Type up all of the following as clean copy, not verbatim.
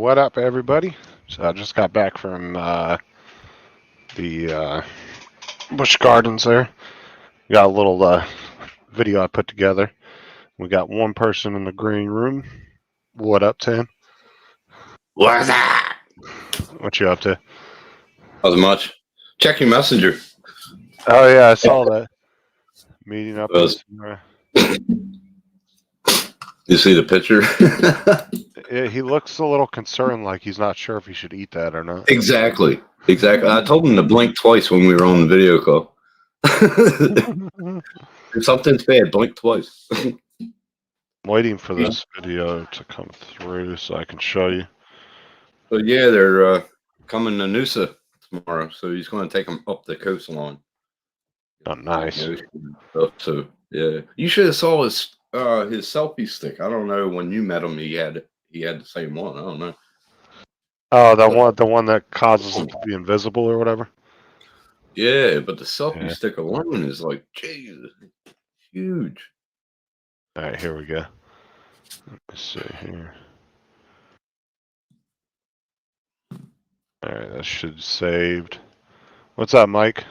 What up, everybody? So I just got back from the Busch Gardens there. Got a little video I put together. We got one person in the green room. What up, Tim? What's that? What you up to? Not much. Check your messenger. Oh yeah, I saw that. Meeting up with. You see the picture? He looks a little concerned, like he's not sure if he should eat that or not. Exactly. I told him to blink twice when we were on the video call. If something's bad, blink twice. Waiting for this video to come through so I can show you. But yeah, they're coming to Noosa tomorrow, so he's going to take them up the coastline. Oh, nice. So yeah, you should have saw his selfie stick. I don't know, when you met him, he had the same one. I don't know. Oh, the one that causes him to be invisible or whatever. Yeah, but the selfie stick alone is like, Jesus, huge. All right, here we go. Let's see here. All right, that should saved. What's up, Mike?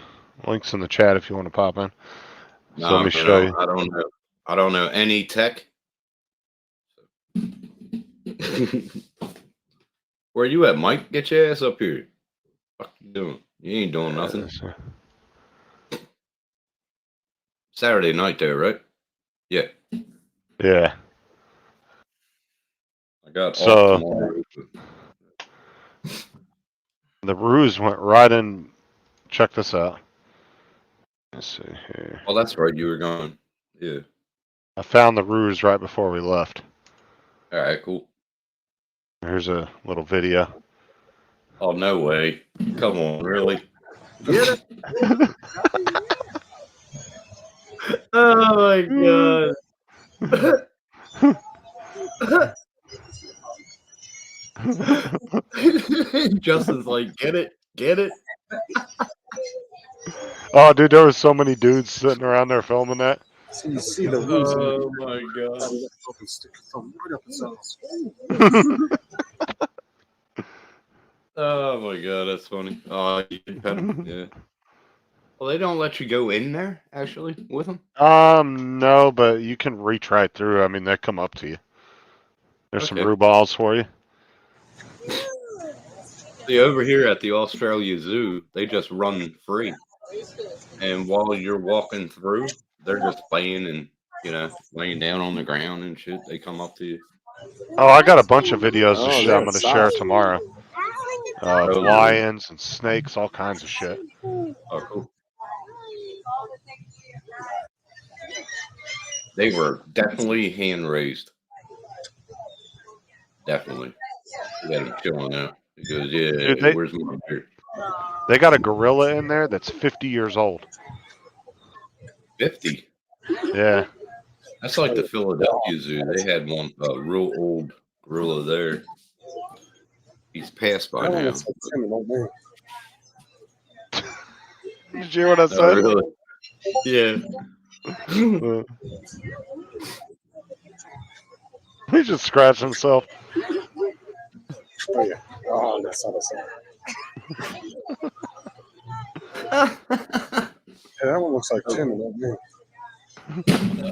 Links in the chat if you want to pop in. So let me show you. I don't know. I don't know any tech. Where you at, Mike? Get your ass up here. What you doing? You ain't doing nothing. Saturday night there, right? Yeah. Yeah. I got so the ruse went right in. Check this out. Let's see here. Oh, that's right. You were gone. Yeah. I found the ruse right before we left. All right, cool. Here's a little video. Oh, no way. Come on, really? Get it? Oh, my God. Justin's like, get it? Oh, dude, there was so many dudes sitting around there filming that. So you see the ruse. Oh, my God. Oh, my God, that's funny. Oh, yeah. Well, they don't let you go in there, actually, with them? No, but you can reach right through. I mean, they come up to you. There's some rue balls for you. See, over here at the Australia Zoo, they just run free. And while you're walking through, they're just playing and, laying down on the ground and shit. They come up to you. Oh, I got a bunch of videos I'm going to share tomorrow. Lions and snakes, all kinds of shit. Oh, cool. They were definitely hand raised. Definitely. We got him chilling out. He goes, yeah, dude, where's my beer? They got a gorilla in there that's 50 years old. 50? Yeah. That's like the Philadelphia Zoo. They had one, a real old gorilla there. He's passed by now. Did you hear what I said? Really? Yeah. He just scratched himself. Oh, yeah. Oh, that's not a sign. Yeah, that one looks like Tim and me.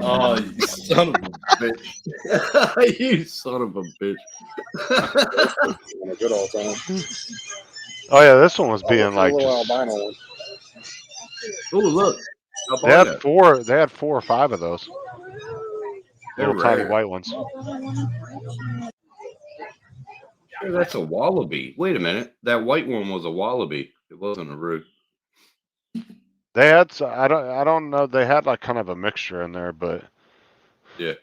Oh, you son of a bitch. You son of a bitch. A good old time. Oh, yeah, this one was being like a just... albino one. Oh, look. They had four or five of those. They're little tiny white ones. Sure, that's a wallaby. Wait a minute. That white one was a wallaby. It wasn't a roo. They had, I don't know. They had like kind of a mixture in there, but yeah.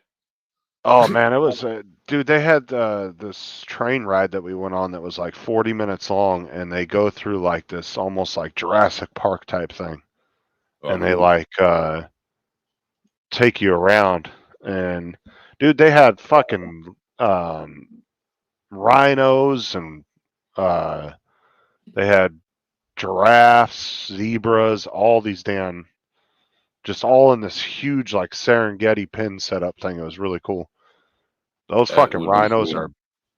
Oh man, it was dude. They had this train ride that we went on that was like 40 minutes long, and they go through like this almost like Jurassic Park type thing, and they like take you around. And dude, they had fucking rhinos, and they had giraffes, zebras, all these damn, just all in this huge like Serengeti pin setup thing. It was really cool. Those fucking rhinos are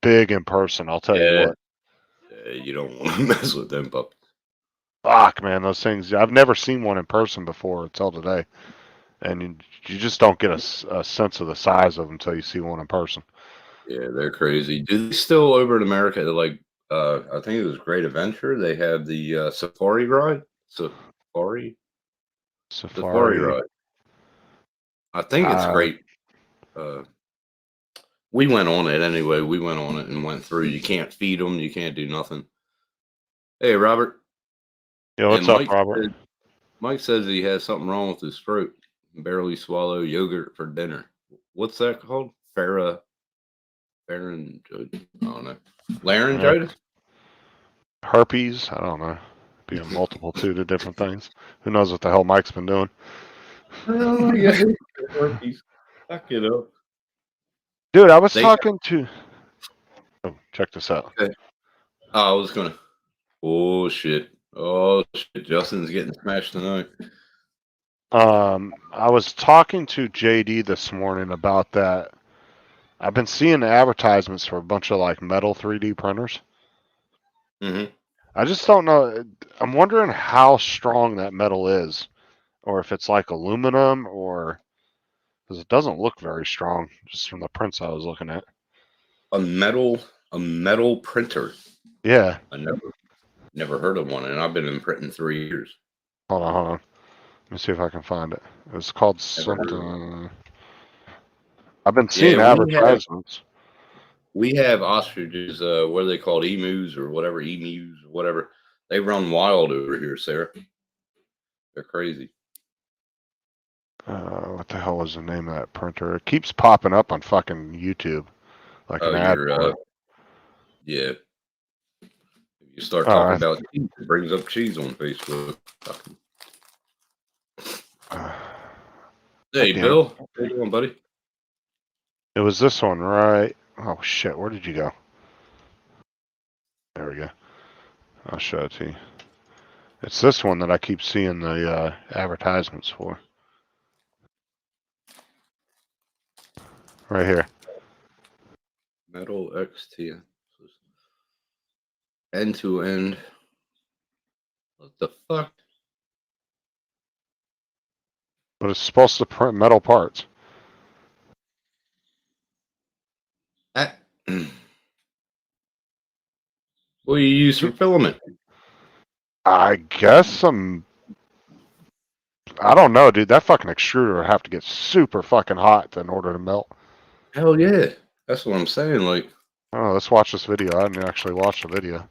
big in person. I'll tell you Yeah. what. You don't want to mess with them puppies. Fuck, man, those things. I've never seen one in person before until today, and you just don't get a sense of the size of them until you see one in person. Yeah, they're crazy. Do they still over in America? Like, I think it was Great Adventure. They have the safari ride. Safari Safari. ride. I think it's Uh, great. We went on it anyway. We went on it and went through. You can't feed them. You can't do nothing. Hey, Robert. yeah, what's And up, Robert? Mike says he has something wrong with his throat. Barely swallow yogurt for dinner. What's that called? Pharyngitis? I don't know. Laryngitis? Herpes? I don't know. Be a multitude of different things. Who knows what the hell Mike's been doing? Oh, yeah. Herpes. Fuck it up. Dude, I was talking to. Oh, check this out. Okay. I was gonna. Oh shit! Oh shit! Justin's getting smashed tonight. I was talking to JD this morning about that. I've been seeing advertisements for a bunch of like metal 3D printers. Mm-hmm. I just don't know. I'm wondering how strong that metal is, or if it's like aluminum, or because it doesn't look very strong just from the prints I was looking at. A metal printer. Yeah. I never heard of one, and I've been in printing 3 years. Hold on. Let me see if I can find it. It's called Never heard of something. I've been seeing Yeah, advertisements. we have ostriches. What are they called? Emus or whatever. Emus or whatever. They run wild over here, Sarah. They're crazy. What the hell was the name of that printer? It keeps popping up on fucking YouTube, like an ad. Yeah. If you start talking about cheese, it brings up cheese on Facebook. Hey, Bill. How you doing, buddy? It was this one, right? Oh, shit. Where did you go? There we go. I'll show it to you. It's this one that I keep seeing the advertisements for. Right here. Metal XT. End to end. What the fuck? But it's supposed to print metal parts. What do you use for filament? I guess I don't know, dude. That fucking extruder would have to get super fucking hot in order to melt. Hell yeah. That's what I'm saying. Like, Oh, let's watch this video. I didn't actually watch the video.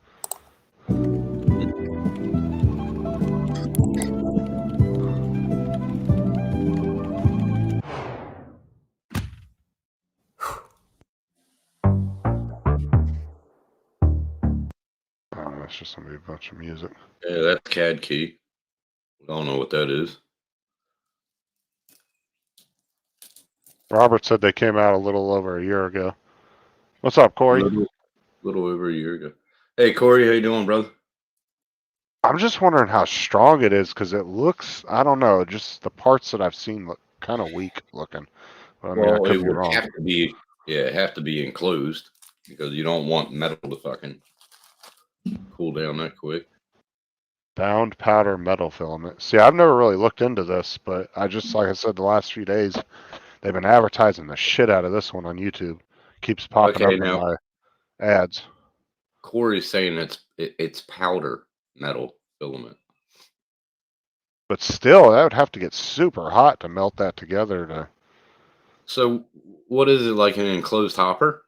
Oh, that's just gonna be a bunch of music. yeah, that's CAD key. I don't know what that is. Robert said they came out a little over a year ago. What's up, Corey? Little over a year ago. Hey, Corey, how you doing, brother? I'm just wondering how strong it is because it looks, I don't know, just the parts that I've seen look kind of weak looking. But I mean, I could be wrong. Have to be enclosed because you don't want metal to fucking cool down that quick. Bound powder metal filament. See, I've never really looked into this, but I just, like I said, the last few days, they've been advertising the shit out of this one on YouTube. Keeps popping up in my ads. Corey's saying it's powder metal filament. But still, that would have to get super hot to melt that together to. So, what is it, like an enclosed hopper?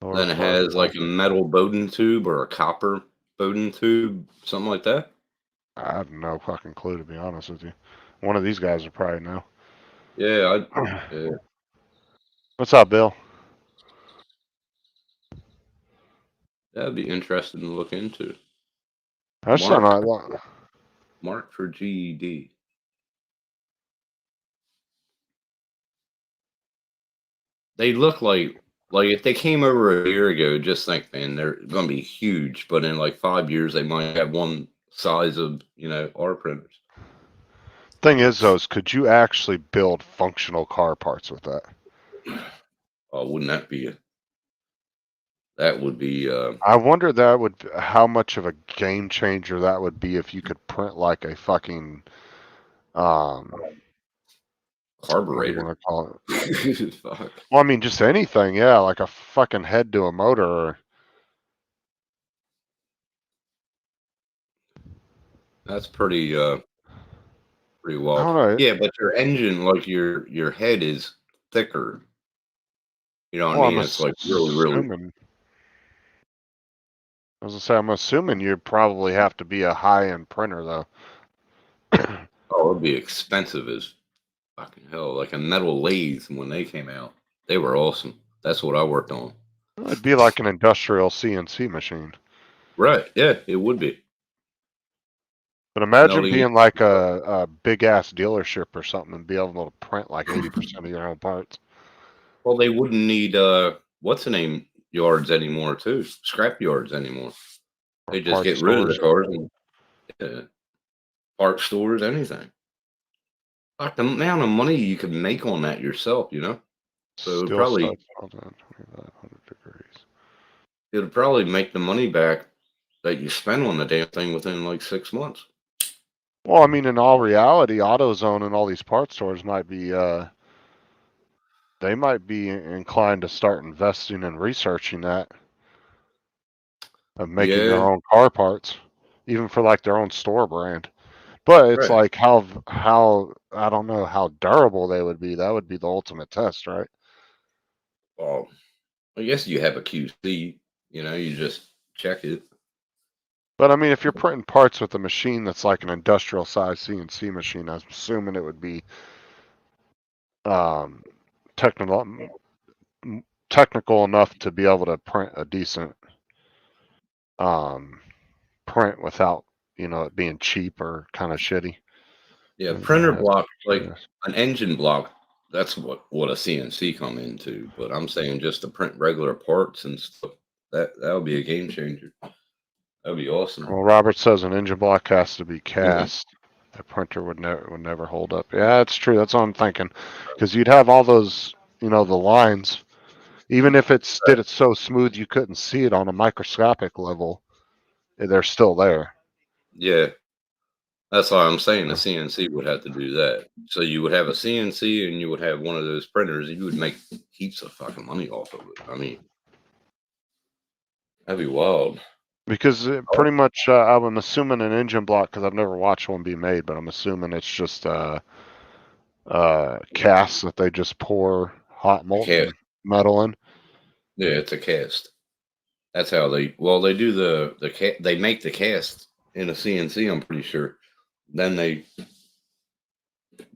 Then it has like a metal Bowden tube or a copper Bowden tube, something like that? I have no fucking clue, to be honest with you. One of these guys would probably know. Yeah, What's up, Bill? that'd be interesting to look into. That's something I want. Mark for GED. They look like if they came over a year ago, just think, man, they're going to be huge. But in like 5 years, they might have one size of, our printers. Thing is, though, could you actually build functional car parts with that? Oh, wouldn't that be That would be I wonder how much of a game changer that would be if you could print like a fucking what do you carburetor. want to call it? Fuck. Well, I mean, just anything, yeah, like a fucking head to a motor. Or, That's pretty pretty I wild. don't know. Yeah, but your engine, like your head is thicker. You know what I Well, I'm mean? It's like really. assuming. I was gonna say, I'm assuming you'd probably have to be a high-end printer, though. Oh, it'd be expensive as fucking hell. Like a metal lathe when they came out, they were awesome. That's what I worked on. It'd be like an industrial CNC machine. Right? Yeah, it would be. But imagine Melting. being like a big-ass dealership or something and be able to print like 80% of your own parts. Well, they wouldn't need what's the name yards anymore too. Scrap yards anymore. Or They just parts get rid of the stores. cars and part stores, anything. Like the amount of money you could make on that yourself, you know. So it would Steel probably studs, 2,500 degrees. it would probably make the money back that you spend on the damn thing within like 6 months. Well, I mean, in all reality, AutoZone and all these parts stores might be they might be inclined to start investing and researching that of making their Yeah, own car parts, even for like their own store brand. But it's right. like how I don't know how durable they would be. That would be the ultimate test, right? Well, I guess you have a QC. You know, you just check it. But I mean, if you're printing parts with a machine that's like an industrial size CNC machine, I'm assuming it would be um, technical technical enough to be able to print a decent um, print without it being cheap or kind of shitty. Yeah, printer Yes, block, like yes. an engine block. That's what a CNC come into. But I'm saying just to print regular parts and stuff. That would be a game changer. That'd be awesome. Well, Robert says an engine block has to be Mhm. cast. A printer would never hold up. Yeah, that's true. That's what I'm thinking. Because you'd have all those, the lines. Even if did it so smooth you couldn't see it on a microscopic level, they're still there. Yeah, that's why I'm saying the Yeah. CNC would have to do that. So you would have a CNC and you would have one of those printers, and you would make heaps of fucking money off of it. I mean, that'd be wild. Because Oh, pretty much, I'm assuming an engine block because I've never watched one be made, but I'm assuming it's just casts that they just pour hot a cast. molten metal in. Yeah, it's a cast. That's how they do they make the cast in a CNC. I'm pretty sure. Then they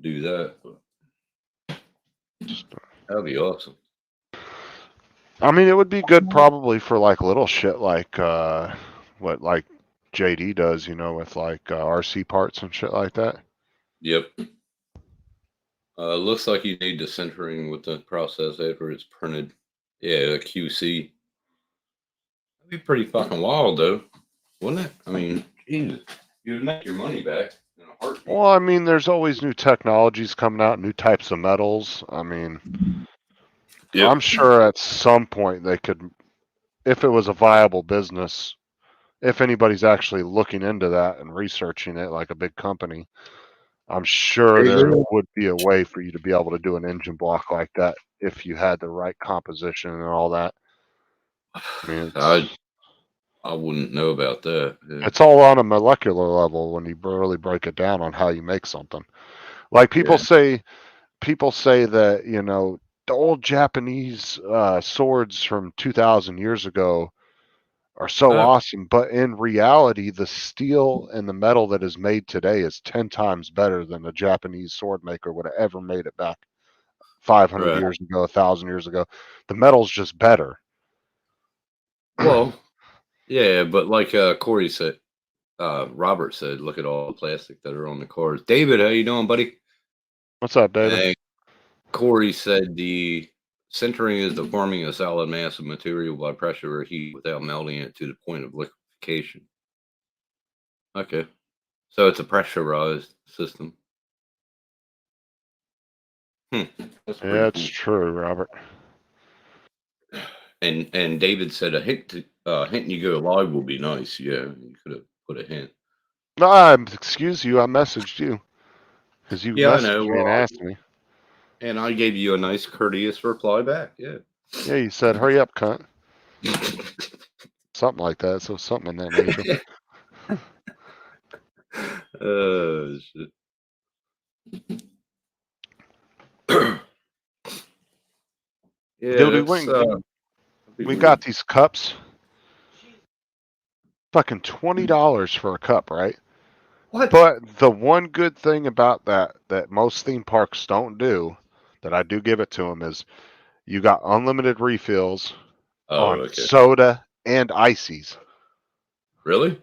do that. That'd be awesome. I mean, it would be good probably for like little shit like what like JD does, with like RC parts and shit like that. Yep. Looks like you need the centering with the process after it's printed. Yeah, a QC. That'd be pretty fucking wild, though, wouldn't it? I mean, Jesus, you'd make your money back in a heartbeat. Well, I mean, there's always new technologies coming out, new types of metals. I mean, I'm Yep. sure at some point they could, if it was a viable business, if anybody's actually looking into that and researching it like a big company, I'm sure there would be a way for you to be able to do an engine block like that if you had the right composition and all that. I mean, I I wouldn't know about that. Yeah. it's all on a molecular level when you really break it down on how you make something. Like Yeah. people say that the old Japanese swords from 2,000 years ago are so Oh, awesome, but in reality, the steel and the metal that is made today is 10 times better than a Japanese sword maker would have ever made it back 500 right. years ago, 1,000 years ago. The metal's just better. Well, yeah, but like Corey said, Robert said, look at all the plastic that are on the cars. David, how you doing, buddy? What's up, David? And Corey said the sintering is the forming a solid mass of material by pressure or heat without melting it to the point of liquefaction. Okay. So it's a pressurized system. Hmm. That's Yeah, pretty it's cool. true, Robert. And David said a hint you go live will be nice. Yeah, you could have put a hint. No, excuse you. I messaged you because you Yeah, I know. messaged me and Well, asked me. and I gave you a nice courteous reply back. Yeah. Yeah, you said, "Hurry up, cunt." Something like that. So something in that nature. Shit. Yeah, Dude, that's we got these cups. Fucking $20 for a cup, right? what? But the one good thing about that most theme parks don't do, that I do give it to them, is you got unlimited refills Oh, on okay. soda and ices. Really?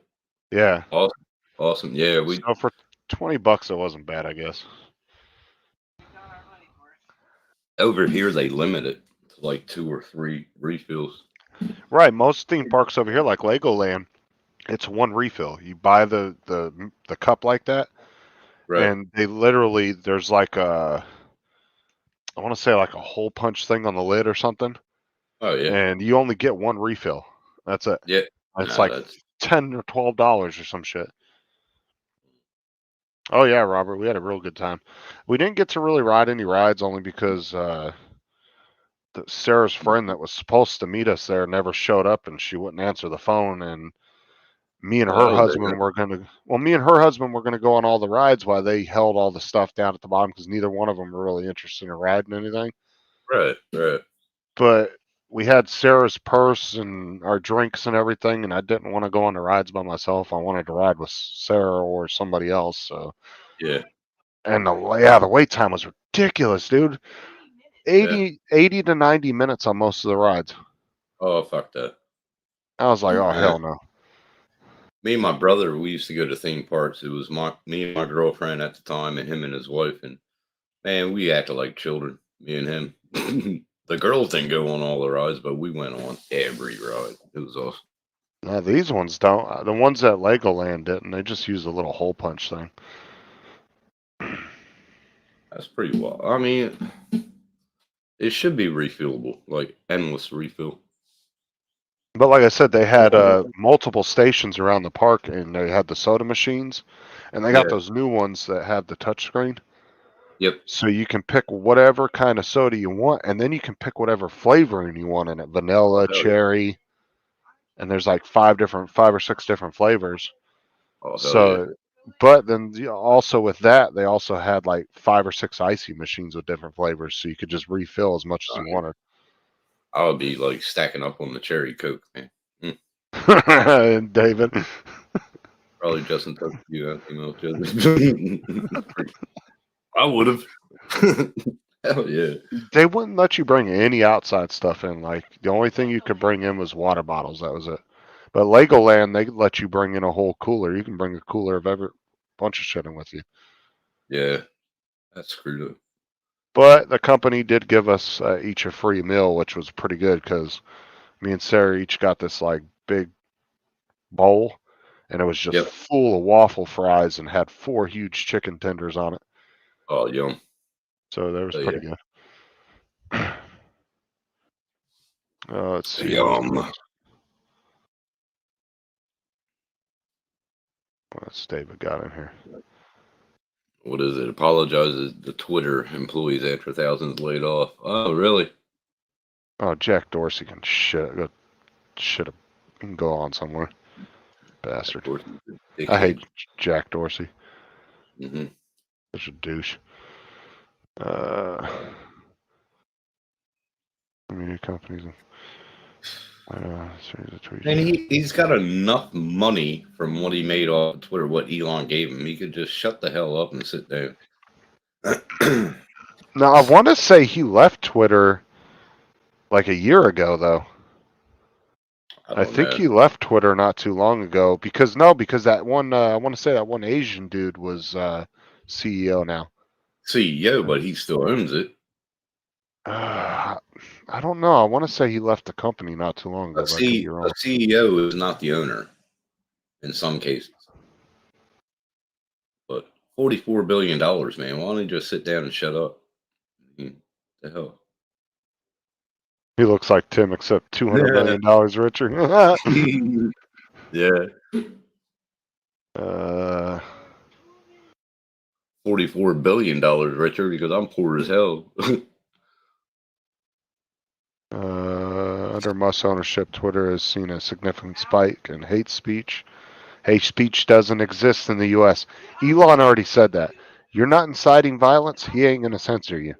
Yeah. Awesome. Awesome. Yeah, we So for $20, it wasn't bad, I guess. over here they limit it to like 2 or 3 refills. Right. Most theme parks over here, like Legoland, it's one refill. You buy the cup like that, Right. and they literally there's like I want to say like a hole punch thing on the lid or something, Oh yeah. and you only get one refill. That's it. Yeah. It's No, like that's $10 or $12 or some shit. Oh yeah, Robert, we had a real good time. We didn't get to really ride any rides only because Sarah's friend that was supposed to meet us there never showed up, and she wouldn't answer the phone. And me and her oh husband were me and her husband were gonna go on all the rides while they held all the stuff down at the bottom because neither one of them were really interested in riding anything. right, right. But we had Sarah's purse and our drinks and everything, and I didn't want to go on the rides by myself. I wanted to ride with Sarah or somebody else. So, Yeah. and the wait time was ridiculous, dude. Yeah. 80 to 90 minutes on most of the rides. Oh fuck that. I was like, oh Yeah. hell no. Me and my brother, we used to go to theme parks. It was me and my girlfriend at the time, and him and his wife, and man, we acted like children. Me and him. The girls didn't go on all the rides, but we went on every ride. It was awesome. No, these ones don't. The ones at Legoland didn't. They just use a little hole punch thing. That's pretty wild. I mean, it should be refillable, like endless refill. But like I said, they had multiple stations around the park, and they had the soda machines, and they got Yeah. those new ones that have the touchscreen. Yep. So you can pick whatever kind of soda you want, and then you can pick whatever flavoring you want in it: vanilla, Hell yeah. cherry, and there's like five or six different flavors. Oh hell yeah. So, but then also with that, they also had like 5 or 6 icy machines with different flavors, so you could just refill as much as you wanted. I would be like stacking up on the cherry coke, man. And David, Probably Justin took you out, I would have. Hell yeah. they wouldn't let you bring any outside stuff in. Like the only thing you could bring in was water bottles. That was it. But Legoland, they let you bring in a whole cooler. You can bring a cooler of every bunch of shit in with you. Yeah. That's screwed up. But the company did give us each a free meal, which was pretty good because me and Sarah each got this like big bowl, and it was just Yep. full of waffle fries and had 4 huge chicken tenders on it. Oh, yum. So that was Oh, pretty yeah. good. Let's see. Yum. What's David got in here? What is it? Apologizes to Twitter employees after thousands laid off. Oh, really? Oh, Jack Dorsey can shit. He can go on somewhere. Bastard. I hate Jack Dorsey. Mm-hmm. Such a douche. Media companies. And he's got enough money from what he made off of Twitter, what Elon gave him. He could just shut the hell up and sit down. Now, I want to say he left Twitter like a year ago, though. I think he left Twitter not too long ago because that one, I want to say that one Asian dude was CEO now. CEO, but he still owns it. I don't know. I want to say he left the company not too long ago. A CEO is not the owner in some cases. But $44 billion, man. Why don't you just sit down and shut up? The hell? He looks like Tim, except $200 million richer. Yeah, uh, $44 billion richer because I'm poor as hell. under Musk's ownership, Twitter has seen a significant spike in hate speech. Hate speech doesn't exist in the U.S. Elon already said that. You're not inciting violence, he ain't going to censor you.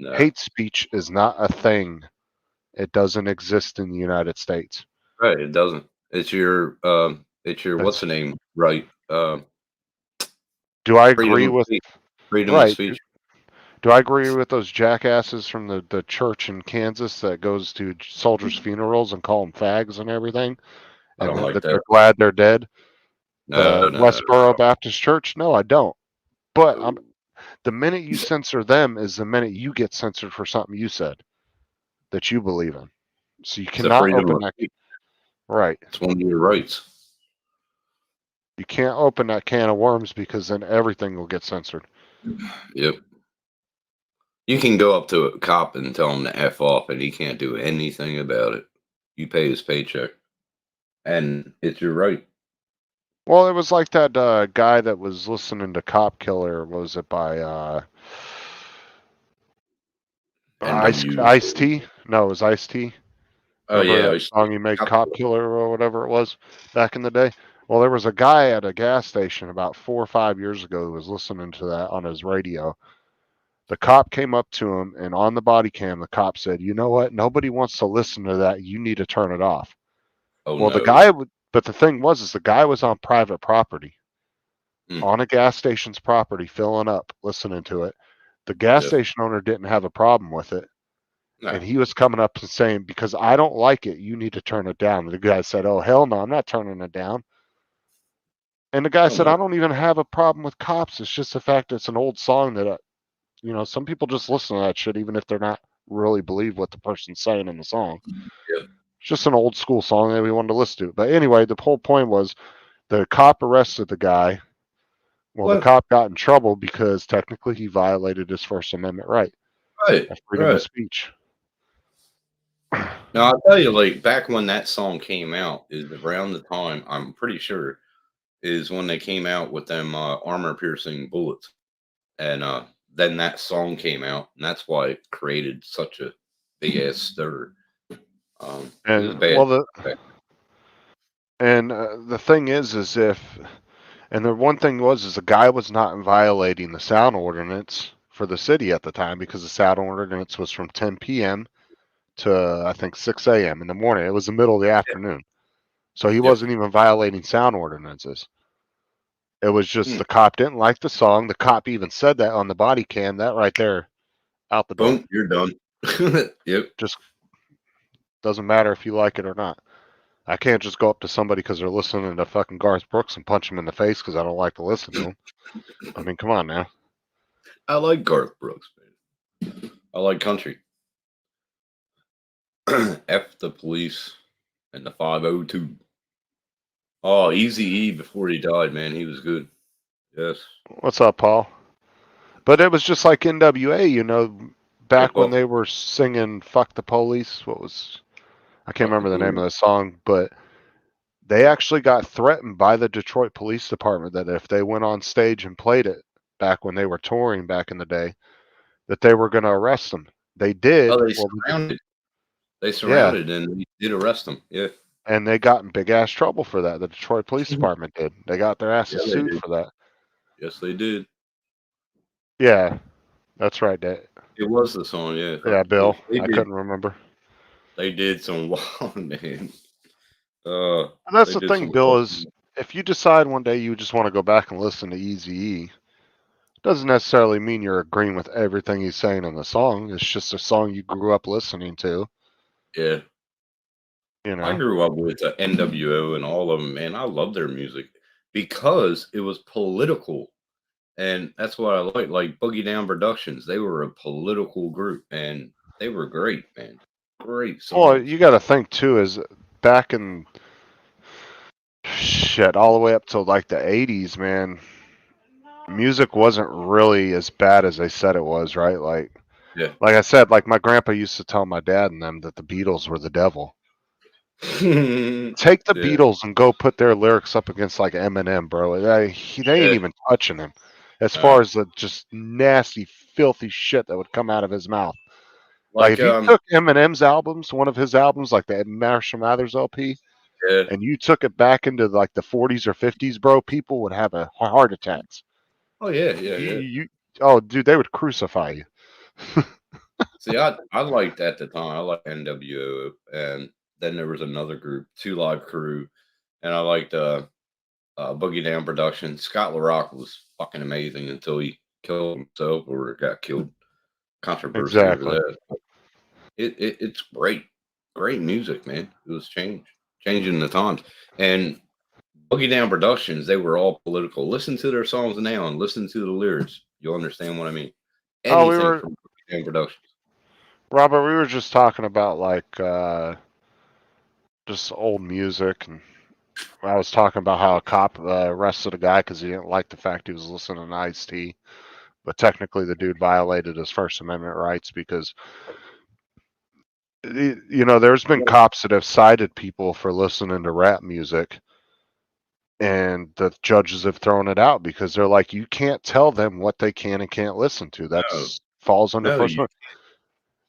No, Hate speech is not a thing. It doesn't exist in the United States. right? It doesn't. It's your what's That's, the name? Right? do I Freedom agree of with speech. Freedom of right? speech. Do I agree with those jackasses from the church in Kansas that goes to soldiers' funerals and call them fags and everything, I and don't like that that. they're glad they're dead? No, The no, no. Westboro Baptist Church? No, I don't. But the minute you censor them is the minute you get censored for something you said that you believe in. So you It's a cannot freedom open of that. speech. Right. It's one of your rights. You can't open that can of worms because then everything will get censored. Yep. You can go up to a cop and tell him to F off, and he can't do anything about it. You pay his paycheck, and it's your right. Well, it was like that guy that was listening to Cop Killer. What was it by NW. Ice T? No, it was Ice T. Oh Remember yeah, that song he made, Cop Killer or whatever it was back in the day? Well, there was a guy at a gas station about 4 or 5 years ago who was listening to that on his radio. The cop came up to him, and on the body cam, the cop said, "You know what? Nobody wants to listen to that. You need to turn it off." Oh Well, no. but the thing was, is the guy was on private property, Mm, on a gas station's property, filling up, listening to it. The gas yep. station owner didn't have a problem with it. No. And he was coming up and saying, because I don't like it, you need to turn it down. The guy said, oh, hell no, I'm not turning it down. And the guy Oh said, no. I don't even have a problem with cops. It's just the fact that it's an old song that, some people just listen to that shit, even if they're not really believe what the person's saying in the song. Yep. It's just an old school song that we wanted to listen to. But anyway, the whole point was the cop arrested the guy. Well, the What? cop got in trouble because technically he violated his First Amendment right, Right. freedom Right. of speech. Now I'll tell you, like back when that song came out, is around the time I'm pretty sure is when they came out with them armor piercing bullets, and then that song came out, and that's why it created such a big ass stir. It was And bad. well, the thing is if and the one thing is the guy was not violating the sound ordinance for the city at the time because the sound ordinance was from 10 p.m. to I think 6 a.m. in the morning. It was the middle of the afternoon, so he Yep. wasn't even violating sound ordinances. It was just Hmm. the cop didn't like the song. The cop even said that on the body cam. That right there, out the door. Boom, you're done. Yep. Just doesn't matter if you like it or not. I can't just go up to somebody because they're listening to fucking Garth Brooks and punch them in the face because I don't like to listen to him. I mean, come on now. I like Garth Brooks, man. I like country. F the Police and the 502. Oh, Easy E before he died, man. He was good. Yes. What's up, Paul? But it was just like NWA, back It when was. they were singing "Fuck the Police." I can't Fuck the remember the name of police. the song, but they actually got threatened by the Detroit Police Department that if they went on stage and played it back when they were touring back in the day, that they were going to arrest them. They did. Oh, they Well, surrounded. They yeah, surrounded and they did arrest him. Yeah. and they got in big ass trouble for that. The Detroit Police Department did. They got their Yeah, asses they sued did. for that. Yes, they did. Yeah, that's right, Dave. It was the song, yeah. Fuck Yeah, the police. Bill. I couldn't remember. They did some wild, man. And that's They the did thing, some Bill, wild is if you decide one day you just want to go back and listen to Eazy-E, doesn't necessarily mean you're agreeing with everything he's saying in the song. It's just a song you grew up listening to, Yeah. you I know. grew up with NWO and all of them, man. I love their music because it was political. And that's what I like. Like Boogie Down Productions, they were a political group and they were great, man. Great Well, songs. you got to think too, is back in shit all the way up till like the 80s, man, music wasn't really as bad as they said it was, right? Like Yeah. Like I said, like my grandpa used to tell my dad and them that the Beatles were the devil. Take the Yeah. Beatles and go put their lyrics up against like Eminem, bro. They ain't Yeah. even touching him. As far as the just nasty, filthy shit that would come out of his mouth. Like Like if you took Eminem's albums, one of his albums, like the Marshall Mathers LP, yeah. and you took it back into like the 40s or 50s, bro, people would have a heart attacks. Oh yeah, yeah, yeah. Oh, dude, they would crucify you. See, I liked at the time. I liked NWO, and then there was another group, Two Live Crew, and I liked Boogie Down Production. Scott LaRock was fucking amazing until he killed himself or got killed. Controversy over Exactly. that. It's great music, man. It was changing the times, and Boogie Down Productions. They were all political. Listen to their songs now and listen to the lyrics. You'll understand what I mean. Oh, Anything from Boogie Down Productions. Robert, we were just talking about like just old music, and I was talking about how a cop arrested a guy because he didn't like the fact he was listening to Ice-T, but technically the dude violated his First Amendment rights because there's been cops that have cited people for listening to rap music, and the judges have thrown it out because they're like, you can't tell them what they can and can't listen to. That's falls under No, First you Amendment.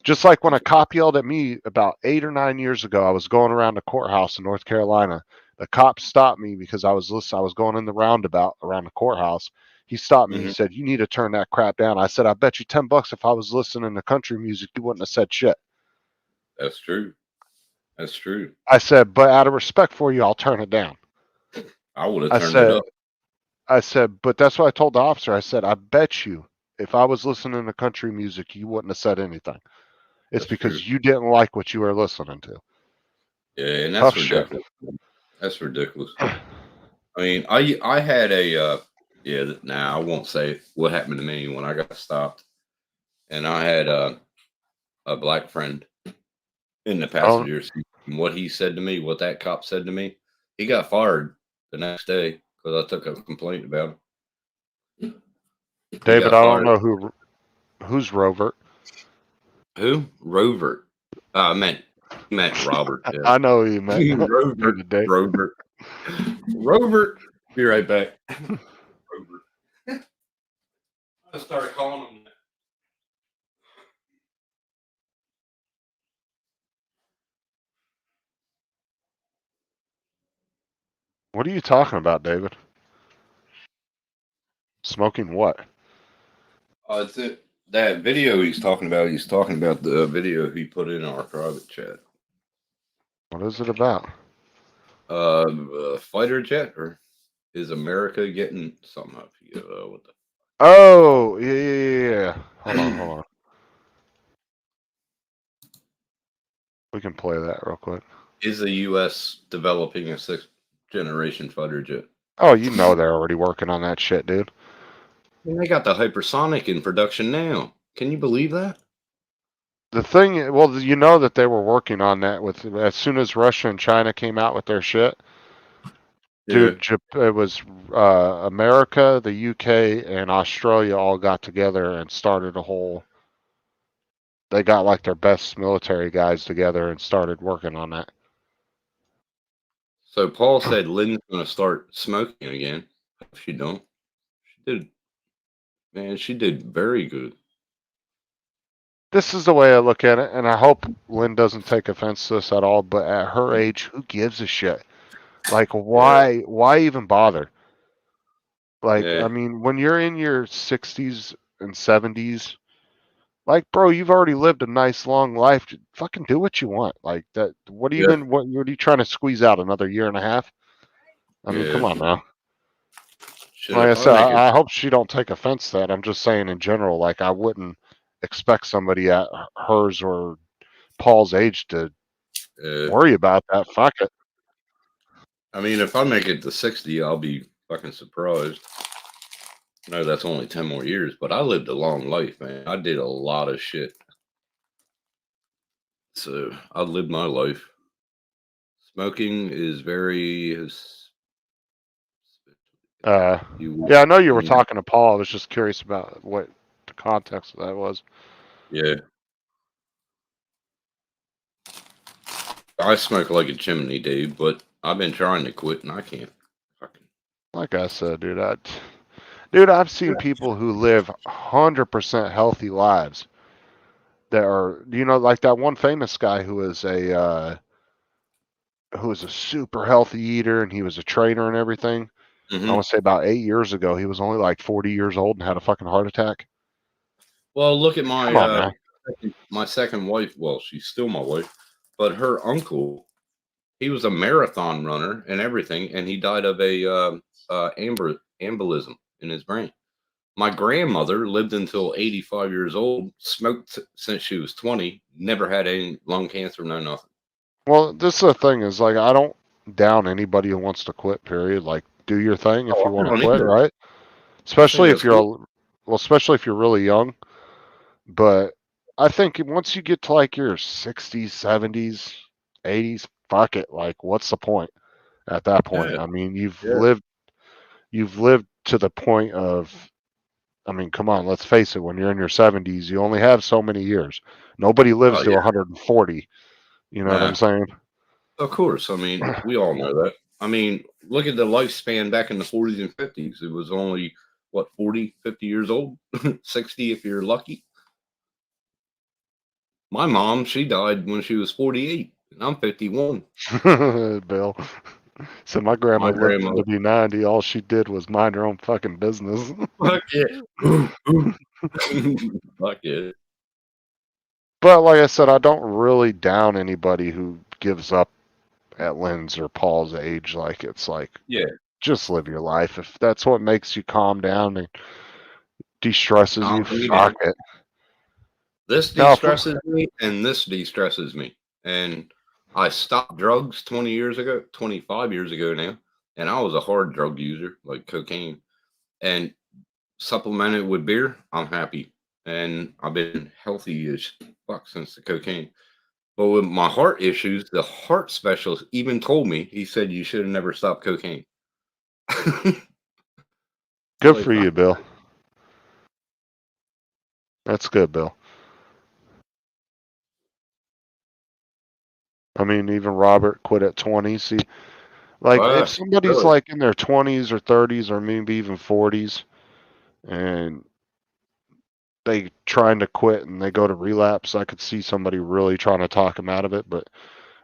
Just like when a cop yelled at me about 8 or 9 years ago, I was going around the courthouse in North Carolina. The cop stopped me because I was going in the roundabout around the courthouse. He stopped me. He said, "You need to turn that crap down." I said, "I bet you $10 if I was listening to country music, you wouldn't have said shit." That's true. That's true. I said, "But out of respect for you, I'll turn it down." I would I have turned it said, up. but that's what I told the officer. I said, "I bet you if I was listening to country music, you wouldn't have said anything. It's That's because true. you didn't like what you were listening to." Yeah, and Tough that's shit. ridiculous. That's ridiculous. I mean, I had a I won't say what happened to me when I got stopped, and I had a black friend in the Oh, passenger seat. And what he said to me, what that cop said to me, he got fired the next day because I took a complaint about him. He David, got I don't fired. know who's Rovert. Who? Rovert. He meant Robert. Yeah. I know who you meant. Robert. David. Robert. Robert. Be right back. Robert. I started calling him that. What are you talking about, David? Smoking what? It's it. That video he's talking about. He's talking about the video he put in our private chat. What is it about? Fighter jet, or is America getting something up? What the? Oh, yeah. Hold on. We can play that real quick. Is the U.S. developing a sixth generation fighter jet? Oh, you know they're already working on that shit, dude. And they got the hypersonic in production now. Can you believe that? The thing, well, you know that they were working on that with as soon as Russia and China came out with their shit. Dude, it was America, the UK, and Australia all got together and started a whole. They got like their best military guys together and started working on that. So Paul said Lynn's going to start smoking again. If she don't, she did. Man, she did very good. This is the way I look at it, and I hope Lynn doesn't take offense to this at all. But at her age, who gives a shit? Like, why even bother? Like, Yeah. I mean, when you're in your 60s and 70s, like, bro, you've already lived a nice long life. Just fucking do what you want. Like that. What are you Yeah. what are you trying to squeeze out another year and a half? I mean, come Yeah. on now. Shit, Like I if I said, make it, I hope she don't take offense to that. I'm just saying in general. Like, I wouldn't expect somebody at hers or Paul's age to worry about that. Fuck it. I mean, if I make it to 60, I'll be fucking surprised. No, that's only 10 more years, but I lived a long life, man. I did a lot of shit. So I lived my life. Smoking is very. Yeah, I know you were talking to Paul. I was just curious about what the context of that was. Yeah. I smoke like a chimney, dude, but I've been trying to quit and I can't. Fucking. Like I said, dude, I've seen people who live 100% healthy lives that are, like that one famous guy who was a super healthy eater and he was a trainer and everything. I Hmm. want to say about 8 years ago, he was only like 40 years old and had a fucking heart attack. Well, look at Come on, man. my second wife. Well, she's still my wife, but her uncle, he was a marathon runner and everything, and he died of a embolism in his brain. My grandmother lived until 85 years old, smoked since she was 20, never had any lung cancer, no nothing. Well, this is the thing is like I don't down anybody who wants to quit. Period. Like, do your thing if Oh, you I want to don't quit, either. right? I think Especially if that's cool. especially if you're really young. But I think once you get to like your 60s, 70s, 80s, fuck it. Like, what's the point at that point? Yeah, I mean, yeah. you've lived to the point of. I mean, come on, let's face it. When you're in your 70s, you only have so many years. Nobody lives Oh to yeah, 140. You know what I'm nah. saying? Of course. I mean, we all know that. I mean, look at the lifespan back in the 40s and 50s. It was only what 40, 50 years old, 60 if you're lucky. My mom, she died when she was 48, and I'm 51. Bill. So my grandma My lived grandmother, to be 90. All she did was mind her own fucking business. fuck yeah, fuck yeah, But like I said, I don't really down anybody who gives up at Lynn's or Paul's age. Like it's like yeah. just live your life. If that's what makes you calm down and de-stresses you, Calm me fuck down. it. This Now, de-stresses me, and this de-stresses me. And I stopped drugs 20 years ago, 25 years ago now, and I was a hard drug user, like cocaine, and supplemented with beer. I'm happy, and I've been healthy as fuck since the cocaine. But with my heart issues, the heart specialist even told me, he said you should have never stopped cocaine. good Like for you, fuck. Bill. That's good, Bill. I mean, even Robert quit at 20. See, like if somebody's Really? like in their 20s or 30s or maybe even 40s and they trying to quit and they go to relapse, I could see somebody really trying to talk them out of it. But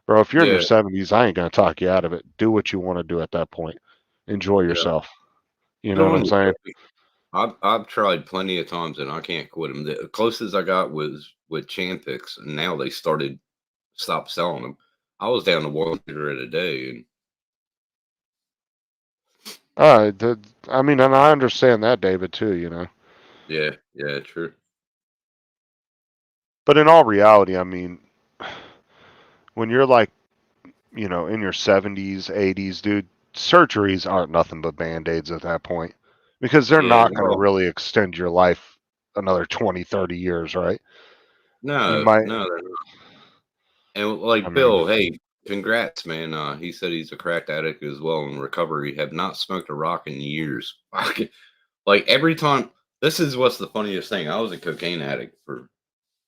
bro, if you're in your Yeah, 70s, I ain't gonna talk you out of it. Do what you want to do at that point. Enjoy yeah. yourself. You know what I'm Doing saying? I've tried plenty of times and I can't quit them. The closest I got was with Champix, and now they stopped selling them. I was down to one cigarette a day, and I mean, and I understand that, David, too. yeah, yeah, true. But in all reality, I mean, when you're like, in your 70s, 80s, dude, surgeries aren't nothing but band-aids at that point because they're Yeah, not going to well, really extend your life another 20, 30 years, right? You no, might, no, they're not. And I like mean, Bill, hey, congrats, man. He said he's a crack addict as well in recovery. Have not smoked a rock in years. Like every time, this is what's the funniest thing. I was a cocaine addict for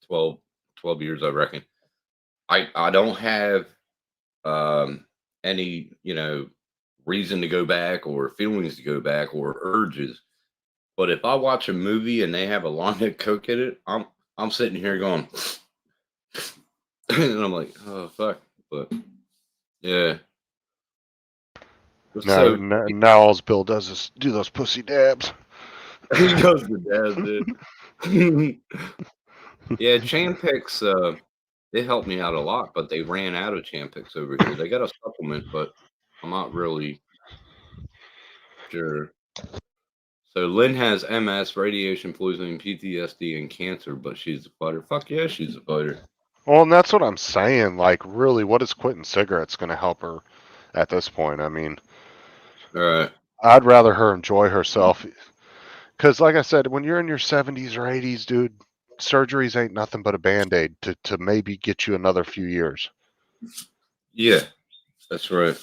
12, 12 years, I reckon. I don't have um, any reason to go back or feelings to go back or urges. But if I watch a movie and they have a line of coke in it, I'm sitting here going, and I'm like, oh fuck. But yeah, now, so now, now all Bill does is do those pussy dabs. he does the dad did. Yeah, Champix, they helped me out a lot, but they ran out of Champix over here. They got a supplement, but I'm not really sure. So Lynn has MS, radiation poisoning, PTSD, and cancer, but she's a fighter. Fuck yeah, she's a fighter. Well, and that's what I'm saying. Like, really, what is quitting cigarettes going to help her at this point? I mean, All right. I'd rather her enjoy herself. Because, like I said, when you're in your 70s or 80s, dude, surgeries ain't nothing but a band aid to maybe get you another few years. Yeah, that's right.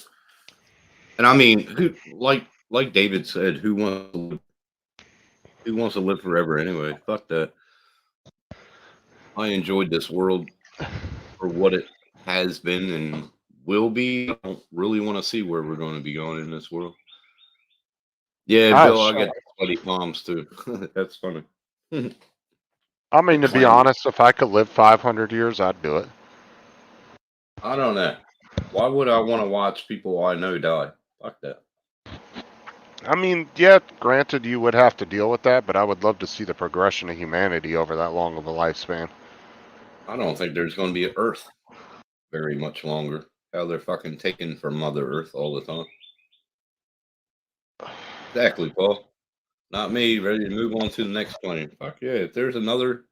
And I mean, who like David said, who wants to live forever anyway? Fuck that. I enjoyed this world for what it has been and will be. I don't really want to see where we're going to be going in this world. Yeah, Bill, I get sweaty palms too. That's funny. I mean, to be honest, if I could live 500 years, I'd do it. I don't know. Why would I want to watch people I know die? Fuck that. I mean, yeah, granted, you would have to deal with that, but I would love to see the progression of humanity over that long of a lifespan. I don't think there's going to be an Earth very much longer. How they're fucking taken from Mother Earth all the time. Exactly, Paul. Not me. Ready to move on to the next plane. Fuck yeah! If there's another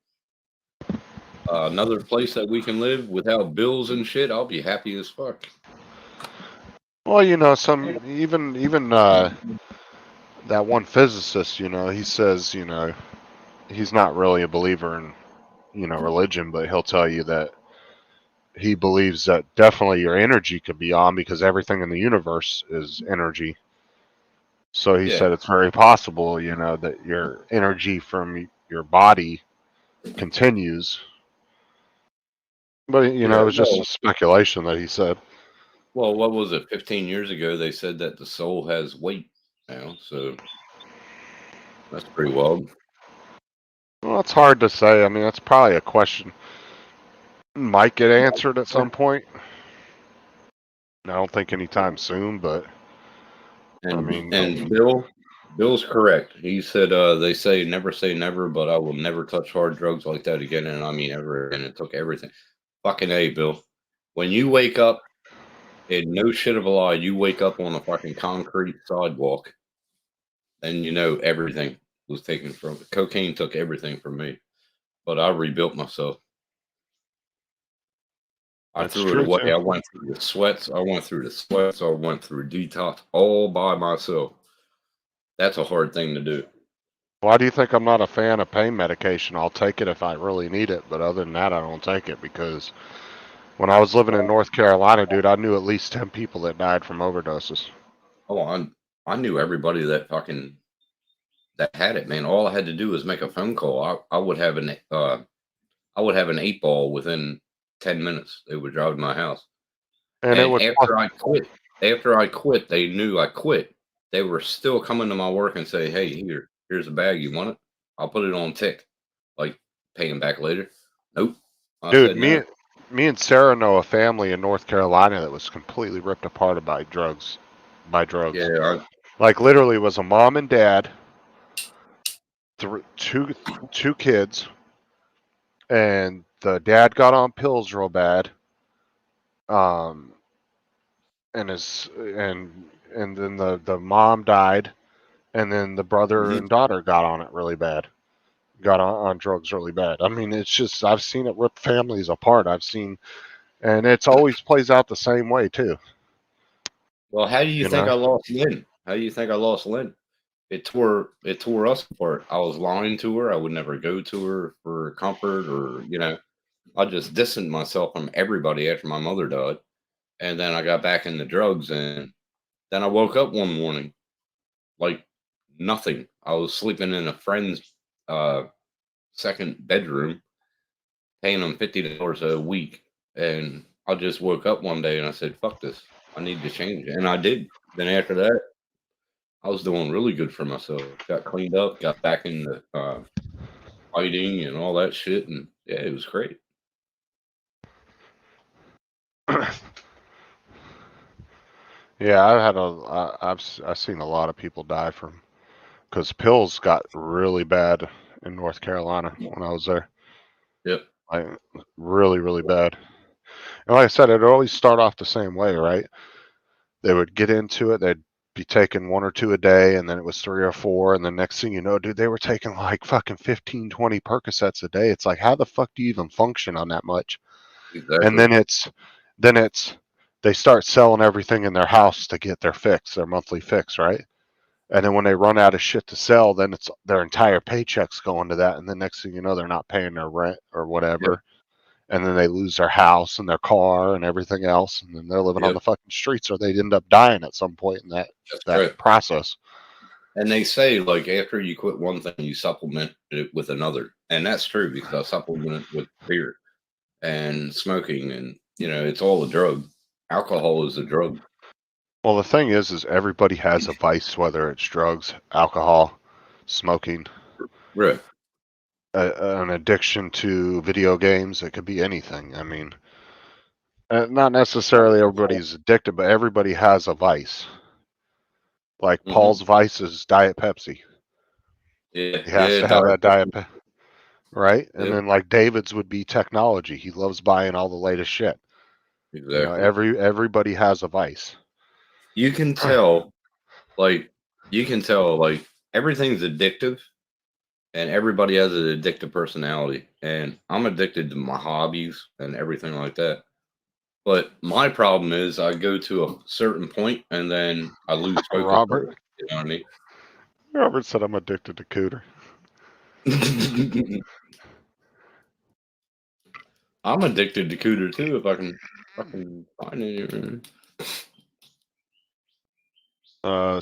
place that we can live without bills and shit, I'll be happy as fuck. Well, you know, even that one physicist, you know, he says, you know, he's not really a believer in, you know, religion, but he'll tell you that he believes that definitely your energy could be on because everything in the universe is energy. So he said it's very possible, you know, that your energy from your body continues. But, you know, it was just a speculation that he said. Well, what was it? 15 years ago, they said that the soul has weight now. So that's pretty wild. Well, it's hard to say. I mean, that's probably a question might get answered at some point. I don't think anytime soon, but and, I mean, and Bill's correct. He said they say never, but I will never touch hard drugs like that again, and I mean ever. And it took everything. Fucking A, Bill. When you wake up, and no shit of a lie, you wake up on a fucking concrete sidewalk, and you know everything was taken from cocaine. Took everything from me, but I rebuilt myself. I threw it away. Too. I went through the sweats. I went through detox all by myself. That's a hard thing to do. Why do you think I'm not a fan of pain medication? I'll take it if I really need it, but other than that, I don't take it because when I was living in North Carolina, dude, I knew at least 10 people that died from overdoses. Oh, I knew everybody that had it, man. All I had to do was make a phone call. I would have an 8-ball within 10 minutes. They would drive to my house. And after I quit, they knew I quit. They were still coming to my work and say, "Hey, here's a bag. You want it? I'll put it on tick, like paying back later." Nope. Dude, me and Sarah know a family in North Carolina that was completely ripped apart by drugs. Yeah. Like literally, it was a mom and dad, two kids, and the dad got on pills real bad. And then the mom died, and then the brother and daughter got on it really bad. Got on drugs really bad. I mean, it's just I've seen it rip families apart. And it's always plays out the same way too. Well, how do you think I lost Lynn? How do you think I lost Lynn? It tore us apart. I was lying to her. I would never go to her for comfort, or I just distanced myself from everybody after my mother died. And then I got back into drugs, and then I woke up one morning like nothing. I was sleeping in a friend's second bedroom, paying them $50 a week, and I just woke up one day and I said, "Fuck this! I need to change," and I did. Then after that, I was doing really good for myself. Got cleaned up, got back into fighting and all that shit, and yeah, it was great. Yeah, I've seen a lot of people die from because pills got really bad in North Carolina when I was there. Yep. Like really, really bad. And like I said, it'd always start off the same way, right? They would get into it, they'd be taking 1 or 2 a day, and then it was 3 or 4, and the next thing you know, dude, they were taking like fucking 15, 20 Percocets a day. It's like, how the fuck do you even function on that much? Exactly. And then they start selling everything in their house to get their fix, their monthly fix, right? And then when they run out of shit to sell, then it's their entire paycheck's going to that, and the next thing you know, they're not paying their rent or whatever. Yep. And then they lose their house and their car and everything else, and then they're living on the fucking streets, or they'd end up dying at some point in that process. And they say like after you quit one thing, you supplement it with another, and that's true because I supplement it with beer and smoking, and it's all a drug. Alcohol is a drug. Well, the thing is everybody has a vice, whether it's drugs, alcohol, smoking, Right. an addiction to video games. It could be anything. I mean, not necessarily everybody's addicted, but everybody has a vice. Like Mhm. Paul's vice is Diet Pepsi. Yeah. He has Yeah. to have that Diet Pepsi, right? And Yep. then like David's would be technology. He loves buying all the latest shit. Exactly. Everybody has a vice. You can tell, like, everything's addictive, and everybody has an addictive personality. And I'm addicted to my hobbies and everything like that. But my problem is I go to a certain point and then I lose focus. Robert. You know what I Robert said I'm addicted to cooter. mean? I'm addicted to cooter too. If I can fucking find it.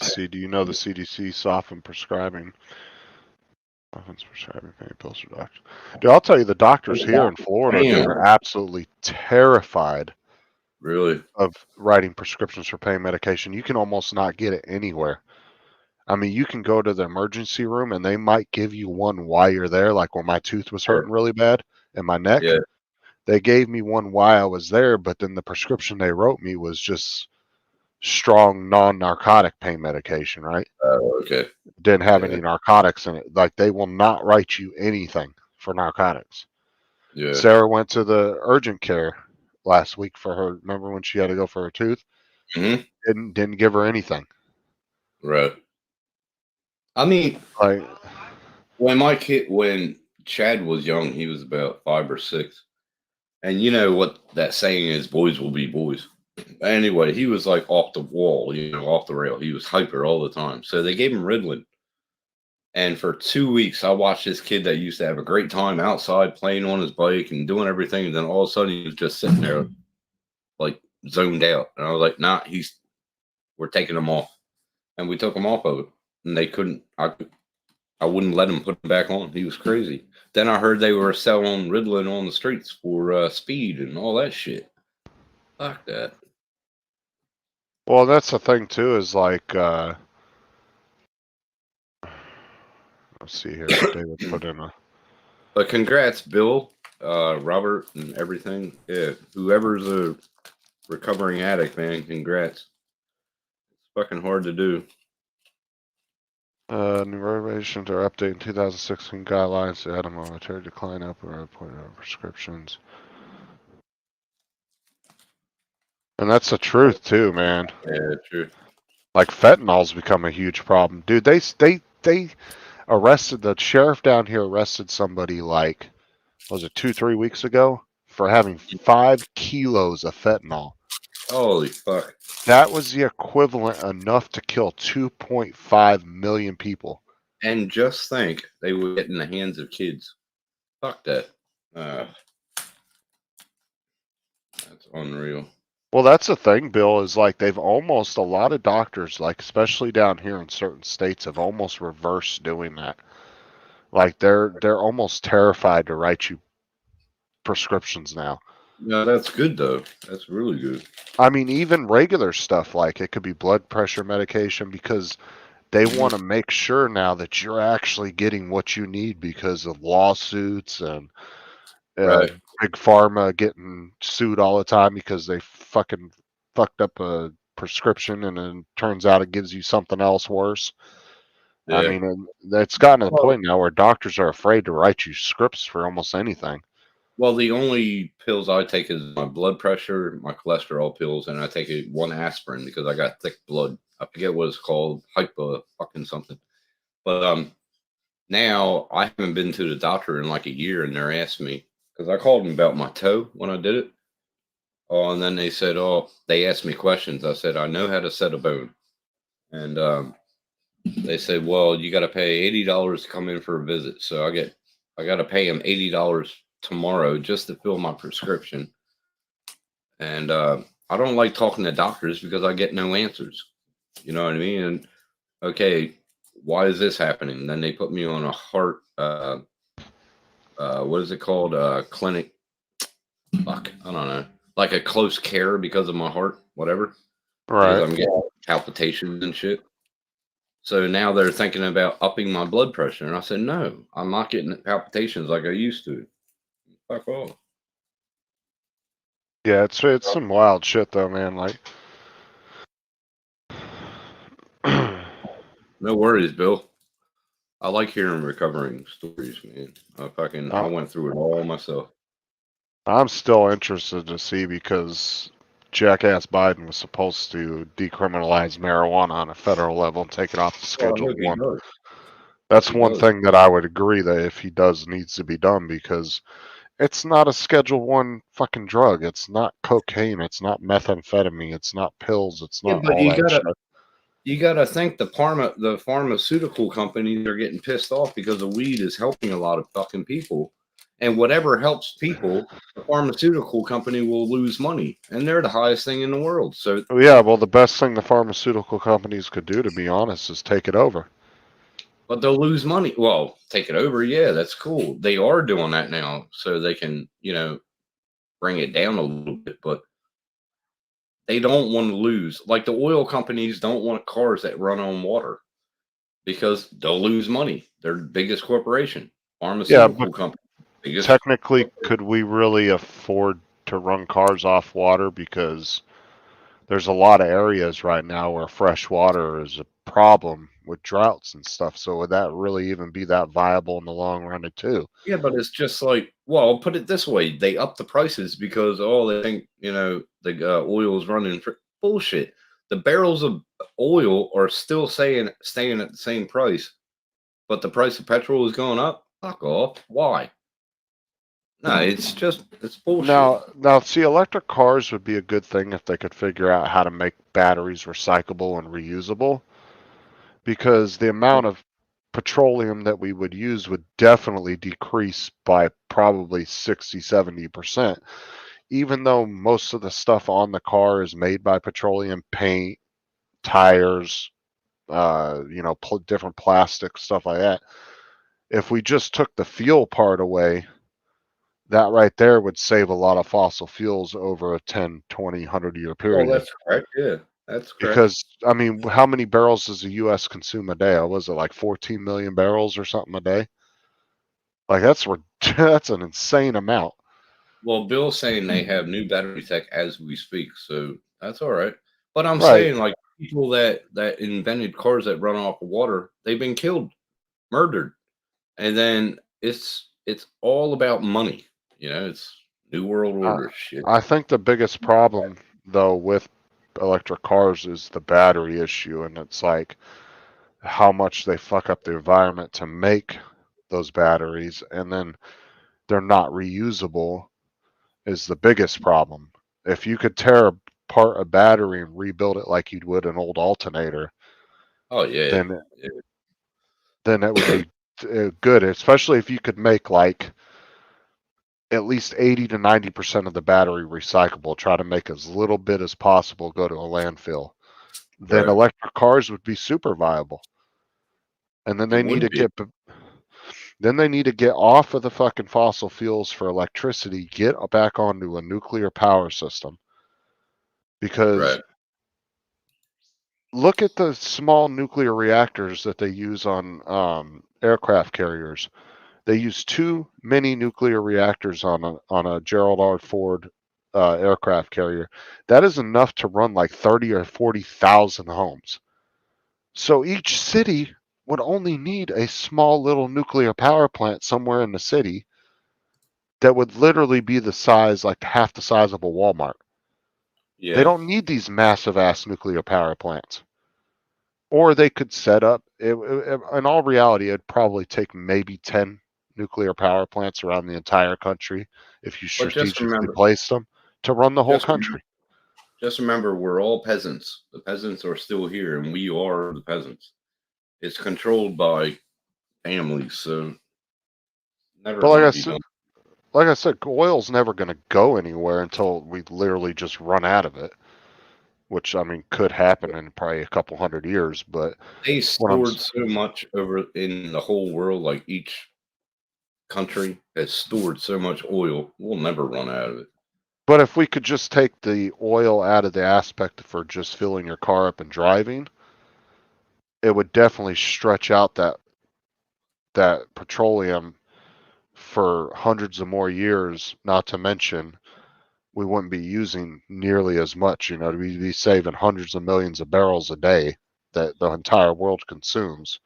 See, do you know the CDC softened prescribing? Softens prescribing pain pills for doctors. Dude, I'll tell you, the doctors here in Florida, Damn. they're absolutely terrified Really? of writing prescriptions for pain medication. You can almost not get it anywhere. I mean, you can go to the emergency room and they might give you one while you're there, like when my tooth was hurting really bad in my neck. Yeah. They gave me one while I was there, but then the prescription they wrote me was just strong non-narcotic pain medication, right? Okay. Didn't have Yeah. any narcotics in it. Like they will not write you anything for narcotics. Yeah. Sarah went to the urgent care last week for her. Remember when she had to go for her tooth? Hmm. Didn't give her anything. Right. I mean, Like when Chad was young, he was about 5 or 6, and you know what that saying is: "Boys will be boys." Anyway, he was like off the wall, off the rail. He was hyper all the time. So they gave him Ritalin. And for 2 weeks, I watched this kid that used to have a great time outside playing on his bike and doing everything. And then all of a sudden, he was just sitting there, like zoned out. And I was like, "Nah, we're taking him off." And we took him off of it. And they couldn't. I wouldn't let him put him back on. He was crazy. Then I heard they were selling Ritalin on the streets for speed and all that shit. Fuck that. well, that's the thing too, is like let's see here. David put in a But congrats, Bill, Robert, and everything. Yeah, whoever's a recovering addict, man, congrats. It's fucking hard to do. new regulations are updating 2016 guidelines to add a monetary decline up or point of prescriptions. And that's the truth too, man. Yeah, true. Like fentanyl's become a huge problem. Dude, they arrested the sheriff down here arrested somebody like was it 2-3 weeks ago for having 5 kilos of fentanyl. Holy fuck. That was the equivalent enough to kill 2.5 million people. And just think they would get in the hands of kids. Fuck that. That's unreal. Well, that's the thing, Bill, is like they've almost, a lot of doctors, like especially down here in certain states, have almost reversed doing that. Like they're almost terrified to write you prescriptions now. No, that's good though. That's really good. I mean, even regular stuff, like it could be blood pressure medication, because they want to make sure now that you're actually getting what you need because of lawsuits and Right. big pharma getting sued all the time because they fucking fucked up a prescription and then turns out it gives you something else worse. Yeah. I mean, and it's gotten to the point now where doctors are afraid to write you scripts for almost anything. Well, the only pills I take is my blood pressure, my cholesterol pills, and I take one aspirin because I got thick blood. I forget what it's called, hypo fucking something. But now I haven't been to the doctor in like a year, and they're asking me because I called them about my toe when I did it. Oh, and then they said, they asked me questions. I said, I know how to set a bone, and they said, well, you got to pay $80 to come in for a visit. So I got to pay them $80 tomorrow just to fill my prescription. And I don't like talking to doctors because I get no answers. You know what I mean? And okay, why is this happening? Then they put me on a heart, what is it called? Clinic. Fuck, I don't know. Like a close care because of my heart, whatever. Because Right. I'm getting palpitations and shit. So now they're thinking about upping my blood pressure. And I said, no, I'm not getting palpitations like I used to. Fuck off. Yeah, it's some wild shit though, man. Like, No worries, Bill. I like hearing recovering stories, man. I went through it all myself. I'm still interested to see because jackass Biden was supposed to decriminalize marijuana on a federal level and take it off the Well, I Schedule hope he 1. does. That's He one does. thing that I would agree that if he does needs to be done because it's not a Schedule 1 fucking drug. It's not cocaine. It's not methamphetamine. It's not pills. It's Yeah, not but all that shit. you gotta think the pharmaceutical companies are getting pissed off because the weed is helping a lot of fucking people. And whatever helps people, the pharmaceutical company will lose money. And they're the highest thing in the world. So Yeah, well, the best thing the pharmaceutical companies could do, to be honest, is take it over. but they'll lose money. Well, take it over, yeah, that's cool. They are doing that now, so they can, bring it down a little bit, but they don't want to lose. Like the oil companies don't want cars that run on water because they'll lose money. They're the biggest corporation. Yeah, but Pharmaceutical company, biggest. technically, could we really afford to run cars off water? Because there's a lot of areas right now where fresh water is a problem with droughts and stuff. So would that really even be that viable in the long run too? Yeah, but it's just like, well, I'll put it this way: they up the prices because they think the oil is running for bullshit. The barrels of oil are still staying at the same price, but the price of petrol is going up. Fuck off! Why? No, it's bullshit. Now, see, electric cars would be a good thing if they could figure out how to make batteries recyclable and reusable, because the amount of petroleum that we would use would definitely decrease by probably 60-70%, even though most of the stuff on the car is made by petroleum, paint, tires, different plastic stuff like that. If we just took the fuel part away, that right there would save a lot of fossil fuels over a 10, 20, 100-year Well, period. that's correct. Yeah, that's correct. Because, I mean, how many barrels does the U.S. consume a day? Was it like 14 million barrels or something a day? Like, that's an insane amount. Well, Bill's saying they have new battery tech as we speak, so that's all right. But I'm Right. saying, like, people that invented cars that run off of water, they've been killed, murdered, and then it's all about money. It's New World I, Order shit. I think the biggest problem, though, with electric cars is the battery issue, and it's like how much they fuck up the environment to make those batteries, and then they're not reusable is the biggest problem. If you could tear apart a battery and rebuild it like you would an old alternator, Oh yeah. then Yeah. then it would be good, especially if you could make like at least 80 to 90% of the battery recyclable, try to make as little bit as possible go to a landfill. Then Right. electric cars would be super viable. And then It they need would to be. get off of the fucking fossil fuels for electricity, get back onto a nuclear power system. Because Right. look at the small nuclear reactors that they use on aircraft carriers. They use 2 mini nuclear reactors on a Gerald R. Ford aircraft carrier. That is enough to run like 30 or 40,000 homes. So each city would only need a small little nuclear power plant somewhere in the city that would literally be the size, like half the size of a Walmart. Yeah. They don't need these massive ass nuclear power plants. Or they could set up, in all reality, it'd probably take maybe 10 nuclear power plants around the entire country if you But just strategically remember, placed them to run the whole just remember, country. just remember, we're all peasants. The peasants are still here, and we are the peasants. It's controlled by families, so never But going to be done. like I said, oil's never going to go anywhere until we literally just run out of it. which I mean could happen in probably a couple hundred years. But They what I'm stored so much over in the whole world, like each country has stored so much oil, we'll never run out of it. But if we could just take the oil out of the aspect for just filling your car up and driving, it would definitely stretch out that petroleum for hundreds of more years, not to mention we wouldn't be using nearly as much. We'd be saving hundreds of millions of barrels a day that the entire world consumes.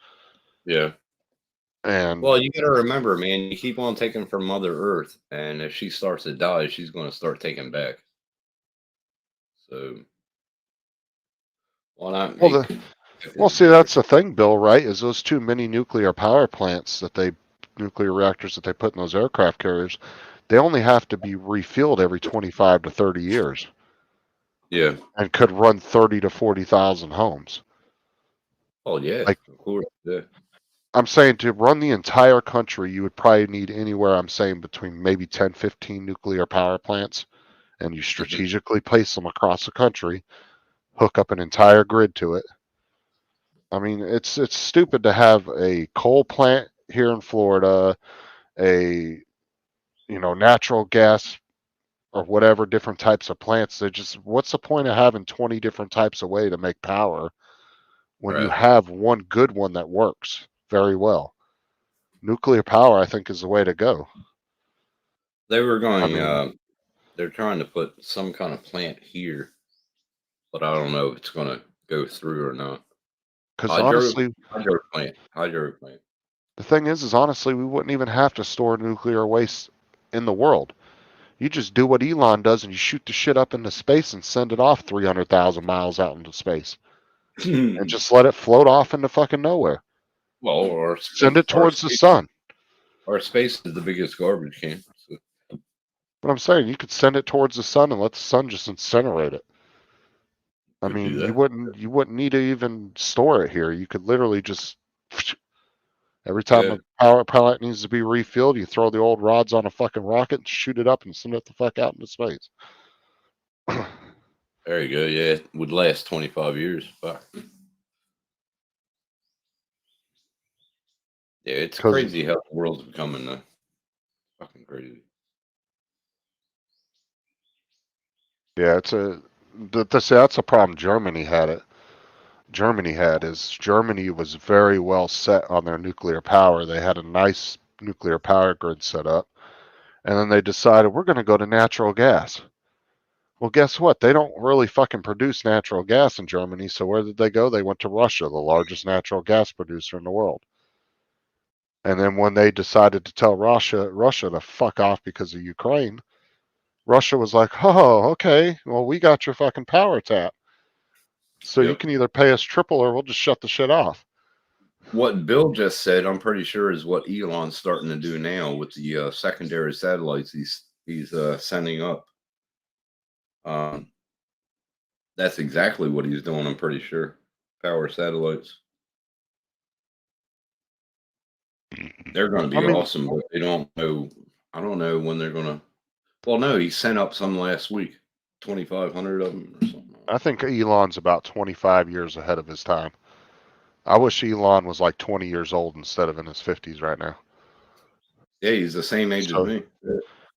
Yeah. And Well, you got to remember, man, you keep on taking from Mother Earth, and if she starts to die, she's going to start taking back. So, why not well, make? see, that's the thing, Bill, right? Is those two mini nuclear power plants nuclear reactors that they put in those aircraft carriers, they only have to be refueled every 25 to 30 years. Yeah. And could run 30 to 40,000 homes. Oh yeah, Like, of course. Yeah. I'm saying to run the entire country, you would probably need anywhere, I'm saying, between maybe 10, 15 nuclear power plants, and you strategically place them across the country, hook up an entire grid to it. I mean, it's stupid to have a coal plant here in Florida, a natural gas or whatever different types of plants. What's the point of having 20 different types of way to make power when you Right. have one good one that works very well? Nuclear power, I think, is the way to go. They were going. mean- They're trying to put some kind of plant here, but I don't know if it's going to go through or not. Because honestly, hydro plant. the thing is honestly, we wouldn't even have to store nuclear waste in the world. You just do what Elon does and you shoot the shit up into space and send it off 300,000 miles out into space. And just let it float off into fucking nowhere. Well, or send it towards the sun. Our space is the biggest garbage can. So. But I'm saying you could send it towards the sun and let the sun just incinerate it. I mean, you wouldn't need to even store it here. You could literally just every time a power plant needs to be refilled, you throw the old rods on a fucking rocket and shoot it up and send it the fuck out into space. There you go. Yeah, it would last 25 years. Fuck. Yeah, it's crazy how the world's becoming fucking crazy. Yeah, that's a problem Germany had. Germany was very well set on their nuclear power. They had a nice nuclear power grid set up. And then they decided we're going to go to natural gas. Well, guess what? They don't really fucking produce natural gas in Germany. So where did they go? They went to Russia, the largest natural gas producer in the world. And then when they decided to tell Russia to fuck off because of Ukraine, Russia was like, oh, okay, well, we got your fucking power tap. So you can either pay us triple or we'll just shut the shit off. What Bill just said, I'm pretty sure, is what Elon's starting to do now with the secondary satellites he's sending up. That's exactly what he's doing, I'm pretty sure. Power satellites. They're going to be awesome, but they don't know. I don't know when they're going to. Well, no, he sent up some last week, 2,500 of them or something. I think Elon's about 25 years ahead of his time. I wish Elon was like 20 years old instead of in his 50s right now. Yeah, he's the same age as me.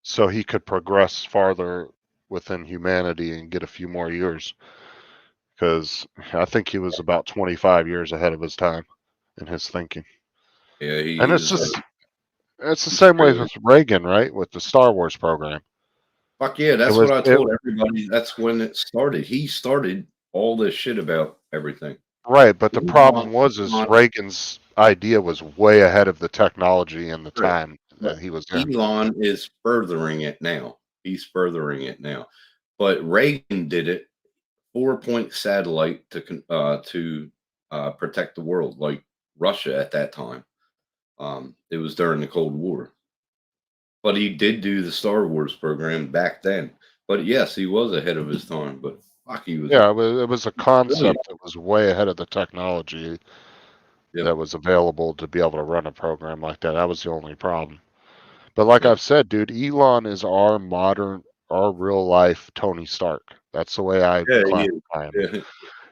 So he could progress farther within humanity and get a few more years. Because I think he was about 25 years ahead of his time in his thinking. Yeah, and it's the same way with Reagan, right? With the Star Wars program. Fuck yeah, that's what I told everybody. That's when it started. He started all this shit about everything. Right, but the problem is Reagan's idea was way ahead of the technology and the time that he was in. Elon is furthering it now. He's furthering it now. But Reagan did it 4-point satellite to protect the world, like Russia at that time. It was during the Cold War. But he did do the Star Wars program back then. But yes, he was ahead of his time. But fuck, he was. Yeah, it was a concept that was way ahead of the technology that was available to be able to run a program like that. That was the only problem. But like I've said, dude, Elon is our real life Tony Stark. That's the way I Yeah, classify him. yeah,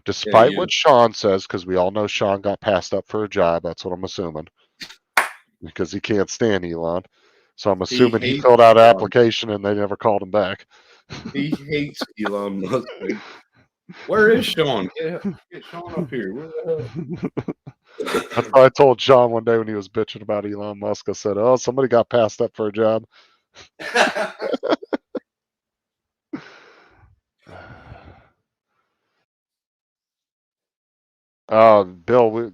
Despite yeah. what Sean says, because we all know Sean got passed up for a job. That's what I'm assuming. Because he can't stand Elon. So I'm assuming he hates filled out an Elon. application and they never called him back. He hates Elon Musk. Man. Where is Sean? Get Sean up here. Where the hell? That's what I told Sean one day when he was bitching about Elon Musk. I said, "Oh, somebody got passed up for a job." Bill,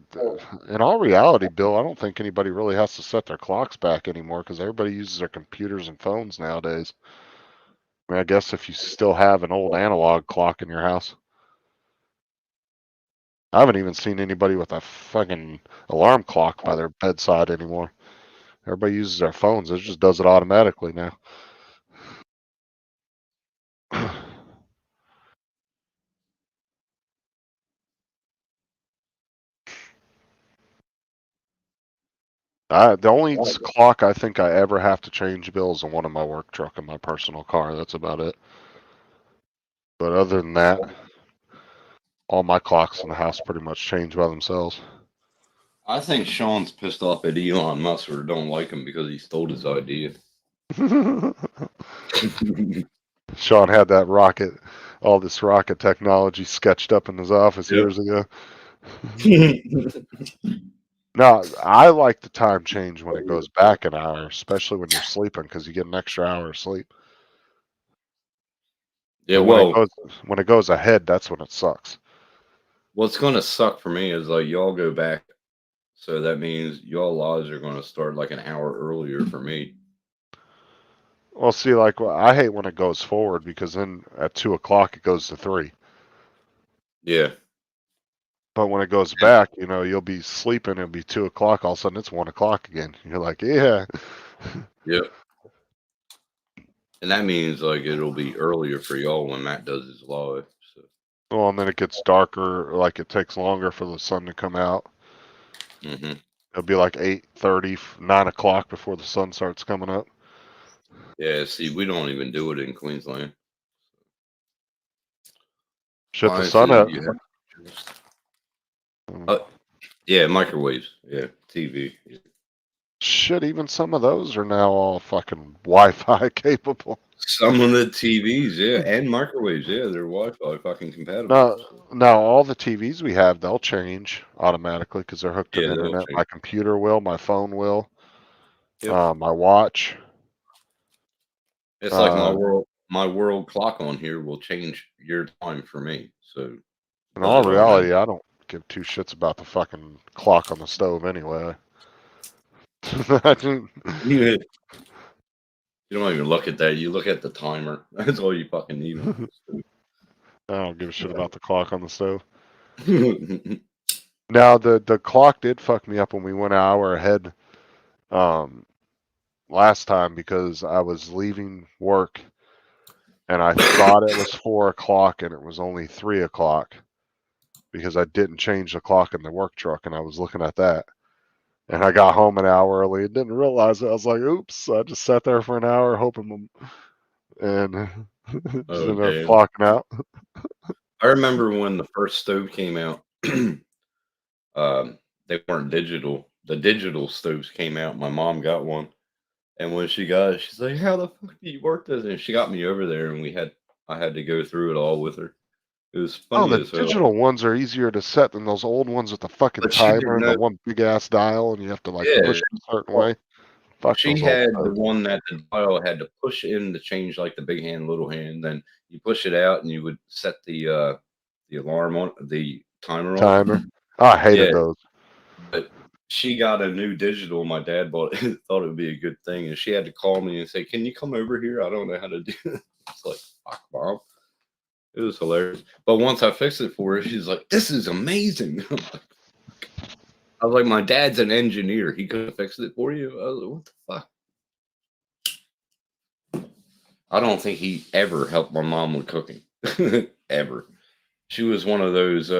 in all reality, Bill, I don't think anybody really has to set their clocks back anymore because everybody uses their computers and phones nowadays. I mean, I guess if you still have an old analog clock in your house. I haven't even seen anybody with a fucking alarm clock by their bedside anymore. Everybody uses their phones. It just does it automatically now. The only clock I think I ever have to change, Bill, is on one of my work truck and my personal car. That's about it. But other than that, all my clocks in the house pretty much change by themselves. I think Sean's pissed off at Elon Musk or don't like him because he stole his idea. Sean had that rocket, all this rocket technology sketched up in his office years ago. No, I like the time change when it goes back an hour, especially when you're sleeping, because you get an extra hour of sleep. Yeah, But when it goes ahead, that's when it sucks. what's going to suck for me is like y'all go back, so that means y'all lives are going to start like an hour earlier for me. Well, see, like I hate when it goes forward because then at 2:00 it goes to 3. Yeah. But when it goes back, you'll be sleeping. It'll be 2:00. All of a sudden, it's 1:00 again. You're like, yeah. Yep. And that means like it'll be earlier for y'all when Matt does his live. So. Well, and then it gets darker. Like it takes longer for the sun to come out. Mm-hmm. It'll be like 8:30, 9:00 before the sun starts coming up. Yeah. See, we don't even do it in Queensland. Shut the sun up. Yeah, microwaves. Yeah, TV. Yeah. Shit, even some of those are now all fucking Wi-Fi capable. Some of the TVs, yeah, and microwaves, yeah, they're Wi-Fi fucking compatible. Now all the TVs we have, they'll change automatically because they're hooked to the they'll internet. change. My computer will, my phone will, Yep. my watch. It's like my world clock on here will change your time for me. So In all reality, I don't give two shits about the fucking clock on the stove anyway. You don't even look at that. You look at the timer. That's all you fucking need. I don't give a shit about the clock on the stove. Now the clock did fuck me up when we went an hour ahead last time because I was leaving work and I thought it was 4:00 and it was only 3:00 because I didn't change the clock in the work truck and I was looking at that. And I got home an hour early and didn't realize it. I was like, oops. I just sat there for an hour hoping and just ended up clocking out. I remember when the first stove came out, they weren't digital. The digital stoves came out. My mom got one. And when she got it, she's like, how the fuck do you work this? And she got me over there and I had to go through it all with her. It was funny The as hell. digital ones are easier to set than those old ones with the fucking timer and the one big ass dial and you have to push it a certain way. Fuck she had the one that the dial had to push in to change like the big hand, little hand. Then you push it out and you would set the alarm on the timer. I hated those. But she got a new digital. My dad bought it, thought it would be a good thing, and she had to call me and say, "Can you come over here? I don't know how to do it." It's like, fuck, Mom. It was hilarious. But once I fixed it for her, she's like, "This is amazing." I was like, "My dad's an engineer. He could have fixed it for you." I was like, "What the fuck?" I don't think he ever helped my mom with cooking. Ever. She was one of those,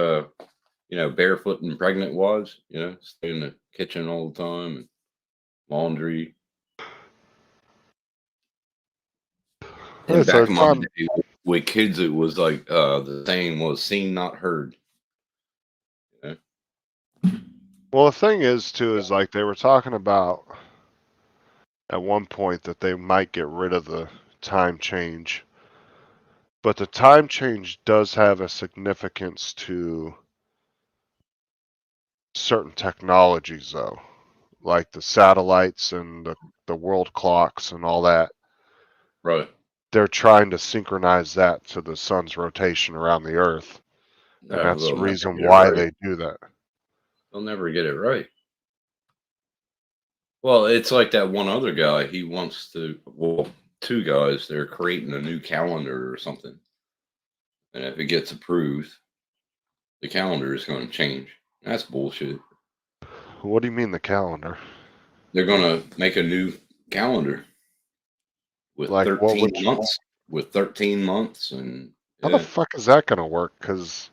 barefoot and pregnant wives, stay in the kitchen all the time and laundry. And back in my day, with kids, it was like the saying was "seen, not heard." Well, the thing is, too, is like they were talking about at one point that they might get rid of the time change. But the time change does have a significance to certain technologies, though, like the satellites and the world clocks and all that. Right. They're trying to synchronize that to the sun's rotation around the Earth. And No, that's the they'll never reason get it why right. they do that. They'll never get it right. Well, it's like that one other guy. He wants to. Well, two guys. They're creating a new calendar or something, and if it gets approved, the calendar is going to change. That's bullshit. What do you mean the calendar? They're going to make a new calendar with Like what 13 would months. With 13 months, and how the yeah, fuck is that going to work? Because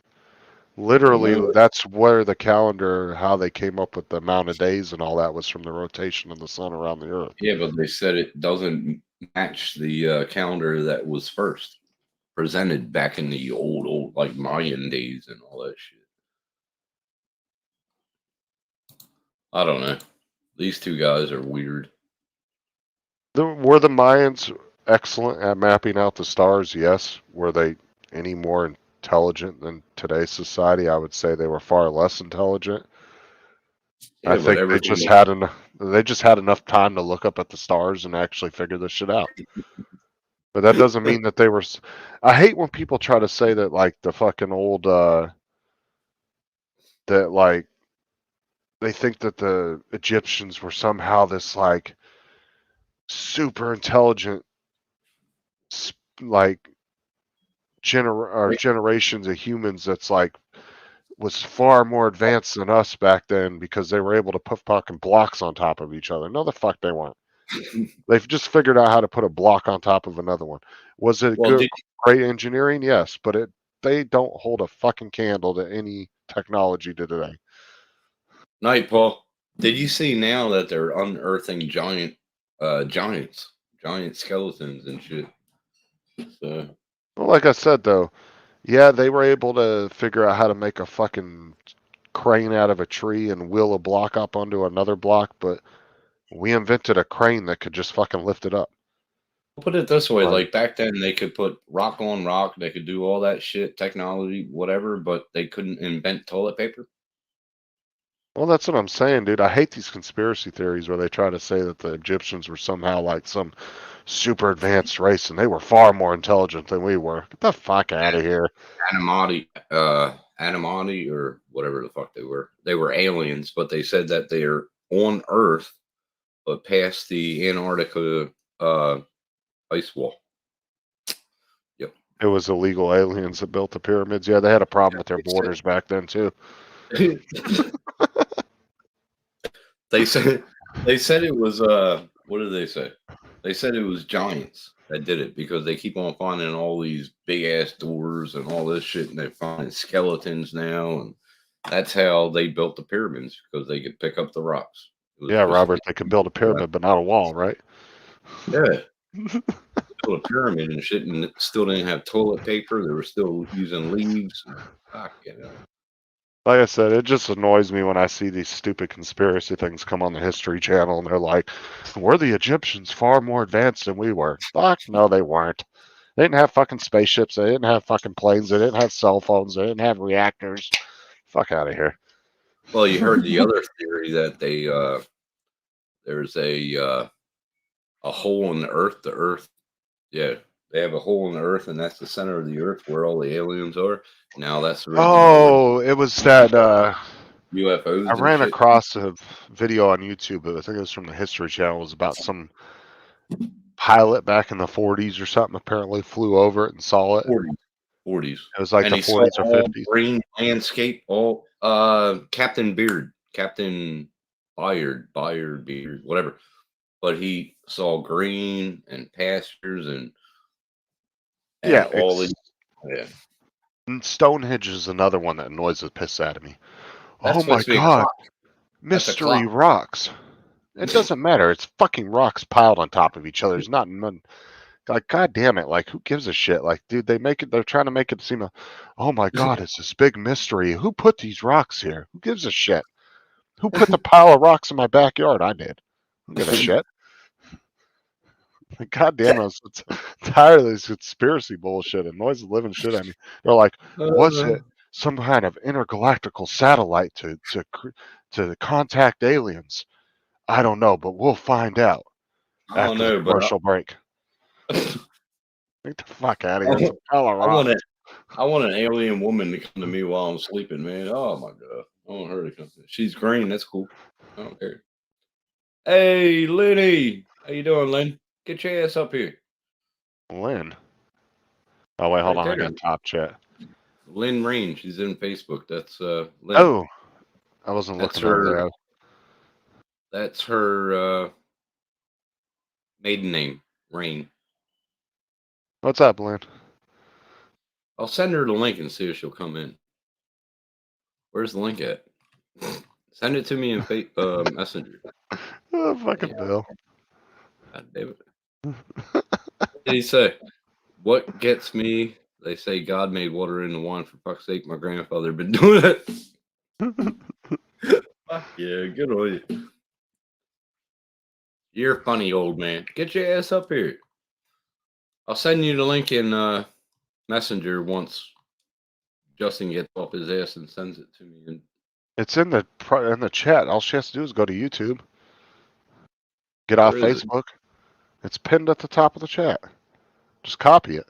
literally, no, that's where the calendar, how they came up with the amount of days and all that was from the rotation of the sun around the Earth. yeah, but they said it doesn't match the calendar that was first presented back in the old like Mayan days and all that shit. I don't know. These two guys are weird. Were the Mayans excellent at mapping out the stars? Yes. Were they any more intelligent than today's society? I would say they were far less intelligent. Yeah, I but think they everything just had enough. They just had enough time to look up at the stars and actually figure this shit out. But that doesn't mean that they were. I hate when people try to say that like the fucking old that like they think that the Egyptians were somehow this like super intelligent like generations of humans that's like was far more advanced than us back then because they were able to put fucking blocks on top of each other. No, the fuck they weren't. They've just figured out how to put a block on top of another one. Was it Well, good, great engineering? Yes, but they don't hold a fucking candle to any technology to today. Night, Paul. Did you see now that they're unearthing giant skeletons and shit? So Well, like I said though, yeah, they were able to figure out how to make a fucking crane out of a tree and wheel a block up onto another block, but we invented a crane that could just fucking lift it up. put it this way: Right. like back then, they could put rock on rock, they could do all that shit, technology, whatever, but they couldn't invent toilet paper. Well, that's what I'm saying, dude. I hate these conspiracy theories where they try to say that the Egyptians were somehow like some super advanced race and they were far more intelligent than we were. Get the fuck out of here. Animati, or whatever the fuck they were. They were aliens, but they said that they're on Earth, but past the Antarctica ice wall. Yep. It was illegal aliens that built the pyramids. Yeah, they had a problem with their borders back then too. They said it was what did they say? They said it was giants that did it because they keep on finding all these big ass doors and all this shit, and they're finding skeletons now, and that's how they built the pyramids because they could pick up the rocks. Yeah, Robert, they could build a pyramid but not a wall, right? Yeah. Built a pyramid and shit, and it still didn't have toilet paper. They were still using leaves. Fuck, you know. Like I said, it just annoys me when I see these stupid conspiracy things come on the History Channel and they're like, were the Egyptians far more advanced than we were? Fuck, no, they weren't. They didn't have fucking spaceships. They didn't have fucking planes. They didn't have cell phones. They didn't have reactors. Fuck out of here. Well, you heard the other theory that there's a hole in the earth. The earth, yeah, they have a hole in the earth, and that's the center of the earth where all the aliens are. Now that's the reason Oh, it was that UFOs. I and ran shit. across a video on YouTube. I think it was from the History Channel. It was about some pilot back in the 40s or something. Apparently flew over it and saw it. 40s. It was like And the he saw 40s or all 50s. green landscape. All Captain Beard, whatever. But he saw green and pastures and Yeah, all these. Yeah. And Stonehenge is another one that annoys the piss out of me. That's Oh my supposed to be a god, clock. That's a mystery clock. rocks. It doesn't matter. It's fucking rocks piled on top of each other. There's not none. Like, God damn it! Like, who gives a shit? Like, dude, they're trying to make it seem, oh my God, it's this big mystery. Who put these rocks here? Who gives a shit? Who put the pile of rocks in my backyard? I did. Who give a shit? Like, God damn it! I'm tired of this conspiracy bullshit. It annoys the living shit out of me. They're like, was Uh, it some kind of intergalactical satellite to contact aliens? I don't know, but we'll find out I don't after the know, but commercial break. Get the fuck out of here. It's a I, pile of I want rocks. I want an alien woman to come to me while I'm sleeping, man. Oh my god, I want her to come. She's green. That's cool. I don't care. Hey, Lenny, how you doing, Lynn? Get your ass up here. Lynn. Oh wait, hold Right on. I there. got top chat. Lynn Rain. She's in Facebook. That's Lynn. Oh, I wasn't That's looking over her. there. That's her maiden name, Rain. What's up, Lynn? I'll send her the link and see if she'll come in. Where's the link at? Send it to me in Messenger. Oh, fucking Bill. God damn it. What did he say? What gets me? They say God made water into wine. For fuck's sake, my grandfather been doing it. Fuck yeah, good on you. You're funny, old man. Get your ass up here. I'll send you the link in Messenger once Justin gets off his ass and sends it to me. And It's in the chat. All she has to do is go to YouTube. Get off where is it? Facebook. It's pinned at the top of the chat. Just copy it.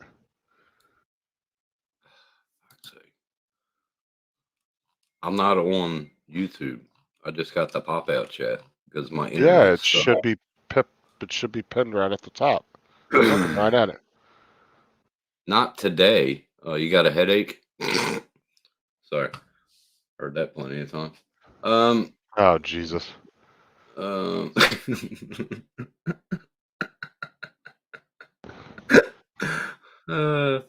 Fuck's sake. I'm not on YouTube. I just got the pop out chat because my internet. Yeah, it should be pinned right at the top. Looking right at it. Not today. You got a headache? Sorry. Heard that plenty of times. Oh Jesus.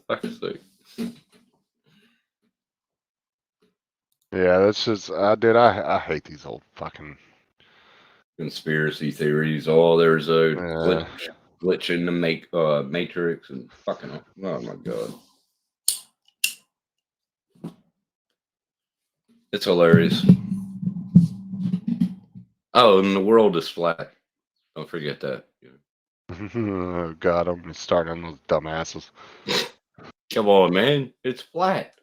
Fuck's sake. Yeah, that's just dude, I hate these old fucking Conspiracy theories. Oh, there's a Yeah. glitch in the Matrix and fucking. Oh my god. It's hilarious. Oh, and the world is flat. Don't forget that. Oh God, I'm starting on those dumbasses. Come on, man. It's flat.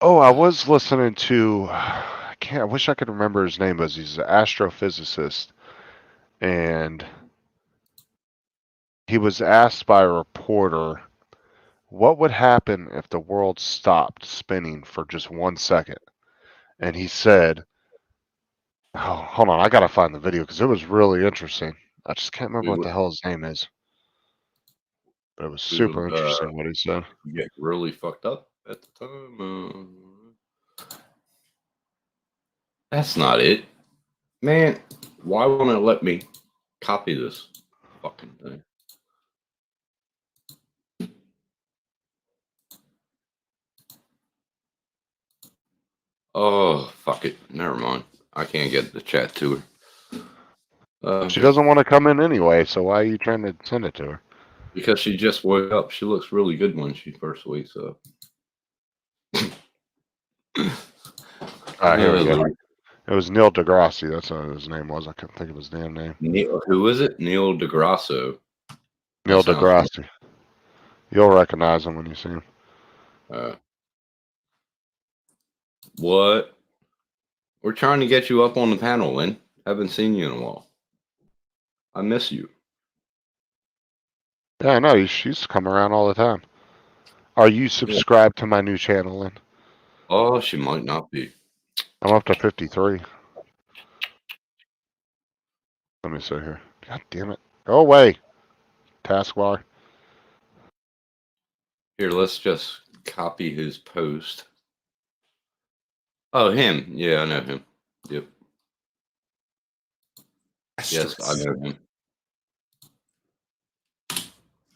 Oh, I was listening to I wish I could remember his name, but he's an astrophysicist, and he was asked by a reporter what would happen if the world stopped spinning for just 1 second. And he said, oh, hold on, I gotta find the video because it was really interesting. I just can't remember what the hell his name is. But it was super interesting what he said. Get really fucked up at the time. That's not it. Man, why won't it let me copy this fucking thing? Oh, fuck it. Never mind. I can't get the chat to her. She doesn't want to come in anyway, so why are you trying to send it to her? Because she just woke up. She looks really good when she first wakes up. All right, here we go. It was Neil deGrasse. That's what his name was. I couldn't think of his damn name. Who is it? Neil deGrasse. Neil deGrasse. You'll recognize him when you see him. What? We're trying to get you up on the panel, Lynn. Haven't seen you in a while. I miss you. Yeah, I know. She's come around all the time. Are you subscribed to my new channel, Lynn? Oh, she might not be. I'm up to 53. Let me see here. God damn it. Go away, taskbar. Here, let's just copy his post. Oh, him. Yeah, I know him. Yep. Yes, I know him.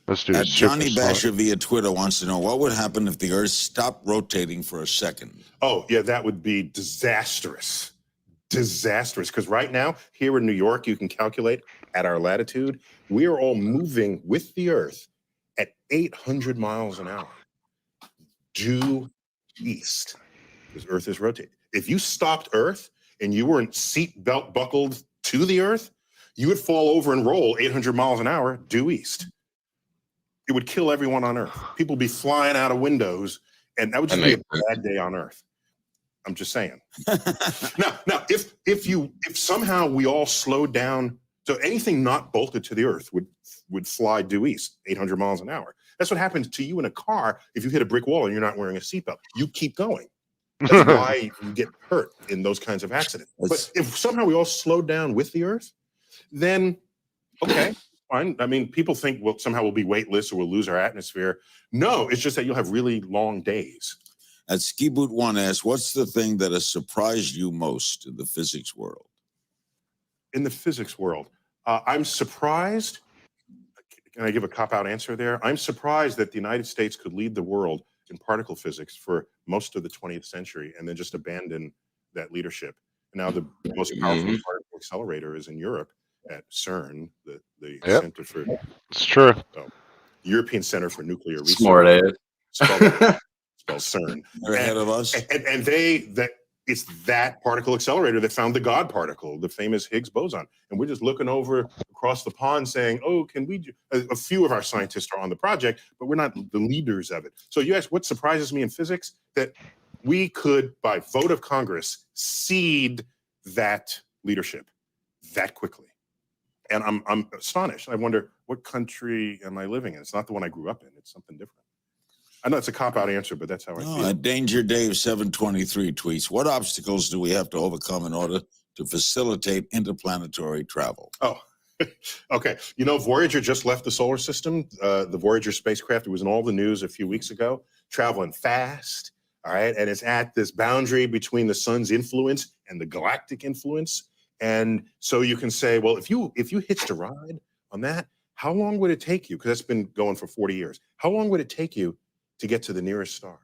Let's do Johnny Basher via Twitter wants to know what would happen if the Earth stopped rotating for a second. Oh, yeah, that would be disastrous. Disastrous. Because right now, here in New York, you can calculate at our latitude, we are all moving with the Earth at 800 miles an hour due east, because Earth is rotating. If you stopped Earth and you weren't seat belt buckled to the Earth, you would fall over and roll 800 miles an hour due east. It would kill everyone on Earth. People would be flying out of windows, and that would just be a bad day on Earth. I'm just saying. Now, if somehow we all slowed down, so anything not bolted to the Earth would fly due east, 800 miles an hour. That's what happens to you in a car if you hit a brick wall and you're not wearing a seatbelt. You keep going. That's why you get hurt in those kinds of accidents. But if somehow we all slowed down with the Earth, then okay, fine. I mean, people think, well, somehow we'll be weightless or we'll lose our atmosphere. No, it's just that you'll have really long days. At Ski Boot One asks, what's the thing that has surprised you most in the physics world? In the physics world, I'm surprised. Can I give a cop-out answer there? I'm surprised that the United States could lead the world in particle physics for most of the 20th century and then just abandon that leadership. Now the most powerful particle accelerator is in Europe at CERN, the Center for European Center for Nuclear Research. Smart ass. Spelled CERN. They're ahead of us. And it's that particle accelerator that found the God particle, the famous Higgs boson. And we're just looking over across the pond saying, oh, can we do? A few of our scientists are on the project, but we're not the leaders of it. So you ask, what surprises me in physics? That we could, by vote of Congress, cede that leadership that quickly. And I'm astonished. I wonder, what country am I living in? It's not the one I grew up in. It's something different. I know it's a cop-out answer, but that's how I feel. Danger Dave 723 tweets, what obstacles do we have to overcome in order to facilitate interplanetary travel? Oh, okay. You know, Voyager just left the solar system. The Voyager spacecraft, it was in all the news a few weeks ago, traveling fast, all right? And it's at this boundary between the sun's influence and the galactic influence. And so you can say, well, if you hitched a ride on that, how long would it take you? Because that's been going for 40 years. How long would it take you to get to the nearest star?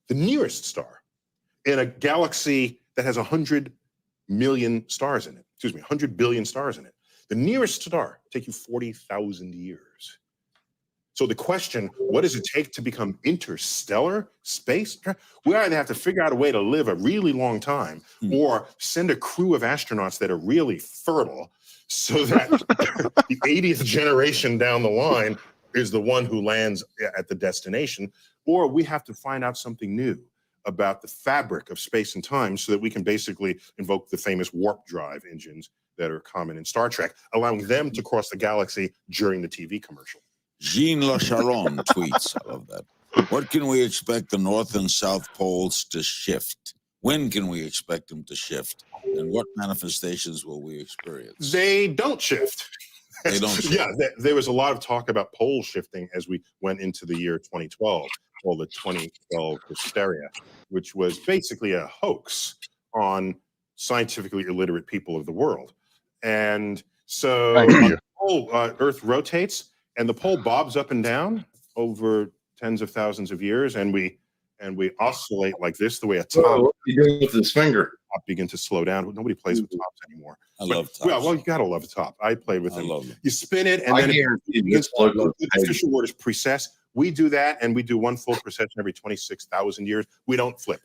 The nearest star in a galaxy that has 100 million stars in it. 100 billion stars in it. The nearest star take you 40,000 years. So the question, what does it take to become interstellar space? We either have to figure out a way to live a really long time or send a crew of astronauts that are really fertile so that the 80th generation down the line is the one who lands at the destination, or we have to find out something new about the fabric of space and time so that we can basically invoke the famous warp drive engines that are common in Star Trek, allowing them to cross the galaxy during the TV commercial. Jean LaCharon tweets, I love that. What can we expect the North and South poles to shift? When can we expect them to shift? And what manifestations will we experience? They don't shift. They don't shift. Yeah, there was a lot of talk about pole shifting as we went into the year 2012, or the 2012 hysteria, which was basically a hoax on scientifically illiterate people of the world. And so the pole, Earth rotates, and the pole bobs up and down over tens of thousands of years, and we oscillate like this, the way a top. What are you doing with his finger? Top begin to slow down. Nobody plays with tops anymore. I love tops. Well, you gotta love a top. I played with them. love them. You spin it, and then the official word is precess. We do that, and we do one full precession every 26,000 years. We don't flip.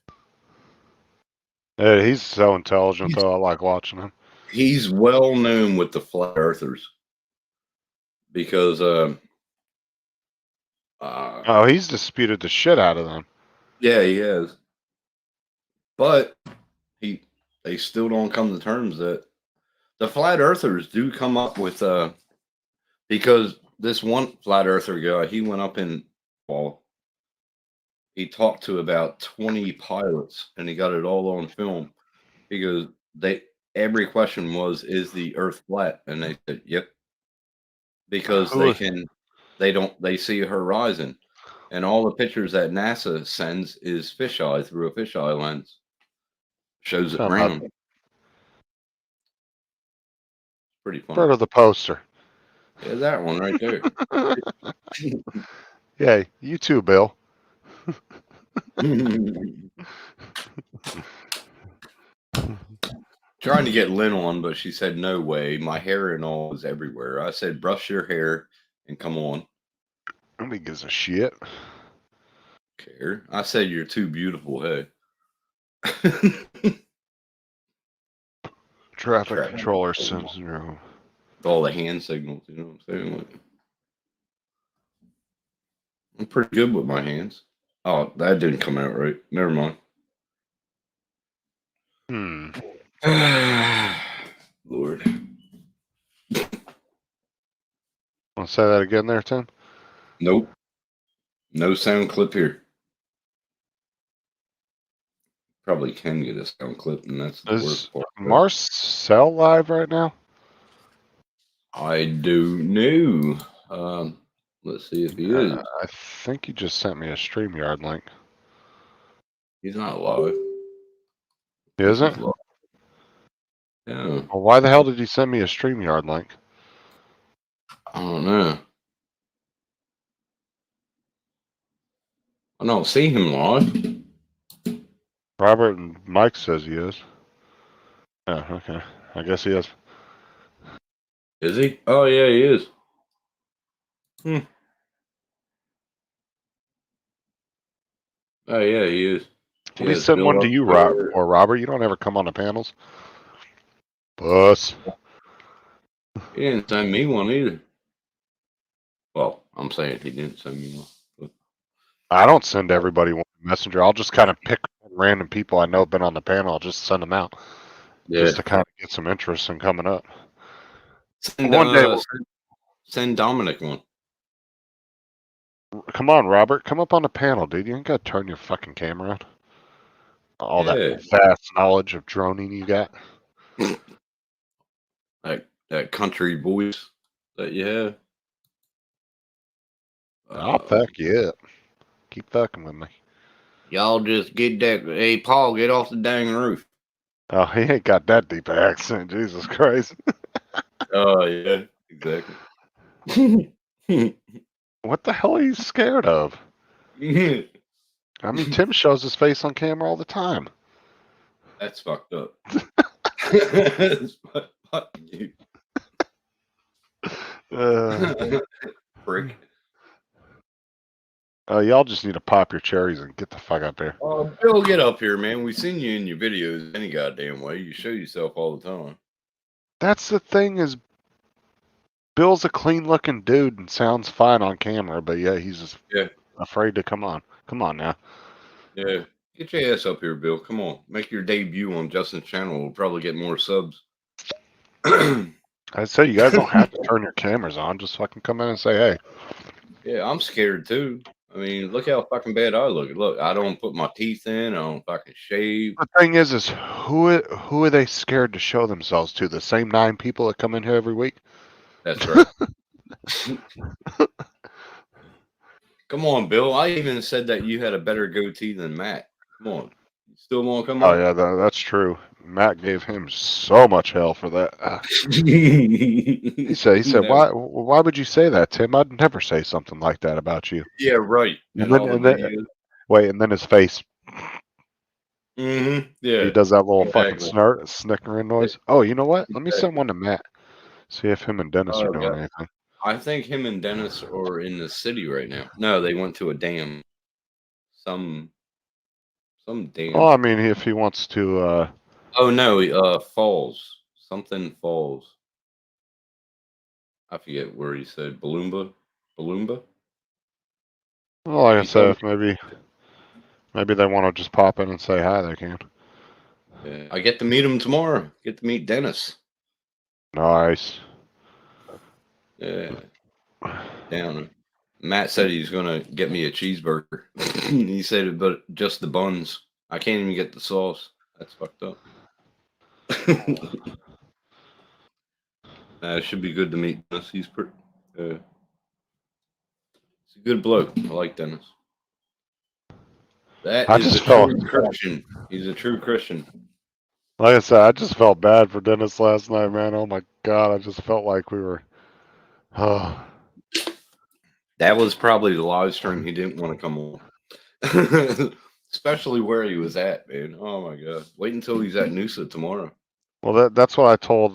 Yeah, he's so intelligent, though. I like watching him. He's well known with the flat earthers because he's disputed the shit out of them. yeah, he has. But they still don't come to terms that the flat earthers do come up with because this one flat earther guy, he went up in he talked to about 20 pilots and he got it all on film because every question was, is the earth flat? And they said, yep. Because they see a horizon. And all the pictures that NASA sends is fisheye through a fisheye lens. Shows it round. Pretty fun. Part of the poster. Yeah, that one right there. Yeah, you too, Bill. Trying to get Lynn on, but she said, no way. My hair and all is everywhere. I said, brush your hair and come on. Nobody gives a shit. Care. I said you're too beautiful, hey. Traffic Traffic controller controller. syndrome. All the hand signals, you know what I'm saying? Like, I'm pretty good with my hands. Oh, that didn't come out right. Never mind. Lord. Want to say that again there, Tim? Nope. No sound clip here. Probably can get a sound clip, and that's the Is worst part. Marcel live right now? I do know. Let's see if he is. I think you just sent me a StreamYard link. He's not live. He isn't? He's live. Yeah. Well, why the hell did you send me a StreamYard link? I don't know. I don't see him live. Robert and Mike says he is. Oh, okay. I guess he is. Is he? Oh yeah, he is. Oh yeah, he is. Let me Yes, send Bill one to you, Upstairs. or Robert. You don't ever come on the panels. Bus. He didn't send me one either. Well, I'm saying he didn't send me one. But I don't send everybody one messenger. I'll just kind of pick random people I know have been on the panel. I'll just send them out yeah. just to kind of get some interest in coming up. Send, One day, send Dominic one. come on, Robert. Come up on the panel, dude. You ain't got to turn your fucking camera on. All that vast knowledge of droning you got. that country voice that you have. I'll fuck you up. Keep fucking with me. Y'all just get that. Hey, Paul, get off the dang roof. Oh, he ain't got that deep an accent. Jesus Christ. Oh, yeah, exactly. What the hell are you scared of? I mean, Tim shows his face on camera all the time. That's fucked up. Fuck you. Prick. Y'all just need to pop your cherries and get the fuck up there. Bill, get up here, man. We've seen you in your videos any goddamn way. You show yourself all the time. That's the thing is, Bill's a clean-looking dude and sounds fine on camera, but yeah, he's just afraid to come on. Come on now. Yeah. Get your ass up here, Bill. Come on. Make your debut on Justin's channel. We'll probably get more subs. I say you guys don't have to turn your cameras on. Just fucking come in and say, hey. Yeah, I'm scared too. I mean, look how fucking bad I look. Look, I don't put my teeth in. I don't fucking shave. The thing is who are they scared to show themselves to? The same 9 people that come in here every week? That's right. Come on, Bill. I even said that you had a better goatee than Matt. Come on. You still want to come on? Oh, yeah, that's true. Matt gave him so much hell for that. He said, No. why would you say that, Tim? I'd never say something like that about you. Yeah, right. And then, wait, and then his face. Yeah. He does that little exactly. fucking snickering noise. Oh, you know what? Let me send one to Matt. See if him and Dennis are doing anything. I think him and Dennis are in the city right now. No, they went to a dam. Some dam. Well, I mean, if he wants to. Oh no, Falls. Something Falls. I forget where he said Balloomba. Balloomba. Well, like I said, if maybe they want to just pop in and say hi, they can. Yeah, I get to meet him tomorrow. Get to meet Dennis. Nice. Yeah. Down. Matt said he's gonna get me a cheeseburger. He said, but just the buns. I can't even get the sauce. That's fucked up. It should be good to meet Dennis. He's pretty. He's a good bloke. I like Dennis. That is a true Christian. He's a true Christian. Like I said, I just felt bad for Dennis last night, man. Oh my God, I just felt like we were. Oh. That was probably the live stream he didn't want to come on. Especially where he was at, man. Oh my God. Wait until he's at Noosa tomorrow. Well, that's what I told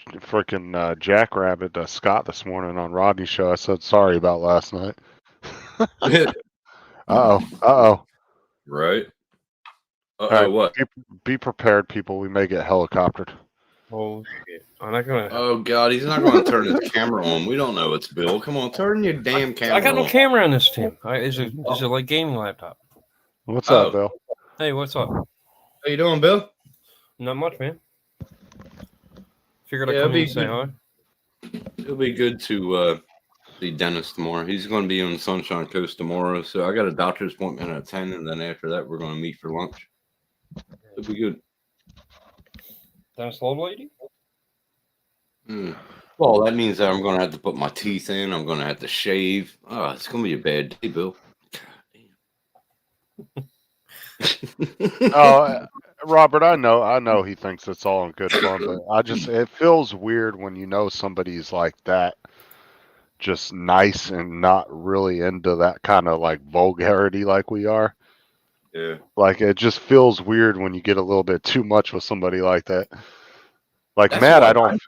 freaking Jackrabbit Scott this morning on Rodney's show. I said sorry about last night. Uh oh. Right. All right, What? be prepared, people. We may get helicoptered. Oh shit! I'm not gonna. Oh God, he's not going to turn his camera on. We don't know it's Bill. Come on, turn your damn camera I got no on. camera on this thing. Is it like gaming laptop? What's Oh. up, Bill? Hey, what's up? How you doing, Bill? Not much, man. Figured Yeah, I'd come in it'd and say be hi. It'll be good to see Dennis tomorrow. He's going to be on Sunshine Coast tomorrow, so I got a doctor's appointment at 10, and then after that, we're going to meet for lunch. It'll be good. Dennis Love Lady? Well, that means that I'm going to have to put my teeth in. I'm going to have to shave. Oh, it's going to be a bad day, Bill. Oh, Robert, I know he thinks it's all in good fun, but it feels weird when you know somebody's like that, just nice and not really into that kind of like vulgarity like we are. Yeah. Like it just feels weird when you get a little bit too much with somebody like that. Like That's Matt, why I don't.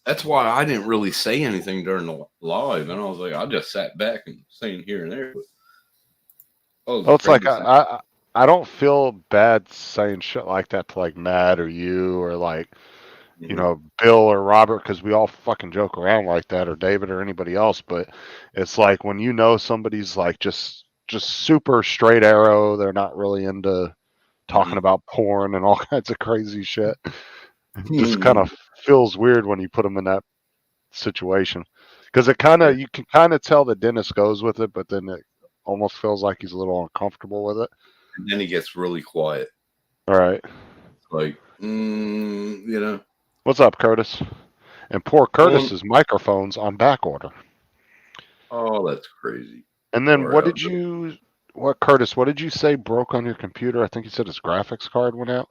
That's why I didn't really say anything during the live, and I was like, I just sat back and saying here and there. Well, it's like I don't feel bad saying shit like that to like Matt or you or like you know Bill or Robert because we all fucking joke around like that or David or anybody else. But it's like when you know somebody's like just super straight arrow, they're not really into talking about porn and all kinds of crazy shit. Just kind of feels weird when you put them in that situation because you can kind of tell that Dennis goes with it, but then it almost feels like he's a little uncomfortable with it. And then he gets really quiet. All right. Like, you know. What's up, Curtis? And poor Curtis's microphone's on back order. Oh, that's crazy. And then Curtis, what did you say broke on your computer? I think you said his graphics card went out.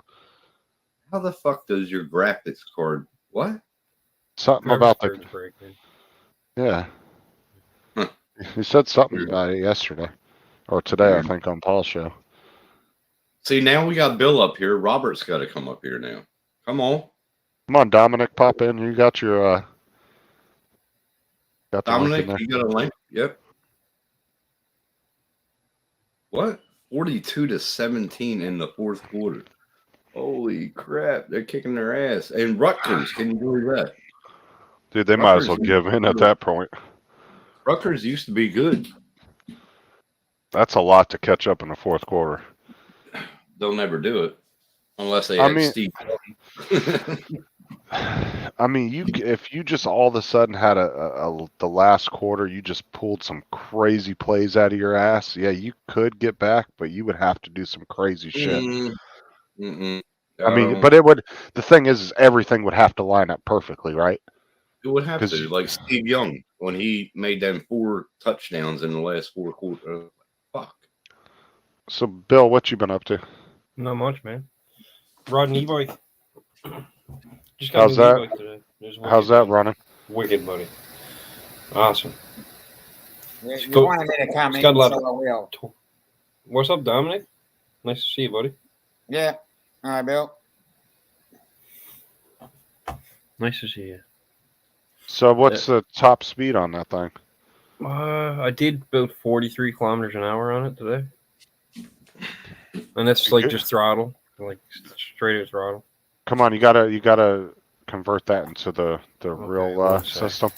How the fuck does your graphics card? What? Something about the. breaking. Yeah. Huh. He said something about it yesterday or today, I think, on Paul's show. See, now we got Bill up here. Robert's got to come up here now. Come on. Come on, Dominic, pop in. You got your. Got the Dominic, link in there. you got a link? Yep. What? 42-17 in the fourth quarter. Holy crap. They're kicking their ass. And Rutgers, can you believe that? Dude, they might as well give in at that point. Rutgers used to be good. That's a lot to catch up in the fourth quarter. They'll never do it unless they had Steve. I mean, if you just all of a sudden had the last quarter, you just pulled some crazy plays out of your ass. Yeah, you could get back, but you would have to do some crazy shit. I mean, but it would. The thing is everything would have to line up perfectly, right? It would have to, like Steve Young when he made them 4 touchdowns in the last 4 quarters. Fuck. So, Bill, what you been up to? Not much, man. Ride an e-bike. Just How's got that? e-bike today. How's that running? Wicked, buddy. Awesome. You go- wanted me to comment, Scott Love. so I will. What's up, Dominic? Nice to see you, buddy. Yeah. All right, Bill. Nice to see you. So, what's the top speed on that thing? I did about 43 kilometers an hour on it today. And that's like just throttle, like straight at throttle. Come on, you gotta convert that into the real system.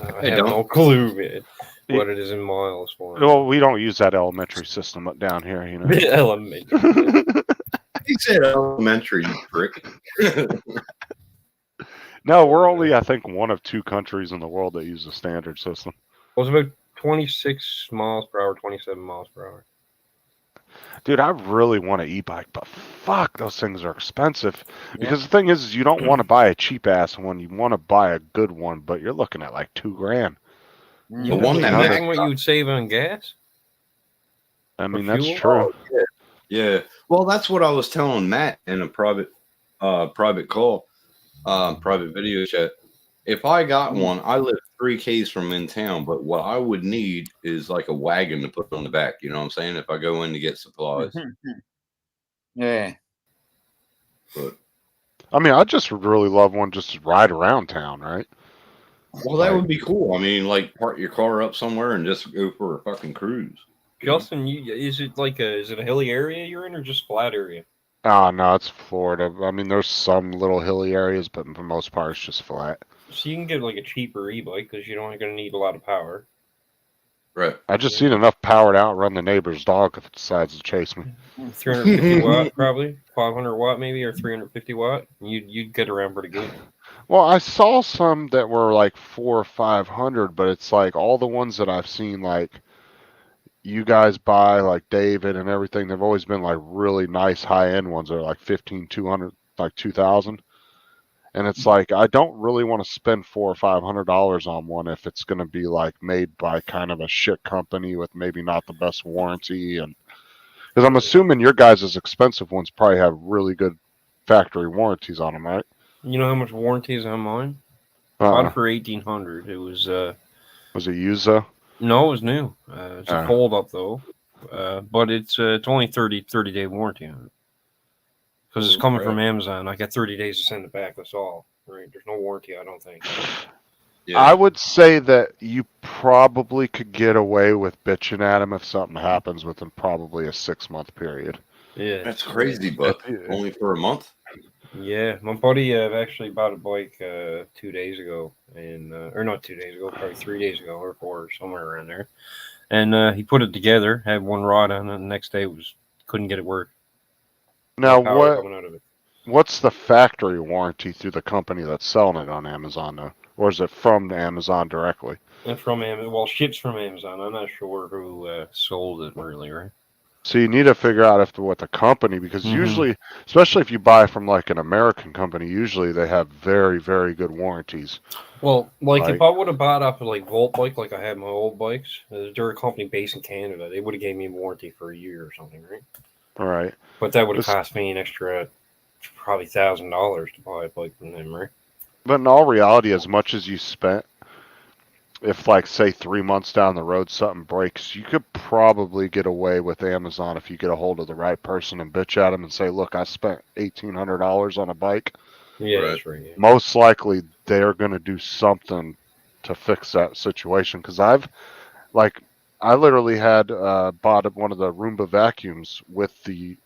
I have no clue, man, what it is in miles for. Well, we don't use that elementary system up down here, you know. Elementary. He said elementary, you prick. No, we're only, I think, one of 2 countries in the world that use the standard system. It was about 26 miles per hour, 27 miles per hour. Dude, I really want an e-bike, but fuck, those things are expensive. Because the thing is you don't want to buy a cheap ass one. You want to buy a good one, but you're looking at like $2,000. The one that Imagine what you would save on gas. I mean, For that's fuel? true. Yeah. Well, that's what I was telling Matt in a private call, private video chat. If I got one, I live 3 Ks from in town, but what I would need is like a wagon to put on the back. You know what I'm saying? If I go in to get supplies. Yeah. But I mean, I just would really love one just to ride around town, right? Well, that would be cool. I mean, like park your car up somewhere and just go for a fucking cruise. Justin, is it a hilly area you're in or just flat area? Oh, no, it's Florida. I mean, there's some little hilly areas, but for the most part, it's just flat. So you can get like a cheaper e-bike because you're only going to need a lot of power. Right. I just need enough power to outrun the neighbor's dog if it decides to chase me. 350 watt, probably 500 watt, maybe, or 350 watt. You'd get around pretty good. Well, I saw some that were like 400 or 500, but it's like all the ones that I've seen, like you guys buy, like David and everything, they've always been like really nice high-end ones that are like 1,500, like 2,000. And it's like I don't really want to spend $400 or $500 on one if it's going to be like made by kind of a shit company with maybe not the best warranty. And because I'm assuming your guys' expensive ones probably have really good factory warranties on them, right? You know how much warranty is on mine? Bought it for $1,800. It was Was it used though? no, it was new. It's a fold up though, but it's only 30-day warranty on it because it's coming from Amazon. I got 30 days to send it back. That's all. Right? There's no warranty, I don't think. Yeah. I would say that you probably could get away with bitching at them if something happens within probably a 6-month period. Yeah, That's crazy, but only for a month. yeah. My buddy actually bought a bike 2 days ago, and or not 2 days ago, probably 3 days ago or 4, somewhere around there. And he put it together, had one rod on it, and the next day couldn't get it work. Now, No power coming out of it. what's the factory warranty through the company that's selling it on Amazon though? Or is it from Amazon directly? And from Amazon, well, ships from Amazon. I'm not sure who sold it really, right? So you need to figure out what the company, because usually, especially if you buy from like an American company, usually they have very, very good warranties. Well, like Like- if I would have bought up a like Volt bike, like I had my old bikes, they're a company based in Canada. They would have gave me a warranty for a year or something, right? All right. But that would have This- cost me an extra, probably $1,000 to buy a bike from them, right? But in all reality, as much as you spent, if like say 3 months down the road something breaks, you could probably get away with Amazon if you get a hold of the right person and bitch at them and say, "Look, I spent $1,800 on a bike." Yeah, Right. that's right. Yeah. Most likely they're going to do something to fix that situation. Because I literally had bought one of the Roomba vacuums with the,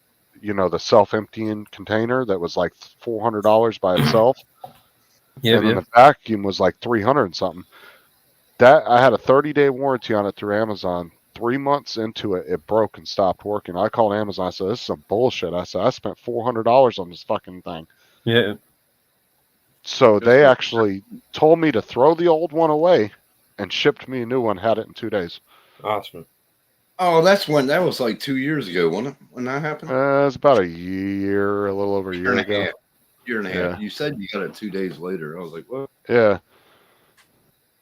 the self-emptying container that was like $400 by itself. Yeah, And then the vacuum was like 300 and something. That I had a 30-day warranty on it through Amazon. 3 months into it, it broke and stopped working. I called Amazon. I said, "This is some bullshit." I said, "I spent $400 on this fucking thing." yeah. So they actually told me to throw the old one away and shipped me a new one. Had it in 2 days. Awesome. Oh, that was like 2 years ago, wasn't it? When that happened? It's about a little over a year and a ago. half. Year and a half. Yeah. You said you got it 2 days later. I was like, what? Yeah.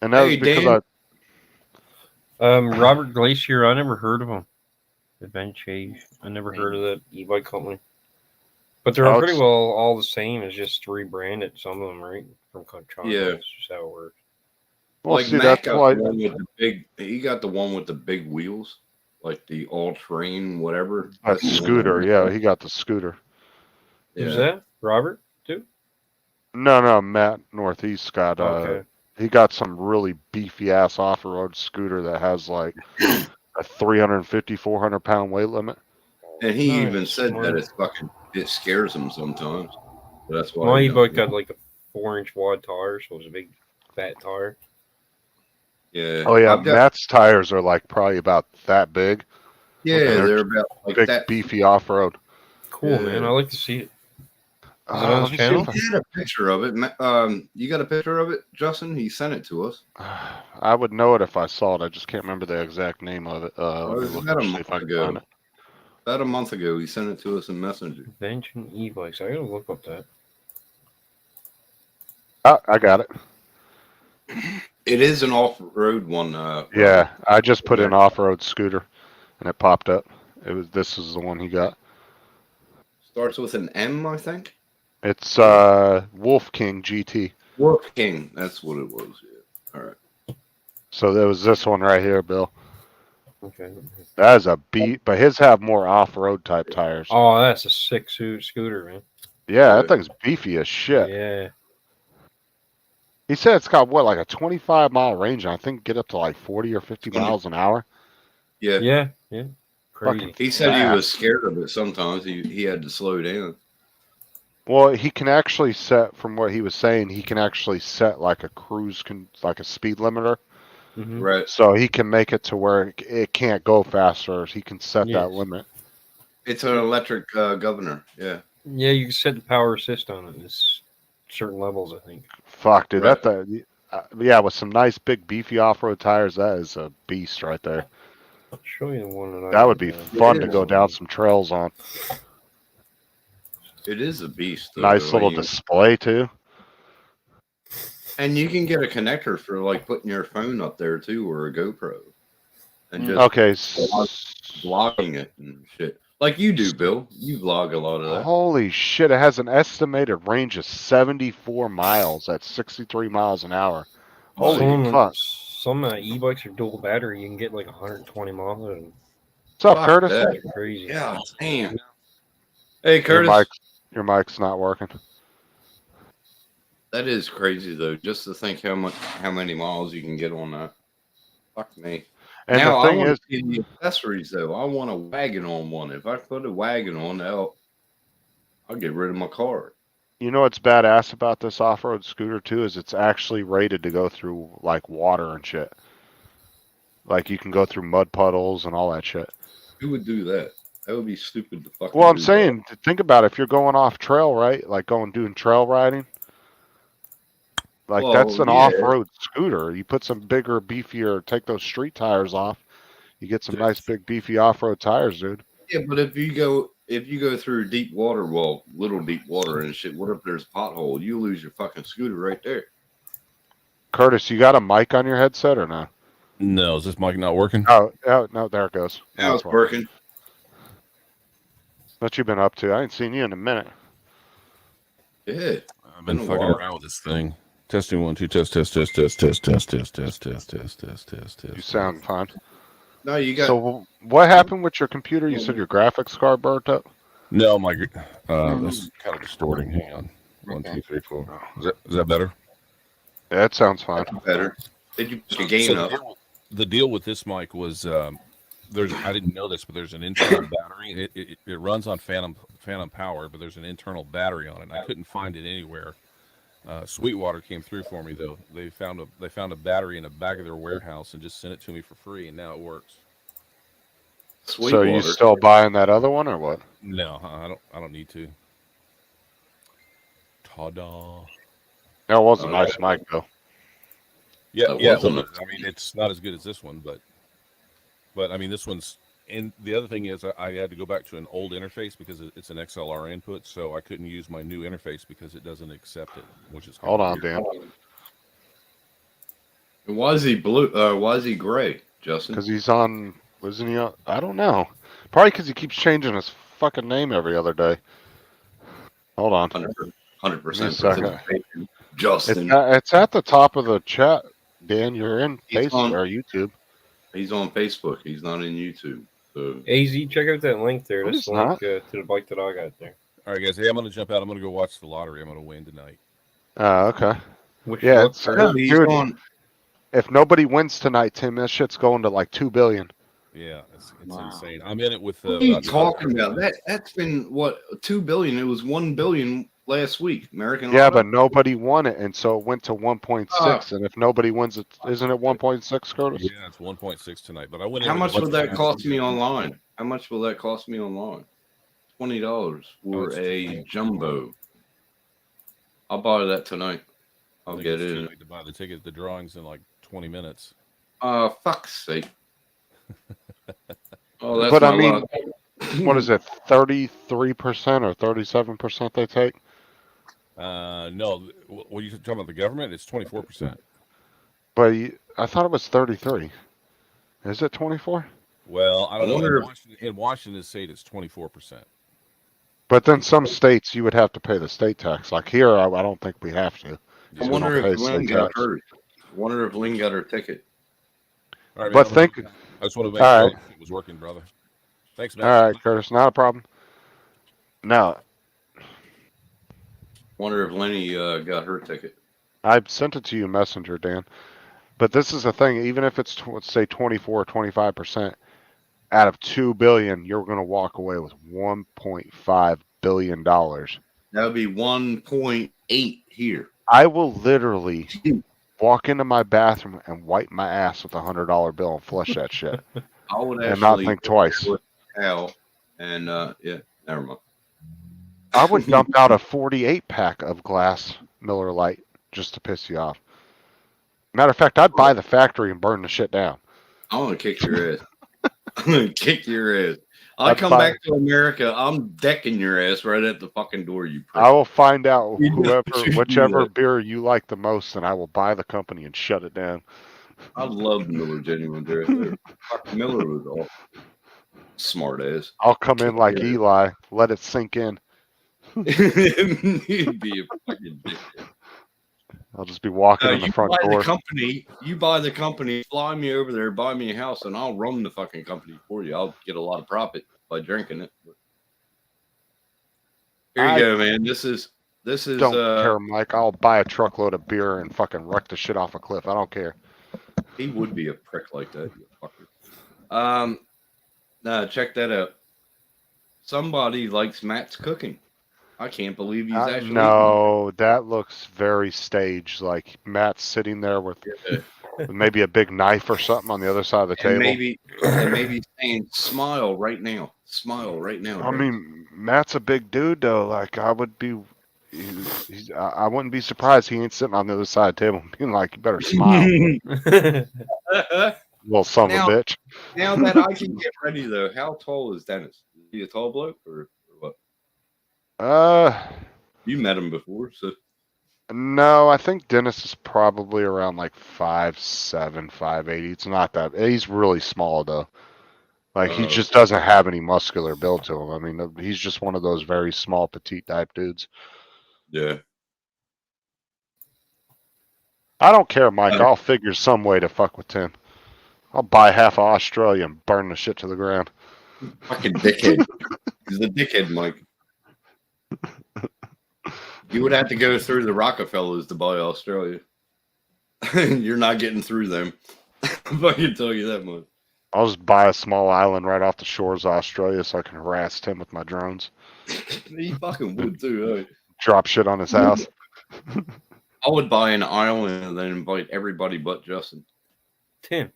And that was Hey, because Dan. Robert Glacier, I never heard of him. Adventure, I never heard of that e-bike company. But they're Oh, pretty it's- well all the same. It's just rebranded, some of them, right? From China. Yeah. That's just how it works. well, Like see, Mac that's got why. the one with the big. He got the one with the big wheels, like the all-terrain, whatever. That That's the one scooter, that- yeah, he got the scooter. Who's Yeah. that? Robert, too? No, Matt Northeast got Okay. he got some really beefy ass off-road scooter that has like a 350, 400 pound weight limit. And he Nice, even said smart. that it scares him sometimes. So that's why. My he e-bike got got like a 4-inch wide tire, so it was a big fat tire. Yeah. Oh yeah, I've got- Matt's tires are like probably about that big. yeah, they're they're about like Big that. beefy off-road. Cool, Yeah. man. I like to see it. Is it on let his me see channel? if He had a picture of it. You got a picture of it, Justin? He sent it to us. I would know it if I saw it. I just can't remember the exact name of it. Let me it's look about and a see if month I can ago. find it. About a month ago, he sent it to us in Messenger. Invention e-bikes. I gotta look up that. I got it. It is an off-road one. Yeah, I just put in off-road scooter, and it popped up. This is the one he got. Starts with an M, I think. It's Wolf King GT. Wolf King. That's what it was. Yeah. All right. So there was this one right here, Bill. Okay. That is a beat, but his have more off-road type tires. Oh, that's a sick scooter, man. Yeah, that thing's beefy as shit. Yeah. He said it's got what, like a 25-mile range. And I think get up to like 40 or 50 20. miles an hour. Yeah. Yeah. Yeah. Crazy. Fucking He said he fast. was scared of it sometimes. He had to slow down. Well, he can actually set, from what he was saying, he can actually set like a like a speed limiter. Mhm. Right. So he can make it to where it can't go faster. He can set Yes. that limit. It's an electric governor. Yeah. Yeah, you can set the power assist on it. It's certain levels, I think. Fuck, dude, Right. yeah, with some nice big beefy off-road tires, that is a beast right there. I'll show you the one that I That would got be now. fun to is. go down some trails on. It is a beast. Though, Nice little like, display too. and you can get a connector for like putting your phone up there too, or a GoPro, and just Okay. vlogging it and shit, like you do, Bill. You vlog a lot of that. Holy shit! It has an estimated range of 74 miles at 63 miles an hour. Holy some, fuck! Some e-bikes are dual battery. You can get like 120 miles out of them. What's up, Fuck Curtis? that. That's crazy. Yeah, damn. Hey, Your Curtis. your mic's not working. That is crazy though. Just to think how many miles you can get on that. Fuck me. And now the I thing want is, to see the accessories though. I want a wagon on one. If I put a wagon on, I'll get rid of my car. you know what's badass about this off-road scooter too is it's actually rated to go through like water and shit. Like you can go through mud puddles and all that shit. Who would do that? That would be stupid to fucking Well, I'm do saying, think about it. If you're going off trail, right? Like doing trail riding. Like Well, that's an yeah. off-road scooter. You put some bigger, beefier, take those street tires off. You get some nice, big, beefy off-road tires, dude. Yeah, but if you go through deep water, well, little deep water and shit, what if there's a pothole? You lose your fucking scooter right there. Curtis, you got a mic on your headset or no? No, is this mic not working? Oh, no, there it goes. Now it's working. What you been up to? I ain't seen you in a minute. Yeah. I've been Been a fucking while. around with this thing. Testing 1 2 test. You sound fine. No, you got So what happened with your computer? You said your graphics card burnt up? No, my that's kind of distorting. Hang on. 1 2 3 4. Is that better? Yeah, it sounds fine. better. Did you pick a gain up? The deal with this mic was I didn't know this, but there's an internal battery. It runs on phantom power, but there's an internal battery on it. And I couldn't find it anywhere. Sweetwater came through for me though. They found a battery in the back of their warehouse and just sent it to me for free, and now it works. So you still buying that other one or what? No, I don't need to. Ta-da! That was a nice mic though. Yeah, That yeah. wasn't Well, I mean, it's not as good as this one, but I mean, this one's. And the other thing is, I had to go back to an old interface because it's an XLR input, so I couldn't use my new interface because it doesn't accept it, which is Hold on, weird. Dan. And why is he blue? Why is he gray, Justin? Because he's on. Wasn't he on? I don't know. Probably because he keeps changing his fucking name every other day. Hold on. 100% Give me a second. participation. Justin. It's at the top of the chat, Dan. You're in He's Facebook on- or YouTube. He's on Facebook. He's not in YouTube. So AZ, check out that link there. No, That's it's the link not. to the bike that I got there. All right, guys. Hey, I'm gonna jump out. I'm gonna go watch the lottery. I'm gonna win tonight. Oh, okay. Which Yeah, look it's for- he's dude. on. If nobody wins tonight, Tim, that shit's going to like 2 billion. Yeah, it's Wow. insane. I'm in it with. What are you about- talking about? That's been what 2 billion. It was 1 billion last week. American. Yeah, Lotto? but nobody won it, and so it went to 1.6. And if nobody wins it, isn't it 1.6, Curtis? Yeah, it's 1.6 tonight. But I went. How in much with will a that bunch cost of- me online? How much will that cost me online? $20 for it's a jumbo. I'll buy that tonight. I I'll think get it's it. too in. late to buy the ticket. The drawing's in like 20 minutes. Fuck's sake. Oh, that's But I my mean, luck. What is it, 33% or 37% they take? No, what are you talking about? The government? It's 24%. But I thought it was 33. Is it 24? Well, I don't I know. wonder In Washington State, it's 24%. But then some states you would have to pay the state tax. Like here, I don't think we have to. I we wonder don't if pay Lynn state got tax. hers. I wonder if Lynn got her ticket. All right, But man, think, I just want to make all sure it was working, brother. Thanks, all man. right, Curtis, not a problem. Now, Wonder if Lenny got her ticket. I sent it to you Messenger, Dan. But this is the thing. Even if it's let's say 24 or 25% out of $2 billion, you're going to walk away with $1.5 billion. That would be 1.8 here. I will literally walk into my bathroom and wipe my ass with $100 bill and flush that shit, I would and not actually think twice. Hell, and yeah, never mind. I would dump out a 48 pack of glass Miller Lite just to piss you off. Matter of fact, I'd buy the factory and burn the shit down. I want to kick your ass. I'm gonna kick your ass. I I'd come buy- back to America, I'm decking your ass right at the fucking door, you prick. I will find out You know whoever, what you do whichever that. beer you like the most, and I will buy the company and shut it down. I love Miller Genuine beer. Fucking Miller was all smart ass. I'll come in like Yeah. Eli, let it sink in. You'd be a fucking dick. I'll just be walking in the You front buy door. the company. You buy the company. Fly me over there. Buy me a house, and I'll run the fucking company for you. I'll get a lot of profit by drinking it. Here you I go, man. This is Don't care, Mike. I'll buy a truckload of beer and fucking wreck the shit off a cliff. I don't care. He would be a prick like that, you fucker. Nah, check that out. Somebody likes Matt's cooking. I can't believe he's actually No, that looks very staged. Like Matt's sitting there with Yeah. maybe a big knife or something on the other side of the And table. maybe saying smile right now. Smile right now. I Drake." mean, Matt's a big dude though. Like I would be, I wouldn't be surprised he ain't sitting on the other side of the table being like, "You better smile, little son Now- of a bitch." Now that I can get ready though, how tall is Dennis? Is he a tall bloke or what? You met him before, so No, I think Dennis is probably around like 5'7", 5'8". It's not that. He's really small though. Like he Oh. just doesn't have any muscular build to him. I mean, he's just one of those very small, petite type dudes. yeah. I don't care, Mike. I'll figure some way to fuck with Tim. I'll buy half of Australia and burn the shit to the ground. Fucking dickhead. He's a dickhead, Mike. You would have to go through the Rockefellers to buy Australia. You're not getting through them. If I can tell you that much. I'll just buy a small island right off the shores of Australia so I can harass Tim with my drones. He fucking would too. Hey. Drop shit on his house. I would buy an island and then invite everybody but Justin. Tim.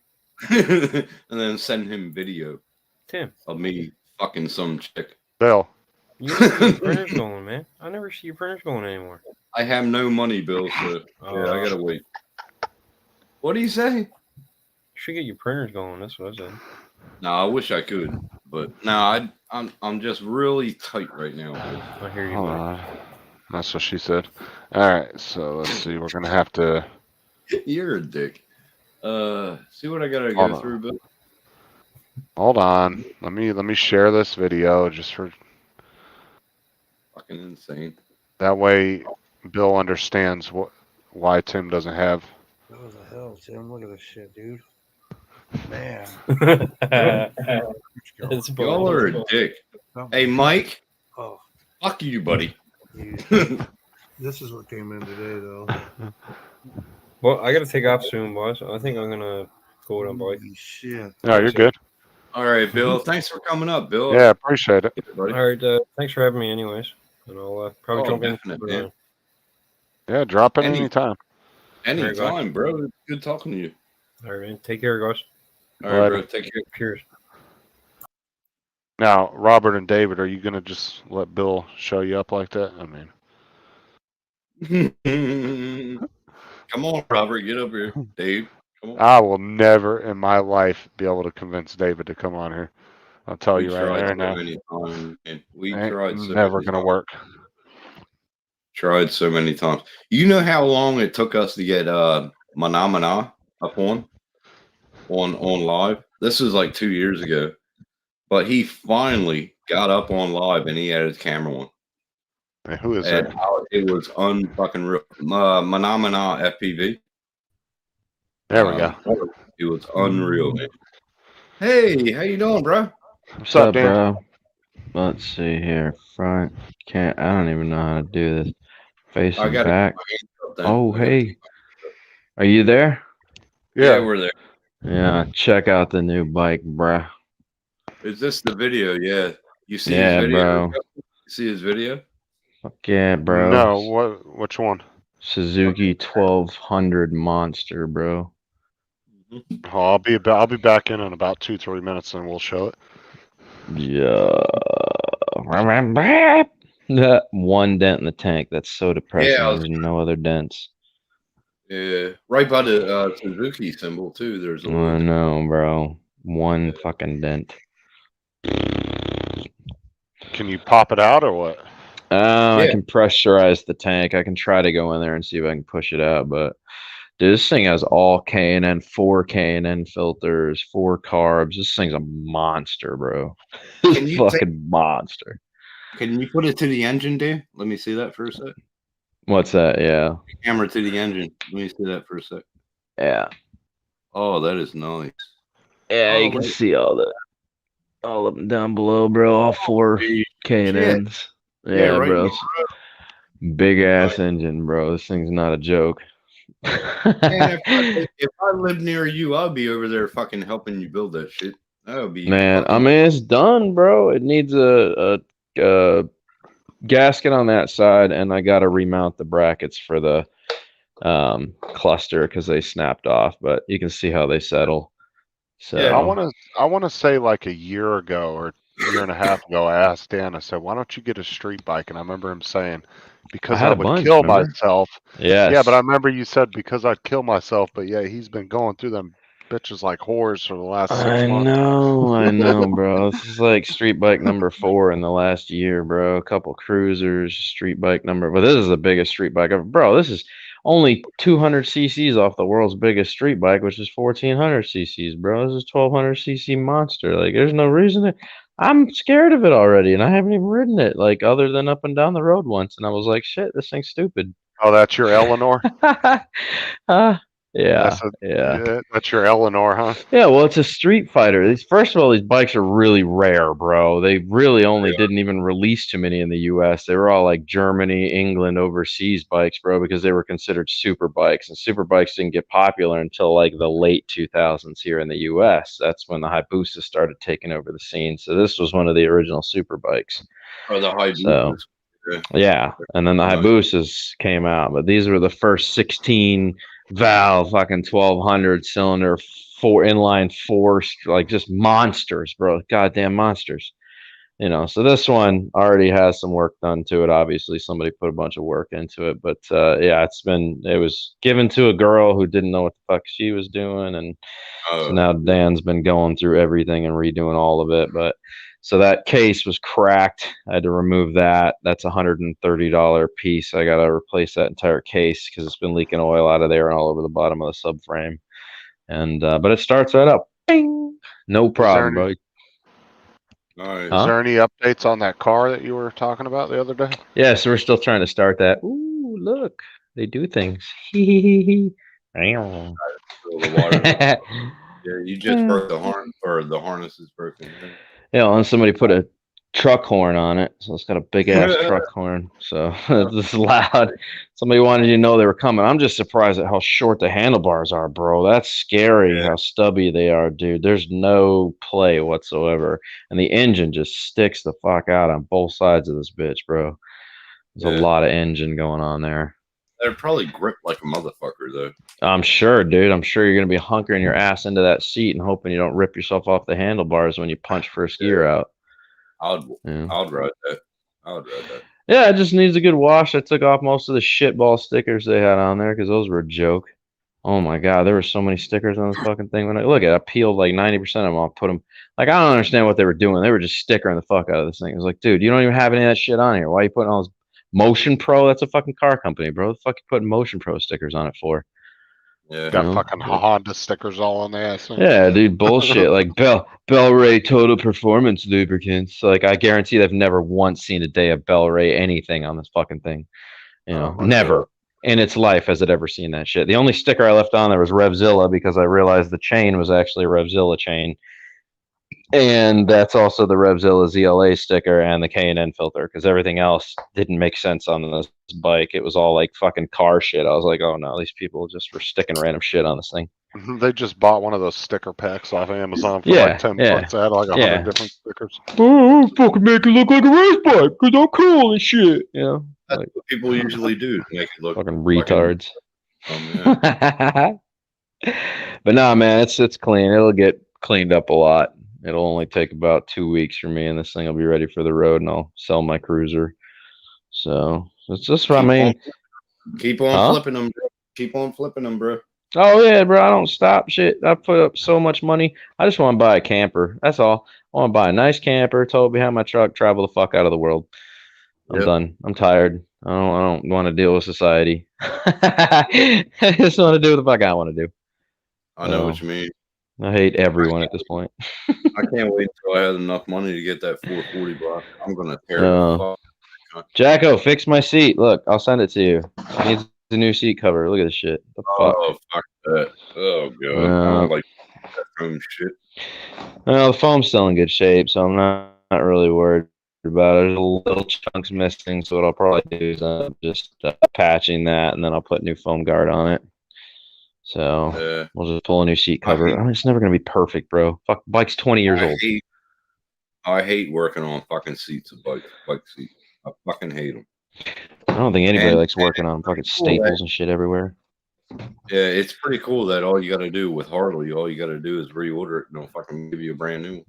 And then send him video Tim. of me fucking some chick. Bill, You never see your printers going, man. I never see your printers going anymore. I have no money, Bill, so yeah, I gotta wait. What do you say? You should get your printers going. That's what I said. No, I wish I could, but no, I'm just really tight right now. Bill. I hear you. hold buddy. on. That's what she said. All right, so let's see. We're gonna have to. You're a dick. See what I gotta Hold go on. through, Bill. Hold on. Let me share this video just for Fucking insane. that way Bill understands why Tim doesn't have. What the hell, Tim? Look at this shit, dude. Man. It's Y'all are a dick. Hey, Mike. Oh, Fuck you, buddy. dude. This is what came in today, though. Well, I got to take off soon, boss. I think I'm gonna go on bike. Holy shit. No, you're good. All right, Bill. Thanks for coming up, Bill. Yeah, appreciate it. buddy. All right. Thanks for having me, anyways. And I'll probably Oh, jump in. definitely, man. Yeah, drop it Any- anytime. Anytime, bro. Good talking to you. All right, man. Take care, guys. All right, Later. bro. Take care. Cheers. Now, Robert and David, are you gonna just let Bill show you up like that? I mean, Come on, Robert. Get up here. Dave. Come on. I will never in my life be able to convince David to come on here. I'll tell We you tried right there so now. many times, and we Ain't tried so never many gonna times. work. Tried so many times. You know how long it took us to get Mana up on live? This was like 2 years ago. But he finally got up on live and he had his camera on. Man, who is And that? it was unfucking real. Mana FPV. There we go. It was unreal, man. Hey, how you doing, bro? What's up, Dan? bro? Let's see here. Front. I don't even know how to do this. Facing I got back. to. Oh, hey. Are you there? Yeah, Yeah. we're there. Yeah, check out the new bike, bruh. Is this the video? Yeah. You see Yeah, his video? bro. You see his video? Fuck yeah, bro. No, which one? Suzuki 1200 monster, bro. Oh, I'll be back in about 2-3 minutes, and we'll show it. Yeah. That one dent in the tank. That's so depressing. Yeah, There's no other dents. Yeah, right by the Suzuki symbol too. There's a I little. know, bro. One fucking dent. Can you pop it out or what? I Yeah. can pressurize the tank. I can try to go in there and see if I can push it out, but dude, this thing has all K&N, 4 K&N filters, 4 carbs. This thing's a monster, bro. Can you Fucking monster. Can you put it to the engine, Dan? Let me see that for a sec. What's that? Yeah. Camera to the engine. Let me see that for a sec. Yeah. Oh, that is nice. Yeah, you Oh, can wait. see all of them down below, bro. All 4 K&Ns. Yeah, right bro. in the Big ass engine, bro. This thing's not a joke. Man, if I lived near you, I'd be over there fucking helping you build that shit. That would be Man, fucking- I mean, it's done, bro. It needs a gasket on that side, and I got to remount the brackets for the cluster because they snapped off. But you can see how they settle. So Yeah. I want to say like a year ago or a year and a half ago, I asked Dan. I said, "Why don't you get a street bike?" And I remember him saying, "Because had I a would bunch, kill remember? myself." yes. Yeah, but I remember you said because I'd kill myself. But yeah, he's been going through them bitches like whores for the last 6 I months. I know, bro. This is like street bike number 4 in the last year, bro. A couple cruisers, street bike number, but this is the biggest street bike ever, bro. This is only 200 cc's off the world's biggest street bike, which is 1400 cc's, bro. This is 1200 cc monster. Like, there's no reason to. I'm scared of it already, and I haven't even ridden it, like, other than up and down the road once, and I was like, shit, this thing's stupid. Oh, that's your Eleanor. Yeah, That's yeah. That's your Eleanor, huh? Yeah, well, it's a Street Fighter. First of all, these bikes are really rare, bro. They really only didn't even release too many in the US. They were all like Germany, England, overseas bikes, bro, because they were considered super bikes. And super bikes didn't get popular until like the late 2000s here in the US. That's when the Hayabusa started taking over the scene. So this was one of the original super bikes. Or the high So, yeah, and then the Hayabusas came out, but these were the first 16 valve fucking 1200 cylinder 4 inline 4, like, just monsters, bro. Goddamn monsters. You know, so this one already has some work done to it. Obviously, somebody put a bunch of work into it, but yeah, it was given to a girl who didn't know what the fuck she was doing, and so now Dan's been going through everything and redoing all of it. But so that case was cracked. I had to remove that. That's $130 piece. I got to replace that entire case because it's been leaking oil out of there and all over the bottom of the subframe. And but it starts right up. Bing! No problem, bro. Nice. Is there any updates on that car that you were talking about the other day? Yeah, so we're still trying to start that. Ooh, look, they do things. The water. Yeah, you just broke the horn, or the harness is broken. Yeah, and somebody put a truck horn on it, so it's got a big ass truck horn. So it's loud. Somebody wanted you to know they were coming. I'm just surprised at how short the handlebars are, bro. That's scary how stubby they are, dude. There's no play whatsoever, and the engine just sticks the fuck out on both sides of this bitch, bro. There's a lot of engine going on there. They're probably gripped like a motherfucker, though. I'm sure, dude. I'm sure you're gonna be hunkering your ass into that seat and hoping you don't rip yourself off the handlebars when you punch first gear out. I'd ride that. I would ride that. Yeah, it just needs a good wash. I took off most of the shitball stickers they had on there because those were a joke. Oh my god, there were so many stickers on this fucking thing. When I look at it, I peeled like 90% of them off, put them. Like, I don't understand what they were doing. They were just stickering the fuck out of this thing. It was like, dude, you don't even have any of that shit on here. Why are you putting all this Motion Pro? That's a fucking car company, bro. The fuck you putting Motion Pro stickers on it for? Yeah. Got fucking Honda stickers all on the ass. Yeah, dude, bullshit. Like Bel-Ray Total Performance lubricants. Like, I guarantee they've never once seen a day of Bel-Ray anything on this fucking thing. You know, never in its life has it ever seen that shit. The only sticker I left on there was Revzilla because I realized the chain was actually a Revzilla chain. And that's also the Revzilla ZLA sticker and the K&N filter, because everything else didn't make sense on this bike. It was all like fucking car shit. I was like, oh no, these people just were sticking random shit on this thing. They just bought one of those sticker packs off Amazon for Yeah, like 10 yeah, bucks. It had like 100 yeah. different stickers. Oh, fucking make it look like a race bike because I'm cool and shit. You know, That's like what people usually do to make it look fucking retards. yeah. But nah, man, it's clean. It'll get cleaned up a lot. It'll only take about 2 weeks for me, and this thing will be ready for the road, and I'll sell my cruiser. So it's just what I mean. Keep on flipping them, bro. Keep on flipping them, bro. Oh yeah, bro. I don't stop shit. I put up so much money. I just want to buy a camper. That's all. I want to buy a nice camper, tow behind my truck, travel the fuck out of the world. I'm done. I'm tired. I don't want to deal with society. I just want to do what the fuck I want to do. I know what you mean. I hate everyone at this point. I can't wait until I have enough money to get that 440 block. I'm gonna tear the fuck. Jacko, fix my seat. Look, I'll send it to you. It needs a new seat cover. Look at this shit. The fuck? Oh fuck that. Oh god. I don't like that foam shit. Well, the foam's still in good shape, so I'm not really worried about it. There's a little chunks missing, so what I'll probably do is just patching that, and then I'll put new foam guard on it. So we'll just pull a new seat cover. It's never gonna be perfect, bro. Fuck, bike's 20 years old. I hate working on fucking seats of bike seats. I fucking hate them. I don't think anybody likes working on fucking staples and shit everywhere. Yeah, it's pretty cool that all you got to do with Harley, all you got to do is reorder it, and they'll fucking give you a brand new one.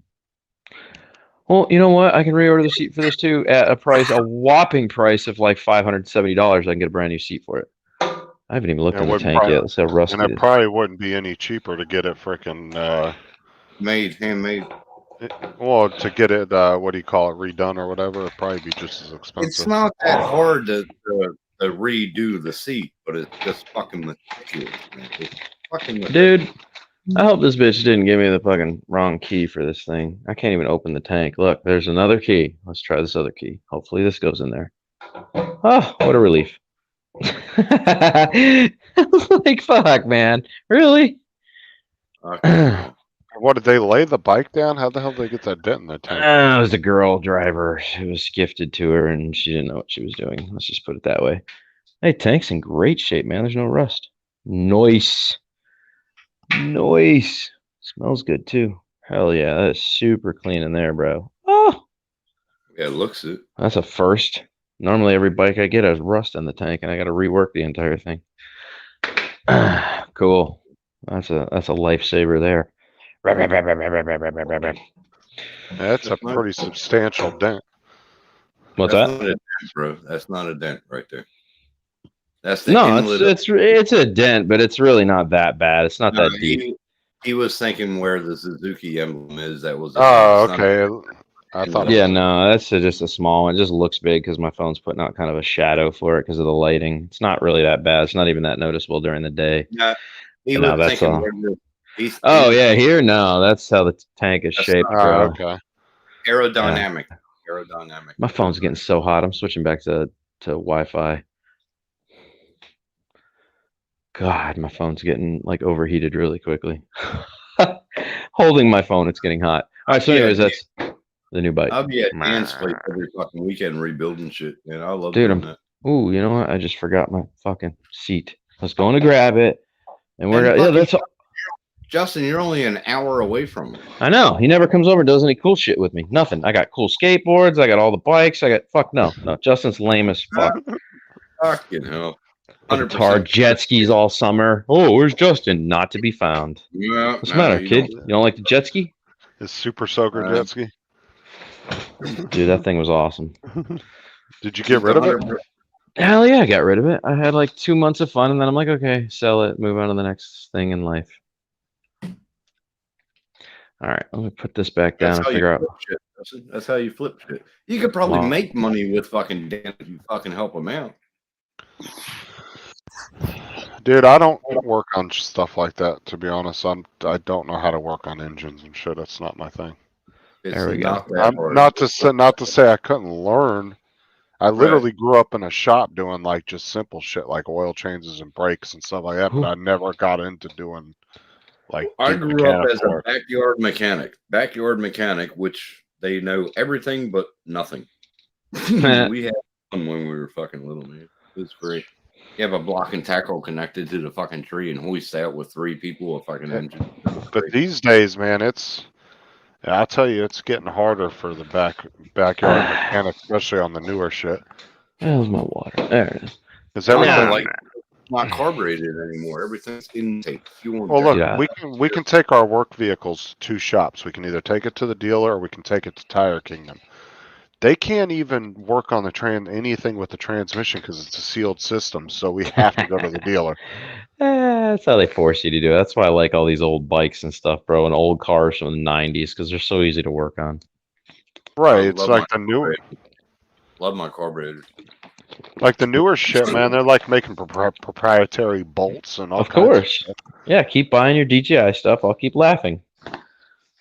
Well, you know what? I can reorder the seat for this too at a whopping price of like $570. I can get a brand new seat for it. I haven't even looked in the tank yet. Let's see how rusty and it it is. probably wouldn't be any cheaper to get it freaking handmade. Well, to get it, what do you call it, redone or whatever, it'd probably be just as expensive. It's not that hard to redo the seat, but it's just fucking ridiculous, man. It's fucking ridiculous. Dude, I hope this bitch didn't give me the fucking wrong key for this thing. I can't even open the tank. Look, there's another key. Let's try this other key. Hopefully this goes in there. Oh, what a relief. Like, fuck, man. Really? What, did they lay the bike down? How the hell did they get that dent in the tank? It was a girl driver. It was gifted to her, and she didn't know what she was doing. Let's just put it that way. Hey, tank's in great shape, man. There's no rust. Nice. Nice. Smells good, too. Hell yeah, that is super clean in there, bro. Oh! Yeah, it looks it. That's a first. Normally, every bike I get has rust in the tank, and I got to rework the entire thing. Cool. That's a lifesaver there. That's a pretty substantial dent. What's That's that? not a dent, bro. That's not a dent right there. That's the No, inlet. it's a dent, but it's really not that bad. It's not that deep. He was thinking where the Suzuki emblem is. That was. Oh, okay. I thought. Yeah, no, that's just a small one. It just looks big because my phone's putting out kind of a shadow for it because of the lighting. It's not really that bad. It's not even that noticeable during the day. Yeah, he No, was that's thinking all. where the. Oh yeah, here no, that's how the tank is shaped, bro. Okay. Aerodynamic. Aerodynamic. My phone's getting so hot. I'm switching back to Wi-Fi. God, my phone's getting like overheated really quickly. Holding my phone, it's getting hot. All right, so anyways, that's the new bike. I'll be at Dan's place every fucking weekend rebuilding shit, and I love Dude, doing that. Ooh, you know what? I just forgot my fucking seat. I was going to grab it, and we're And yeah. fucking- That's all. Justin, you're only an hour away from it. I know. He never comes over and does any cool shit with me. Nothing. I got cool skateboards. I got all the bikes. I got fuck no. Justin's lame as fuck. Fucking hell. Tar jet skis all summer. Oh, where's Justin? Not to be found. Yeah, What's the matter, kid? You don't like the jet ski? His Super Soaker jet ski. Dude, that thing was awesome. Did you get rid of it? Hell yeah, I got rid of it. I had like 2 months of fun, and then I'm like, okay, sell it, move on to the next thing in life. All right, let me put this back down and figure out. Shit, Justin. That's how you flip shit. You could probably Wow. make money with fucking Dan if you fucking help him out. Dude, I don't work on stuff like that. To be honest, I don't know how to work on engines and shit. That's not my thing. It's There we go. not that hard. Not to say I couldn't learn. I literally grew up in a shop doing like just simple shit like oil changes and brakes and stuff like that. But I never got into doing like I did grew up mechanic as a work. backyard mechanic, which they know everything but nothing. We had fun when we were fucking little, man. It was great. You have a block and tackle connected to the fucking tree and hoist out with 3 people, a fucking engine. But these days, man, I tell you, it's getting harder for the backyard mechanic, especially on the newer shit. Where's my water? There it is. Because everything, like not carbureted anymore. Everything's intake. Fuel well, look, Yeah. we can take our work vehicles to shops. We can either take it to the dealer or we can take it to Tire Kingdom. They can't even work on anything with the transmission because it's a sealed system. So we have to go to the dealer. That's how they force you to do it. That's why I like all these old bikes and stuff, bro, and old cars from the 90s because they're so easy to work on. Right? I It's love like my the newer, Love my carburetor. like the newer shit, man. They're like making proprietary bolts and all Of kinds course. shit. Yeah, keep buying your DJI stuff. I'll keep laughing.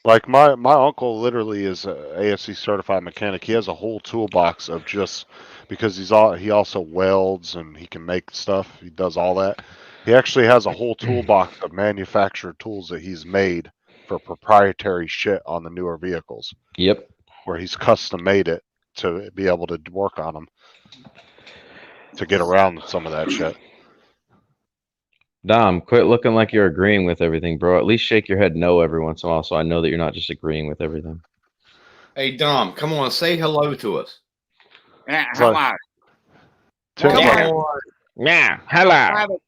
Like my uncle literally is a ASC certified mechanic. He has a whole toolbox of just because he also welds and he can make stuff. He does all that. He actually has a whole toolbox of manufactured tools that he's made for proprietary shit on the newer vehicles, Yep. where he's custom made it to be able to work on them to get around some of that shit. Dom, quit looking like you're agreeing with everything, bro. At least shake your head no every once in a while so I know that you're not just agreeing with everything. Hey Dom, come on, say hello to us. Yeah, So- hello. Tim, Come Yeah. on, Yeah, hello.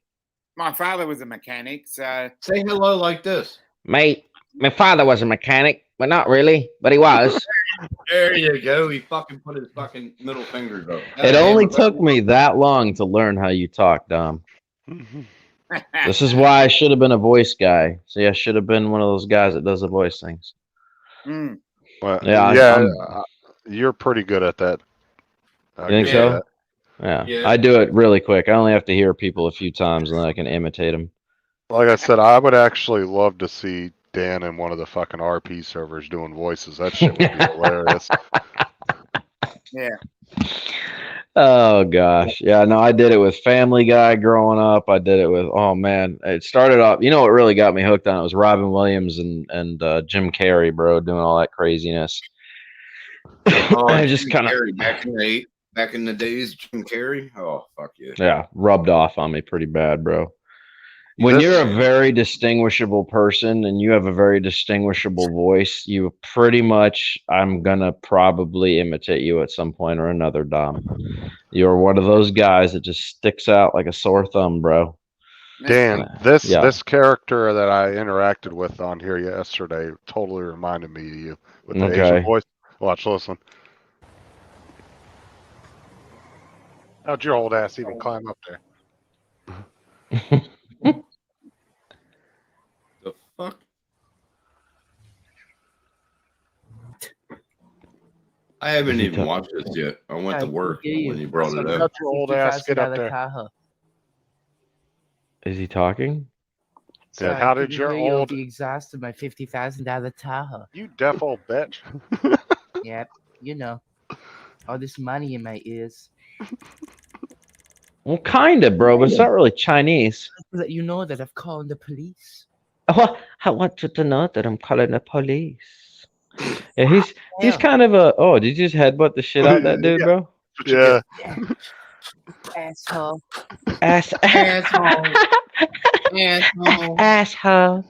My father was a mechanic, so say hello like this. Mate, my father was a mechanic, but not really, but he was. There you go. He fucking put his fucking middle fingers up. It only took me that long to learn how you talk, Dom. This is why I should have been a voice guy. See, I should have been one of those guys that does the voice things. Mm. well, Yeah, yeah, I'm- you're pretty good at that. You think give you so? that. Yeah. Yeah. I do it really quick. I only have to hear people a few times and then I can imitate them. Like I said, I would actually love to see Dan in one of the fucking RP servers doing voices. That shit would be hilarious. Yeah. Oh gosh, yeah, no, I did it with Family Guy growing up. I did it with, oh man, it started off. You know what really got me hooked on it was Robin Williams and Jim Carrey, bro, doing all that craziness. I just Jim kind of, Carrey, back in the days, Jim Carrey. Oh fuck yeah. yeah, rubbed off on me pretty bad, bro. When This- you're a very distinguishable person and you have a very distinguishable voice, you pretty much, I'm gonna probably imitate you at some point or another, Dom. You're one of those guys that just sticks out like a sore thumb, bro. Dan, this Yeah. this character that I interacted with on here yesterday totally reminded me of you with the Okay. Asian voice. Watch, listen. How'd your old ass even climb up there? The fuck? I haven't Is he even watched this yet. I went to work when you brought it up. How'd your old ass get up there? Is he talking? Yeah, how did your old the exhaust of my $50,000 Tahoe? you deaf old bitch? Yep, you know, all this money in my ears. Well, kind of, bro, but it's not really Chinese. Let you know that I've called the police. Oh, I want you to know that I'm calling the police. Yeah, he's Damn. kind of a. Oh, did you just headbutt the shit out of that dude, Yeah. bro? Yeah. Asshole. Ass, Asshole. Asshole. asshole.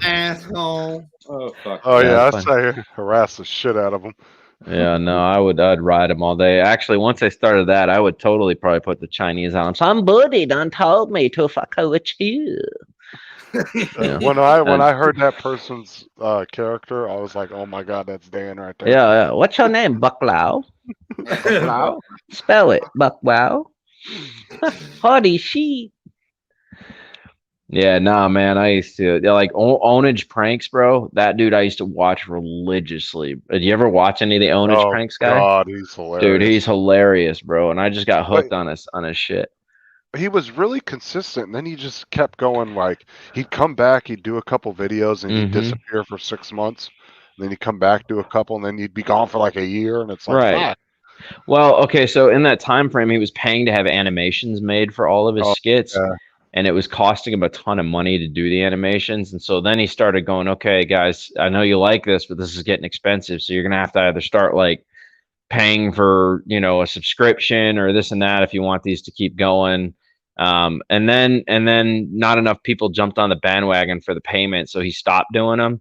Asshole. Oh fuck. Oh Yeah, yeah, I fine. say harass the shit out of him. Yeah, no, I'd ride him all day. Actually, once I started that, I would totally probably put the Chinese on. Somebody done told me to fuck with you. Yeah. When I heard that person's character, I was like, oh my god, that's Dan right there. Yeah. What's your name, Bucklow? Wow. Spell it, Buckwow. Holy shit. Yeah, nah, man. I used to like Ownage pranks, bro. That dude I used to watch religiously. Did you ever watch any of the Ownage Oh pranks, guy? God, he's hilarious. Dude, he's hilarious, bro. And I just got hooked on his shit. He was really consistent, and then he just kept going. Like he'd come back, he'd do a couple videos, and he'd Mhm. disappear for 6 months. And then he'd come back, do a couple, and then he'd be gone for like a year. And it's like, Right. fuck. Well, okay, so in that time frame, he was paying to have animations made for all of his Oh, skits. yeah. and it was costing him a ton of money to do the animations. And so then he started going, okay, guys, I know you like this, but this is getting expensive. So you're going to have to either start like paying for, you know, a subscription or this and that if you want these to keep going. And then not enough people jumped on the bandwagon for the payment. So he stopped doing them.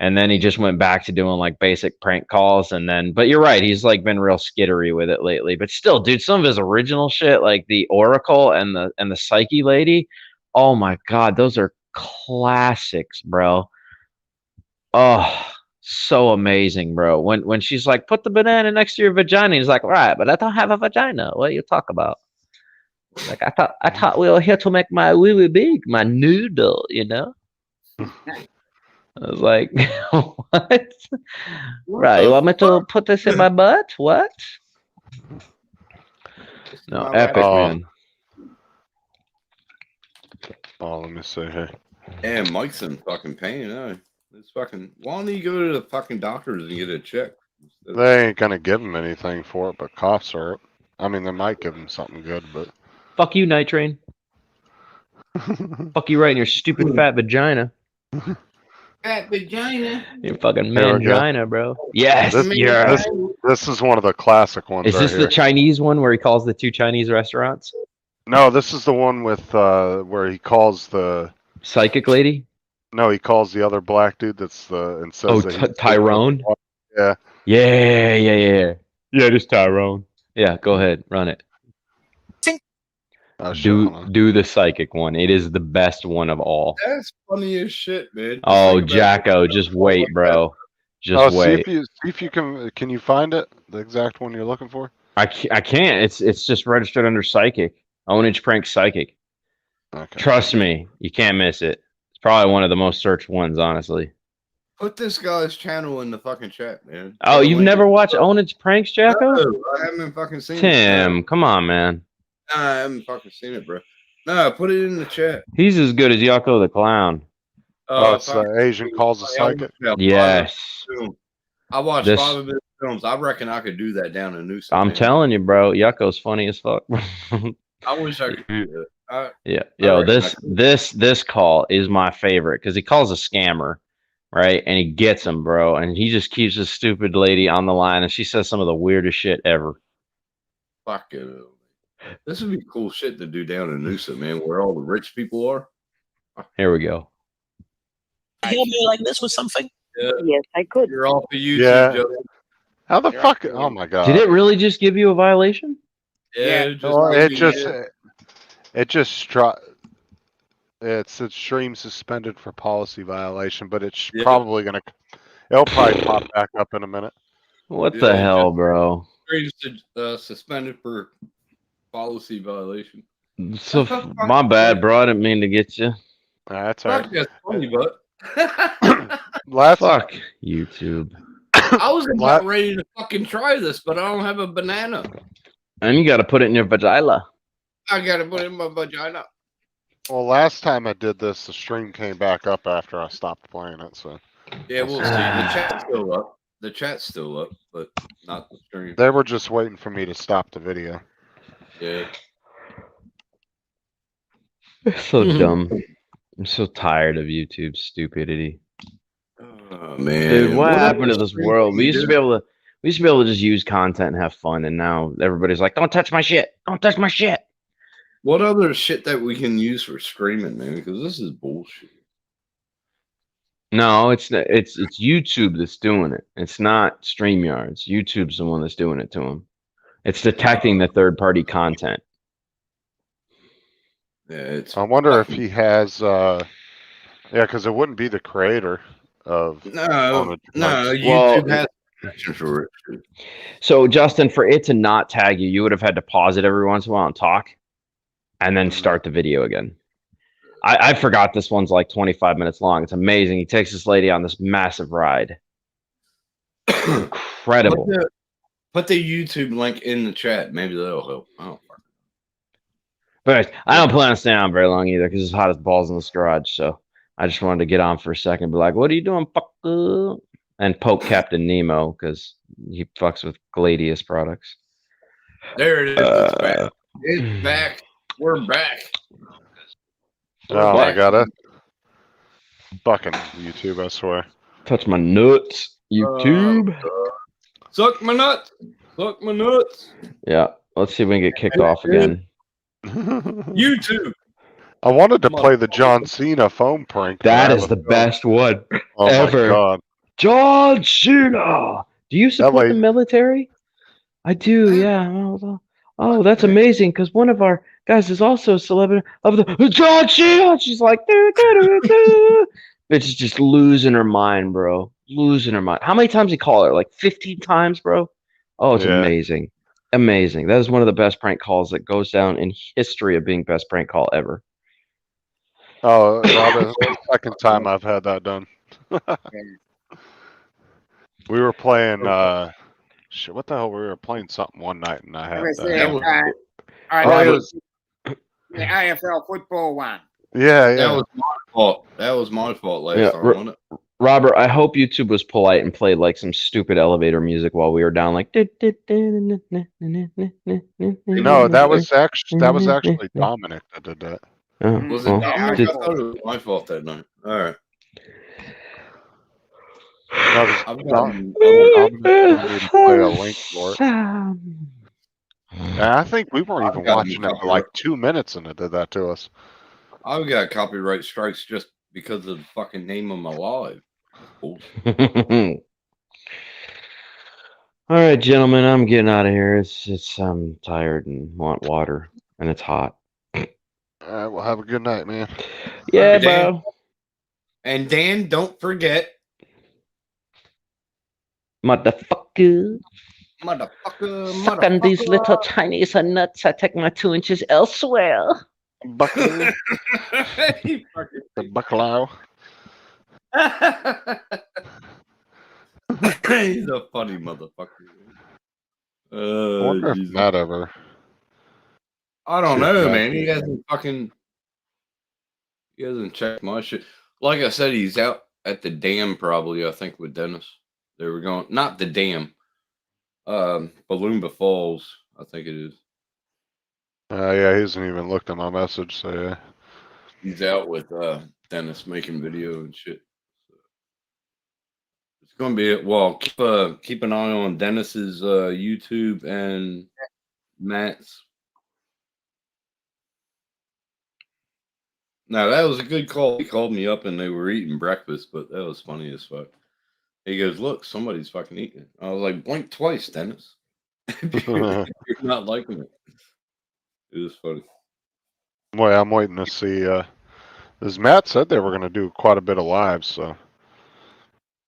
And then he just went back to doing like basic prank calls. And then, but you're right, he's like been real skittery with it lately. But still, dude, some of his original shit, like the Oracle and the Psyche lady, oh my god, those are classics, bro. Oh, so amazing, bro. When she's like, put the banana next to your vagina, he's like, right, but I don't have a vagina. What do you talk about? Like I thought we were here to make my wee wee big, my noodle, you know. I was like, what? Right, you want me to put this in my butt? What? No, epic, man. Oh, let me see here. And Mike's in fucking pain. It's fucking. Why don't you go to the fucking doctors and get it checked? They ain't gonna give him anything for it but cough syrup. I mean, they might give him something good, but Fuck you, Night Train. Fuck you right in your stupid fat vagina. Fat vagina. Your fucking There we go. mangina, bro. Yes, this is one of the classic ones. Is right this here. the Chinese one where he calls the two Chinese restaurants? No, this is the one with where he calls the Psychic lady? no, he calls the other black dude that's the and says Oh, that he's- Tyrone? Yeah. Yeah, just Tyrone. Yeah, go ahead, run it. Oh, shit, hold on. Do the psychic one. It is the best one of all. That's funny as shit, man. Oh, Think about Jacko, it. just wait, bro. Just Oh, wait. see if you can you find it, the exact one you're looking for. I can't. It's just registered under psychic. Ownage prank psychic. Okay. Trust me, you can't miss it. It's probably one of the most searched ones, honestly. Put this guy's channel in the fucking chat, man. Oh, you've never watched Ownage pranks, Jacko? No, I haven't fucking seen it. Tim, come on, man. Nah, I haven't fucking seen it, bro. No, put it in the chat. He's as good as Yucko the Clown. Oh, it's the Asian calls a psychic. Yes. I watched This- 5 of his films. I reckon I could do that down in Newsom. I'm man. telling you, bro. Yucko's funny as fuck. I wish I could do it. Yeah, I yo, reckon I this call is my favorite because he calls a scammer, right? And he gets him, bro, and he just keeps this stupid lady on the line, and she says some of the weirdest shit ever. Fuck it. This would be cool shit to do down in Newsom, man, where all the rich people are. Here we go. Heal me like this with something? Yes, I could. You're off of YouTube, Yeah. Joe. How the fuck? Oh my god! Did it really just give you a violation? Yeah, Well, it maybe, just yeah. it just struck. It said stream suspended for policy violation, but it's Yeah. probably gonna. It'll probably pop back up in a minute. What Yeah, the it hell, just- bro? Suspended for policy violation. So my bad, bro. I didn't mean to get you. That's all Fuck, right. that's funny, but Last Fuck YouTube. I was La- about ready to fucking try this, but I don't have a banana. And you got to put it in your vagina. I gotta put it in my vagina. well, last time I did this, the stream came back up after I stopped playing it. So Yeah, we'll see. The chat's still up. The chat's still up, but not the stream. they were just waiting for me to stop the video. Yeah. It's so dumb. I'm so tired of YouTube's stupidity. Oh man. Dude, what happened to other this stream world? can We you used to do? be able to just use content and have fun, and now everybody's like, "Don't touch my shit! Don't touch my shit!" What other shit that we can use for streaming, man? Because this is bullshit. No, it's not, it's YouTube that's doing it. It's not StreamYards. YouTube's the one that's doing it to them. It's detecting the third-party content. Yeah, it's I wonder if he has. Yeah, because it wouldn't be the creator of. no, Ownage no. Pranks. YouTube Well- has protection for it. So, Justin, for it to not tag you, you would have had to pause it every once in a while and talk, and then start the video again. I forgot this one's like 25 minutes long. It's amazing. He takes this lady on this massive ride. Incredible. Put the YouTube link in the chat. Maybe that'll help. Oh, But I don't plan on staying on very long either because it's hot as balls in this garage. So I just wanted to get on for a second, be like, "What are you doing, fucker?" And poke Captain Nemo because he fucks with Gladius products. there it is. It's back. It's back. We're back. Oh my What? god, that's fucking YouTube, I swear. Touch my nuts, YouTube. Suck my nuts. Suck my nuts. Yeah. Let's see if we can get kicked off again. YouTube. I wanted to play the John Cena phone prank. but That I is was- the best one Oh ever. my god. John Cena. Do you support the lady- military? I do. Yeah. Oh, that's amazing. Because one of our guys is also a celebrity of the John Cena. She's like, doo, doo, doo, doo. Bitch is just losing her mind, bro. Losing her mind. How many times he called her? Like 15 times, bro. Oh, it's Yeah. amazing. Amazing. That is one of the best prank calls that goes down in history of being best prank call ever. Oh, Robert, it's the second time I've had that done. We were playing, shit, what the hell? We were playing something one night and I It had was that. the AFL football one. Yeah, That was my fault. That was my fault last time, wasn't it? Robert, I hope YouTube was polite and played like some stupid elevator music while we were down, like. No, that was actually Dominic that did that. Oh, Was it well, Dominic? did- I thought it was my fault that night. All right. That was I've Dominic gotten told me to play a link for it. And I think we weren't even gotten watching it for like 2 minutes and it did that to us. I've got copyright strikes just because of the fucking name of my live. All right, gentlemen, I'm getting out of here. It's I'm tired and want water, and it's hot. All right, well, have a good night, man. Yeah, Dan. bro. And Dan, don't forget, Motherfucker. motherfucker, Suck on these little Chinese nuts. I take my 2 inches elsewhere. Buckley. The Bucklow. He's a funny motherfucker. I wonder if Jesus. Matt ever. I don't Shit, know, Matt. man. He hasn't checked my shit. Like I said, he's out at the dam probably, I think, with Dennis. They were going, not the dam, Balloomba Falls, I think it is. Yeah, he hasn't even looked at my message, so yeah. He's out with Dennis making video and shit. It's gonna be well. Keep an eye on Dennis's YouTube and Matt's. Now that was a good call. He called me up and they were eating breakfast, but that was funny as fuck. He goes, "Look, somebody's fucking eating it." I was like, "Blink twice, Dennis." You're not liking it. It was funny. Boy, I'm waiting to see. As Matt said, they were going to do quite a bit of lives, so.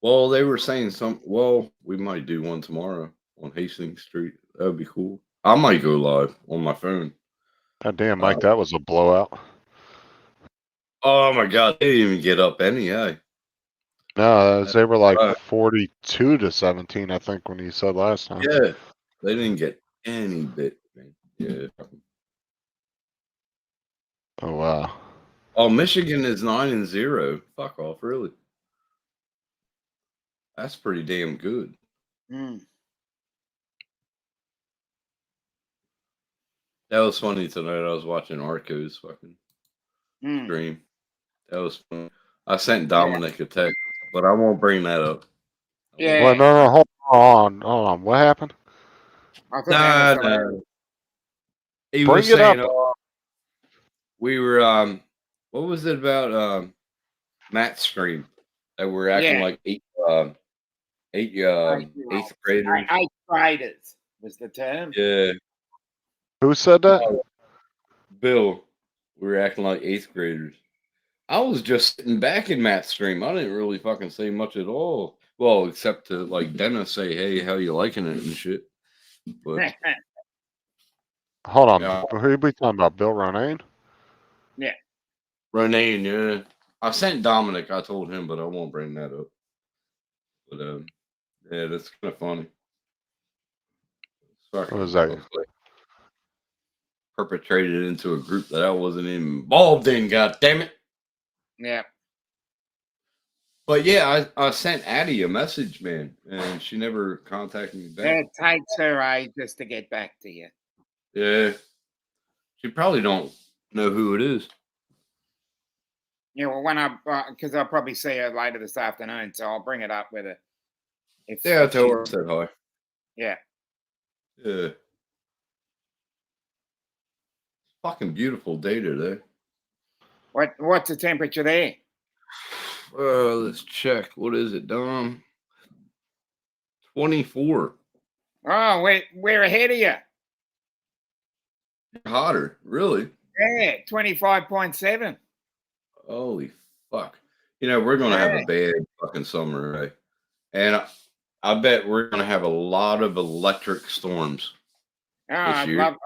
Well, they were saying well, we might do one tomorrow on Hastings Street. That would be cool. I might go live on my phone. God damn, Mike, that was a blowout. Oh my god, they didn't even get up any, eh? No, they were like 42-17, I think, when he said last time. Yeah, they didn't get any bit, man. Yeah. Oh wow. Oh, Michigan is 9-0. Fuck off, really. That's pretty damn good. That was funny tonight. I was watching Arco's fucking stream. That was fun. I sent Dominic a text, but I won't bring that up. Yeah. Well, no, hold on. What happened? I thought that was No. hilarious. He Bring was it saying, up. we were what was it about Matt's stream that we're acting Yeah. like eighth graders? Eighth graders was the term. Yeah, Who said that? Bill. We were acting like eighth graders. I was just sitting back in Matt's stream. I didn't really fucking say much at all. Well, except to like Dennis say, "Hey, how you liking it?" and shit. But Hold on. Yeah. Who are we talking about? Bill Ronayne? Yeah. Renee, yeah. I sent Dominic. I told him, but I won't bring that up. But yeah, that's kind of funny. Sorry. What was that? Perpetrated into a group that I wasn't involved in. God damn it. Yeah. But yeah, I sent Addie a message, man, and she never contacted me back. It takes her ages to get back to you. Yeah. She probably don't know who it is. Yeah, well, when because I'll probably see her later this afternoon, so I'll bring it up with her. Yeah, I If told she- her I said hi. Yeah. Yeah. Fucking beautiful day today. What's the temperature there? Let's check. What is it, Dom? 24. Oh, we're ahead of you. Hotter, really? Yeah, 25.7. Holy fuck. You know, we're gonna have a bad fucking summer, right? And I bet we're gonna have a lot of electric storms. Oh, This I'd year. love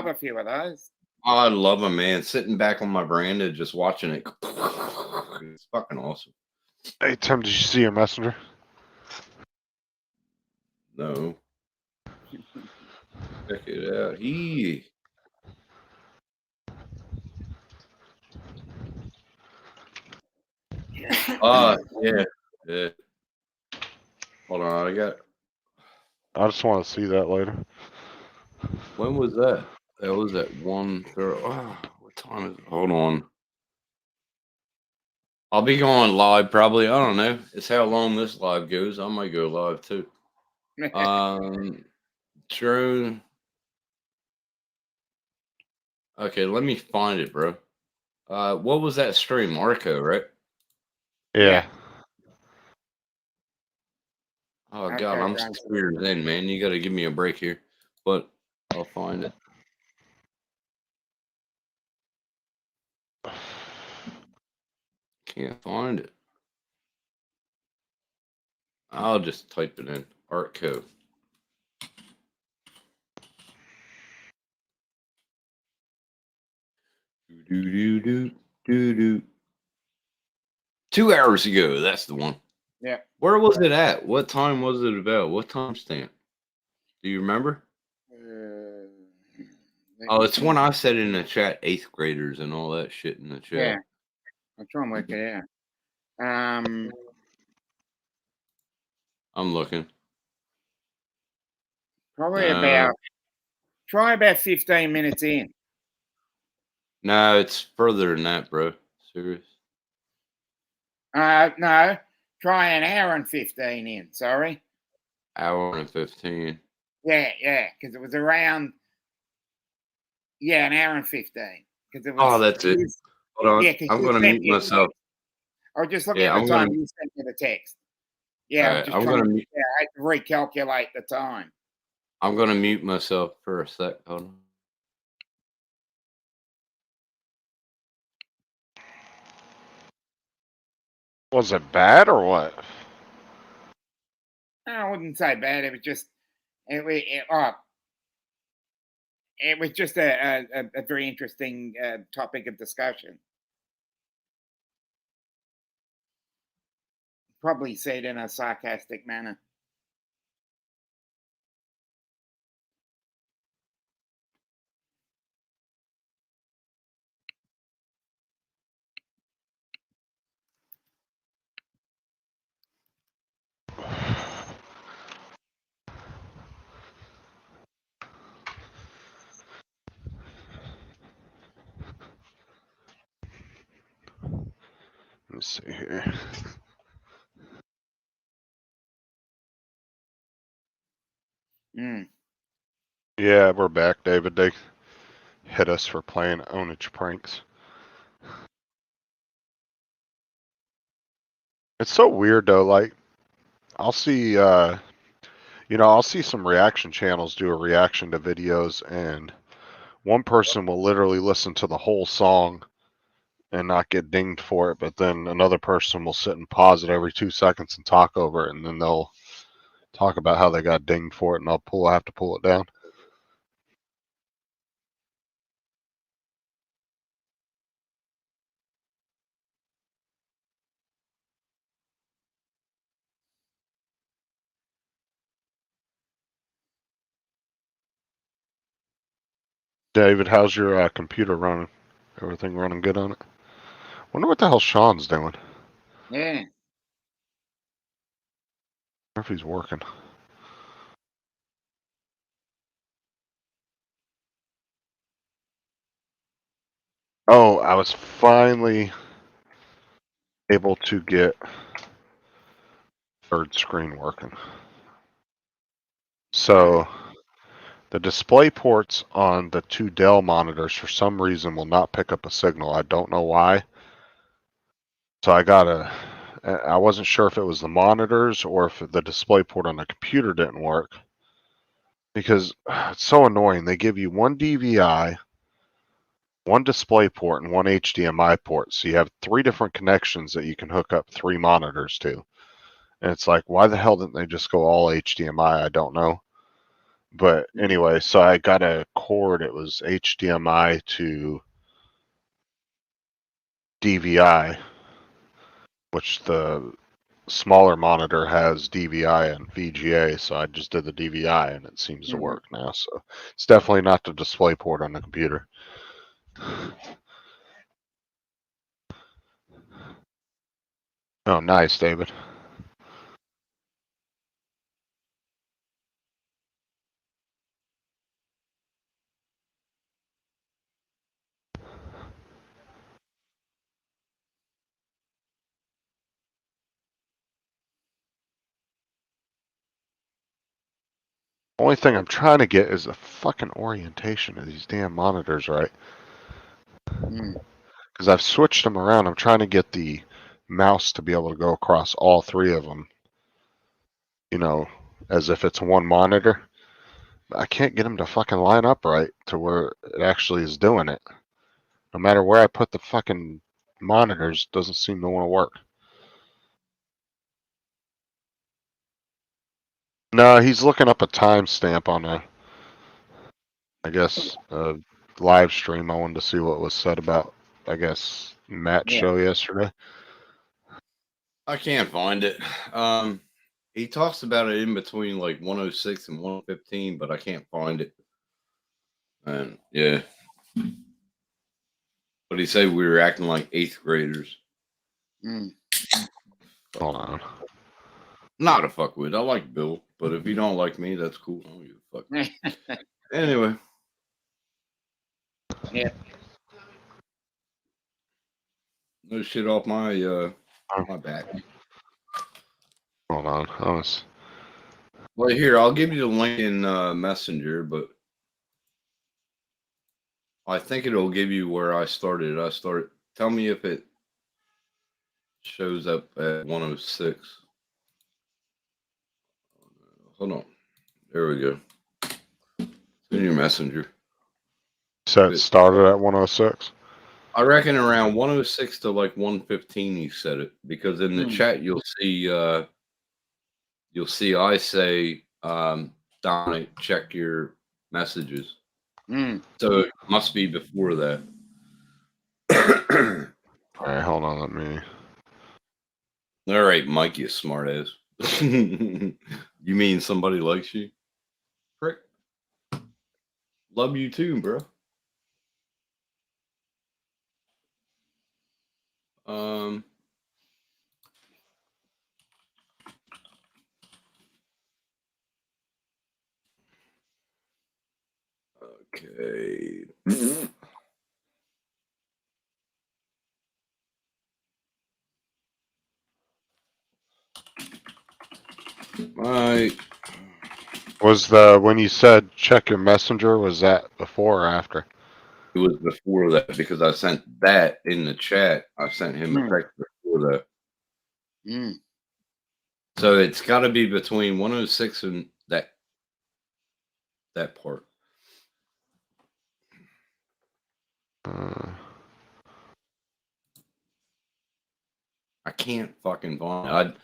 a few of those. Oh, I love them, man. Sitting back on my veranda, just watching it. It's fucking awesome. Hey, Tim, did you see your messenger? No. Check it out. Yeah. Yeah. Hold on, I just want to see that later. when was that? That was at 1:30. Oh, what time is it? Hold on. I'll be going live probably. I don't know. It's how long this live goes. I might go live too. Drone. Okay, let me find it, bro. What was that stream? Marco, right? Yeah. Oh Okay, god, I'm thanks. 6 years in, man. You got to give me a break here, but I'll find it. Can't find it. I'll just type it in. Artco. Do. 2 hours ago. That's the one. Yeah. Where was it at? What time was it about? What time stamp? Do you remember? Oh, it's when I said in the chat 8th graders and all that shit in the chat. Yeah. I'll try and work it out. I'm looking. Probably about 15 minutes in. No, it's further than that, bro. Serious. No. Try an hour and 15 in. Sorry. Hour and 15. Yeah, because it was around. Yeah, an hour and 15. Because it was. Oh, that's it. Hold on. Yeah, 'cause I'm you going to sent mute me a myself. text. I was just looking Yeah, at the I'm time gonna- you sent me the text. Yeah, Alright, I had to recalculate the time. I'm going to mute myself for a sec. Hold on. Was it bad or what? I wouldn't say bad. It was just it was just a very interesting topic of discussion. Probably said in a sarcastic manner. Let me see here. Yeah, we're back, David. They hit us for playing ownage pranks. It's so weird though. Like, I'll see, I'll see some reaction channels do a reaction to videos, and one person will literally listen to the whole song and not get dinged for it, but then another person will sit and pause it every 2 seconds and talk over it, and then they'll talk about how they got dinged for it, and I'll have to pull it down. David, how's your computer running? Everything running good on it? Wonder what the hell Sean's doing. Yeah. Wonder if he's working. Oh, I was finally able to get third screen working. So the display ports on the two Dell monitors for some reason will not pick up a signal. I don't know why. So I wasn't sure if it was the monitors or if the display port on the computer didn't work. Because it's so annoying. They give you one DVI, one display port, and one HDMI port. So you have 3 different connections that you can hook up 3 monitors to. And it's like, why the hell didn't they just go all HDMI? I don't know. But anyway, so I got a cord. It was HDMI to DVI, which the smaller monitor has DVI and VGA. So I just did the DVI and it seems to work now. So it's definitely not the display port on the computer. Oh, nice, David. Only thing I'm trying to get is the fucking orientation of these damn monitors right. Because I've switched them around. I'm trying to get the mouse to be able to go across all 3 of them. You know, as if it's one monitor. I can't get them to fucking line up right to where it actually is doing it. No matter where I put the fucking monitors, it doesn't seem to want to work. No, he's looking up a timestamp on a, I guess, a live stream. I wanted to see what was said about, I guess, Matt's show yesterday. I can't find it. He talks about it in between like 106 and 115, but I can't find it. And yeah. But he said we were acting like 8th graders. Hold on. Not a fuck with. I like Bill, but if you don't like me, that's cool. I don't give a fuck. Anyway. Yeah. No shit off my my back. Hold on. Well, here, I'll give you the link in Messenger, but I think it'll give you where I started. Tell me if it shows up at 106. Hold on. There we go. It's in your Messenger. So it started at 106? I reckon around 106 to like 115 he said it, because in the chat you'll see I say Dominic, check your messages. So it must be before that. All right, hold on, let me. All right, Mike, you smart ass. You mean somebody likes you? Prick. Love you too, bro. Okay. Right. Was when you said check your messenger, was that before or after? It was before that, because I sent that in the chat. I sent him a text before that. So it's got to be between 106 and that part. I can't fucking find it.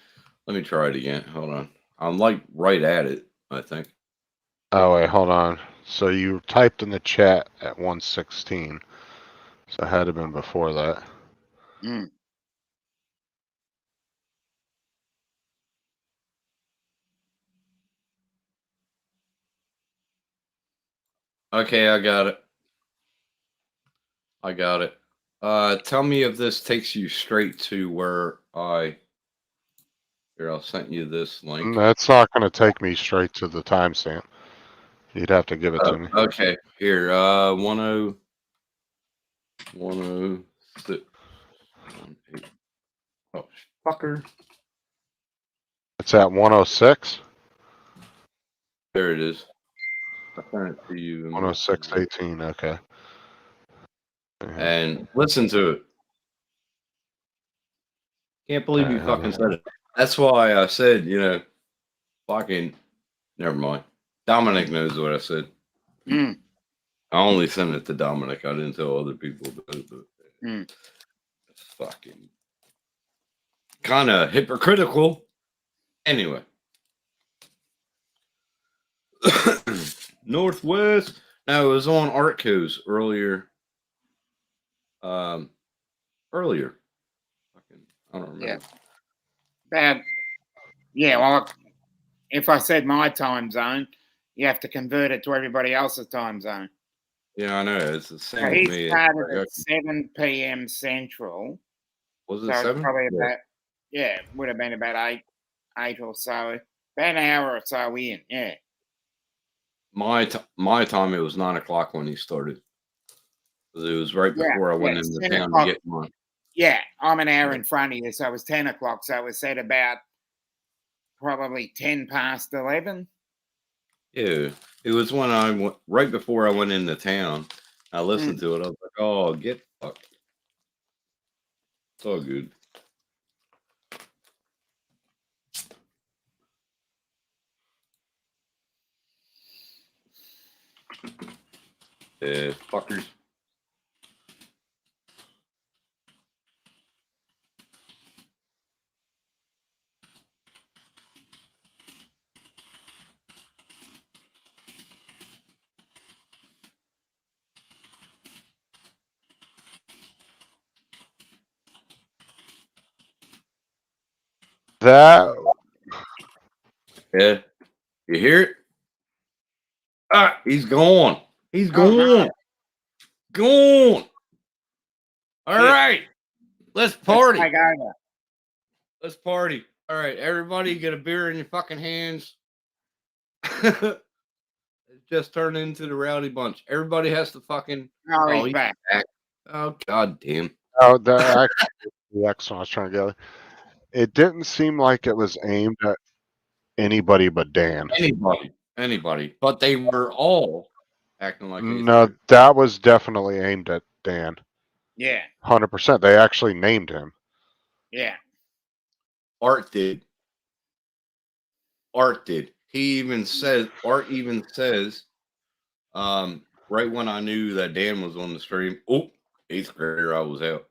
Let me try it again. Hold on. I'm like right at it, I think. Oh, wait, hold on. So you typed in the chat at 116. So it had to have been before that. Okay, I got it. Tell me if this takes you straight to where Here, I'll send you this link. That's not going to take me straight to the timestamp. You'd have to give it to me. Okay, here, 106. Oh, fucker. It's at 106. There it is. I sent it to you. 106.18. Okay. And listen to it. Can't believe you fucking said it. That's why I said, you know, fucking. Never mind. Dominic knows what I said. Mm. I only sent it to Dominic. I didn't tell other people. But Mm. it's fucking kind of hypocritical. Anyway. Northwest. No, it was on Artco's earlier. Earlier. Fucking, I don't remember. Yeah. Bad. Yeah, well, if I said my time zone, you have to convert it to everybody else's time zone. Yeah, I know. It's the same So with he me. started at 7 p.m. Central. Was it So it's 7? probably Yeah. about, yeah, would have been about eight or so. About an hour or so in, yeah. My time, it was 9 o'clock when he started. 'Cause it was right Yeah, before I went it's into 10 town to o'clock. get mine. Yeah, I'm an hour in front of you, so it was 10 o'clock. So it was set about probably 10 past 11. Yeah, it was when I went right before I went into town. I listened to it. I was like, "Oh, get fucked." It's all good. Yeah, fuckers. That. Yeah, you hear it? Ah, he's gone. He's Oh, gone. no. Gone. All Yeah. right, let's party. Let's take over. Let's party. All right, everybody, get a beer in your fucking hands. It just turned into the rowdy bunch. Everybody has to fucking. Oh, he's back. Oh, god damn. Oh, the X one I was trying to get. It didn't seem like it was aimed at anybody but Dan. Anybody. But they were all acting like No, that was definitely aimed at Dan. Yeah, 100%. They actually named him. yeah. Art did. He even says, Art even says, right when I knew that Dan was on the stream, oh, 8th grader, I was out.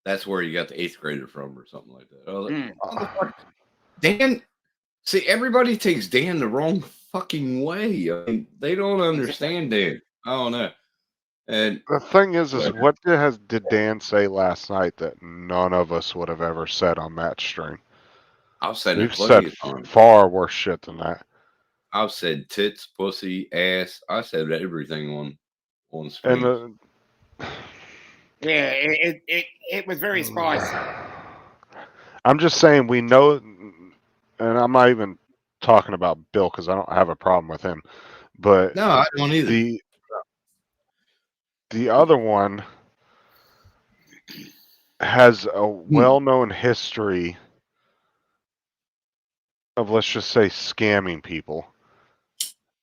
That's where you got the 8th grader from or something like that. I was like, "Motherfucker, Dan, see, everybody takes Dan the wrong fucking way. I mean, they don't understand Dan. I don't know. And The thing is what did Dan say last night that none of us would have ever said on that stream? I've said it We've plenty said of times. far worse shit than that. I've said tits, pussy, ass. I said everything on stream. And Yeah, it was very spicy. I'm just saying we know, and I'm not even talking about Bill because I don't have a problem with him. But No, I don't either. The other one has a well-known history of, let's just say, scamming people.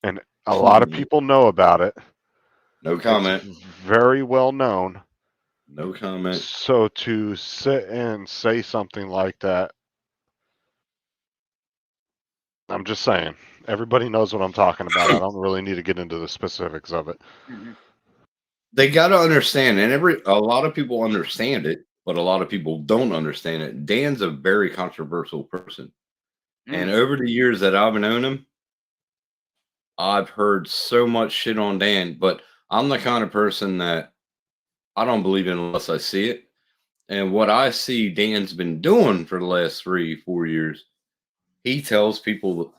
And a lot of people know about it. No comment. It's very well known. No comment. So to sit and say something like that, I'm just saying, everybody knows what I'm talking about. I don't really need to get into the specifics of it. They got to understand, and a lot of people understand it, but a lot of people don't understand it. Dan's a very controversial person. And over the years that I've known him, I've heard so much shit on Dan, but I'm the kind of person that I don't believe in unless I see it. And what I see Dan's been doing for the last 3-4 years, he tells people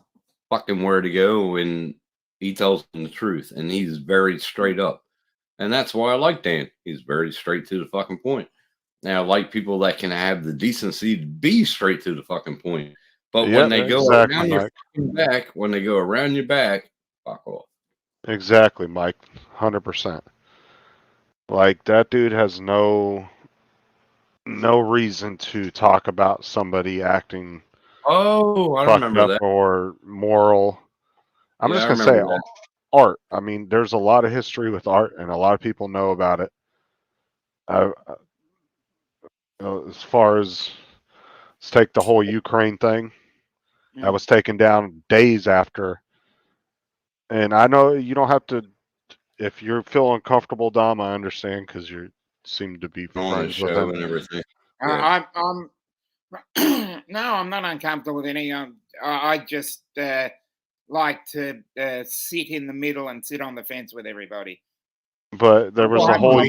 fucking where to go and he tells them the truth. And he's very straight up. And that's why I like Dan. He's very straight to the fucking point. Now, I like people that can have the decency to be straight to the fucking point. But when they go around your fucking back, fuck off. Exactly, Mike. 100%. Like, that dude has no no reason to talk about somebody acting Oh, I fucked remember up that. or moral. I'm Yeah, just I gonna say remember that. art. I mean, there's a lot of history with art, and a lot of people know about it. As far as let's take the whole Ukraine thing, that was taken down days after. And I know you don't have to. If you feel uncomfortable, Dom, I understand because you seem to be On his friends with show him. and everything. Yeah. I'm no, I'm not uncomfortable with any. I just like to sit in the middle and sit on the fence with everybody. But there was Well, a whole.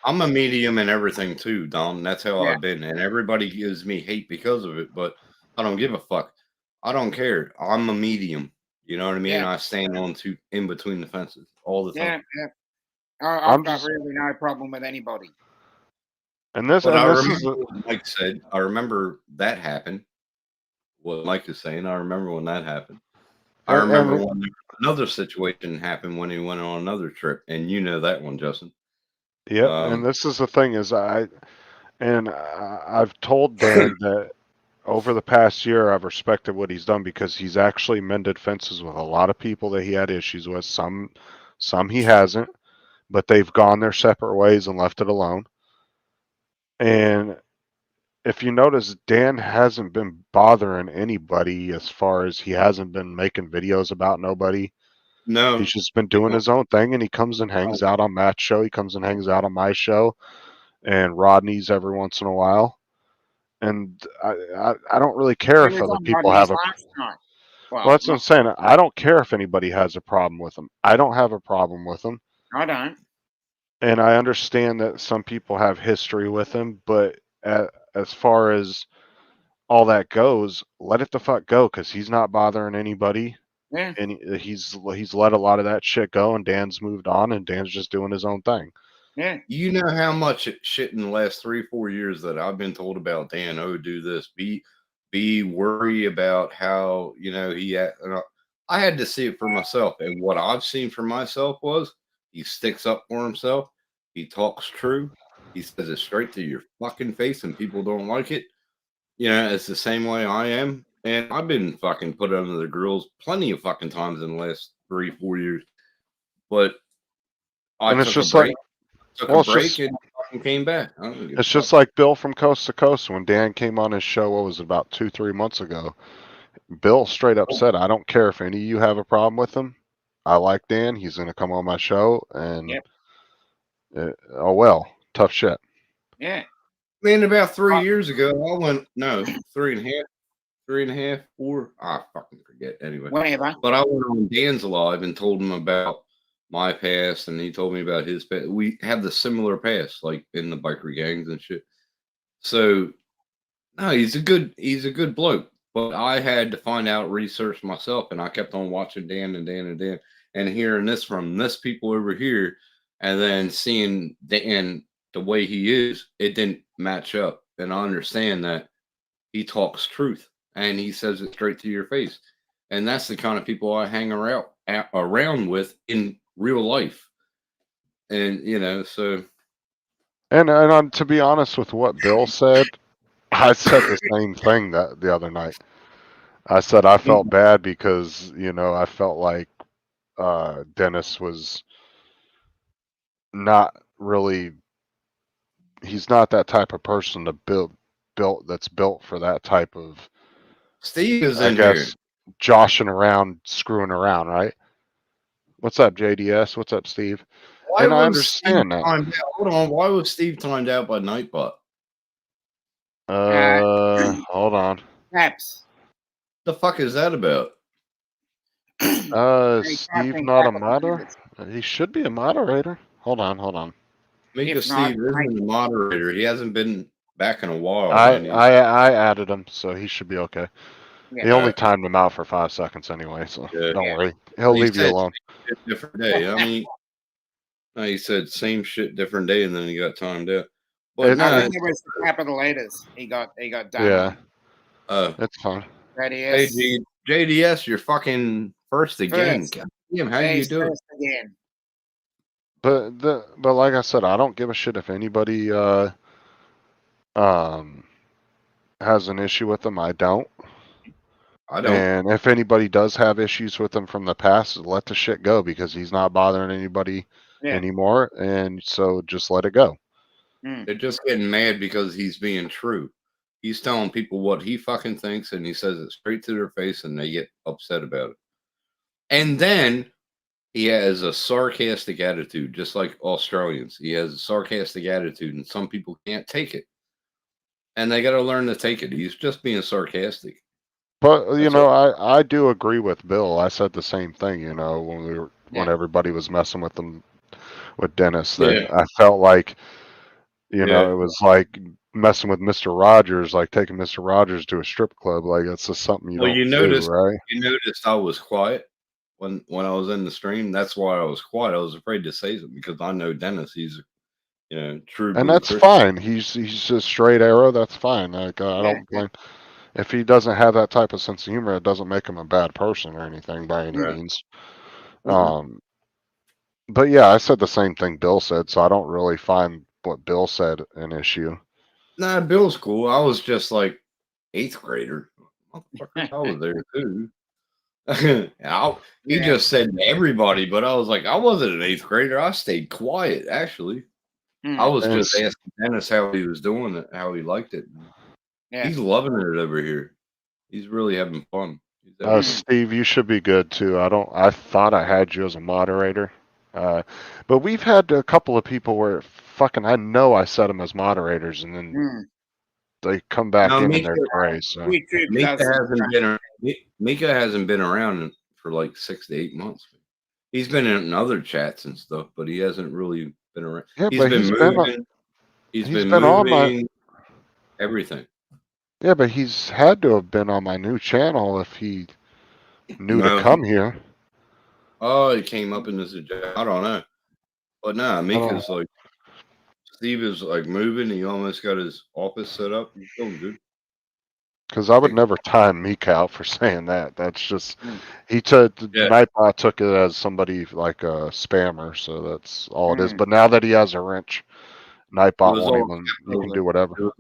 I'm a medium in everything too, Dom. That's how Yeah. I've been, and everybody gives me hate because of it. But I don't give a fuck. I don't care. I'm a medium. You know what I mean? Yeah. I stand on in between the fences all the time. Yeah. I've got really no problem with anybody. And this, But I this remember is what Mike said. I remember that happened. What Mike is saying. I remember when that happened. I remember when another situation happened when he went on another trip, and you know that one, Justin. Yep, and this is the thing is I've told Dan that over the past year I've respected what he's done because he's actually mended fences with a lot of people that he had issues with. Some he hasn't, but they've gone their separate ways and left it alone. And if you notice, Dan hasn't been bothering anybody as far as he hasn't been making videos about nobody. No. He's just been doing his own thing, and he comes and hangs out on Matt's show. He comes and hangs out on my show, and Rodney's every once in a while. And I don't really care if other people have a. Well, that's what I'm saying. I don't care if anybody has a problem with him. I don't have a problem with him. I don't. And I understand that some people have history with him, but as far as all that goes, let it the fuck go because he's not bothering anybody. Yeah. And he's let a lot of that shit go, and Dan's moved on, and Dan's just doing his own thing. Yeah. You know how much shit in the last 3-4 years that I've been told about Dan. Oh, do this. Be worry about how he. I had to see it for myself, and what I've seen for myself was he sticks up for himself. He talks true. He says it straight to your fucking face, and people don't like it. It's the same way I am. And I've been fucking put under the grills plenty of fucking times in the last 3-4 years. But I And it's took just a break, like, and fucking came back. It's just like Bill from Coast to Coast when Dan came on his show. What was it, about 2-3 months ago? Bill straight up said, "I don't care if any of you have a problem with him. I like Dan. He's going to come on my show." And oh well, tough shit. Yeah. Man, about 3 years ago, I went 3.5, 4. I fucking forget anyway. Whatever. But I went on Dan's Live and told him about my past, and he told me about his past. We have the similar past, like in the biker gangs and shit. So, no, he's a good bloke. But I had to find out, research myself, and I kept on watching Dan and hearing this from this people over here, and then seeing Dan the way he is, it didn't match up. And I understand that he talks truth and he says it straight to your face. And that's the kind of people I hang around with in real life. And so. And to be honest with what Bill said, I said the same thing the other night. I said I felt bad because I felt like Dennis was not really. He's not that type of person to that's built for that type of. Steve is I in guess here. joshing around, screwing around, right? What's up, JDS? What's up, Steve? And I understand that. Hold on. Why was Steve timed out by Nightbot? Hold on. Perhaps. The fuck is that about? Steve not a moderator? He should be a moderator. Hold on. Mika Steve isn't a moderator. He hasn't been back in a while. I added him, so he should be okay. Yeah. He only timed him out for 5 seconds anyway, so don't worry. He'll leave you alone. Different day. I mean, he said same shit, different day, and then he got timed out. But I think it was the capital letters. He got done. Yeah. That's fine. JDS. Hey, JDS, you're fucking first again. Damn, how you do it? Again. But like I said, I don't give a shit if anybody has an issue with him. I don't. I don't. And if anybody does have issues with him from the past, let the shit go because he's not bothering anybody anymore. And so just let it go. They're just getting mad because he's being true. He's telling people what he fucking thinks, and he says it straight to their face, and they get upset about it. And then he has a sarcastic attitude, just like Australians. He has a sarcastic attitude, and some people can't take it. And they got to learn to take it. He's just being sarcastic. But you That's know, all. I do agree with Bill. I said the same thing. You know, when everybody was messing with them with Dennis, that I felt like, you know, it was like messing with Mr. Rogers, like taking Mr. Rogers to a strip club. Like that's just something you Well, don't you do, noticed, right? I was quiet when I was in the stream. That's why I was quiet. I was afraid to say something because I know Dennis. He's, you know, true And blue that's Christian. fine. He's a straight arrow. That's fine. Like I don't blame. If he doesn't have that type of sense of humor, it doesn't make him a bad person or anything by any means. But yeah, I said the same thing Bill said, so I don't really find what Bill said an issue. Nah, Bill's cool. I was just like 8th grader. Motherfucker, I was there too. He just said to everybody, but I was like, I wasn't an 8th grader. I stayed quiet, actually. I was just asking Dennis how he was doing it, how he liked it. He's loving it over here. He's really having fun. Steve, you should be good too. I thought I had you as a moderator. But we've had a couple of people where fucking I know I set them as moderators and then they come back in and they're gray. So Mika hasn't been around for like 6 to 8 months. He's been in other chats and stuff, but he hasn't really been around. Yeah, He's but been moving. He's been on moving. Everything. Yeah, but he's had to have been on my new channel if he knew to come here. Oh, he came up in this. I don't know, but nah, Mika's like Steve is like moving. He almost got his office set up. He's doing good. Because I would never time Mika out for saying that. That's just Nightbot took it as somebody like a spammer, so that's all it is. But now that he has a wrench, Nightbot won't even. You can do whatever.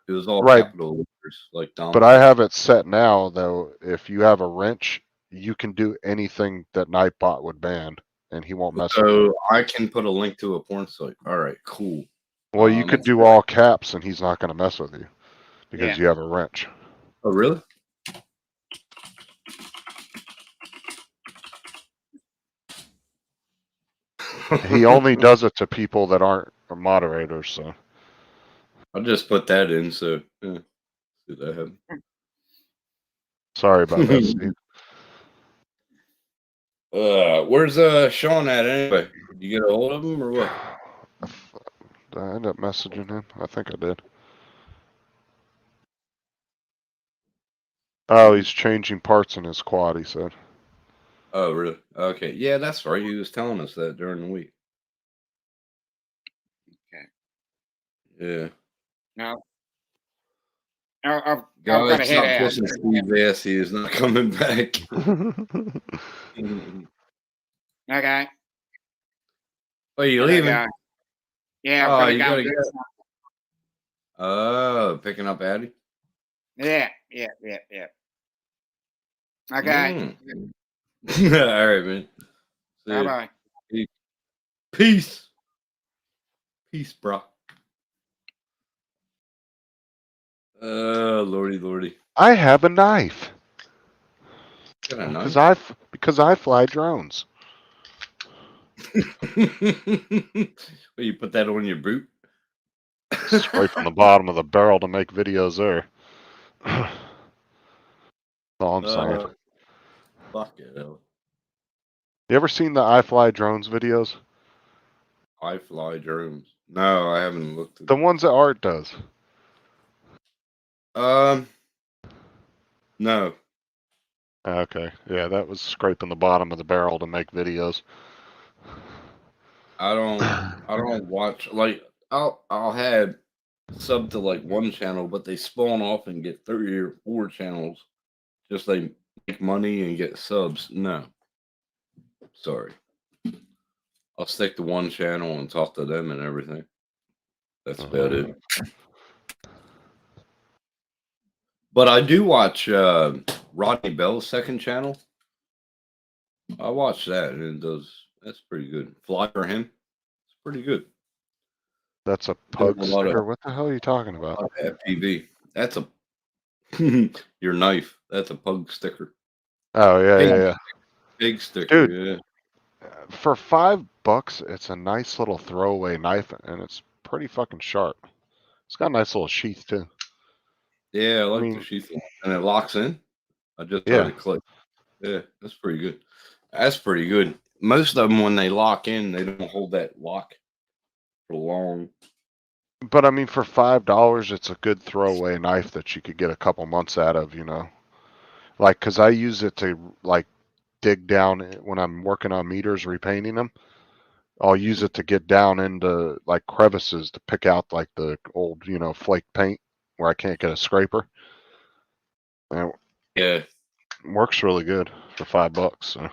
It was all right. capital letters, like Donald. But I have it set now though. If you have a wrench, you can do anything that Nightbot would ban, and he won't mess with you. So I can put a link to a porn site. All right, cool. Well, you could do all caps, and he's not going to mess with you because you have a wrench. Oh, really? He only does it to people that aren't moderators. So I'll just put that in. So yeah, see that happen. Sorry about that, Steve. Where's Sean at anyway? Did you get a hold of him or what? Did I end up messaging him? I think I did. Oh, he's changing parts in his quad, he said. Oh, really? Okay. Yeah, that's right. He was telling us that during the week. Okay. Yeah. No. I've Guys, got to stop head out. pushing Steve's ass. He is not coming back. Okay. Oh, you leaving? Yeah, Oh, I've you got gotta to go. go. Oh, picking up Addie? Yeah. Okay. All right, man. See ya. Bye-bye. Peace. Peace, bro. Lordy. I have a knife. Got a knife? Because I fly drones. Well, you put that on your boot? Scraping the bottom of the barrel to make videos there. That's all I'm saying. Fuck it. Hell. You ever seen the I Fly Drones videos? I fly drones. No, I haven't looked at The ones that Art does. No. Okay. Yeah, that was scraping the bottom of the barrel to make videos. I don't watch, like, I'll have sub to like one channel, but they spawn off and get 3 or 4 channels. Just they make money and get subs. No. Sorry. I'll stick to one channel and talk to them and everything. That's about it. But I do watch Rodney Bell's second channel. I watch that, and that's pretty good. Fly for him, it's pretty good. That's a Doing pug a lot of sticker. What the hell are you talking about? FPV. That's a your knife. That's a pug sticker. Oh yeah, Pig, yeah. pig sticker. Dude. Yeah. For $5, it's a nice little throwaway knife, and it's pretty fucking sharp. It's got a nice little sheath too. Yeah, I like mean- the sheath, and it locks in. I just Yeah. heard it click. Yeah, that's pretty good. That's pretty good. Most of them, when they lock in, they don't hold that lock for long. But I mean, for $5, it's a good throwaway knife that you could get a couple months out of, you know. Like, cause I use it to like dig down when I'm working on meters, repainting them. I'll use it to get down into like crevices to pick out like the old, you know, flake paint where I can't get a scraper. And Yeah. it works really good for $5. So.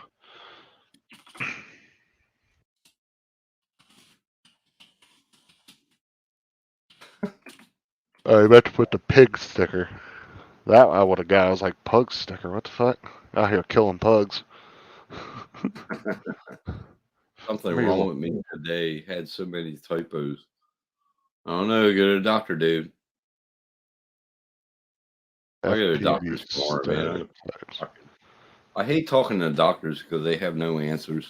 I meant to put the pig sticker. That I would have got. I was like, pug sticker. What the fuck? Out here killing pugs. Something Maybe a wrong little- with me today. Had so many typos. I don't know. Go to a doctor, dude. I go to FPV doctors tomorrow, man. stereotypes. I hate talking to doctors because they have no answers.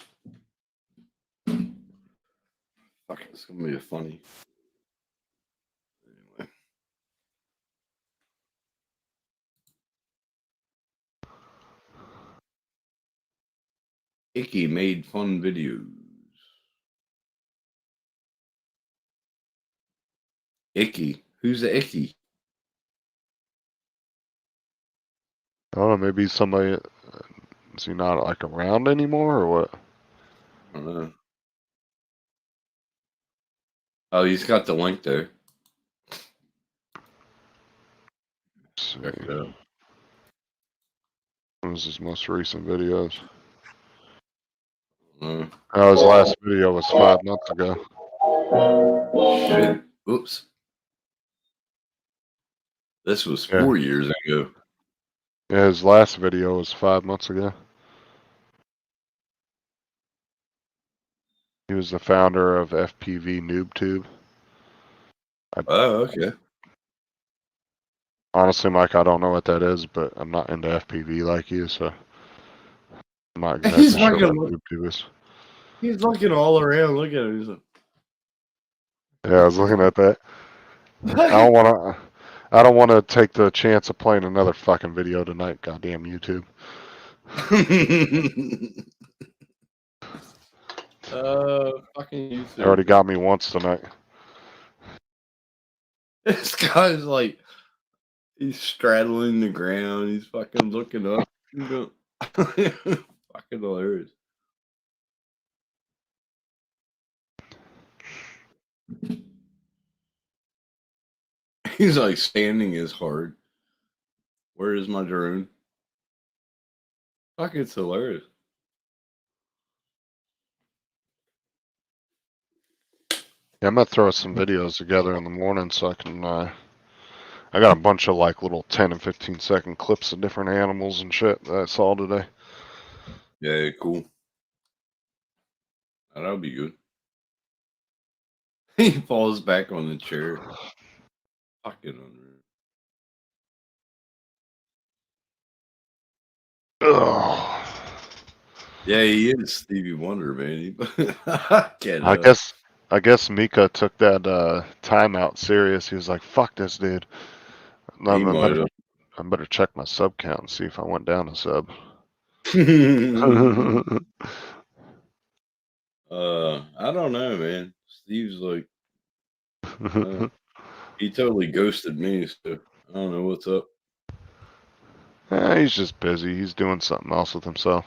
Fuck, it's gonna be funny. Anyway. Icky made fun videos. Icky. Who's the Icky? I don't know. Maybe somebody is he not like around anymore or what? I don't know. Oh, he's got the link there. Let's see. Check it out. What was his most recent videos? Uh, Oh, his last video was 5 months ago. shit. Oops. This was Yeah. 4 years ago. Yeah, his last video was 5 months ago. He was the founder of FPV NoobTube. Oh, okay. Honestly, Mike, I don't know what that is, but I'm not into FPV like you, so I'm not exactly He's sure not what gonna NoobTube is. He's looking all around. Look at him. He's like, Yeah, I was looking at that. I don't want to take the chance of playing another fucking video tonight. Goddamn YouTube. fucking YouTube. They already got me once tonight. This guy's like, he's straddling the ground. He's fucking looking up. You know, fucking hilarious. He's like, standing is hard. Where is my drone? Fuck, it's hilarious. Yeah, I'm gonna throw some videos together in the morning so I can. I got a bunch of like little 10 and 15-second clips of different animals and shit that I saw today. Yeah, cool. That'll be good. He falls back on the chair. Fucking unreal. Ugh. Yeah, he is Stevie Wonder, man. I guess Mika took that timeout serious. He was like, "Fuck this dude." He might have. I better check my sub count and see if I went down a sub. I don't know, man. Steve's like, he totally ghosted me, so I don't know what's up. He's just busy. He's doing something else with himself.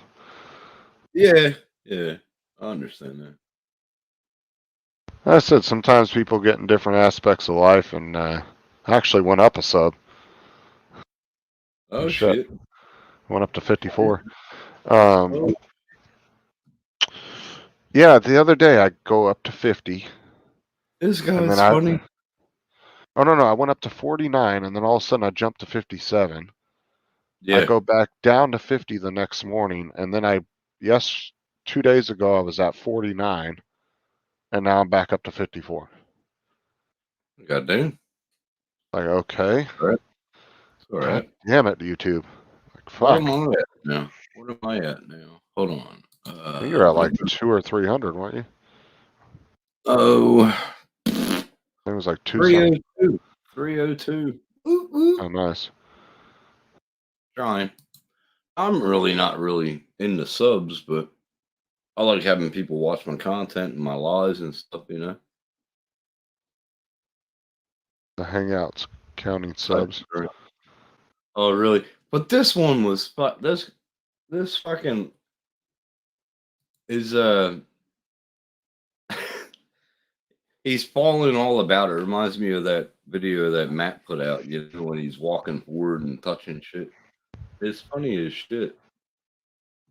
Yeah, I understand that. I said sometimes people get in different aspects of life, and I actually went up a sub. Oh shit! Went up to 54. Yeah, the other day I go up to 50. This and guy's then funny. Oh no, I went up to 49, and then all of a sudden I jumped to 57. Yeah. I go back down to 50 the next morning, and then 2 days ago I was at 49, and now I'm back up to 54. Goddamn. Like, okay. All right. It's all God right. damn it, YouTube. Like, What fuck. am I at now? What am I at now? Hold on. I think you're at like 200 or 300, weren't you? Oh, I think it was like 2 something. 302. 302. Oh, nice. Trying. I'm really not really into subs, but I like having people watch my content and my lives and stuff, you know. The Hangouts counting subs. Oh, really? But this one was this fucking is he's falling all about it. Reminds me of that video that Matt put out, you know, when he's walking forward and touching shit. It's funny as shit.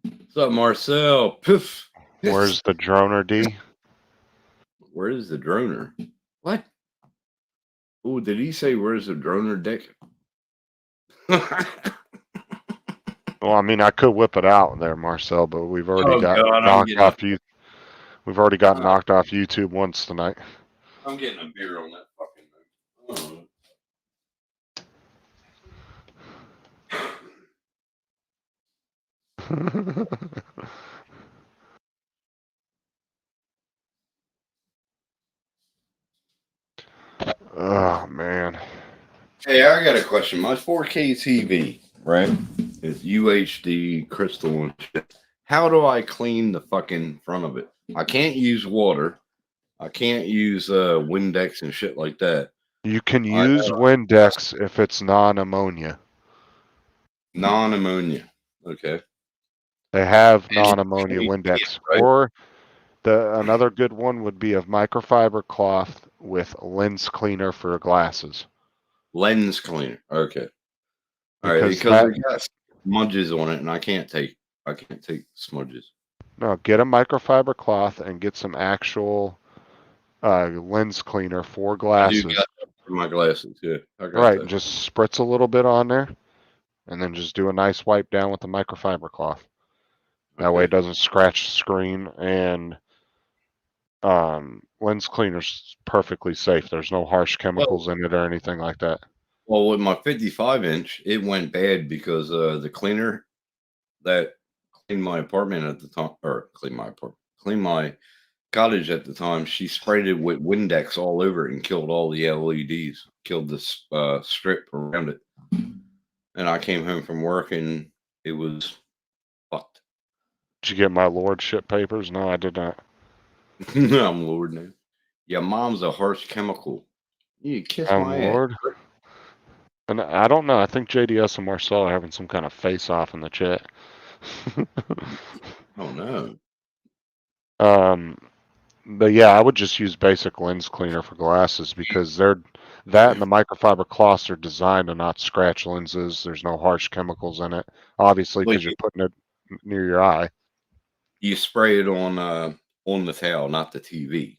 What's up, Marcel? Poof. Where's the droner, D? Where is the droner? What? Oh, did he say where's the droner, Dick? Well, I mean, I could whip it out there, Marcel, but we've already got God, knocked off you. We've already got knocked off YouTube once tonight. I'm getting a beer on that fucking thing. Oh man. Hey, I got a question. My 4K TV, right? It's UHD crystal and shit. How do I clean the fucking front of it? I can't use water. I can't use Windex and shit like that. You can use Windex if it's non-ammonia. Non-ammonia. Okay. They have non-ammonia change Windex. it, right? Or another good one would be a microfiber cloth with lens cleaner for glasses. Lens cleaner. Okay. All right, Because because it got smudges on it, and I can't take smudges. No, get a microfiber cloth and get some actual lens cleaner for I glasses. do got that for my glasses. Yeah. I got Right, that. just spritz a little bit on there, and then just do a nice wipe down with the microfiber cloth. That way it doesn't scratch the screen, and lens cleaner's perfectly safe. There's no harsh chemicals in it or anything like that. Well, with my 55-inch, it went bad because the cleaner that cleaned my apartment at the time, or cleaned my cottage at the time, she sprayed it with Windex all over it and killed all the LEDs, killed the strip around it. And I came home from work and it was fucked. Did you get my lordship papers? No, I did not. I'm Lord now. Yeah, mom's a harsh chemical. You kiss my ass. Lord. And I don't know. I think JDS and Marcel are having some kind of face-off in the chat. Oh no. But yeah, I would just use basic lens cleaner for glasses because that and the microfiber cloths are designed to not scratch lenses. There's no harsh chemicals in it, obviously, because you're putting it near your eye. You spray it on the towel, not the TV.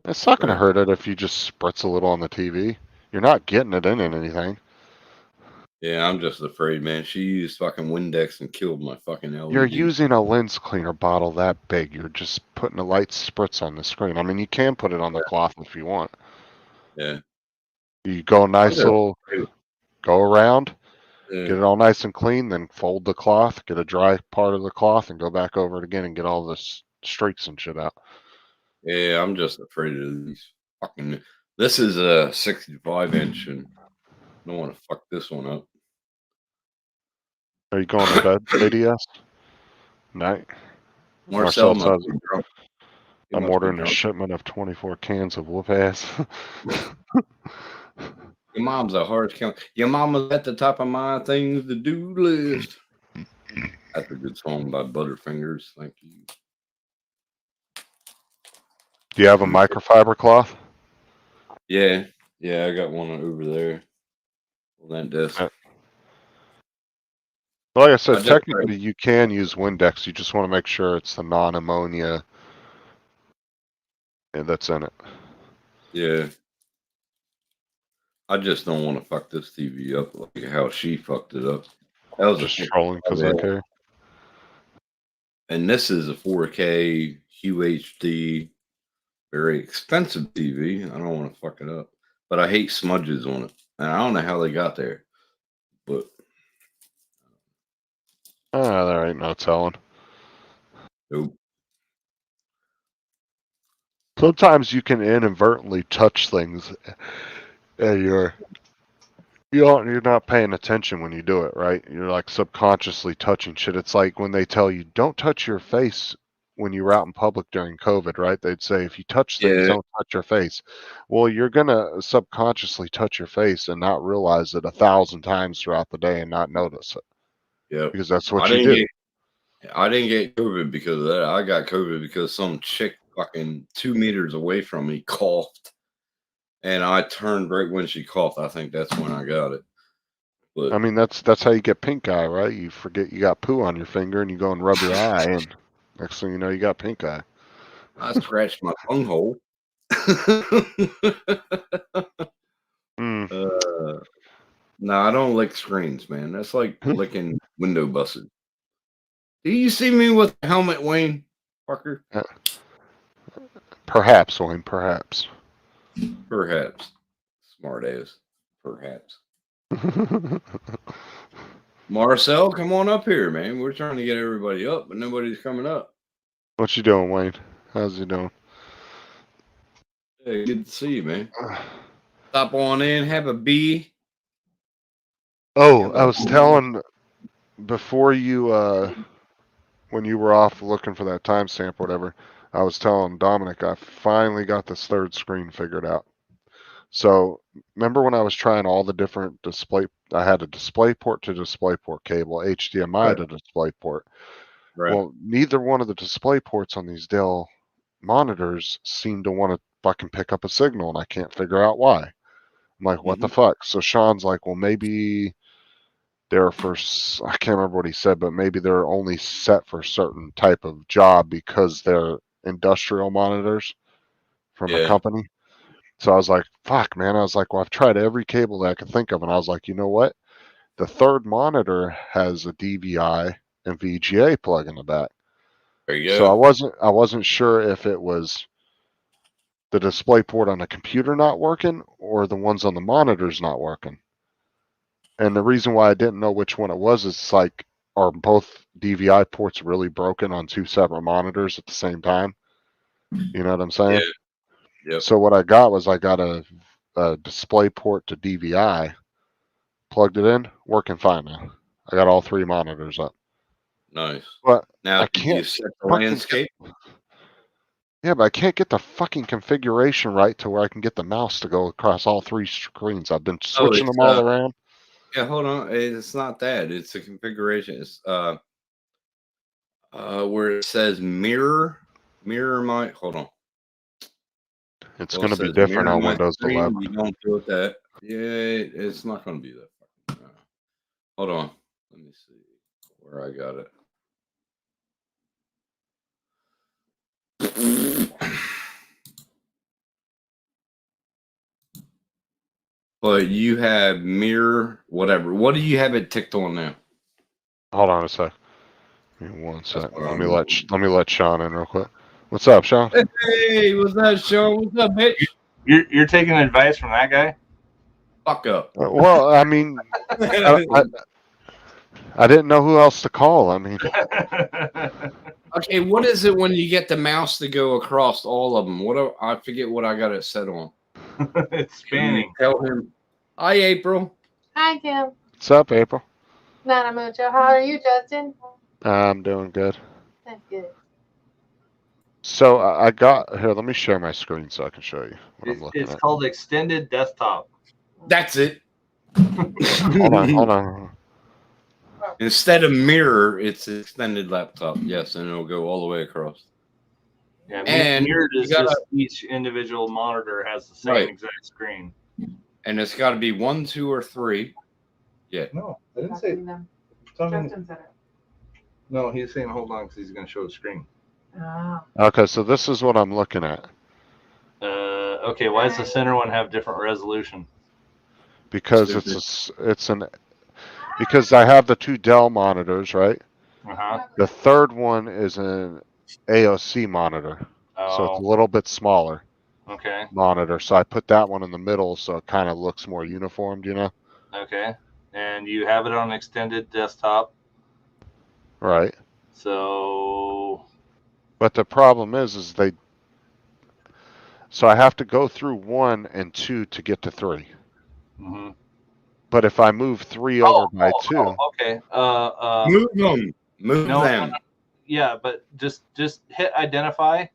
It's not going to hurt it if you just spritz a little on the TV. You're not getting it in anything. Yeah, I'm just afraid, man. She used fucking Windex and killed my fucking LED. You're using a lens cleaner bottle that big. You're just putting a light spritz on the screen. I mean, you can put it on the cloth if you want. Yeah. You go go around, get it all nice and clean, then fold the cloth, get a dry part of the cloth, and go back over it again and get all the streaks and shit out. Yeah, I'm just afraid of these fucking. This is a 65-inch, and I don't want to fuck this one up. Are you going to bed, JDS? Night. Marcel says, drunk. I'm ordering a shipment of 24 cans of whoop ass. Your mom's a hard count. Your mama's at the top of my things to do list. That's a good song by Butterfingers. Thank you. Do you have a microfiber cloth? Yeah, I got one over there on that desk. Like I said, technically you can use Windex. You just want to make sure it's the non-ammonia that's in it. Yeah. I just don't want to fuck this TV up like how she fucked it up. That was Just a trolling because I care. And this is a 4K UHD, very expensive TV. I don't want to fuck it up, but I hate smudges on it, and I don't know how they got there. But There ain't no telling. nope. Sometimes you can inadvertently touch things, and you're not paying attention when you do it, right? You're like subconsciously touching shit. It's like when they tell you don't touch your face when you were out in public during COVID, right? They'd say if you touch things, Yeah. don't touch your face. Well, you're gonna subconsciously touch your face and not realize it 1,000 times throughout the day and not notice it. Yeah, because that's what you do. I didn't get COVID because of that. I got COVID because some chick fucking 2 meters away from me coughed, and I turned right when she coughed. I think that's when I got it. But I mean, that's how you get pink eye, right? You forget you got poo on your finger and you go and rub your eye, and next thing you know, you got pink eye. I scratched my tongue hole. No, I don't lick screens, man. That's like licking window buses. Do you see me with a helmet, Wayne? Fucker? Perhaps, Wayne, perhaps. Perhaps. Smart ass. Perhaps. Marcel, come on up here, man. We're trying to get everybody up, but nobody's coming up. What you doing, Wayne? How's you doing? Hey, good to see you, man. Stop on in, have a bee. Oh, I was telling before you, when you were off looking for that timestamp or whatever, I was telling Dominic I finally got this third screen figured out. So remember when I was trying all the different display, I had a DisplayPort to DisplayPort cable, HDMI to DisplayPort. Right. Well, neither one of the display ports on these Dell monitors seem to want to fucking pick up a signal, and I can't figure out why. I'm like, what the fuck? So Sean's like, well, maybe they're for, I can't remember what he said, but maybe they're only set for a certain type of job because they're industrial monitors from a company. So I was like, fuck, man. I was like, well, I've tried every cable that I could think of, and I was like, you know what? The third monitor has a DVI and VGA plug in the back. There you go. So I wasn't sure if it was the display port on the computer not working or the ones on the monitors not working. And the reason why I didn't know which one it was is like, are both DVI ports really broken on two separate monitors at the same time? You know what I'm saying? Yeah. Yep. So what I got was I got a display port to DVI, plugged it in, working fine now. I got all three monitors up. Nice. But now I can can't you set the fucking landscape? Yeah, but I can't get the fucking configuration right to where I can get the mouse to go across all three screens. I've been switching them all around. Yeah, hold on. It's not that. It's the configuration. It's where it says mirror my. Hold on. It's going to be different on Windows 11. You don't do it that. Yeah, it's not going to be that. Hold on. Let me see where I got it. But you have mirror, whatever. What do you have it ticked on now? Hold on a sec. Give me 1 sec. Let me let Sean in real quick. What's up, Sean? Hey, what's that, Sean? What's up, bitch? You're taking advice from that guy? Fuck up. Well, I mean, I didn't know who else to call. I mean, okay, what is it when you get the mouse to go across all of them? I forget what I got it set on. It's spanning. Tell him. Hi, April. Hi, Kim. What's up, April? Nana mucho. How are you, Justin? I'm doing good. That's good. So I got here. Let me share my screen so I can show you what I'm looking It's at. called Extended Desktop. That's it. Hold on. Instead of mirror, it's extended laptop. Yes, and it'll go all the way across. Yeah, and mirrored is you gotta, just each individual monitor has the same exact screen. And it's got to be 1, 2, or 3. Yeah. No, I didn't say. No, he's saying hold on because he's going to show the screen. Okay, so this is what I'm looking at. Okay, why does the center one have different resolution? because because I have the two Dell monitors, right? Uh-huh. The third one is an AOC monitor, so it's a little bit smaller Okay. monitor. So I put that one in the middle, so it kind of looks more uniformed, you know? Okay. And you have it on extended desktop. Right. So. But the problem is so I have to go through 1 and 2 to get to 3. Mm-hmm. But if I move 3 over by 2, okay. Move them. Move no, them. no, yeah, but just hit identify at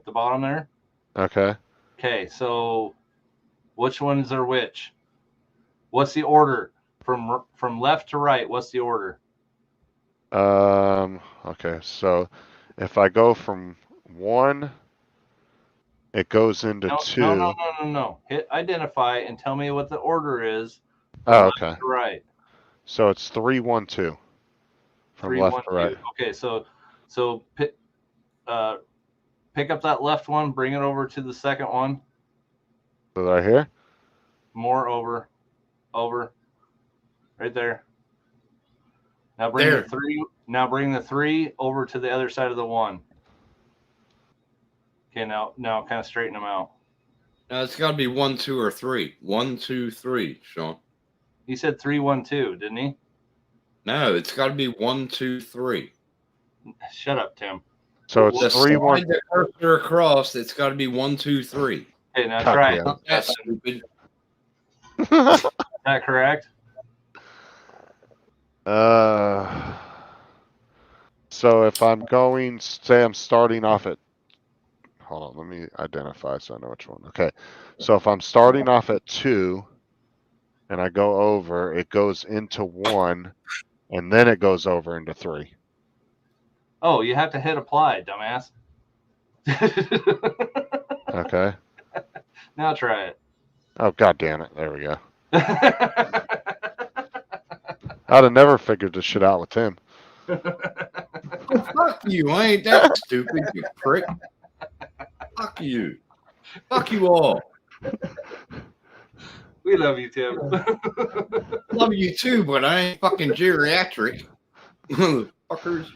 the bottom there. okay. Okay, so which ones are which? What's the order from left to right? What's the order? Okay. So if I go from 1, it goes into 2. No. Hit identify and tell me what the order is. Oh, Left okay. to right. So it's 3, 1, 2 from 3, left 1, to right. 2. Okay, so pick up that left one, bring it over to the second one. So right here. More over, right there. Now bring There. the 3. Now bring the 3 over to the other side of the 1. Okay, now kind of straighten them out. Now it's got to be 1, 2, or 3. 1, 2, 3, Sean. He said 3, 1, 2, didn't he? No, it's got to be 1, 2, 3. Shut up, Tim. So it's The 3, 1. slide the cursor across. It's got to be 1, 2, 3. Okay, now God try it. damn it. That's stupid. Is that correct? So if I'm going, say I'm starting off at, hold on, let me identify so I know which one. Okay. So if I'm starting off at 2 and I go over, it goes into 1 and then it goes over into 3. Oh, you have to hit apply, dumbass. Okay. Now try it. Oh, God damn it. There we go. I'd have never figured this shit out with him. Fuck you. I ain't that stupid, you prick. Fuck you. Fuck you all. We love you, Tim. Love you too, but I ain't fucking geriatric. Motherfuckers.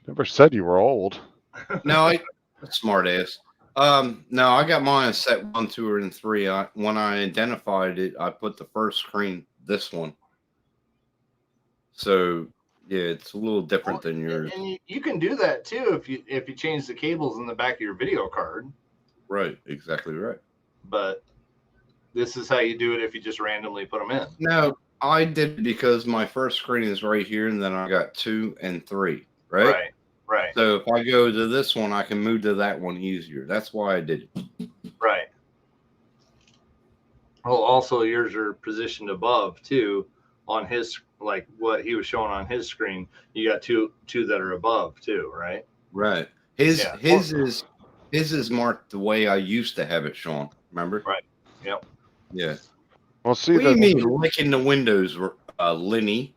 Never said you were old. No, smart ass. No, I got mine set 1, 2, and 3. When I identified it, I put the first screen, this one. So yeah, it's a little different than yours. And you can do that too if you change the cables in the back of your video card. Right, exactly right. But this is how you do it if you just randomly put them in. No, I did it because my first screen is right here, and then I got 2 and 3. Right. Right. So if I go to this one, I can move to that one easier. That's why I did it. Right. Well, also yours are positioned above too on his, like what he was showing on his screen. You got two that are above too, right? Right. His is marked the way I used to have it, Sean. Remember? Right. Yep. Yeah. Well, see, What do you mean licking the windows, Lenny?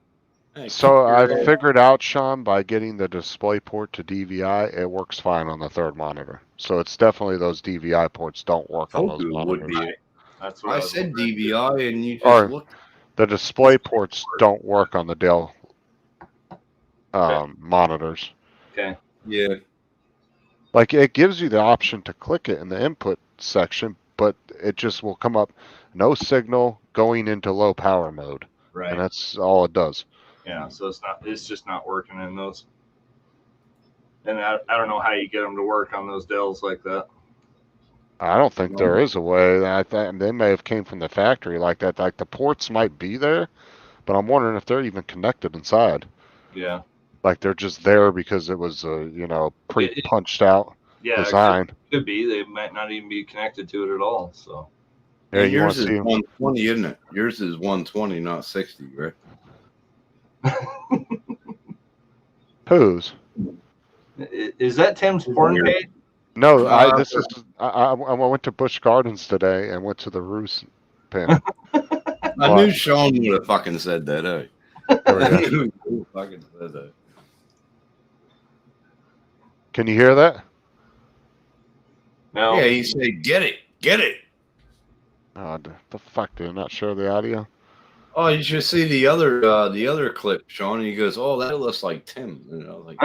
Hey, so I keep your- figured out, Sean, by getting the display port to DVI, it works fine on the third monitor. So it's definitely those DVI ports don't work on Told those you it would monitors. be. That's what I said DVI, and you just Or looked. the display ports don't work on the Dell monitors. Okay. Yeah. Like it gives you the option to click it in the input section, but it just will come up no signal going into low power mode. Right. And that's all it does. Yeah. So it's just not working in those. And I don't know how you get them to work on those Dells like that. I don't think there is a way. They may have came from the factory like that. Like the ports might be there, but I'm wondering if they're even connected inside. Yeah. Like they're just there because it was a pre-punched out design. Could be. They might not even be connected to it at all. So. Yeah, And you want yours to is see 120, isn't it? Yours is 120, not 60, right? whose? Is that Tim's porn page? No, I went to Busch Gardens today and went to the Roos pen. I knew Sean would have fucking said that, eh? I knew he would have fucking said that. Can you hear that? No. Yeah, he said, get it. Oh, the fuck, did it not show the audio? Oh, you should see the other clip, Sean. And he goes, "Oh, that looks like Tim." And I was like,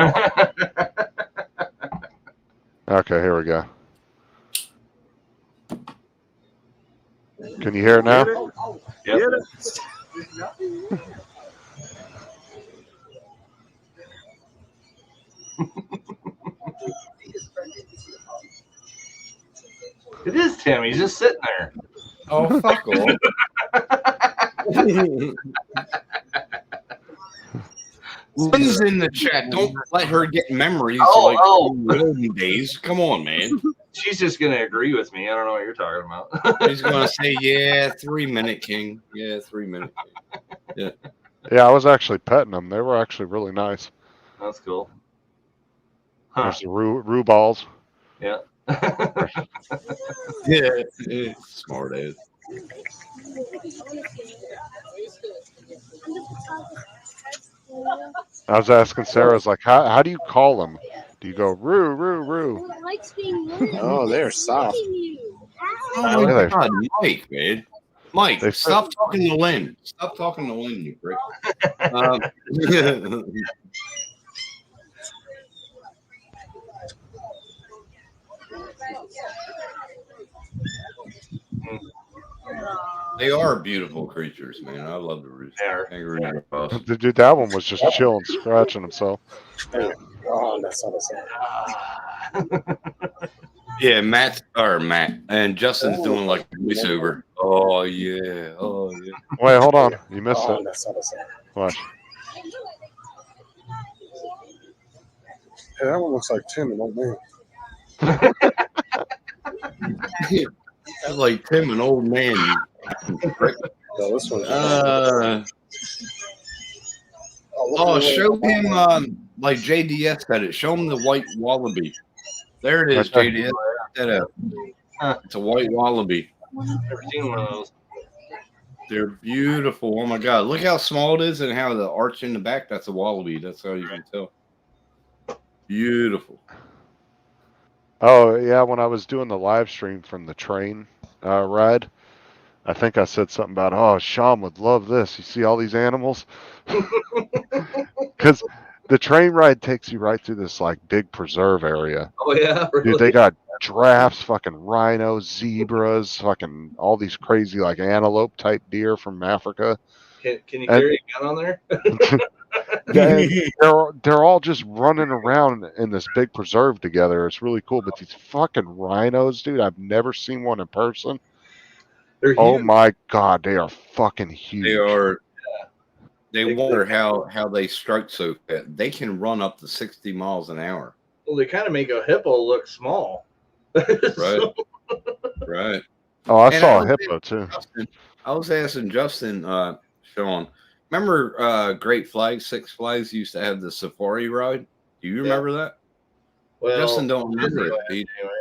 Okay, here we go. Can you hear it now? Yep. It is Tim. He's just sitting there. "Oh, fuck off." Lynn's in the chat. Don't let her get memories like the olden days. Come on, man. She's just gonna agree with me. I don't know what you're talking about. She's gonna say, "Yeah, 3 Minute King. Yeah, 3 Minute King." Yeah. Yeah, I was actually petting them. They were actually really nice. That's cool. There's the roo balls. Yeah. Yeah. Smart ass. I was asking Sarah, I was like, how do you call them? Do you go roo, roo, roo? Oh, they're soft. Oh Yeah, my they- God, Mike, man. Mike, They stop talking to Lynn. Stop talking to Lynn, you prick. They are beautiful creatures, man. I love the roost. Angry Ross. The dude, that one was just chilling, scratching himself. Oh, that's not the same. Yeah, Matt and Justin's doing like a voiceover. Oh yeah, oh yeah. Wait, hold on. You missed Oh, it. that's not the same. Watch. Hey, that one looks like Tim and old man. That's like Tim, an old man. You prick. No, this one. Oh, show him like JDS said it. Show him the white wallaby. There it is, Okay. JDS. That up. It's a white wallaby. Never seen one of those. They're beautiful. Oh my God! Look how small it is and how the arch in the back. That's a wallaby. That's how you can tell. Beautiful. Oh, yeah, when I was doing the live stream from the train ride, I think I said something about, oh, Sean would love this. You see all these animals? Because the train ride takes you right through this, like, big preserve area. Oh yeah, really? Dude, they got giraffes, fucking rhinos, zebras, fucking all these crazy, like, antelope-type deer from Africa. Can you And- carry a gun on there? They're all just running around in this big preserve together. It's really cool. But these fucking rhinos, dude, I've never seen one in person. They're Oh huge. my God, they are fucking huge. They are. They wonder how they strike so fast. They can run up to 60 miles an hour. Well, they kind of make a hippo look small. Right. Right. Oh, I And saw a was hippo too. I was asking Justin, Sean, remember Great Flags, Six Flags used to have the safari ride? Do you remember that? Well, Justin don't remember it. Disneyland, anyway.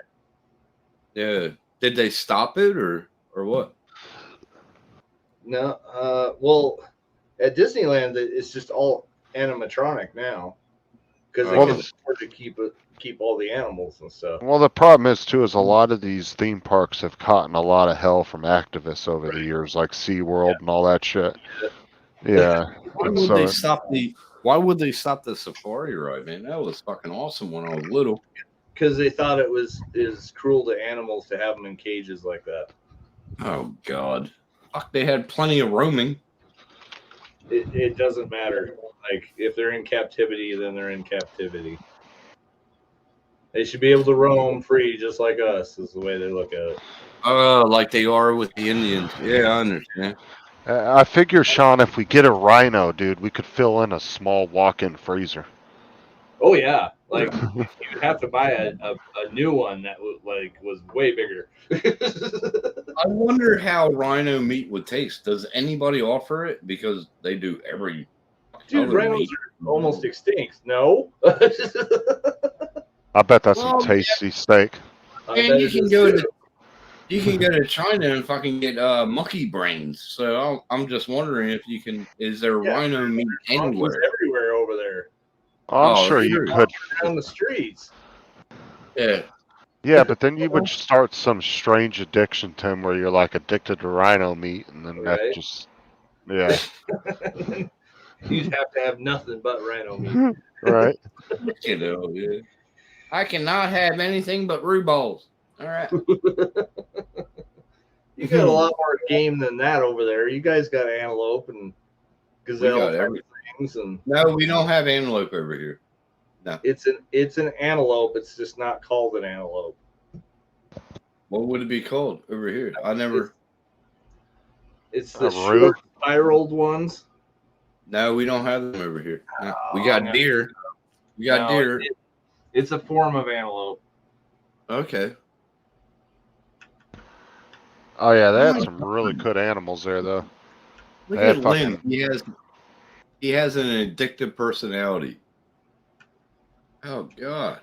Yeah. Did they stop it or what? No, well, at Disneyland, it's just all animatronic now because they Well, can the- afford to keep all the animals and stuff. Well, the problem is too is a lot of these theme parks have caught in a lot of hell from activists over the years, like SeaWorld and all that shit. Yeah. Why And would so they stop the safari ride, man? That was fucking awesome when I was little. Because they thought it is cruel to animals to have them in cages like that. Oh God. Fuck, they had plenty of roaming. It doesn't matter. Like if they're in captivity, then they're in captivity. They should be able to roam free, just like us. Is the way they look at it. Like they are with the Indians. Yeah, I understand. I figure, Sean, if we get a rhino, dude, we could fill in a small walk-in freezer. Oh yeah, like you'd have to buy a new one that was way bigger. I wonder how rhino meat would taste. Does anybody offer it? Because they do every Dude, other rhinos meat. are almost extinct. No. I bet that's Well, some tasty steak. And you can go to China and fucking get monkey brains. So I'm just wondering if you can. Is there rhino meat Monkeys anywhere? everywhere over there. I'm Oh, sure you sure. could. On the streets. Yeah. Yeah, but then you would start some strange addiction, Tim, where you're like addicted to rhino meat, and then that Right. just, yeah, You'd have to have nothing but rhino meat. right. You know, yeah. I cannot have anything but rue balls. All right. You got a lot more game than that over there. You guys got antelope and gazelle got type everything. things, and No, we don't have antelope over here. No. it's an antelope. It's just not called an antelope. What would it be called over here? I never. It's the A rue? short spiraled ones. No, we don't have them over here. No. We got no. deer. We got No, deer. It's a form of antelope. Okay. Oh yeah, they had some really good animals there, though. Look They had at fucking- Lynn. He has an addictive personality. Oh God.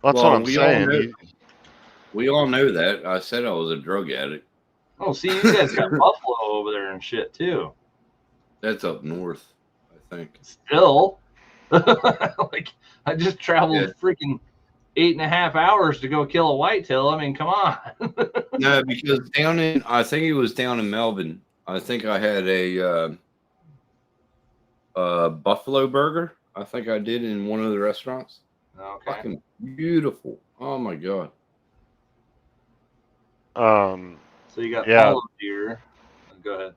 That's Well, what I'm we all saying. know- We all know that. I said I was a drug addict. Oh, see, you guys got buffalo over there and shit too. That's up north, I think. Still, like I just traveled Yeah. freaking 8.5 hours to go kill a whitetail. I mean, come on. No, because I think it was down in Melbourne. I think I had a buffalo burger. I think I did in one of the restaurants. Okay. Fucking beautiful. Oh my God. So you got Yeah. fallow deer. Go ahead.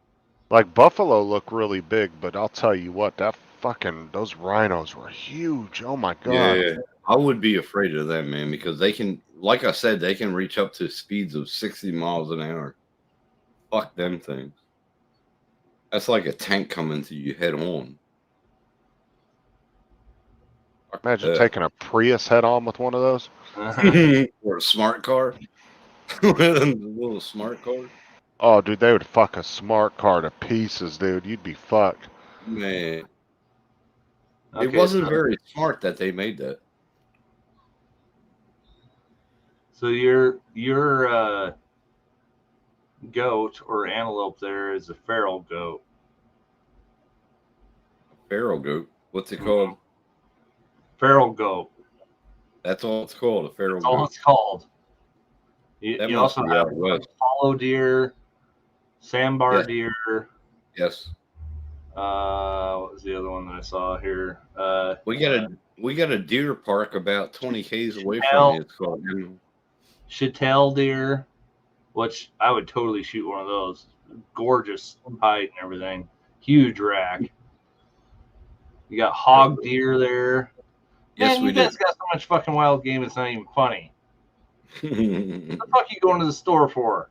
Like buffalo look really big, but I'll tell you what, those rhinos were huge. Oh my god. Yeah, I would be afraid of them, man, because they can, like I said, they can reach up to speeds of 60 miles an hour. Fuck them things. That's like a tank coming to you head on. Imagine taking a Prius head on with one of those. Or a smart car. A little smart car. Oh, dude, they would fuck a smart car to pieces, dude. You'd be fucked. Man. Okay, It wasn't so- very smart that they made that. So your goat or antelope there is a feral goat. Feral goat. What's it called? Feral goat. That's all it's called, a feral That's all goat. it's called. You, That you must also be have out west. fallow deer, sandbar Yeah. deer. Yes. What was the other one that I saw here? We got a deer park about 20 Ks away Hell. from me. It's called chattel deer, which I would totally shoot one of those. Gorgeous height and everything. Huge rack. You got hog deer there. Yes, Man, we you guys did. got so much fucking wild game, it's not even funny. What the fuck you going to the store for?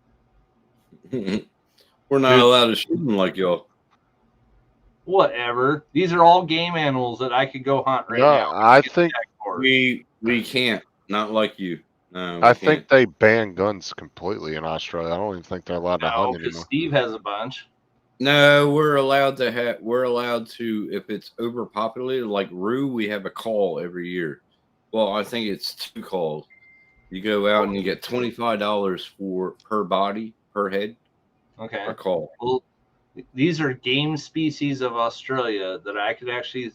We're not allowed to shoot them like y'all. Whatever. These are all game animals that I could go hunt right No, now. I think We can't. Not like you. No, we I can't. think they ban guns completely in Australia. I don't even think they're allowed to No, hunt because anymore. Steve has a bunch. No, we're allowed to if it's overpopulated, like Rue, we have a call every year. Well, I think it's 2 calls. You go out and you get $25 per body, per head, Okay. per call. Well, these are game species of Australia that I could actually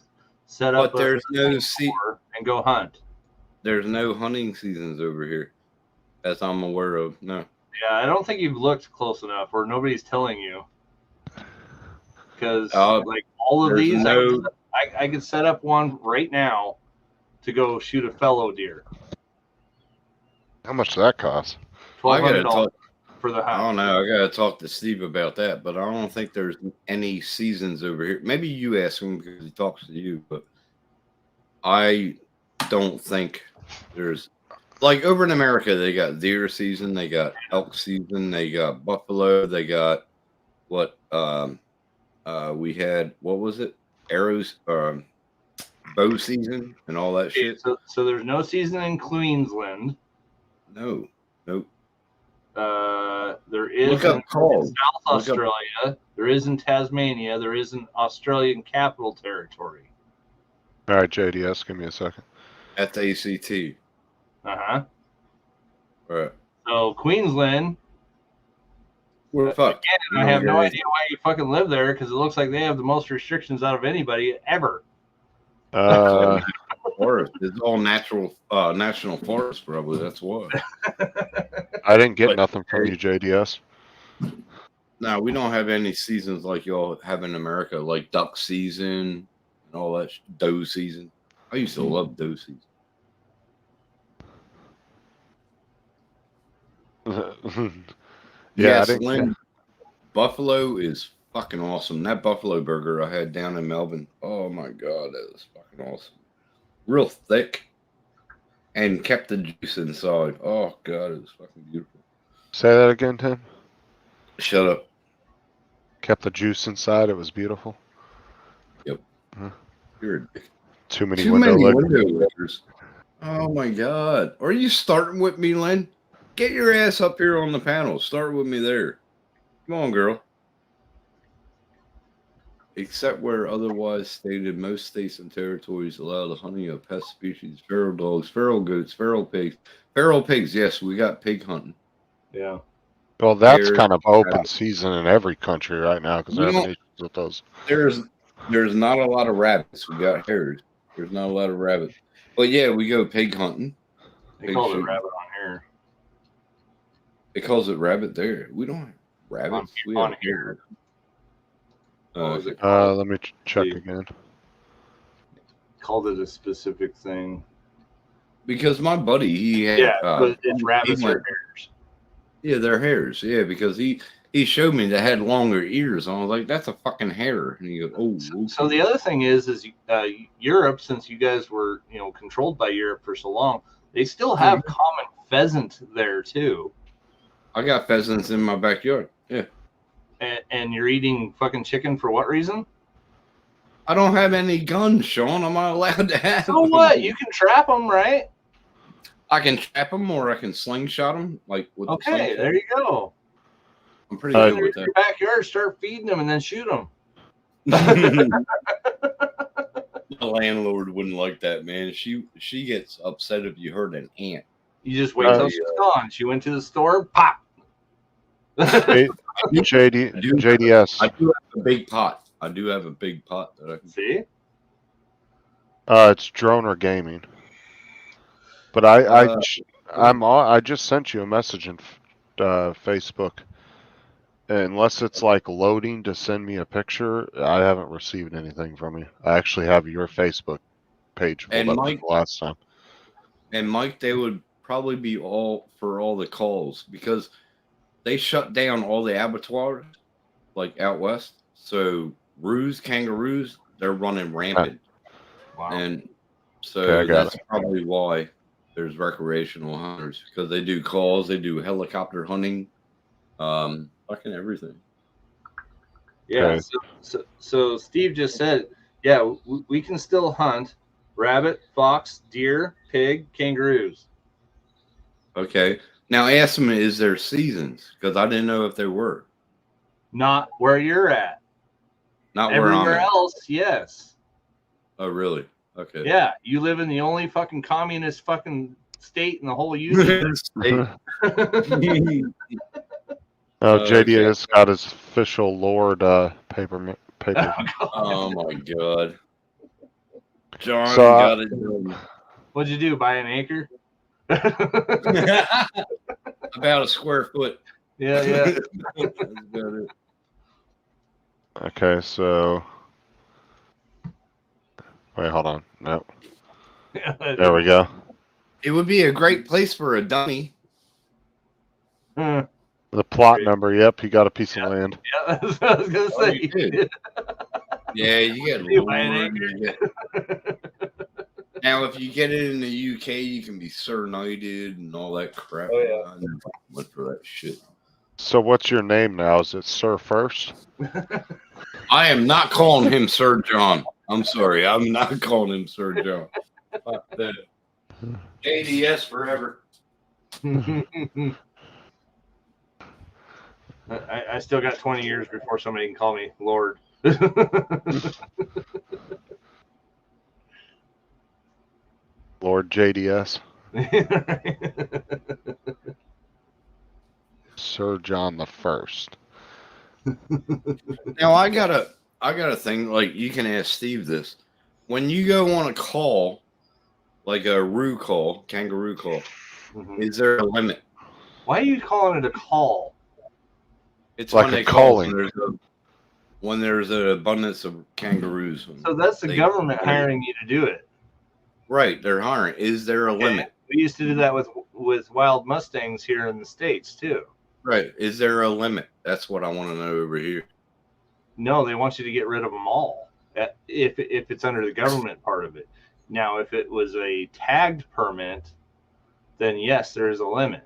set up But there's no and go hunt. There's no hunting seasons over here, as I'm aware of. No. Yeah, I don't think you've looked close enough, or nobody's telling you. Because like all of there's these, no- I could set up one right now to go shoot a fallow deer. How much does that cost? I gotta $1,200 talk. for the I hunt. don't know. I gotta talk to Steve about that, but I don't think there's any seasons over here. Maybe you ask him because he talks to you, but I don't think there's like over in America. They got deer season, they got elk season, they got buffalo, they got what we had. What was it? Arrows, bow season, and all that Okay, shit. so there's no season in Queensland. No, nope. There is Look up in calls. South Look up- Australia. There is in Tasmania. There is in Australian Capital Territory. All right, JDS, give me a second. At the ACT. Uh-huh. Right. So Queensland, We're fucked. again, I have no idea why you fucking live there because it looks like they have the most restrictions out of anybody ever. forest. It's all natural, national forest. Probably that's why. I didn't get But- nothing from you, JDS. No, we don't have any seasons like y'all have in America, like duck season and all that. Doe season. I used to love doe season. Yeah, Yes, I didn't. Lynn, Buffalo is fucking awesome. That buffalo burger I had down in Melbourne. Oh my god, that was fucking awesome. Real thick and kept the juice inside. Oh god, it was fucking beautiful. Say that again, Tim. Shut up. Kept the juice inside. It was beautiful. Yep. Huh. You're a dick. Too many Too window many lickers. window lickers. Oh my god. Are you starting with me, Lynn? Get your ass up here on the panel. Start with me there. Come on, girl. Except where otherwise stated, most states and territories allow the hunting of pest species, feral dogs, feral goats, feral pigs. Feral pigs, yes, we got pig hunting. Yeah. Well, that's There's- kind of open season in every country right now because You they're know- having issues with those. There's not a lot of rabbits. We got hares. There's not a lot of rabbits. But yeah, we go pig hunting. They Pig call it shooting. rabbit on here. It calls it rabbit there. We don't have rabbits. We on have here. Uh, Was it Let me check again. called it a specific thing? because my buddy, he had Yeah, but it's he rabbits went- or hares. Yeah, they're hares. Yeah, because he showed me they had longer ears. I was like, that's a fucking hare. And he goes, oh. So the other thing is Europe, since you guys were controlled by Europe for so long, they still have common pheasant there too. I got pheasants in my backyard. Yeah. And you're eating fucking chicken for what reason? I don't have any guns, Sean. I'm not allowed to have So them. what? You can trap them, right? I can trap them or I can slingshot them. Like with the Okay, slingshot. there you go. I'm pretty Go good in with your that. backyard, start feeding them, and then shoot them. The landlord wouldn't like that, man. She gets upset if you hurt an ant. You just wait till she's gone. She went to the store, pop. JDS. I do have a big pot. I do have a big pot that I can see. It's Droner Gaming. But I just sent you a message in Facebook. Unless it's like loading to send me a picture, I haven't received anything from you. I actually have your Facebook page pulled And up Mike- from the last time. And Mike, they would probably be all for all the calls because they shut down all the abattoirs like out west. So kangaroos, they're running rampant. Wow. And so Okay, I got that's probably why there's recreational hunters because they do calls, they do helicopter hunting, fucking everything. Yeah. Okay. So Steve just said, yeah, we can still hunt rabbit, fox, deer, pig, kangaroos. Okay. Now ask them, is there seasons? Because I didn't know if there were. Not where you're at. Not where I'm Everywhere at. else, yes. Oh, really? Okay. Yeah, you live in the only fucking communist fucking state in the whole union. Oh, Okay. JDS got his official Lord paper. Oh my god. John So, got it. What'd you do? Buy an acre? About a square foot. Yeah, yeah. That's about it. Okay, so wait, hold on. No, there we go. It would be a great place for a dummy. Hmm. The plot number. Yep, he got a piece of land. Yeah, that's what I was gonna Oh, say. you did. Yeah, you get You buy an lawn, you get- Now, if you get it in the UK, you can be Sir Knighted and all that crap. Oh, yeah. I never went for that shit. So, what's your name now? Is it Sir First? I am not calling him Sir John. I'm sorry. I'm not calling him Sir John. Fuck that. JDS forever. I still got 20 years before somebody can call me Lord. Lord JDS. Sir John the First. Now I got a thing, like you can ask Steve this. When you go on a call like a roo call, kangaroo call. Mhm. Is there a limit? Why are you calling it a call? It's Like when a they call calling. when there's an abundance of kangaroos. So that's the They- government hiring you to do it. Right, they're hiring. Is there a limit? We used to do that with wild mustangs here in the States too. Right. Is there a limit? That's what I want to know over here. No, they want you to get rid of them all if it's under the government part of it. Now, if it was a tagged permit, then yes, there is a limit.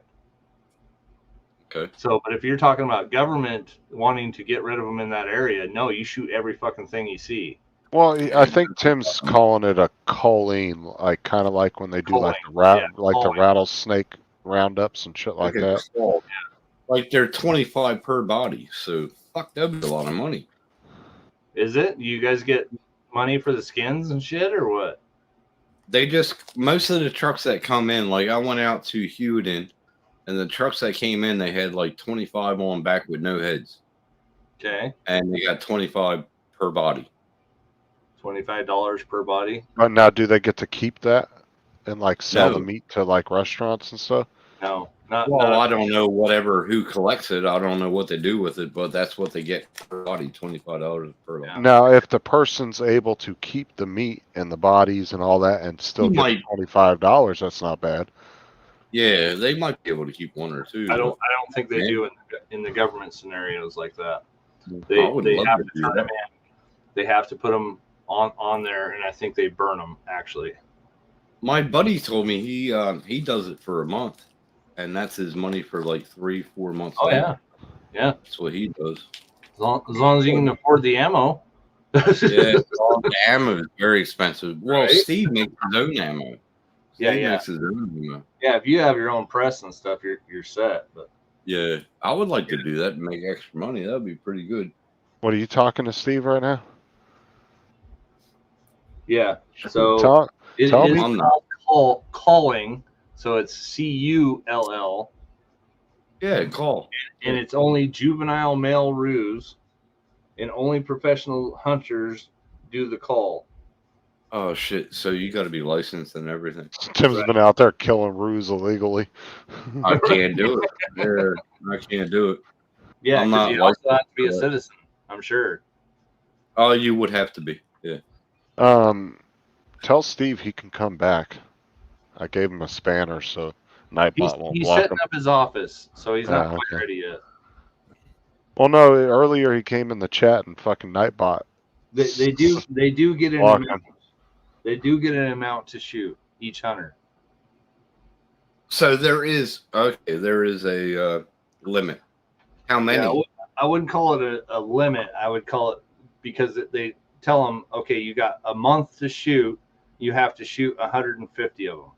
Okay. So, but if you're talking about government wanting to get rid of them in that area, no, you shoot every fucking thing you see. Well, I think Tim's calling it a choline, like kind of like when they do like the choline. rattlesnake roundups and shit like Okay, that. call. Like they're 25 per body, so fuck, that'd be a lot of money. Is it? You guys get money for the skins and shit, or what? They just most of the trucks that come in, like I went out to Hewden, and the trucks that came in, they had like 25 on back with no heads. Okay. And they got 25 per body. $25 per body? But now, do they get to keep that and like sell the No. meat to like restaurants and stuff? No, not. Well, I don't know who collects it. I don't know what they do with it, but that's what they get per body, $25 per body. Now, if the person's able to keep the meat and the bodies and all that and still You get might- $25, that's not bad. Yeah, they might be able to keep one or two. I don't think they do in the government scenarios like that. They I would love have to to do turn that. them in. They have to put them on there, and I think they burn them actually. My buddy told me he does it for a month, and that's his money for like 3-4 months. Oh later. yeah. That's what he does. As long as you can afford the ammo. Yeah, the ammo is very expensive. Well, Right? Steve makes his own ammo. Yeah, Steve yeah. makes his own ammo. Yeah, if you have your own press and stuff, you're set. But Yeah, I would like to do that and make extra money. That'd be pretty good. What are you talking to Steve right now? yeah, so Tell it tell is me. calling. So it's CULL, Yeah, call. and it's only juvenile male roos, and only professional hunters do the call. Oh shit! So you got to be licensed and everything. Tim's been out there killing roos illegally. I can't do it. Yeah, I can't do it. Yeah, I'm because not you also have to be a licensed. citizen. I'm sure. Oh, you would have to be. Yeah. Tell Steve he can come back. I gave him a spanner, so Nightbot won't He's block setting him. up his office, so he's not Ah, quite okay. ready yet. Well, no, earlier he came in the chat and fucking Nightbot. They do get an blocked amount. him. They do get an amount to shoot each hunter. So there is a limit. How many? Yeah, I wouldn't call it a limit. I would call it because they tell them, okay, you got a month to shoot. You have to shoot 150 of them.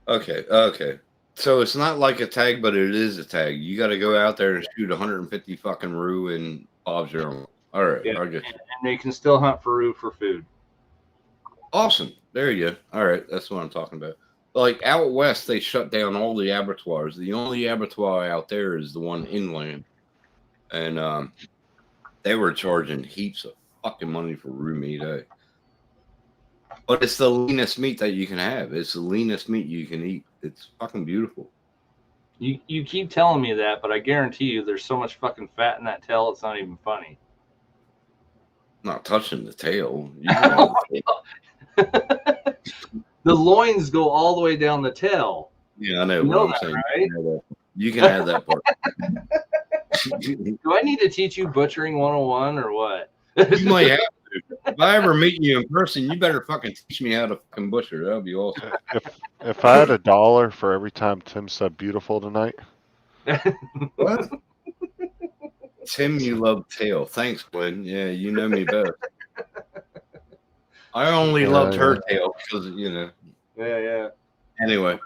Okay. So it's not like a tag, but it is a tag. You got to go out there and shoot 150 fucking roo and Bob's your own. All right, Yeah, I get you. and they can still hunt for roo for food. Awesome. There you go. All right, that's what I'm talking about. Like out west, they shut down all the abattoirs. The only abattoir out there is the one inland, and they were charging heaps of fucking money for roo meat. But it's the leanest meat that you can have. It's the leanest meat you can eat. It's fucking beautiful. You keep telling me that, but I guarantee you there's so much fucking fat in that tail, it's not even funny. Not touching the tail. You can have the tail. The loins go all the way down the tail. Yeah, I know You what know I'm that, saying. right? You can have that part. Do I need to teach you butchering 101 or what? You might have to. If I ever meet you in person, you better fucking teach me how to fucking butcher. That would be awesome. If I had $1 for every time Tim said beautiful tonight, What? Tim, you love tail. Thanks, Glenn. Yeah, you know me best. I only loved her tail because, you know. Yeah. Anyway.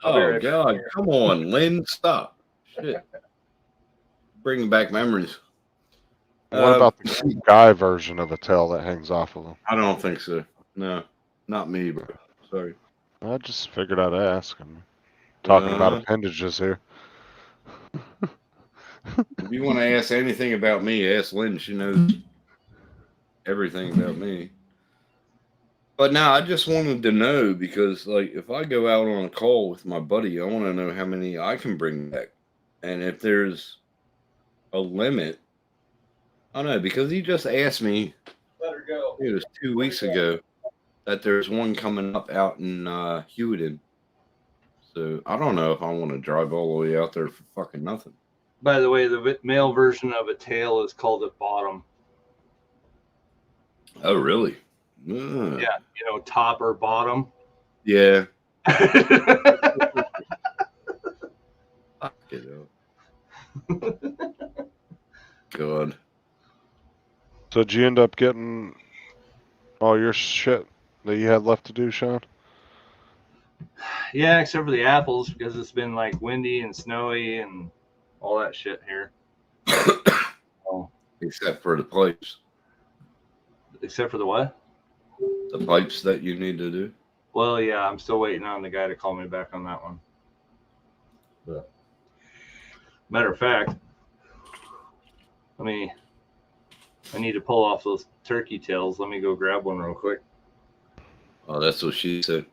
I'll be Oh, right God. Come on, Lynn. Stop. Shit. Bringing back memories. what about the guy version of a tail that hangs off of him? I don't think so. No, not me, bro. Sorry. I just figured I'd ask. I'm talking about Uh, appendages here. If you want to ask anything about me, ask Lynn. She knows everything about me. But now I just wanted to know because, like, if I go out on a call with my buddy, I want to know how many I can bring back, and if there's a limit. I don't know because he just asked me. Let her go. It was 2 weeks ago that there's one coming up out in Hewden. So I don't know if I want to drive all the way out there for fucking nothing. By the way, the male version of a tail is called a bottom. Oh, really? Yeah, top or bottom. Yeah. God. So did you end up getting all your shit that you had left to do, Sean? Yeah, except for the apples because it's been like windy and snowy and all that shit here. Except for the pipes. Except for the what? The pipes that you need to do. Well, yeah, I'm still waiting on the guy to call me back on that one. But matter of fact, I need to pull off those turkey tails. Let me go grab one real quick. Oh, that's what she said.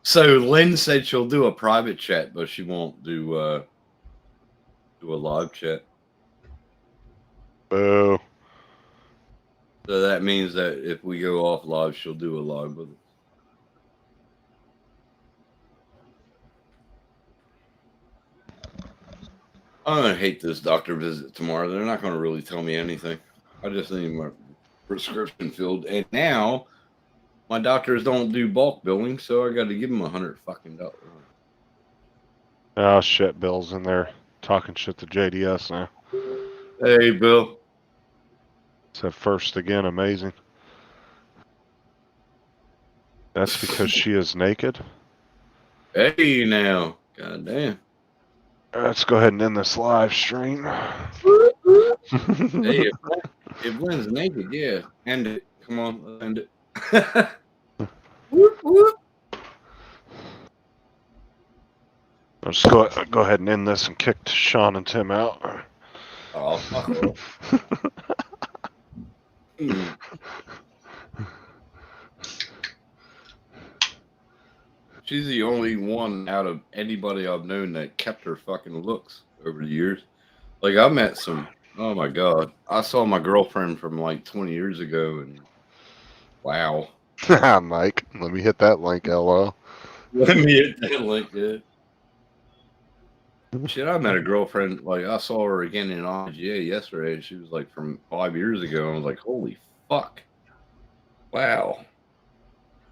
So Lynn said she'll do a private chat, but she won't do a live chat. Boo. So that means that if we go off live, she'll do a live with us. I'm gonna hate this doctor visit tomorrow. They're not gonna really tell me anything. I just need my prescription filled, and now my doctors don't do bulk billing, so I got to give them $100 fucking dollars. Oh shit, Bill's in there talking shit to JDS now. Hey, Bill. Said first again, amazing. That's because she is naked. Hey, now, goddamn. Let's go ahead and end this live stream. Hey, if Lynn's naked, yeah, end it. Come on, let's end it. Whoop, whoop. I'll just go ahead and end this and kick Sean and Tim out. Oh, fuck off. She's the only one out of anybody I've known that kept her fucking looks over the years. Like, I met some, oh my God. I saw my girlfriend from like 20 years ago, and wow. Mike, let me hit that link, LO. Let me hit that link, yeah. Shit, I met a girlfriend, like, I saw her again in IGA yesterday, and she was like from 5 years ago. I was like, holy fuck. Wow.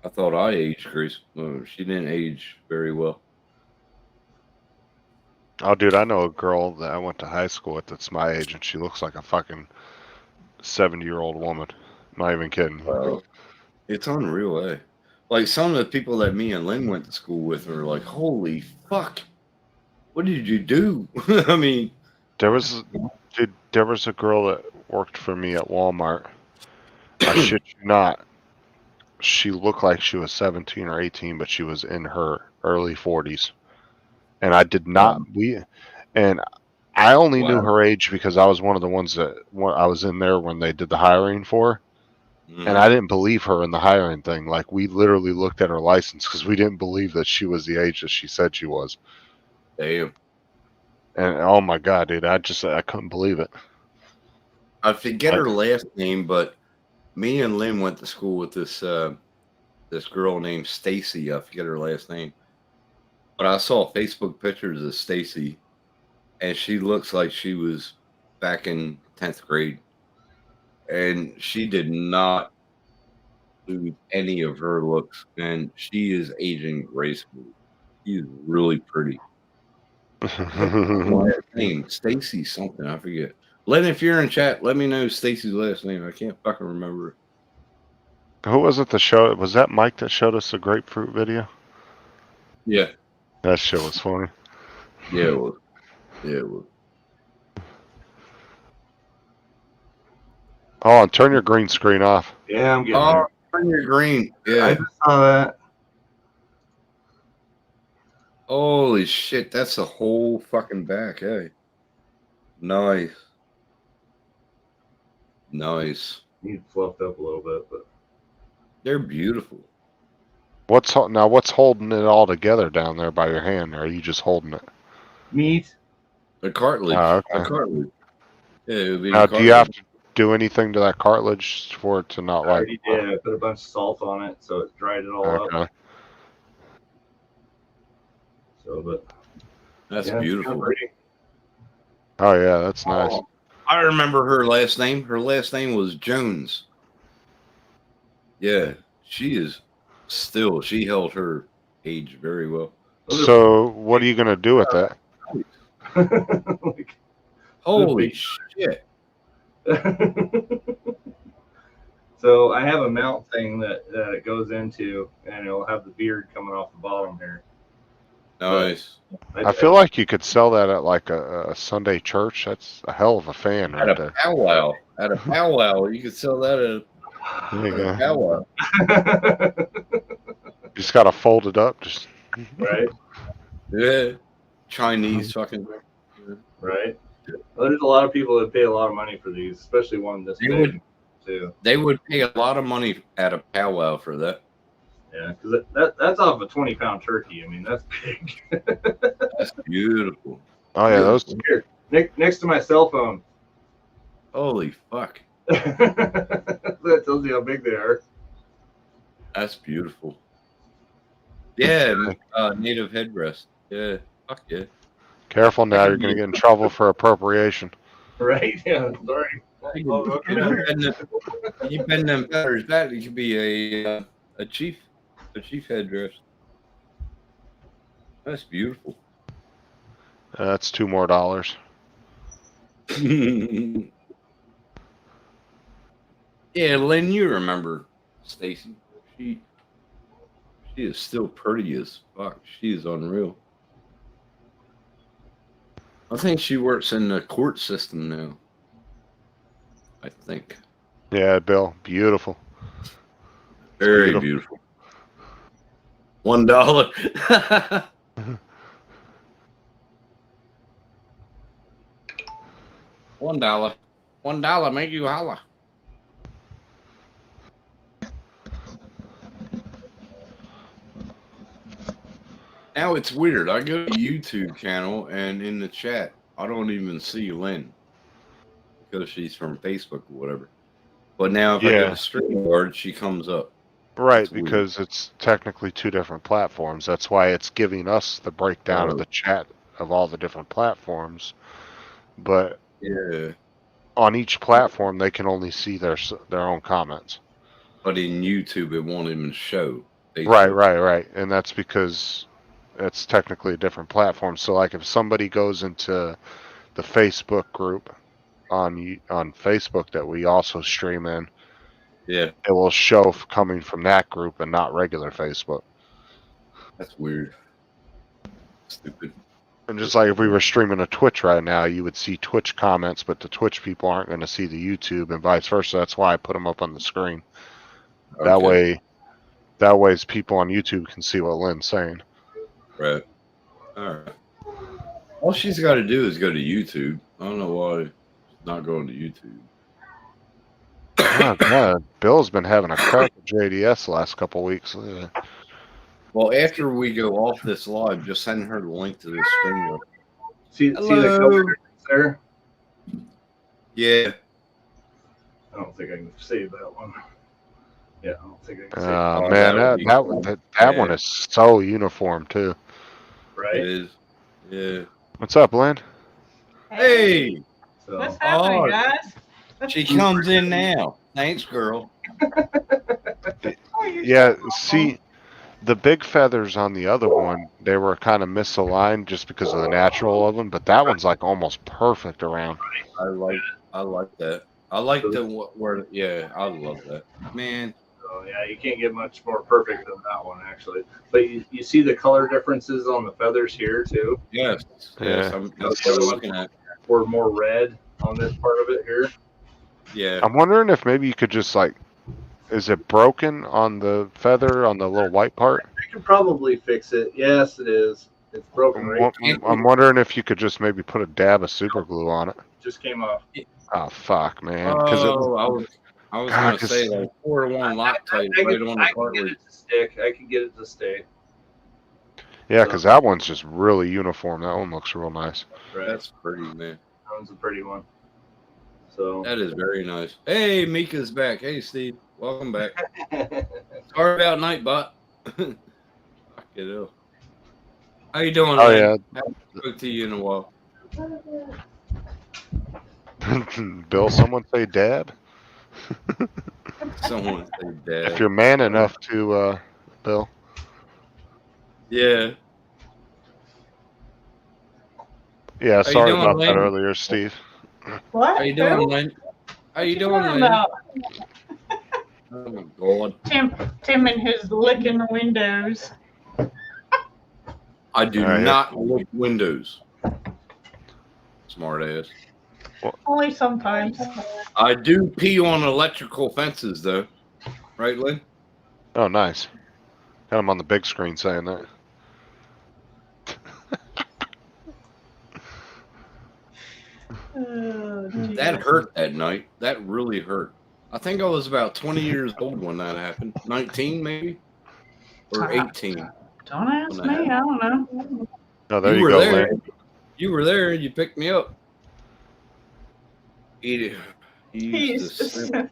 I thought I aged Grace. She didn't age very well. Oh, dude, I know a girl that I went to high school with that's my age, and she looks like a fucking 70-year-old woman. Not even kidding. It's unreal, eh? Like, some of the people that me and Lynn went to school with are like, holy fuck. What did you do? I mean, there was a girl that worked for me at Walmart. I shit you not. She looked like she was 17 or 18, but she was in her early 40s. And I did not I only knew her age because I was one of the ones that I was in there when they did the hiring for. And I didn't believe her in the hiring thing. Like, we literally looked at her license because we didn't believe that she was the age that she said she was. Damn. And oh my God, dude, I couldn't believe it. I forget her last name, but me and Lynn went to school with this girl named Stacy. I forget her last name. But I saw Facebook pictures of Stacy, and she looks like she was back in 10th grade. And she did not lose any of her looks, and she is aging gracefully. She's really pretty. Last name Stacy something, I forget. Len, if you're in chat, let me know Stacy's last name. I can't fucking remember it. Who was it that showed? Was that Mike that showed us the grapefruit video? Yeah. That shit was funny. Yeah, it was. Yeah, it was. Oh, and turn your green screen off. Yeah, I'm getting there. Turn your green. Yeah. I just saw that. Holy shit, that's the whole fucking back, hey. Nice. Nice. Need fluffed up a little bit, but They're beautiful. What's holding it all together down there by your hand? Or are you just holding it? meat. The cartilage. Oh, The okay. cartilage. Yeah, it would be Now, the do you have cartilage. to do anything to that cartilage for it to not I like? already did. I put a bunch of salt on it, so it dried it all up. Okay. So, but That's yeah, it's beautiful. pretty. Oh yeah, that's nice. Oh, I remember her last name. Her last name was Jones. Yeah, she is still. She held her age very well. So, what are you gonna do with that? Holy shit! So I have a mount thing that it goes into, and it'll have the beard coming off the bottom here. Nice. I feel like you could sell that at like a Sunday church. That's a hell of a fan At right a there. powwow. At a powwow, you could sell that at There you a go. powwow. Just gotta fold it up. Just Right. Yeah. Chinese fucking. Right. Well, there's a lot of people that pay a lot of money for these, especially one this They big would- too. They would pay a lot of money at a powwow for that. Yeah, because that's off a 20-pound turkey. I mean, that's big. That's beautiful. Oh yeah, those. Here, next to my cell phone. Holy fuck. That tells you how big they are. That's beautiful. Yeah, native headrest. Yeah, fuck yeah. Careful now, you're gonna get in trouble for appropriation. Right? Yeah. Sorry. Oh, okay. You bend them feathers back, it could be a chief headdress. That's beautiful. That's $2 more. Yeah, Lynn, you remember Stacy? She is still pretty as fuck. She is unreal. I think she works in the court system now. I think. Yeah, Bill, beautiful. Very beautiful. $1. $1. $1 make you holla. Now it's weird. I go to YouTube channel and in the chat, I don't even see Lynn because she's from Facebook or whatever. But now if I go Yeah. to StreamYard, she comes up. Right, That's weird. because it's technically two different platforms. That's why it's giving us the breakdown of the chat of all the different platforms. But Yeah. on each platform, they can only see their own comments. But in YouTube, it won't even show. Right. And that's because it's technically a different platform. So, like, if somebody goes into the Facebook group on Facebook that we also stream in, Yeah, it will show coming from that group and not regular Facebook. that's weird. Stupid. And just like if we were streaming a Twitch right now, you would see Twitch comments, but the Twitch people aren't going to see the YouTube, and vice versa. That's why I put them up on the screen. That way people on YouTube can see what Lynn's saying. Right. All right. All she's got to do is go to YouTube. I don't know why she's not going to YouTube. Oh, God, Bill's been having a crack at JDS the last couple weeks. Well, after we go off this live, just send her the link to the stream. See the Hello. color difference there? Yeah. I don't think I can save that one. Yeah, I don't think I can save Oh, that. man, that would be that cool. one is so uniform, too. Right? It is. Yeah. What's up, Lynn? Hey. So, What's happening, guys? She comes in now. Thanks, girl. Yeah, see, the big feathers on the other one, they were kind of misaligned just because of the natural of them, but that one's like almost perfect around. I like that. I like the where. Yeah, I love that. Man. so, yeah, you can't get much more perfect than that one, actually. But you see the color differences on the feathers here, too? Yes. Yeah. That's what I'm looking at. Or more red on this part of it here. Yeah. I'm wondering if maybe you could just like, is it broken on the feather on the little white part? I could probably fix it. Yes, it is. It's broken right. I'm wondering if you could just maybe put a dab of super glue on it. Just came off. Oh fuck, man! Oh, I was God, gonna 'cause- say like 4-to-1 Loctite I right can, on I the can get cartridge. it to stick. I can get it to stay. Yeah, because that one's just really uniform. That one looks real nice. Right. That's pretty, man. That one's a pretty one. So That is very nice. Hey, Mika's back. Hey, Steve. Welcome back. Sorry about Nightbot. Fuck it up. How you doing, Oh, Lynn? yeah. Haven't spoke to you in a while. Bill, someone say dad? Someone say dad. If you're man enough to, Bill. Yeah. Yeah, you sorry doing, about that Lynn? earlier, Steve. What? How you doing, Who? Lynn? How you What doing, talking Lynn? about? Oh my God. Tim and his licking the windows. I do All right. not lick windows. Smart ass. Only sometimes. I do pee on electrical fences, though. Right, Lynn? Oh, nice. Got him on the big screen saying that. Oh, That hurt that night. That really hurt. I think I was about 20 years old when that happened. 19, maybe? Or 18. Don't ask when that me. I happened. don't know. Oh, there you were go, there. Lynn. You were there. You picked me up. Eat it. You used to sip.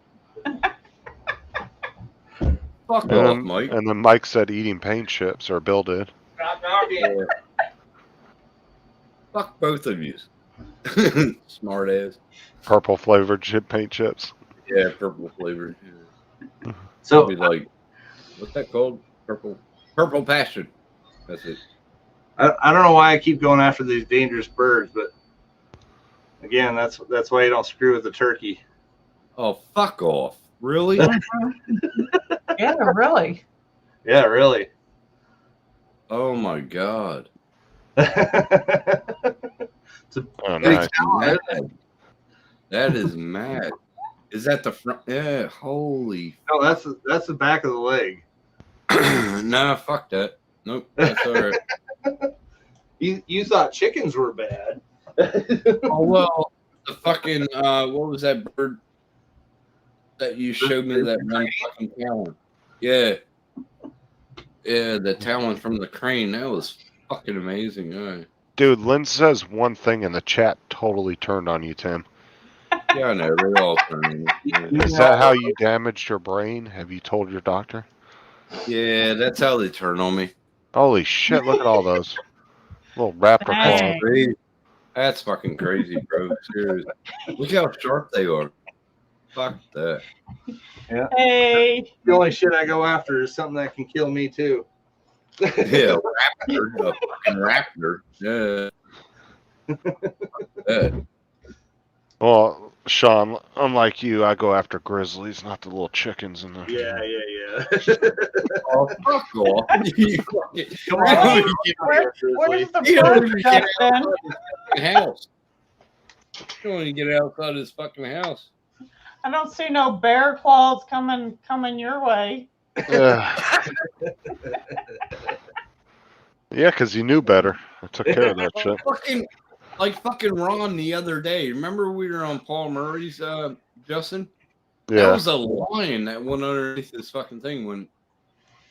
Fuck And off, then, Mike. and then Mike said eating paint chips, or Bill did. Yeah. Fuck both of you. Smart ass. Purple flavored chip paint chips. Yeah, purple flavored. Yeah. So Be like, what's that called? Purple passion. That's it. I don't know why I keep going after these dangerous birds, but again, that's why you don't screw with the turkey. Oh, fuck off. Really? Yeah, really. Yeah, really. Oh my God. Oh, That's nice. mad. That is mad. Is that the front? Yeah, holy. No, that's the back of the leg. Nah, fuck that. Nope, that's all right. You thought chickens were bad. Oh, well, the fucking, what was that bird that you showed me, that one fucking talon? Yeah. Yeah, the talon from the crane. That was fucking amazing. All right. Dude, Lynn says one thing and the chat totally turned on you, Tim. Yeah, I know. They all turned. Is that how you damaged your brain? Have you told your doctor? Yeah, that's how they turn on me. Holy shit, look at all those. Little raptor claws. Dang. Crazy. That's fucking crazy, bro. Seriously. Look how sharp they are. Fuck that. Yeah. Hey. The only shit I go after is something that can kill me too. Yeah, raptor. A fucking raptor. Yeah. Yeah. Well, Sean, unlike you, I go after grizzlies, not the little chickens in the. Yeah. Oh, fuck off. You fucking- Come you on. don't even get- Where's the you don't bird, even get Justin? outside his fucking house. You don't even get outside his fucking house. I don't see no bear claws coming your way. Yeah, because you knew better. I took care of that shit. Fucking Ron the other day. Remember we were on Paul Murray's Justin? That Yeah. was a lion that went underneath this fucking thing when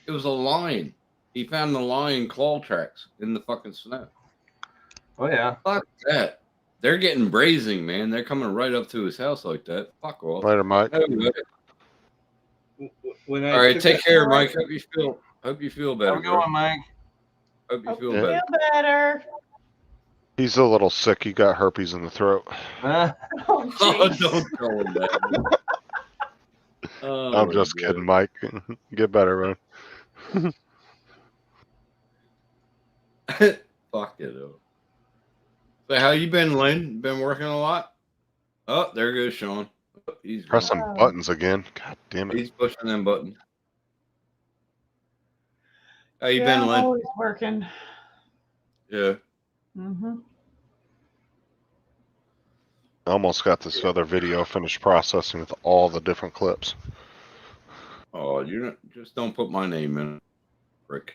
it was a lion. He found the lion claw tracks in the fucking snow. Oh yeah. Fuck that. They're getting brazen, man. They're coming right up to his house like that. Fuck off. Later, Mike. No way. When I All right, took take that care, car- Mike. Hope you feel better. Have a good one, Mike. Hope you feel Yeah. better. Feel better. He's a little sick. He got herpes in the throat. Oh, Oh, jeez. don't tell him that. Oh, I'm just my kidding, Mike. Get better, man. God. Fuck it up. So how you been, Lynn? Been working a lot? Oh, there goes Sean. Oh, he's Pressing gone. buttons again. God damn it. He's pushing them buttons. How you Yeah, been, I'm Lynn? always working. Yeah. Mm-hmm. I almost got this other video finished processing with all the different clips. Oh, you don't, just don't put my name in it, Rick.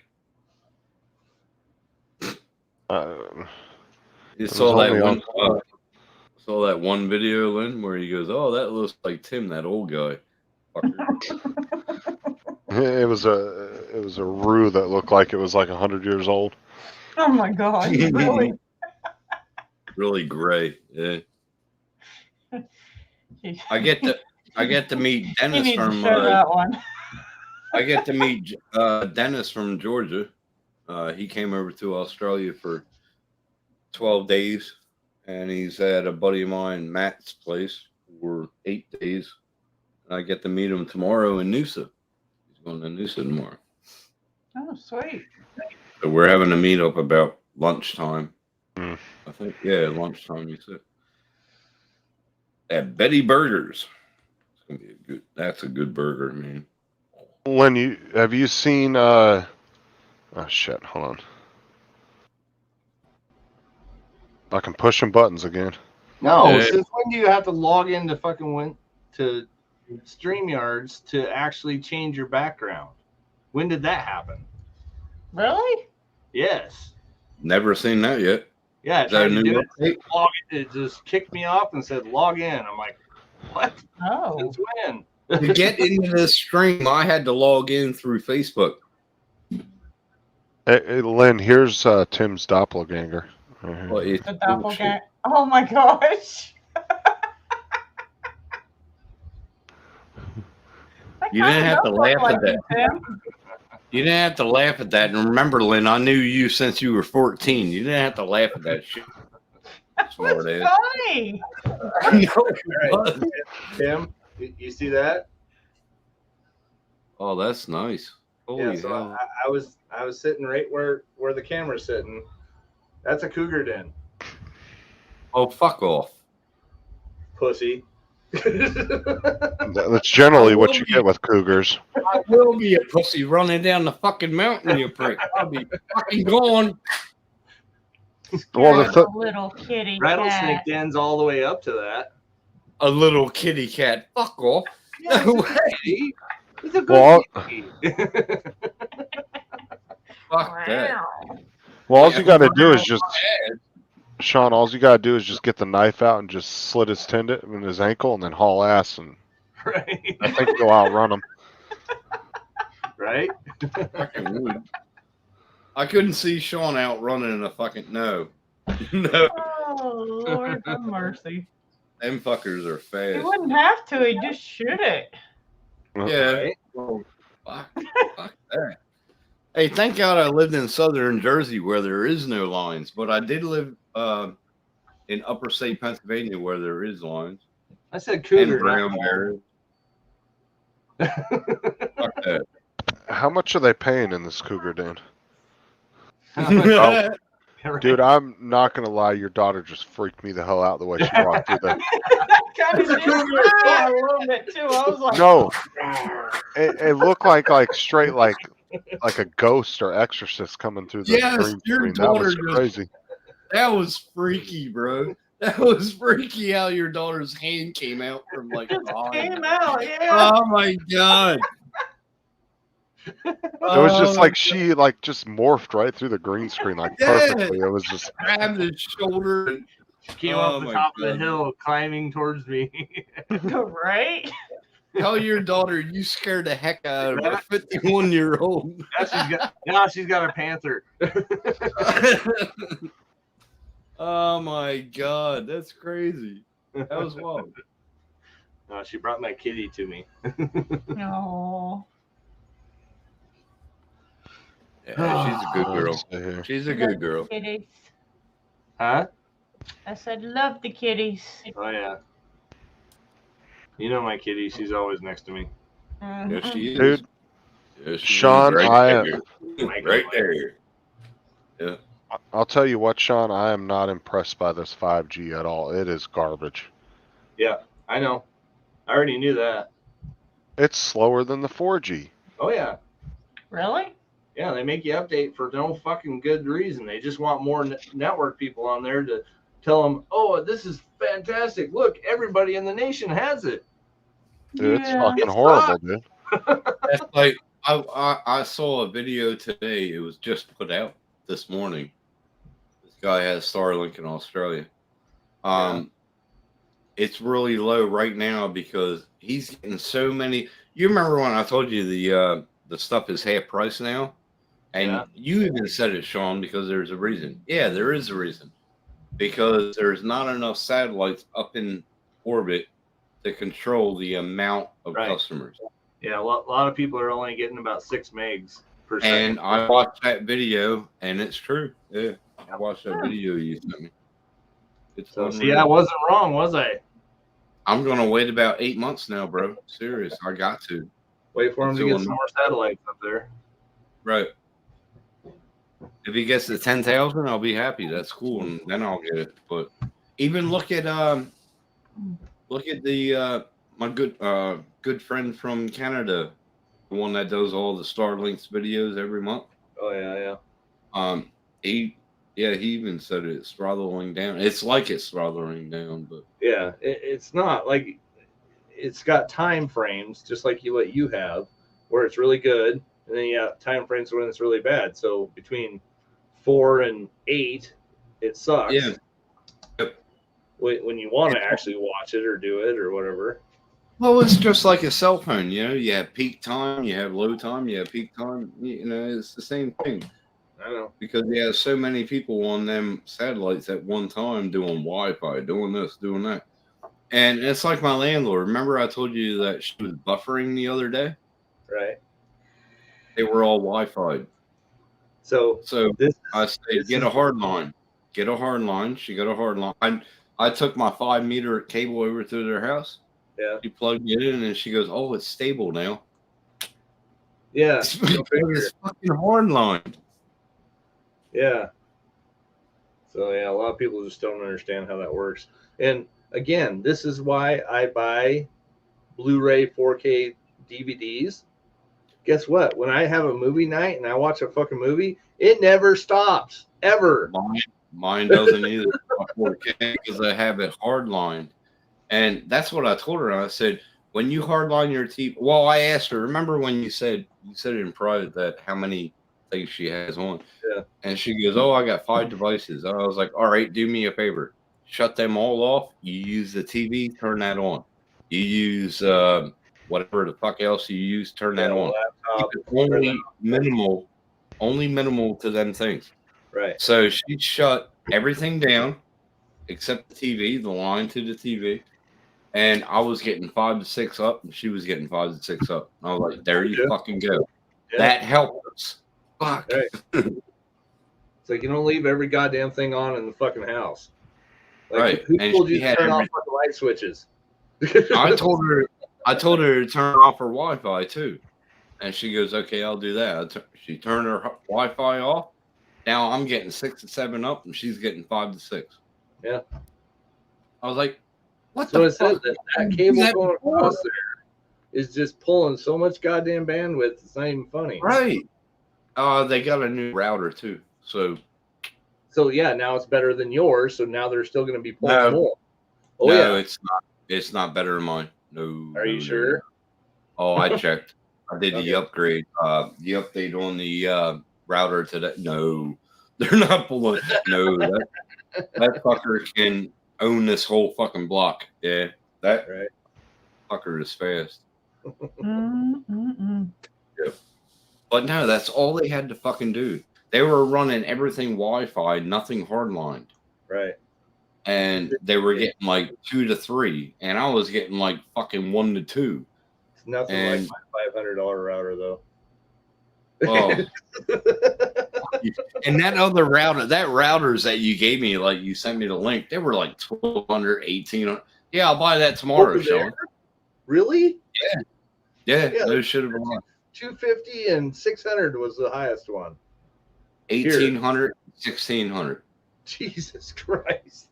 You It saw was that only one. Saw that one video, Lynn, where he goes, "Oh, that looks like Tim, that old guy." It was a roo that looked like it was like 100 years old. Oh my god! Really? Really gray. Yeah. I get to meet You Dennis need to from. show that one. I get to meet Dennis from Georgia. He came over to Australia for 12 days, and he's at a buddy of mine, Matt's place, for 8 days. And I get to meet him tomorrow in Noosa. He's going to Noosa tomorrow. Oh, sweet. So we're having a meet up about lunchtime. Mm. I think, yeah, lunchtime, you said. At Betty Burgers. It's gonna be that's a good burger, man. Lynn, have you seen oh shit, hold on. I can push some buttons again. No, Yeah. since when do you have to log into to StreamYards to actually change your background? When did that happen? Really? Yes. Never seen that yet. Yeah, I Is that tried a to new do it. update? It just kicked me off and said log in. I'm like, what? Oh. Since when? To get into this stream, I had to log in through Facebook. Hey, Lynn, here's Tim's doppelganger. Right here. Well, it's The doppelganger. Oh my gosh. You didn't have to laugh at that. Tim. You didn't have to laugh at that. And remember, Lynn, I knew you since you were 14. You didn't have to laugh at that shit. Smart ass. Funny. Tim, you see that? Oh, that's nice. Holy Yeah, so hell. I was sitting right where the camera's sitting. That's a cougar den, Oh, fuck off. pussy. That's generally what you get with cougars. I will be a pussy running down the fucking mountain, you prick. I'll be fucking gone. Well, There's a little kitty Rattlesnake cat. den's all the way up to that. A little kitty cat. Fuck off. Yeah, No it's a way. kitty. It's a good Well, kitty. Fuck that. all you got to do is just, Sean, all you got to do is just get the knife out and just slit his tendon in his ankle and then haul ass. And Right. I think you'll outrun him. Right? Fucking would. I couldn't see Sean out running a fucking no. No. Oh, Lord have mercy. Them fuckers are He fast. wouldn't have to. He'd just shoot it. Yeah. Right? Well, fuck that. Hey, thank God I lived in southern Jersey where there is no lines, but I did live in upper state Pennsylvania where there is lines. I said And cougar. brown not bears. Fuck that. How much are they paying in this cougar den? Right. Dude, I'm not going to lie. Your daughter just freaked me the hell out the way she walked through there. Kind of did scare me a little bit too. I was like, No, it looked like straight like a ghost or exorcist coming through the Yes, green your screen. That daughter was just- crazy. That was freaky, bro. That was freaky how your daughter's hand came out from like behind. came out, yeah. Oh my god. It was just like she just morphed right through the green screen like Yeah. perfectly. It was just Grabbed his shoulder and Came Oh off the my top of the God. hill, climbing towards me. right? tell your daughter you scared the heck out of a 51-year-old. Now she's got a panther. Oh my god, that's crazy. That was wild. No, she brought my kitty to me. No. Yeah, she's a good girl. She's a good girl. Kitties. Huh? I said, love the kitties. Oh yeah. You know my kitty. She's always next to me. Yes, she is. Dude, Yes, she Sean, is. I Right am. there. Right there. Yeah. I'll tell you what, Sean. I am not impressed by this 5G at all. It is garbage. Yeah, I know. I already knew that. It's slower than the 4G. Oh yeah. Really? Yeah, they make you update for no fucking good reason. They just want more network people on there to tell them, "Oh, this is fantastic! Look, everybody in the nation has it." Dude, it's Yeah. fucking It's horrible, not. dude. That's like I saw a video today. It was just put out this morning. This guy has Starlink in Australia. It's really low right now because he's getting so many. You remember when I told you the stuff is half price now, and Yeah. you even said it, Sean, because there's a reason. Yeah, there is a reason, because there's not enough satellites up in orbit to control the amount of Right. customers. Yeah, a lot of people are only getting about 6 megs per second. And I watched that video, and it's true. Yeah, I watched that video you sent me. It's So see, unreal. I wasn't wrong, was I? I'm gonna wait about 8 months now, bro. Serious, I got to. Wait for him to Until get some more satellites up there. Right. If he gets to 10,000, I'll be happy. That's cool, and then I'll get it. But even look at the my good friend from Canada, the one that does all the Starlinks videos every month. Oh yeah. He even said it's throttling down. It's like it's throttling down, but Yeah, it's not like it's got time frames, just like what you have, where it's really good, and then you have time frames when it's really bad. So between 4 and 8, it sucks. Yeah. Yep. When you want to actually watch it or do it or whatever. well, it's just like a cell phone. You know, you have peak time, you have low time, you have peak time. You know, it's the same thing. I know. Because you have so many people on them satellites at one time doing Wi-Fi, doing this, doing that. And it's like my landlord. Remember I told you that she was buffering the other day? Right. They were all Wi-Fi. So I say, get a hard line. Get a hard line. She got a hard line. I took my 5-meter cable over to their house. Yeah. She plugged it in and she goes, oh, it's stable now. Yeah. It's fucking hard line. Yeah. So yeah, a lot of people just don't understand how that works. And again, this is why I buy Blu-ray 4K DVDs. Guess what? When I have a movie night and I watch a fucking movie, it never stops ever. Mine doesn't either. 4K, because I have it hardlined, and that's what I told her. I said, when you hardline your TV, well, I asked her. Remember when you said it in private that how many things she has on? Yeah. And she goes, "Oh, I got 5 devices." I was like, "All right, do me a favor, shut them all off. You use the TV, turn that on. You use whatever the fuck else you use, turn that on. Laptop, Only minimal to them things." Right. So she shut everything down except the TV, the line to the TV. And I was getting 5 to 6 up, and she was getting 5 to 6 up. And I was like, there you fucking go. Yeah. That helped us. Fuck. Right. It's like you don't leave every goddamn thing on in the fucking house. Like, Right. Who And told she you to had turn off every- fucking light switches? I told her to turn off her Wi-Fi too. And she goes, okay, I'll do that. She turned her Wi-Fi off. Now I'm getting 6 to 7 up, and she's getting 5 to 6. Yeah. I was like, what So the it says fuck? that cable That going before? across there is just pulling so much goddamn bandwidth. It's not even funny. Right. They got a new router too. So So yeah, now it's better than yours. So now they're still going to be pulling No. more. Oh no, yeah. it's not. It's not better than mine. No. Are you sure? Oh, I checked. I did the upgrade. The update on the router today. No, they're not pulling. No, that fucker can own this whole fucking block. Yeah, that Right. fucker is fast. Mm-mm-mm. Yep. But no, that's all they had to fucking do. They were running everything Wi-Fi, nothing hardlined. Right. And they were getting like 2 to 3, and I was getting like fucking 1 to 2. It's nothing And- like my $500 router though. Oh. And that other router, that routers that you gave me, like you sent me the link, they were like 1,200, 1,800. Yeah, I'll buy that tomorrow, Over there? Sean. Really? Yeah, Yeah. those should have been 250 and 600 was the highest one. 1,800, 1,600. Jesus Christ.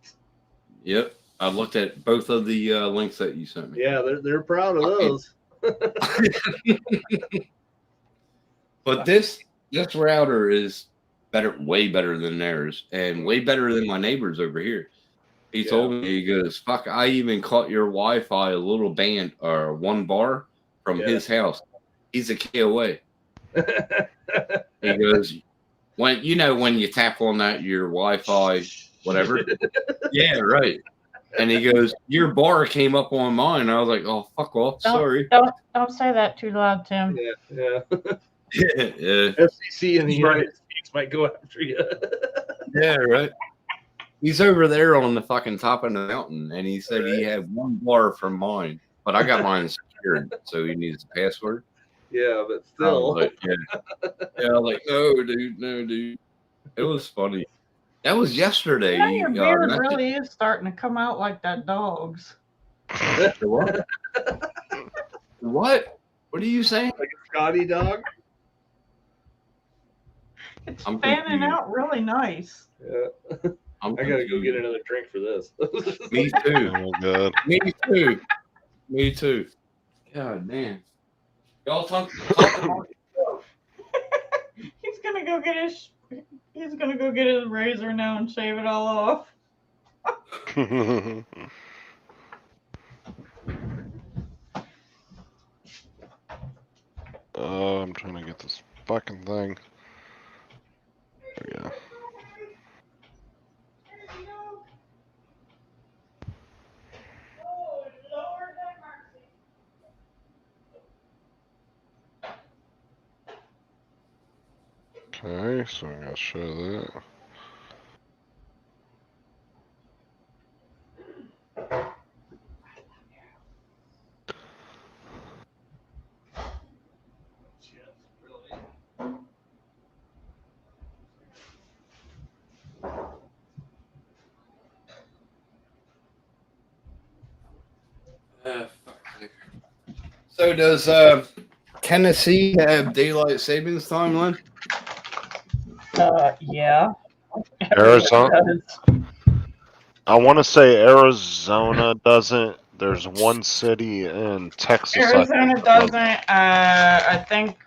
Yep. I looked at both of the links that you sent me. Yeah, they're proud of those. But this router is better, way better than theirs, and way better than my neighbors over here. He told me, he goes, "Fuck, I even caught your Wi-Fi a little band or 1 bar from his house. He's a K away." He goes, when you tap on that your Wi-Fi, whatever. Yeah, right. And he goes, "Your bar came up on mine." I was like, "Oh, fuck off, sorry." Don't say that too loud, Tim. Yeah. Yeah, FCC in the United States might go after you. yeah, right. He's over there on the fucking top of the mountain, and he said he had one bar from mine, but I got mine secured, so he needs a password. Yeah, but I was still. like, yeah, I was like, no, dude. It was funny. That was yesterday. Now your beard not really is starting to come out like that dog's. What? What? What are you saying? Like a Scotty dog? It's I'm fanning confused. out really nice. Yeah. I I gotta go get another drink for this. Me too. Oh, God. Me too. Me too. God damn. Y'all talk about He's gonna go get his razor now and shave it all off. I'm trying to get this fucking thing. There we go. Okay, so I'm gonna show that. So does Tennessee have daylight savings time, Lynn? Yeah. Arizona. I want to say Arizona doesn't. There's one city in Texas. Arizona doesn't. I think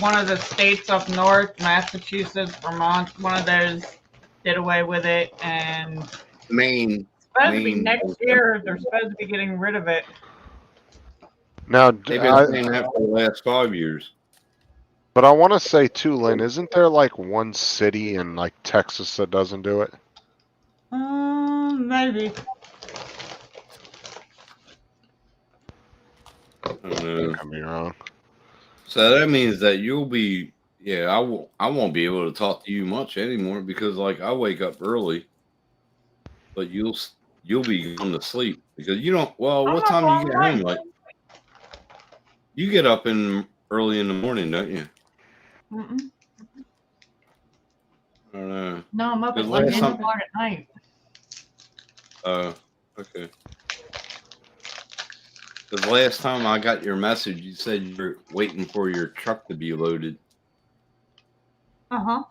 one of the states up north, Massachusetts, Vermont, one of those did away with it, and Maine. supposed to be next year. They're supposed to be getting rid of it. Now, They've been saying that for the last 5 years. but I want to say too, Lynn, isn't there like one city in like Texas that doesn't do it? Maybe. I could be wrong. So that means that you'll be, I won't be able to talk to you much anymore because like I wake up early, but you'll be going to sleep because you don't. Well, what time do you get home? Like you get up early in the morning, don't you? Mm-mm. I don't know. No, I'm up at Because like last 8 time- o'clock at night. Okay. Because last time I got your message, you said you were waiting for your truck to be loaded. Uh-huh.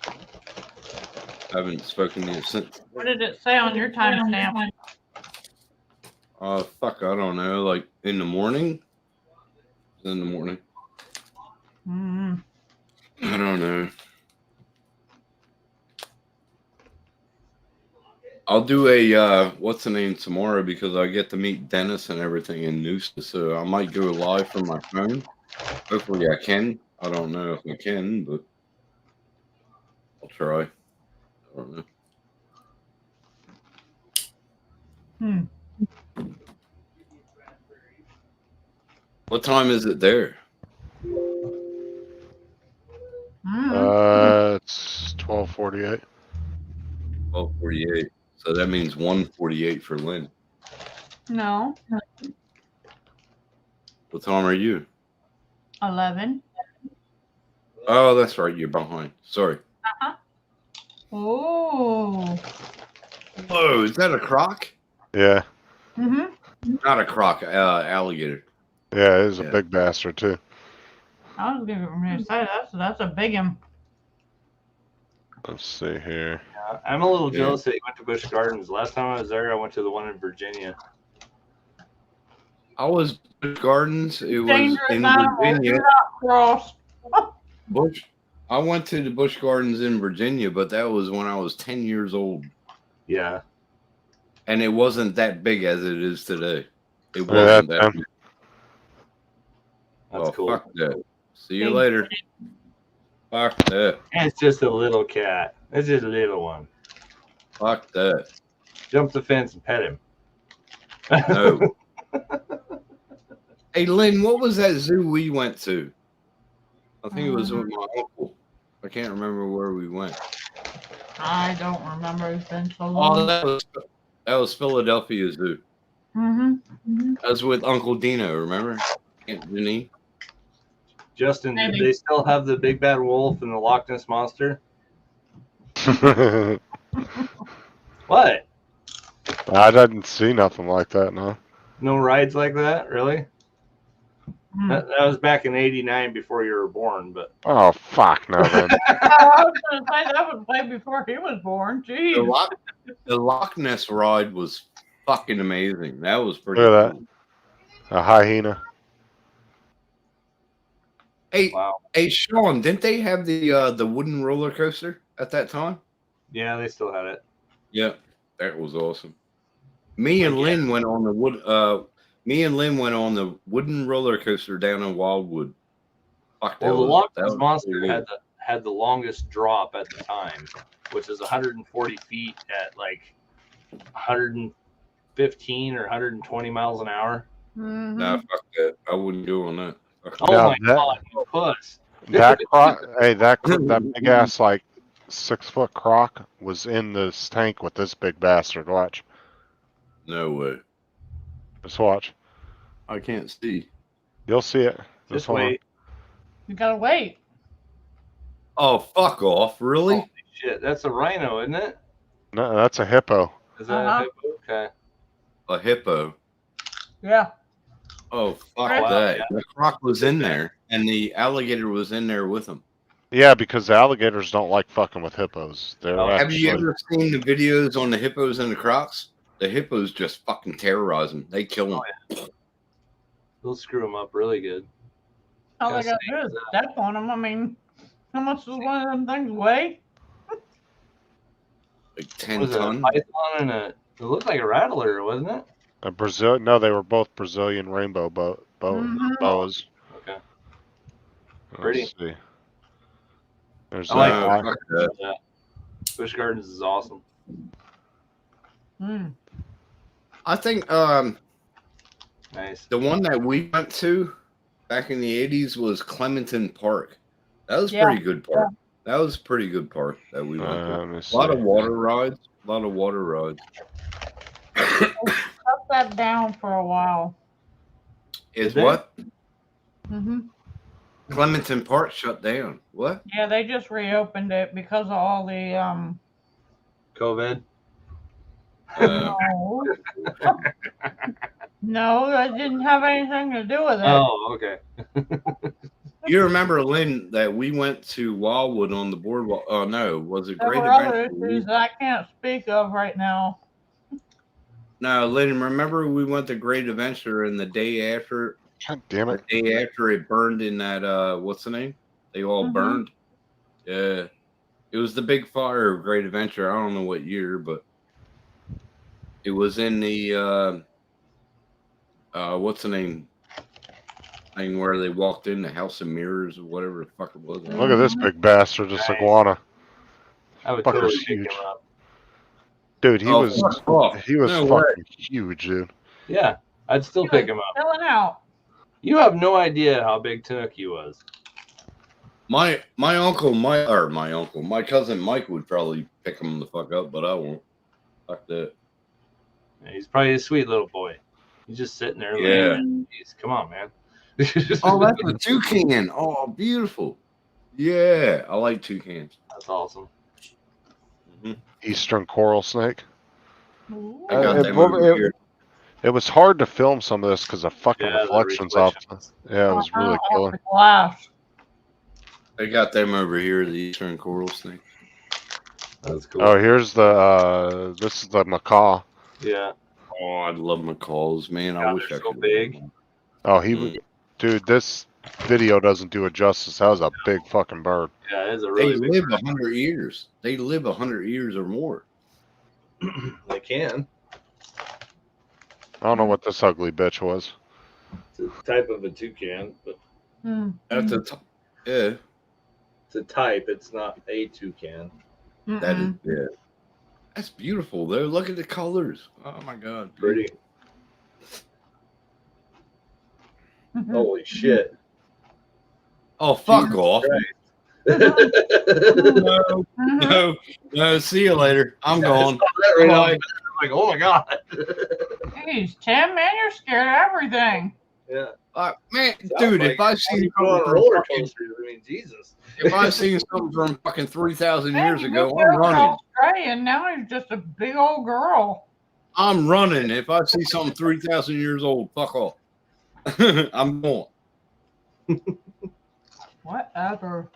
I haven't spoken to you since. What did it say on your timestamp? Fuck, I don't know. Like in the morning? In the morning. Mm-hmm. I don't know. I'll do a what's the name tomorrow because I get to meet Dennis and everything in Noosa, so I might go live from my phone. Hopefully I can. I don't know if I can, but I'll try. I don't know. What time is it there? It's 12:48. 12:48. So that means 1:48 for Lynn. No. What time are you? 11. Oh, that's right. You're behind. Sorry. Uh-huh. Oh. Oh, is that a croc? Yeah, Mm-hmm. Not a croc. Alligator. yeah, it is a Yeah. big bastard too. I was gonna say that's a big one. Let's see here. I'm a little Yeah. jealous that you went to Busch Gardens. Last time I was there, I went to the one in Virginia. I was Busch Gardens. It was Dangerous in animal. Virginia. Do not cross. Busch. I went to the Busch Gardens in Virginia, but that was when I was 10 years old, Yeah. and it wasn't that big as it is today. It Yeah, wasn't that man. big. That's Well, cool. fuck that. See you Thank later. Fuck that. And it's just a little cat. It's just a little one. Fuck that. Jump the fence and pet him. No. Hey, Lynn, what was that zoo we went to? I think it was with my uncle. I can't remember where we went. I don't remember. It's been so Oh, long. that was Philadelphia Zoo. That was with Uncle Dino, remember? Aunt Jenny. Justin, do Maybe. they still have the big bad wolf and the Loch Ness monster? What? I didn't see nothing like that, no. No rides like that, really? That was back in '89 before you were born, but Oh, fuck no, then. I was going to say that was way before he was born. Jeez. The Loch Ness ride was fucking amazing. That was pretty Look at cool. that. A hyena. Hey, hey, Sean, didn't they have the wooden roller coaster at that time? yeah, they still had it. Yeah, that was awesome. Me and Lynn went on the wooden roller coaster down in Wildwood. Fuck, Well, the Loch Ness was monster pretty cool. had the longest drop at the time, which is 140 feet at like 115 or 120 miles an hour. Nah, fuck that. I wouldn't go on that. Fuck Oh Now my that- god, you puss! That that big ass like 6 foot croc was in this tank with this big bastard. Watch. No way. Just watch. I can't see. You'll see it. Just hold on. wait. You gotta wait. Oh, fuck off. Really? Holy shit, that's a rhino, isn't it? No, that's a hippo. Is that a hippo? Okay. A hippo. Yeah. Oh, fuck Wow, that. yeah. The croc was in there, and the alligator was in there with him. Yeah, because the alligators don't like fucking with hippos. They're Have actually, you ever seen the videos on the hippos and the crocs? The hippos just fucking terrorize them. They kill them. They'll screw them up really good. All they Gotta gotta say, do is step on them. I mean, how much does one of them things weigh? Like 10 Was it a ton. python and it looked like a rattler, wasn't it? a Brazil. No, they were both Brazilian rainbow boas. Okay. Let's Pretty. see. There's I like that. fuck that. that. Busch Gardens is awesome. I think Nice. the one that we went to back in the 80s was Clementon Park. That was Yeah. pretty good park. That was a pretty good park that we went to. Let me A lot of see. water rides. A lot of water rides. Shut that down for a while. Is they? what? Mm-hmm. Clementon Park shut down. What? Yeah, they just reopened it because of all the COVID. no. No, that didn't have anything to do with it. Oh, okay. You remember, Lynn, that we went to Wildwood on the boardwalk? Oh no, was it There Great were other Adventure? issues that I can't speak of right now. No, Lynn, remember we went to Great Adventure and the day after God damn it. the day after it burned in that what's the name? They all Mhm. burned. Yeah. It was the big fire of Great Adventure. I don't know what year, but it was in the what's the name? Thing where they walked in the House of Mirrors or whatever the fuck it was. Look at this big bastard, this iguana. I would Fucker's totally pick huge. him up. Dude, he Oh, was fuck off. he was No fucking huge, dude. Yeah, I'd still pick him up. Filling out. You have no idea how big Tanuki was. My cousin Mike would probably pick him the fuck up, but I won't. Fuck that. Yeah, he's probably a sweet little boy. He's just sitting there. Yeah. Like, "Jeez, come on, man. Oh, that's a toucan. Oh, beautiful. Yeah, I like toucans. That's awesome. Eastern coral snake. I got it, them over here. it was hard to film some of this because of fucking Yeah, the reflections off. Yeah, it was really killer. The glass. I got them over here, the Eastern coral snake. That's cool. Oh, here's the this is the macaw. Yeah. Oh, I love macaws, man. I God, wish I they're so could. big. Oh, dude, this video doesn't do it justice. That was a big fucking bird. Yeah, it's a They really big live bird. 100 years. They live 100 years or more. They can. I don't know what this ugly bitch was. It's a type of a toucan, but At the top, yeah, it's a type. It's not a toucan. that is yeah. That's beautiful though. Look at the colors. Oh my god. Pretty. Holy shit. Oh fuck off. No. See you later. I'm going. Right now, Bye. I'm like, oh my god. Jeez, Tim, man, you're scared of everything. Yeah. Man, dude, if I see you go on a roller coaster, I mean, Jesus. if I seen something from fucking 3,000 years He ago, moved I'm over to running. Australia, and now he's just a big old girl. I'm running. If I see something 3,000 years old, fuck off. I'm going. Whatever.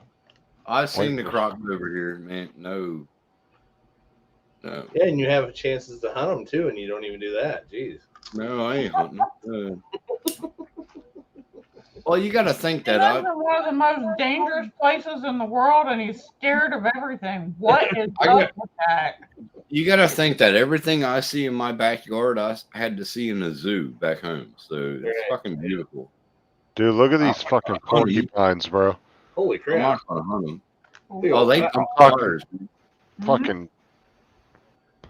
I seen the croc over here, man. No. Yeah, and you have chances to hunt them too, and you don't even do that. Jeez. No, I ain't hunting. Well, you got to think He that lives in one of the most dangerous places in the world, and he's scared of everything. What is up with that? you got to think that everything I see in my backyard, I had to see in a zoo back home. So it's fucking beautiful. Dude, look at these fucking porcupines, bro. Holy I'm crap. not gonna hunt them. Big Oh, old they fat- come fucking- cars. Fucking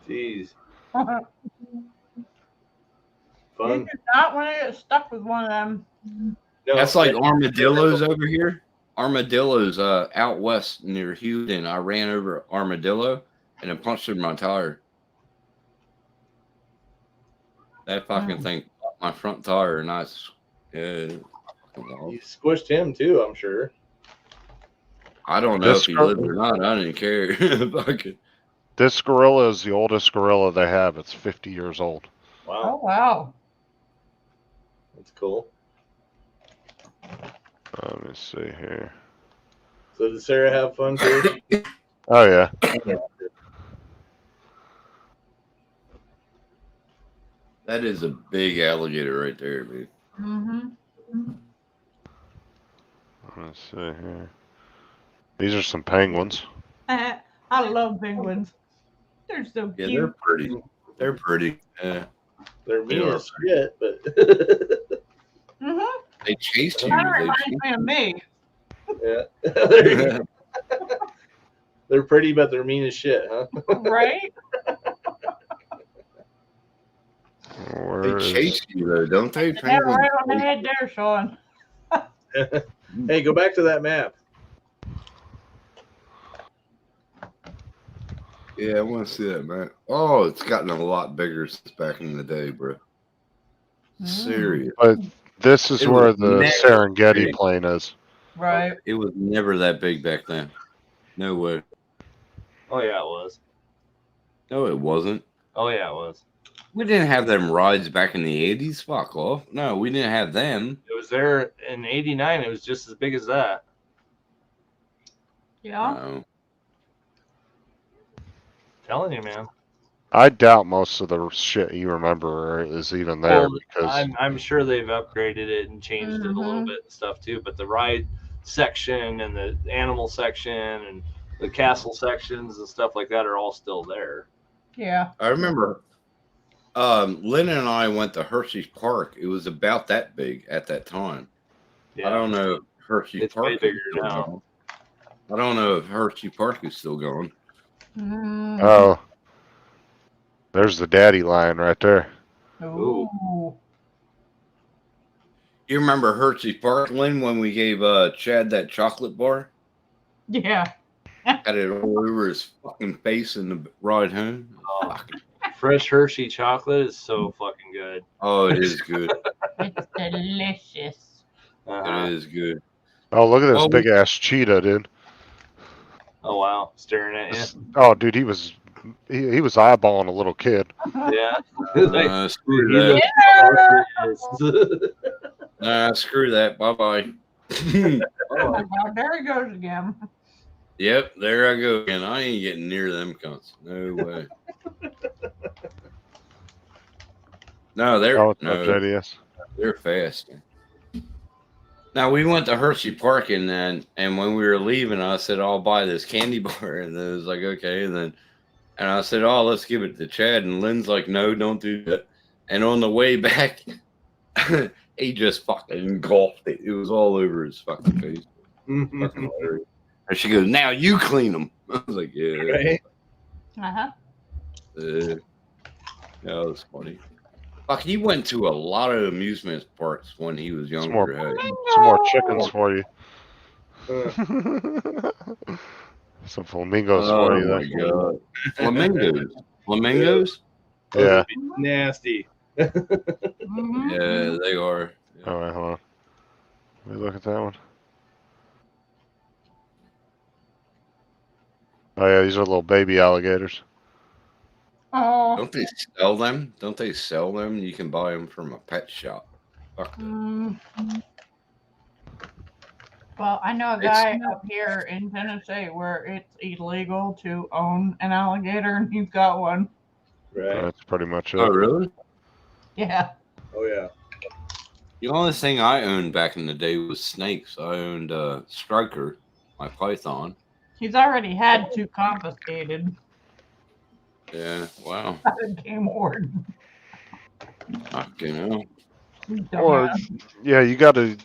Jeez. You Fun. do not want to get stuck with one of them. No, That's like armadillos over here. Armadillos out west near Houston. I ran over an armadillo and it punctured my tire. That fucking thing popped my front tire, and You squished him too, I'm sure. I don't know This if he gor- lived or not. I didn't care. Fucking- This gorilla is the oldest gorilla they have. It's 50 years old. Wow. Oh, wow. That's cool. Let me see here. So did Sarah have fun too? Oh yeah. that is a big alligator right there, man. Mm-hmm. Let's see here. These are some penguins. I love penguins. They're so Yeah, cute. they're pretty. They're pretty. Yeah. They're mean are. as shit, but Mm-hmm. They chased you. Kind of They reminds chased me of me. yeah. There you go. They're pretty, but they're mean as shit, huh? Right? Where They is- chase you though, don't they? Yeah, right on the head there, Sean. Hey, go back to that map. Yeah, I want to see that, man. Oh, it's gotten a lot bigger since back in the day, bro. Serious. But this is It where was the never Serengeti big. plain is. Right. It was never that big back then. No way. Oh yeah, it was. No, it wasn't. Oh yeah, it was. We didn't have them rides back in the 80s. Fuck off. No, we didn't have them. It was there in '89. It was just as big as that. Yeah. No. Telling you, man. I doubt most of the shit you remember is even there Well, because I'm sure they've upgraded it and changed it a little Mhm. bit and stuff too. But the ride section and the animal section and the castle sections and stuff like that are all still there. Yeah. I remember Lynn and I went to Hershey Park. It was about that big at that time. Yeah. I don't know if Hershey It's Park way is bigger still now. going. I don't know if Hershey Park is still going. Mm. oh, there's the daddy lion right there. Ooh. You remember Hershey Park, Lynn, when we gave Chad that chocolate bar? Yeah. Had it all over his fucking face in the ride home. Fresh Hershey chocolate is so fucking good. Oh, it is good. It's delicious. Uh-huh. It is good. Oh, look at this Oh, big ass cheetah, dude. Oh wow, staring at you. Oh, dude, he was eyeballing a little kid. Yeah. Screw He that. knows- Screw that. Bye bye. Oh, there he goes again. Yep, there I go again. I ain't getting near them cunts. No way. No, they're Oh, it's no, not JDS. they're fast. Now we went to Hershey Park and when we were leaving, I said, "I'll buy this candy bar," and then it was like, "Okay." And I said, "Oh, let's give it to Chad." And Lynn's like, "No, don't do that." And on the way back, he just fucking engulfed it. It was all over his fucking face. Fucking hilarious. And she goes, "Now you clean them." I was like, "Yeah." Right? Uh-huh. Yeah, that was funny. Fuck, he went to a lot of amusement parks when he was Some more, younger. Hey. some more chickens for you. Uh, Some flamingos Oh for you my there. god, flamingos, flamingos. those Yeah. would be nasty. Yeah, they are. All right, hold on. Let me look at that one. Oh yeah, these are little baby alligators. Oh. Don't they sell them? Don't they sell them? You can buy them from a pet shop. Fuck. Well, I know a It's- guy up here in Tennessee where it's illegal to own an alligator, and he's got one. Right. That's pretty much it. Oh really? Yeah. Oh yeah. The only thing I owned back in the day was snakes. I owned Striker, my python. He's already had 2 confiscated Yeah, wow. by the game warden. Fucking hell. Or yeah, you got to.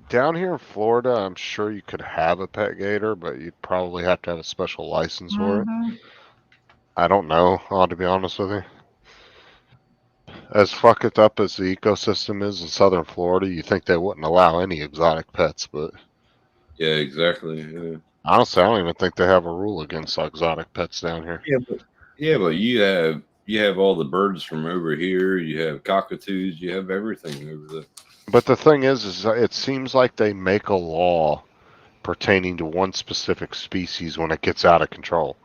Down here in Florida, I'm sure you could have a pet gator, but you'd probably have to have a special license for it. I don't know, to be honest with you. As fuck it up as the ecosystem is in southern Florida, you think they wouldn't allow any exotic pets, but Yeah, exactly. Yeah. honestly, I don't even think they have a rule against exotic pets down here. Yeah, but you have all the birds from over here. You have cockatoos. You have everything over there. But the thing is it seems like they make a law pertaining to one specific species when it gets out of control.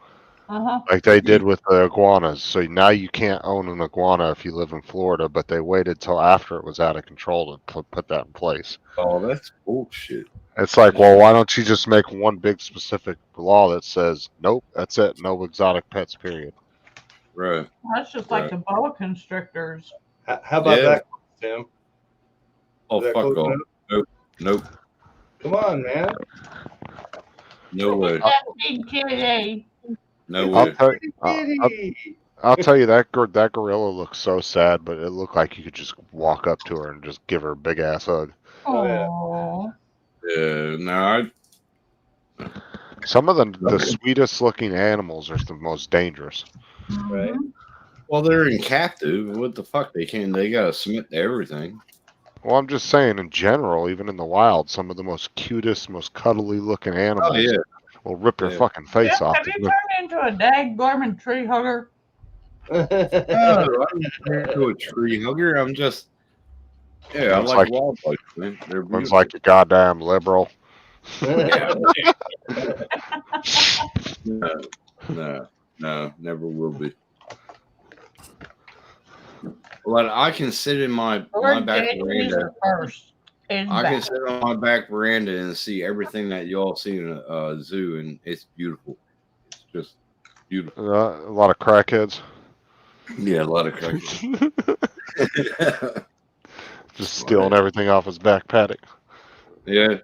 Like they did with the iguanas. So now you can't own an iguana if you live in Florida, but they waited till after it was out of control to put that in place. Oh, that's bullshit. It's like, well, why don't you just make one big specific law that says, nope, that's it, no exotic pets, period. Right. That's just like the boa constrictors. How about Yeah. that, Tim? Oh, Is that fuck close off. enough? Nope. Nope. Come on, man. No way. That big kitty. No I'll way. tell, I'll tell you that that gorilla looks so sad, but it looked like you could just walk up to her and just give her a big ass hug. Oh. Yeah, no, Some of the sweetest looking animals are the most dangerous. Right. well, they're in captive. What the fuck? They gotta submit to everything. Well, I'm just saying, in general, even in the wild, some of the most cutest, most cuddly looking animals yeah. will rip your Yeah. fucking face off. Have you turned into a dag tree hugger? No, I'm not into a tree hugger. I'm just, yeah, I It's like like- wildlife. Man. They're One's beautiful. like a goddamn liberal. No, never will be. But I can sit in my back veranda. First. I can sit on my back veranda and see everything that y'all see in a zoo, and it's beautiful. It's just beautiful. A lot of crackheads. Yeah, a lot of crackheads. Just stealing everything off his back paddock. Yeah.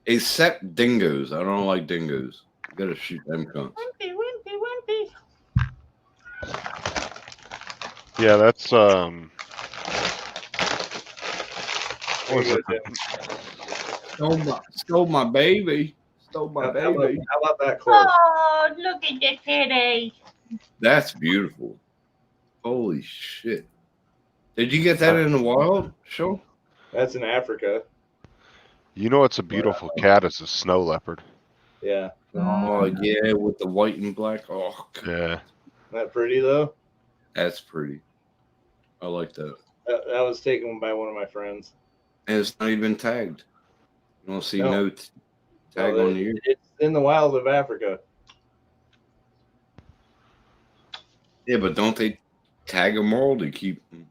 Except dingoes. I don't like dingoes. You gotta shoot them cunts. Wimpy. Yeah, that's what was it? Stole my baby. Stole my baby. How about that close? Oh, look at the kitty. That's beautiful. Holy shit. Did you get that in the wild, Sean? That's in Africa. You know what's a beautiful cat is a snow leopard. Yeah. Oh yeah, with the white and black. Oh, God. Yeah. Not pretty though. That's pretty. I like that. That was taken by one of my friends. And it's not even tagged. You don't see No. no tag No, on the ear. It's in the wild of Africa. Yeah, but don't they tag them all to keep them?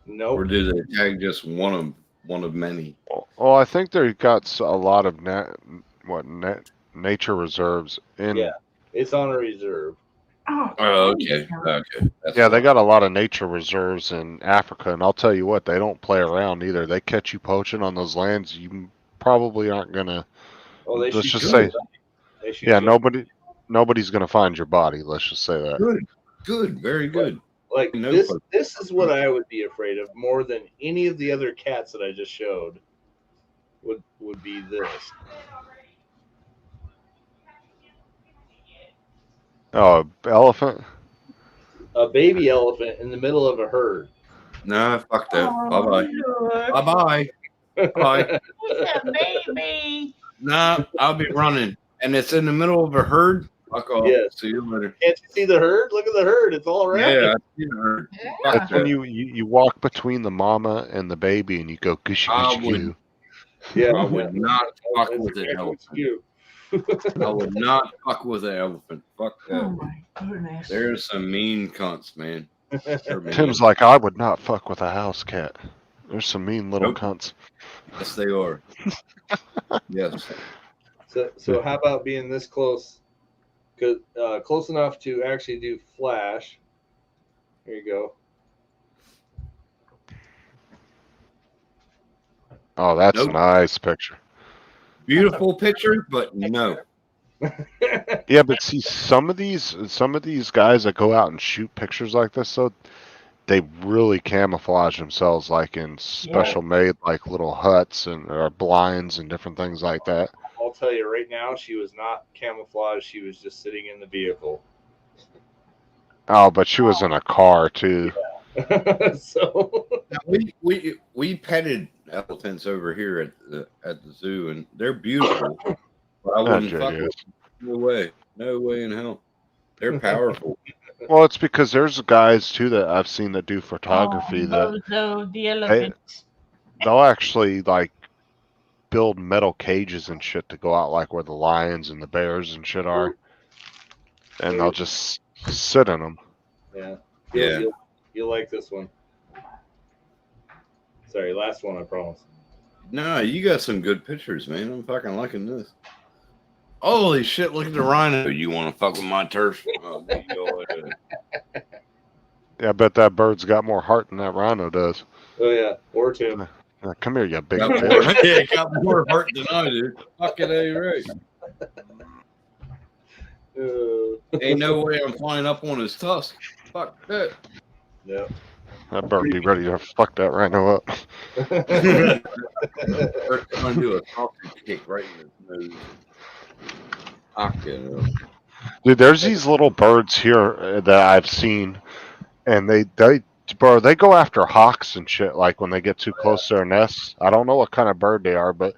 Nope. Or do they tag just one of many? Well, I think they've got a lot of nature reserves in. Yeah. It's on a reserve. Oh, okay. Okay. That's Yeah, they got a lot of nature reserves in Africa, and I'll tell you what, they don't play around either. They catch you poaching on those lands, you probably aren't gonna. Oh, they let's shoot just you. say, They shoot yeah, you. nobody's gonna find your body. Let's just say that. Good. Very good. Like No this. fuck. This is what I would be afraid of more than any of the other cats that I just showed. Would be this. Oh, elephant. A baby elephant in the middle of a herd. Nah, fuck that. Oh, Bye bye. look. Bye bye. Bye. It's a baby. Nah, I'll be running. And it's in the middle of a herd. Fuck off. Yes. See you later. Can't you see the herd? Look at the herd. It's all around. Yeah, I see the herd. Fuck That's when that. you walk between the mama and the baby, and you go gushy I gushy would- goo. Yeah, I would not fuck That's with an exactly elephant. you. I would not fuck with an elephant. Fuck Oh that. my goodness. There's some mean cunts, man. They're mean. Tim's like, I would not fuck with a house cat. There's some mean little Nope. cunts. Yes, they are. Yes. So how about being this close? Close enough to actually do flash. Here you go. Oh, that's Nope. a nice picture. Beautiful picture, but no. Yeah, but see, some of these guys that go out and shoot pictures like this, though, they really camouflage themselves, like in special made, like little huts and or blinds and different things like that. I'll tell you right now, she was not camouflaged. She was just sitting in the vehicle. Oh, but she was in a car too. So Now, we petted elephants over here at the zoo, and they're beautiful. But I wouldn't fuck with them. No way in hell. They're powerful. Well, it's because there's guys too that I've seen that do photography that Bozo, the elephant. they'll actually like build metal cages and shit to go out like where the lions and the bears and shit are, and they'll just sit in them. yeah, Yeah. You'll like this one. Sorry, last one, I promise. No, you got some good pictures, man. I'm fucking liking this. Holy shit, look at the rhino. You want to fuck with my turf? Oh, boy, go ahead. Yeah, I bet that bird's got more heart than that rhino does. Oh yeah, or Tim. Come here, you big Got more, bitch. yeah, got more heart than I do. Fucking A, right. Ain't no way I'm flying up on his tusk. Fuck that. Yeah. That bird be ready to fuck that rhino up. They're trying to do a sausage kick right in his nose. Fucking hell. Dude, there's these little birds here that I've seen, and they go after hawks and shit. Like when they get too close to their nests. I don't know what kind of bird they are, but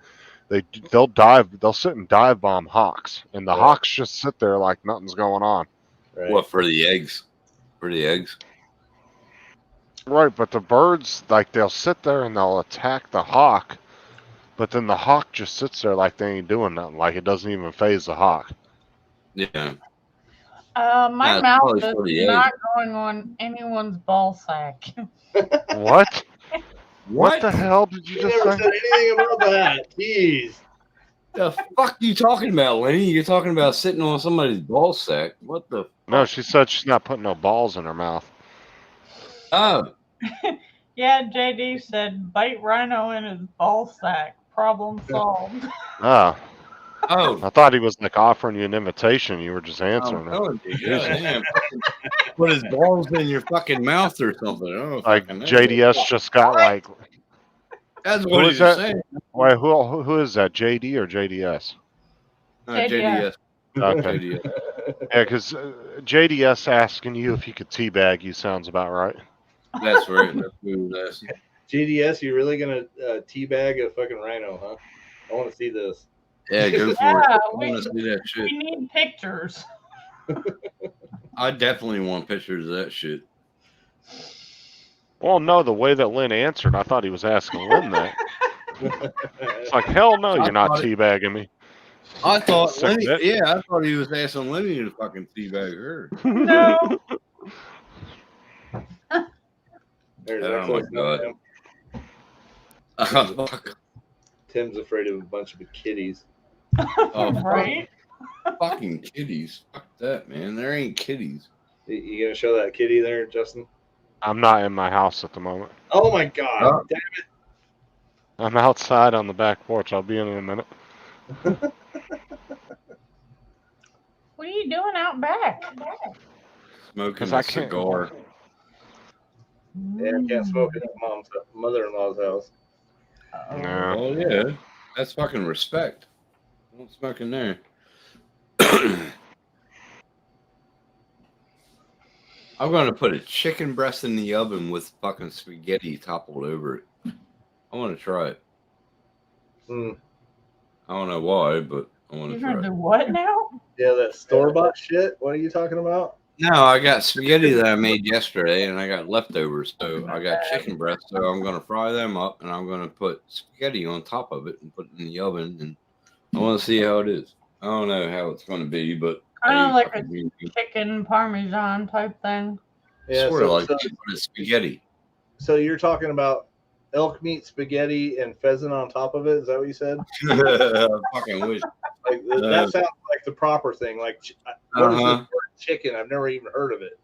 they'll sit and dive bomb hawks, and the hawks just sit there like nothing's going on. Right. What, for the eggs? For the eggs? Right, but the birds, like, they'll sit there and they'll attack the hawk, but then the hawk just sits there like they ain't doing nothing, like it doesn't even phase the hawk. Yeah. My Nah, it's mouth probably is for the not going on anyone's ball sack. What? What the hell did you You just never say? said anything about that. Jeez. The fuck you talking about, Lenny? You're talking about sitting on somebody's ball sack. What the? No, she said she's not putting no balls in her mouth. Oh. Yeah, JD said bite rhino in his ball sack. Problem solved. Oh. Oh. I thought he was like offering you an invitation. You were just answering it. telling you, goddamn. Put his balls in your fucking mouth or something. Oh, Like fucking hell. JDS just got like. That's Who what is he's that? saying. Wait, who is that? JD or JDS? JDS. Okay. JDS. Yeah, because JDS asking you if he could teabag you sounds about right. That's right. That's what he was asking. GDS, you really gonna teabag a fucking rhino, huh? I want to see this. Yeah, go for it. Yeah, I want to see that shit. we need pictures. I definitely want pictures of that shit. Well, no, the way that Lynn answered, I thought he was asking Lynn that. It's like, hell no, you're not thought it- teabagging me. I thought Sick Lenny, bitch. yeah, I thought he was asking Lenny to fucking teabag her. No. There's Oh actually my god. Fuck. Tim's afraid of a bunch of kitties. Oh, Right? fucking kitties. Fuck that, man. There ain't kitties. You gonna show that kitty there, Justin? I'm not in my house at the moment. Oh my god! Oh. Damn I'm outside on the back porch. I'll be in a minute. What are you doing out back? Smoking 'Cause a I can't- cigar. it! Yeah, I can't smoke at mom's mother-in-law's house. No. Oh yeah, that's fucking respect. Don't smoke in there. I'm gonna put a chicken breast in the oven with fucking spaghetti toppled over it. I want to try it. Hmm. I don't know why, but I want to You're try gonna it. do what now? Yeah, that store bought shit. What are you talking about? No, I got spaghetti that I made yesterday, and I got leftovers. So I got chicken breast. So I'm gonna fry them up, and I'm gonna put spaghetti on top of it and put it in the oven, and I want to see how it is. I don't know how it's gonna be, but Kind of hey, like a fucking me. chicken parmesan type thing. Yeah, Sort of so, like so, that, but it's spaghetti. so you're talking about elk meat, spaghetti, and pheasant on top of it? Is that what you said? Fucking wish. Like that sounds like the proper thing. Like, what is this word chicken? I've never even heard of it.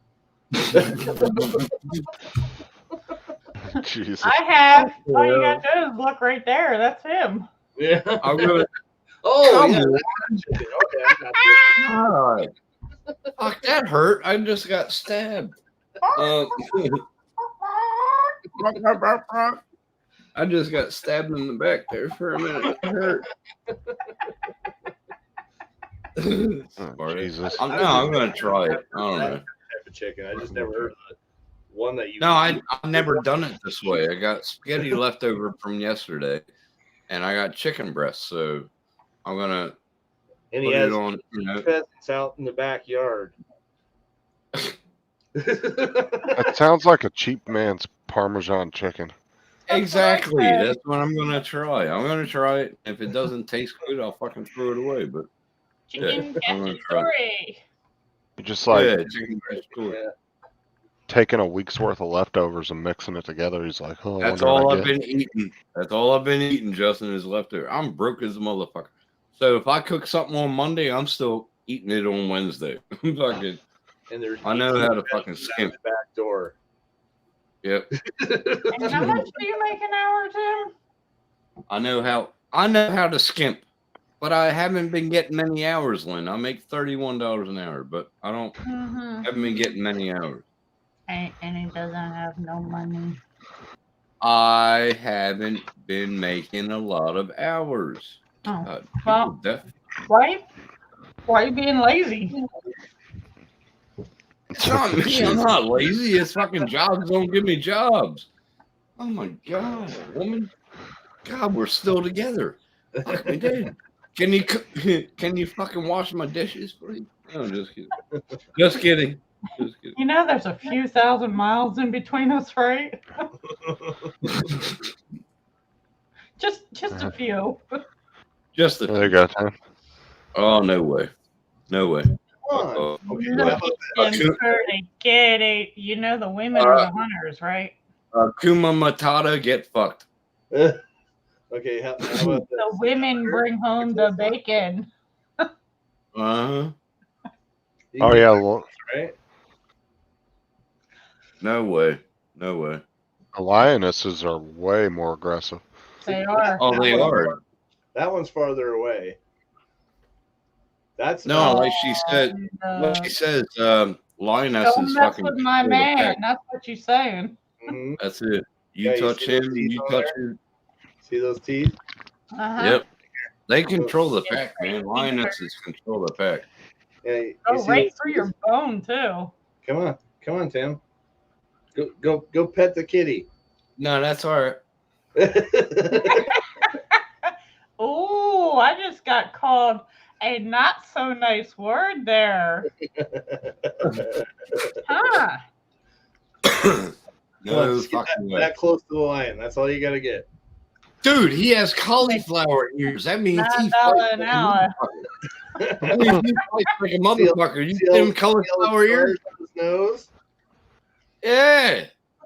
Jesus. I have. All you gotta do is look right there. That's him. Yeah. I'm gonna. Oh, Come yeah. on. That's chicken. Okay, I got this. God. Fuck, that hurt. I just got stabbed. I just got stabbed in the back there for a minute. It hurt. Oh, Jesus. I'm gonna try it. I don't know. Type of chicken. I just never heard of the one that you. No, I've never done it this way. I got spaghetti left over from yesterday, and I got chicken breast. So I'm gonna And he put has it on. You know, pheasants out in the backyard. That sounds like a cheap man's Parmesan chicken. exactly. That's what I'm gonna try. I'm gonna try it. If it doesn't taste good, I'll fucking throw it away. But Chicken I'm gonna try it. cacciatore. You just like Yeah, chicken breast. Cool. taking a week's worth of leftovers and mixing it together. He's like, oh, I That's wonder all what I I've get. been eating. That's all I've been eating, Justin, is leftover. I'm broke as a motherfucker. So if I cook something on Monday, I'm still eating it on Wednesday. I'm fucking. And there's I know how to fucking out skimp. the back door. Yep. And how much do you make an hour, Tim? I know how to skimp, but I haven't been getting many hours, Lynn. I make $31 an hour, but I don't haven't been getting many hours. And he doesn't have no money. I haven't been making a lot of hours. Oh, People well, def- why are you being lazy? It's not me. I'm not lazy. It's fucking jobs don't give me jobs. Oh my god, woman. God, we're still together. Fuck me dead. Can you can you fucking wash my dishes, please? No, just kidding. Just kidding. Just kidding. You know, there's a few thousand miles in between us, right? just a few. Just There you go, Tim. Oh no way. No way. Uh-oh. Look at them pretty kitty. You know the women are the hunters, right? Kuma Matata, get fucked. Okay, how about The women bring home the bacon. Uh-huh. Oh, yeah. Well, right? No way. No way. the lionesses are way more aggressive. They are. Oh, they are. That one's farther away. That's No, like she said, like she says, lioness Don't is mess fucking. with my control the man. pack. That's what you're saying. Mhm. That's it. You Yeah, you touch see those him, teeth you on touch there? him. See those teeth? Uh-huh. Yep. They control the pack, man. Lionesses control the pack. Yeah, you Oh, see right those through teeth? your bone too. Come on, Tim. Go pet the kitty. No, that's all right. Oh, I just got called a not so nice word there. Huh. No Just get fucking way. that close to the lion. That's all you got to get. Dude, he has cauliflower ears. That means he $9 fights an like a hour. motherfucker. That means he fights like a motherfucker. You see him cauliflower ear? His nose. Yeah.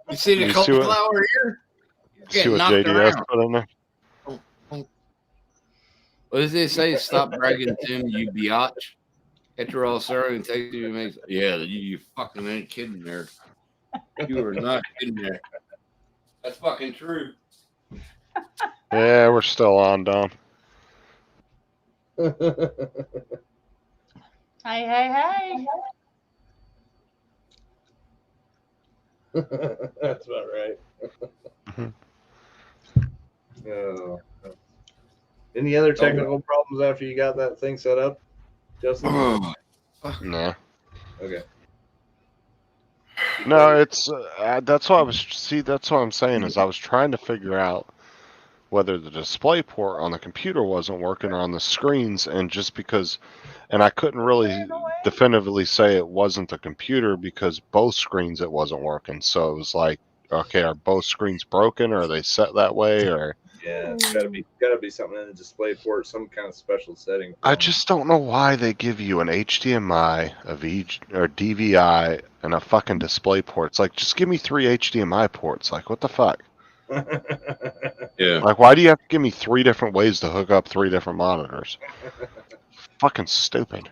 You see the You see what- cauliflower ear? See Getting what knocked JDS around. put in there? What does it say? Stop bragging, Tim, you biatch. Heterosexual and take you makes. Yeah, you fucking ain't kidding there. You are not kidding there. That's fucking true. Yeah, we're still on, Don. Hey, hey, hey. That's about right. Oh. Any other technical problems after you got that thing set up, Justin? Nah. Okay. No, it's that's what I was. See, that's what I'm saying is I was trying to figure out whether the display port on the computer wasn't working or on the screens, and just because, and I couldn't really definitively say it wasn't the computer because both screens it wasn't working. So it was like, okay, are both screens broken, or are they set that way, or? Yeah, it's gotta be something in the display port, some kind of special setting. I just don't know why they give you an HDMI, a or DVI, and a fucking display port. It's like, just give me 3 HDMI ports. Like, what the fuck? Yeah. Like, why do you have to give me 3 different ways to hook up 3 different monitors? Fucking stupid.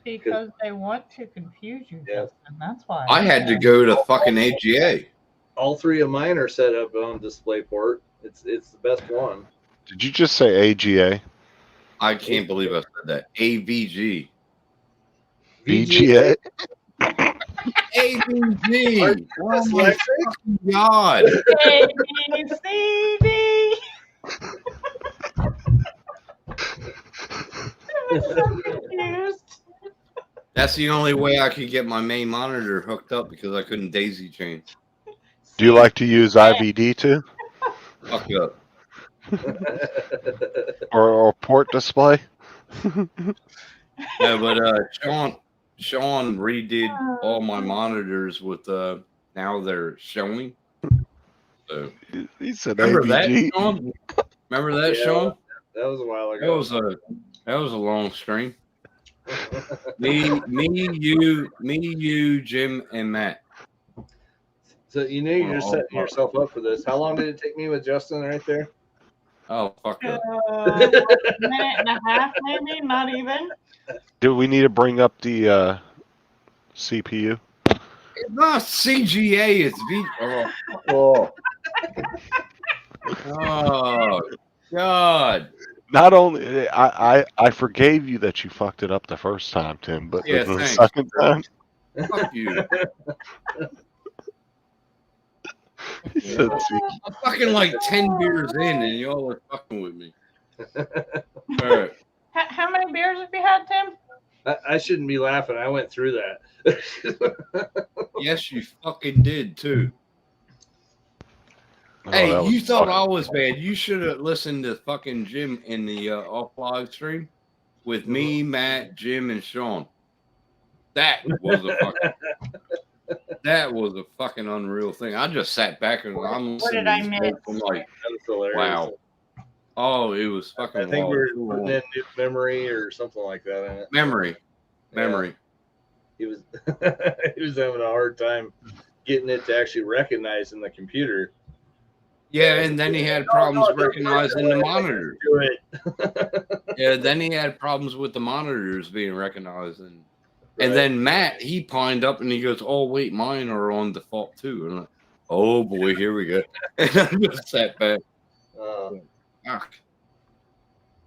Because they want to confuse you, Justin. That's why. I had to go to fucking AGA. All 3 of mine are set up on display port. It's the best one. Did you just say AGA? I can't believe I said that. AVG. VGA? AVG. Oh my fucking god. ABCD. I'm so confused. That's the only way I could get my main monitor hooked up because I couldn't daisy chain. Do you like to use IVD too? Fuck up. or port display? No, but Sean redid all my monitors with now they're showing. So he said remember AVG. that, Sean? Remember that, Yeah, Sean? That was a while ago. That was a long stream. me, you, Jim, and Matt. So you know you're setting yourself up for this. How long did it take me with Justin right there? Oh, fuck up. A minute and a half, maybe, not even. Do we need to bring up the CPU? It's not CGA, it's V. Oh, God. Not only I forgave you that you fucked it up the first time, Tim, but Yeah, the thanks. second time, Fuck you. he said, I'm fucking like 10 beers in and y'all are fucking with me. All right. How many beers have you had, Tim? I shouldn't be laughing. I went through that. Yes, you fucking did too. Oh, Hey, that you was thought funny. I was bad. You should have listened to fucking Jim in the off live stream with me, Matt, Jim, and Sean. That was a fucking unreal thing. I just sat back and I'm What listening did I to these miss? folks, I'm like, That was hilarious. wow. Oh, it was fucking I think wild. we're putting in new memory or something like that in it. Memory. He was he was having a hard time getting it to actually recognize in the computer. Yeah, and then he had problems recognizing the monitors. Do it. Yeah, then he had problems with the monitors being recognized, and then Matt, he pined up and he goes, "Oh wait, mine are on default too." And I'm like, oh boy, here we go. And I just sat back. Fuck.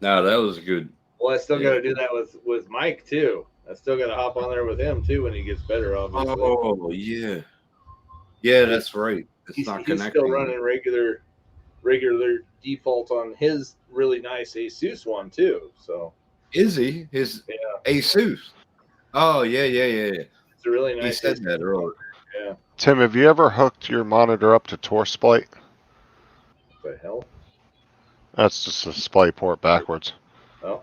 No, that was good. Well, I still got to do that with Mike too. I still got to hop on there with him too when he gets better. Obviously. Oh yeah, yeah, that's right. It's not He's connecting. still running regular default on his really nice Asus one too. So Is he his Asus? Oh yeah. it's a really nice. He said that earlier. Yeah. Tim, have you ever hooked your monitor up to TorSplate? What the hell? That's just a display port backwards. Oh.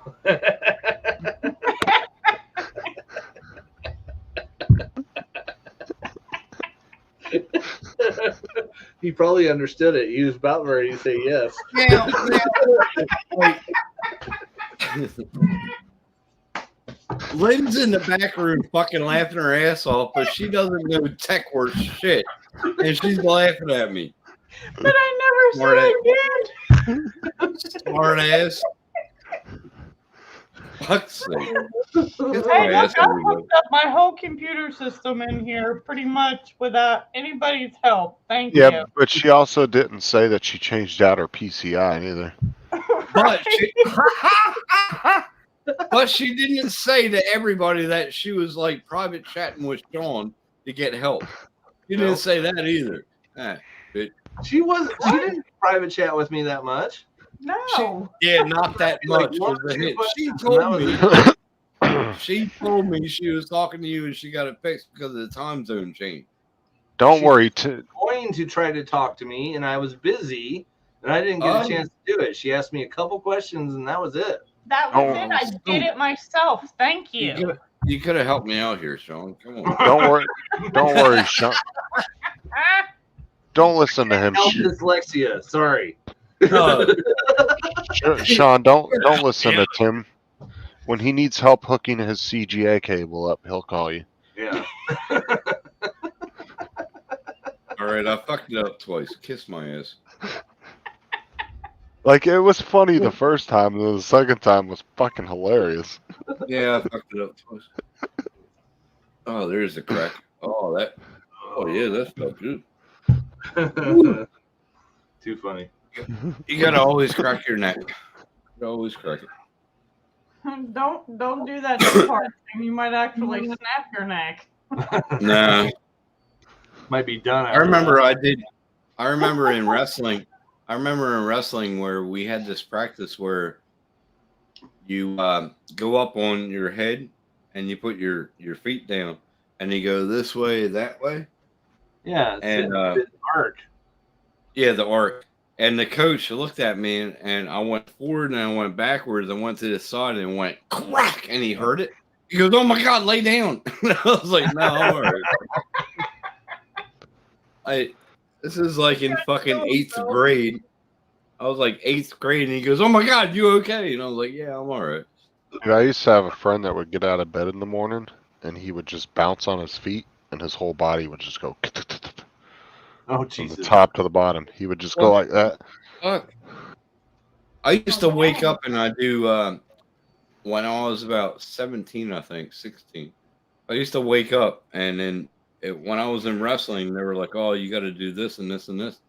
He probably understood it. He was about ready to say yes. Lynn's in the back room fucking laughing her ass off, but she doesn't know tech worth shit. And she's laughing at me. But I never said I did. Smart ass. Fuck's sake. Kiss my Hey, ass, look, I everybody. hooked up my whole computer system in here pretty much without anybody's help. Thank Yeah, you. but she also didn't say that she changed out her PCI either. But she didn't say to everybody that she was like private chatting with Sean to get help. She didn't say that either. Ah, bitch. She didn't private chat with me that much. No. Yeah, not that Like much. one Was or a two hit. questions, She and told that me. She told me she was talking to you and she got it fixed because of the time zone change. Don't she worry. was going to try to talk to me, and I was busy, and I didn't get Oh. a chance to do it. She asked me a couple questions, and that was it. That was it. I did it myself. Thank you. You could have helped me out here, Sean. Come on. Don't worry. Don't worry, Sean. Don't listen to him. Help dyslexia. Sorry. Sean, don't listen to Tim. When he needs help hooking his CGA cable up, he'll call you. Yeah. All right, I fucked it up twice. Kiss my ass. Like, it was funny the first time, and the second time was fucking hilarious. Yeah, I fucked it up twice. Oh, there's the crack. Oh, that. Oh, yeah, that felt good. Too funny. You gotta always crack your neck. You always crack it. Don't do that too hard. You might actually snap your neck. Nah. Might be done. I remember in wrestling. I remember in wrestling where we had this practice where you go up on your head and you put your feet down and you go this way, that way. Yeah, and it's arc. Yeah, the arc. And the coach looked at me and I went forward and I went backwards. I went to the side and went crack, and he heard it. He goes, "Oh my God, lay down!" I was like, "No, I'm all right." This is like in fucking 8th grade. I was like 8th grade, and he goes, "Oh my God, you okay?" And I was like, "Yeah, I'm all right." Dude, I used to have a friend that would get out of bed in the morning, and he would just bounce on his feet, and his whole body would just go oh, from Jesus. the top to the bottom. He would just go like that. Fuck. I used to wake up and I do when I was about 17, I think 16. I used to wake up and then when I was in wrestling, they were like, "Oh, you got to do this and this and this,"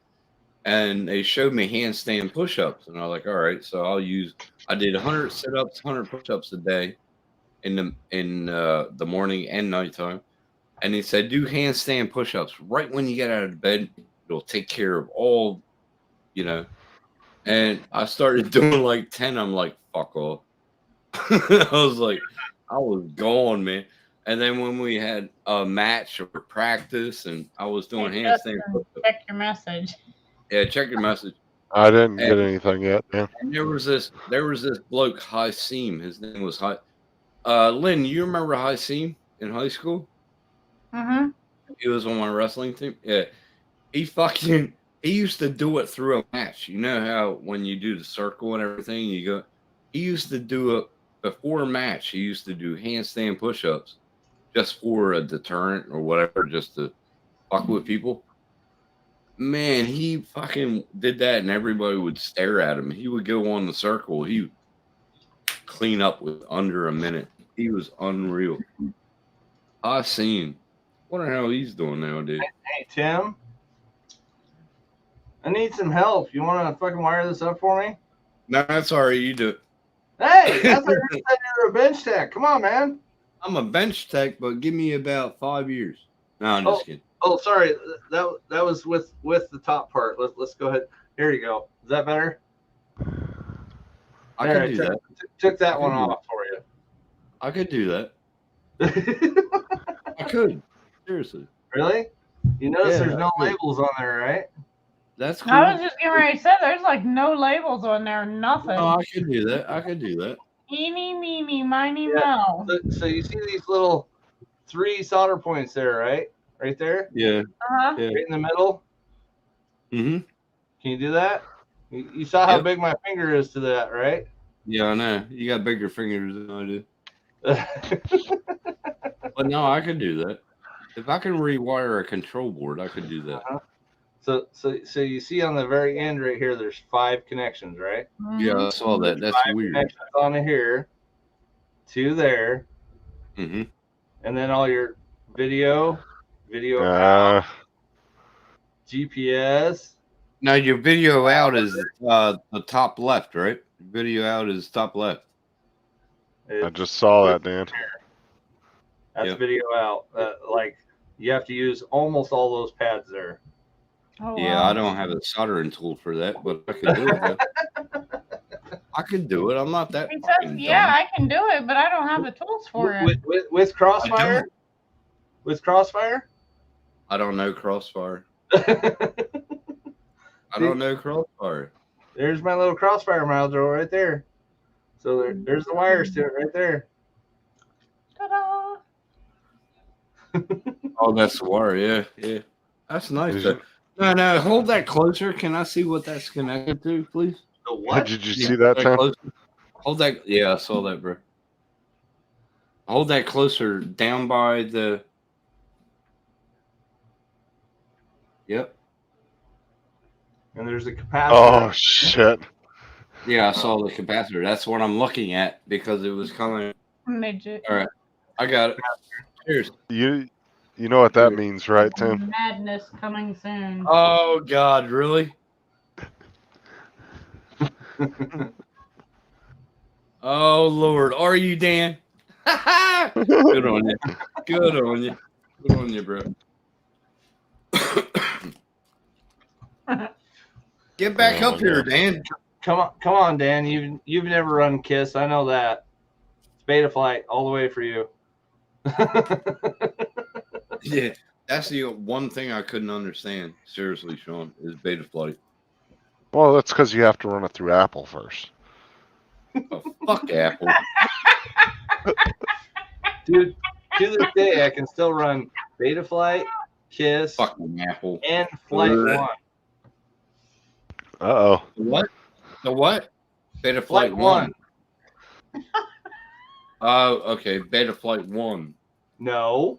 and they showed me handstand push-ups, and I was like, "All right." So I did 100 sit-ups, 100 push-ups a day in the morning and nighttime, and he said, "Do handstand push-ups right when you get out of bed. It'll take care of all, you know." And I started doing like 10. I'm like, "Fuck off." I was gone, man. And then when we had a match or practice, and I was doing handstand push-ups. Check your message. Yeah, check your message. I didn't get anything yet, man. And there was this bloke, Hasim. His name was Lynn. You remember Hasim in high school? Mm-hmm. He was on my wrestling team. Yeah, he used to do it through a match. You know how when you do the circle and everything, you go. He used to do it before a match. He used to do handstand push-ups just for a deterrent or whatever, just to fuck with people. Man, he fucking did that, and everybody would stare at him. He would go on the circle. He would clean up with under a minute. He was unreal. I seen. Wonder how he's doing nowadays. Hey, Tim. I need some help. You want to fucking wire this up for me? No, that's all right. You do it. Hey, that's what you said you're a bench tech. Come on, man. I'm a bench tech, but give me about 5 years. No, I'm just kidding. Oh, sorry. That was with the top part. Let's go ahead. Here you go. Is that better? I There, could do that. Took that I one could do off for you. I could do that. I could. Seriously. Really? You notice Yeah, there's no I could. labels on there, right? That's cool. I was just getting ready to say there's like no labels on there, nothing. Oh, I could do that. I could do that. Eeny, meeny, miny, moe. So you see these little 3 solder points there, right? Right there? Yeah. Uh-huh. Yeah. Right in the middle? Mm-hmm. Can you do that? You saw how Yep. big my finger is to that, right? Yeah, I know. You got bigger fingers than I do. But no, I could do that. If I can rewire a control board, I could do that. So you see on the very end right here, there's 5 connections, right? Yeah, I saw that. That's 5 weird. connections on here, 2 there, Mm-hmm. and then all your video GPS. Now your video out is the top left, right? Video out is top left. I just saw that, Dan. That's Yep. video out. Like you have to use almost all those pads there. Oh, Yeah, wow. I don't have a soldering tool for that, but I can do it. Though. I can do it. I'm not that. He says, fucking yeah, dumb. I can do it, but I don't have the tools for it. With Crossfire? don't. With Crossfire? I don't know Crossfire. I don't know Crossfire. There's my little Crossfire module right there. So there's the wires to it right there. Ta-da! Oh, that's the wire. Yeah, yeah. That's nice. No, hold that closer. Can I see what that's connected to, please? The what? Did you see that, Tim? Closer. Hold that. Yeah, I saw that, bro. Hold that closer down by the. Yep. And there's a capacitor. Oh shit! Yeah, I saw the capacitor. That's what I'm looking at because it was coming. Midget. All right, I got it. Cheers. You know what that means, right, Tim? Madness coming soon. Oh God, really? Oh Lord, are you Dan? Good on you. Good on you. Good on you, bro. Get back up here, Dan. Come on, Dan. You've never run KISS. I know that. It's Beta Flight all the way for you. Yeah, that's the one thing I couldn't understand. Seriously, Sean, is Beta Flight. Well, that's because you have to run it through Apple first. Oh, fuck Apple. Dude, to this day, I can still run Beta Flight, KISS, fucking Apple, and Flight 1. Uh-oh. What? The what? Beta Flight Flight 1. Oh, okay. Beta Flight 1. No.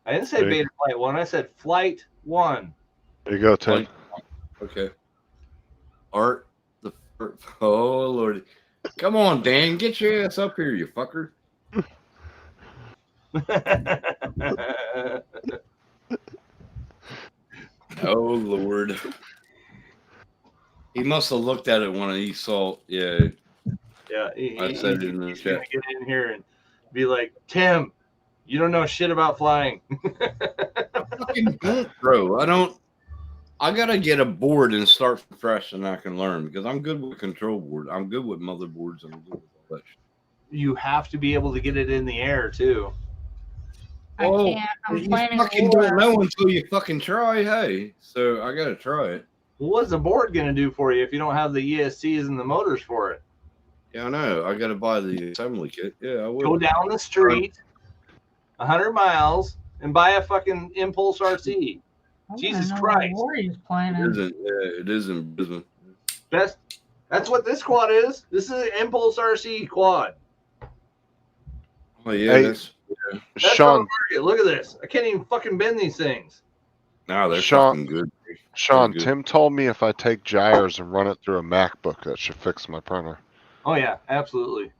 I didn't say Hey. Beta Flight 1. I said Flight 1. There you go, Tim. Okay. Art the oh Lord. Come on, Dan. Get your ass up here, you fucker. Oh Lord. He must have looked at it when he saw. Yeah. Yeah, I said it in the he's chat. gonna get in here and be like, Tim, you don't know shit about flying. Fucking don't, bro. I gotta get a board and start from fresh, and I can learn because I'm good with control board. I'm good with motherboards. I'm good with all that shit. You have to be able to get it in the air too. I can't. I'm you planning fucking war. don't know until you fucking try. Hey, so I gotta try it. What's the board gonna do for you if you don't have the ESCs and the motors for it? Yeah, I know. I gotta buy the assembly kit. Yeah, I will. Go down the street 100 miles and buy a fucking Impulse RC. Jesus Christ. Warriors playing. It isn't. Yeah, it isn't. That's what this quad is. This is an Impulse RC quad. Oh yeah, Hey, that's That's Sean, on target. Look at this. I can't even fucking bend these things. no, they're Sean- fucking good. Sean, Good. Tim told me if I take gyres and run it through a MacBook, that should fix my printer. Oh yeah, absolutely.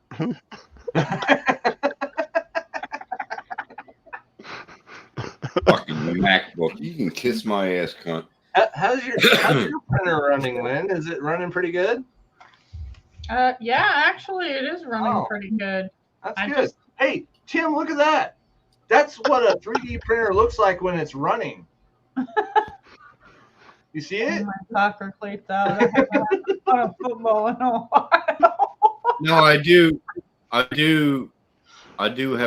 Fucking MacBook. You can kiss my ass, cunt. How's your printer running, Lynn? Is it running pretty good? Yeah, actually, it is running Oh. pretty good. That's I good. just- Hey, Tim, look at that. That's what a 3D printer looks like when it's running. You see it? My soccer cleats out. I haven't put a football in a while. No, I do have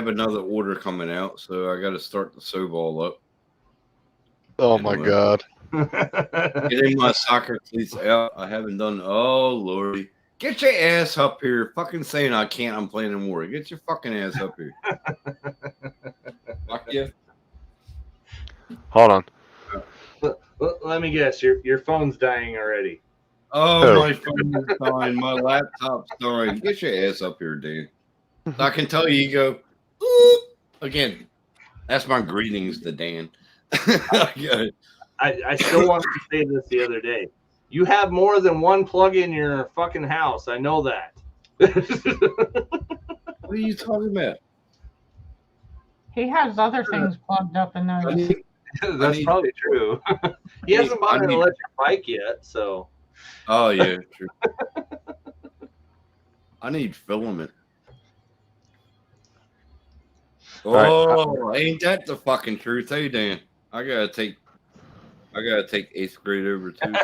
another order coming out, so I got to start the snowball up. Oh my Anyway. God. Getting my soccer cleats out. I haven't done. Oh Lordy, get your ass up here! Fucking saying I can't. I'm playing in war. Get your fucking ass up here. Fuck you. Hold on. Let me guess. Your phone's dying already. Oh, my phone is dying. My laptop's dying. Get your ass up here, Dan. I can tell you go, "Oop." Again. That's my greetings to Dan. Yeah. I still wanted to say this the other day. You have more than one plug in your fucking house. I know that. What are you talking about? He has other things plugged up in there. That's probably true. He hasn't bought an electric bike yet, so. Oh, yeah, true. I need filament. Oh, ain't that the fucking truth? Hey, Dan, I gotta take 8th grade over too.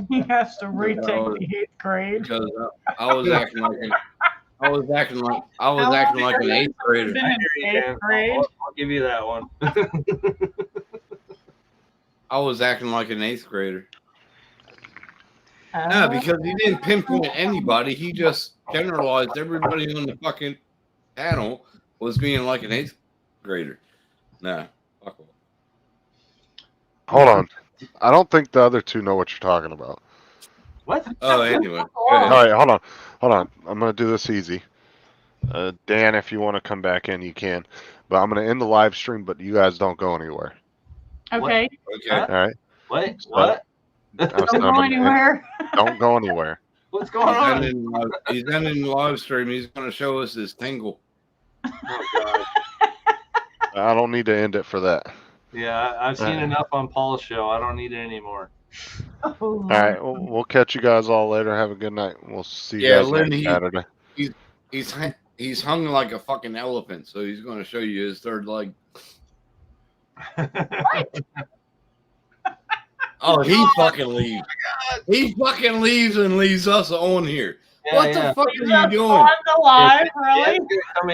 He has to retake the 8th grade. Because I was acting like an 8th grader. Been in 8th grade. I'll give you that one. I was acting like an 8th grader. No, because he didn't pinpoint anybody. He just generalized everybody on the fucking panel was being like an 8th grader. Nah, fuck off. Hold on. I don't think the other two know what you're talking about. What? Oh, anyway. All right, hold on. Hold on. I'm going to do this easy. Dan, if you want to come back in, you can. But I'm going to end the live stream, but you guys don't go anywhere. Okay. Okay. All right? What? So- What? Don't go anywhere. Don't go anywhere. What's going on? He's ending the live stream. He's going to show us his tingle. Oh, God. I don't need to end it for that. Yeah, I've seen enough on Paul's show. I don't need it anymore. All right, we'll catch you guys all later. Have a good night. We'll see you Yeah, guys Lynn, next Saturday. He's hung like a fucking elephant, so he's going to show you his third leg. Oh, he fucking leaves. He fucking leaves and leaves us on here. Yeah, What yeah. the fuck are you doing? On the live, Yeah, really? come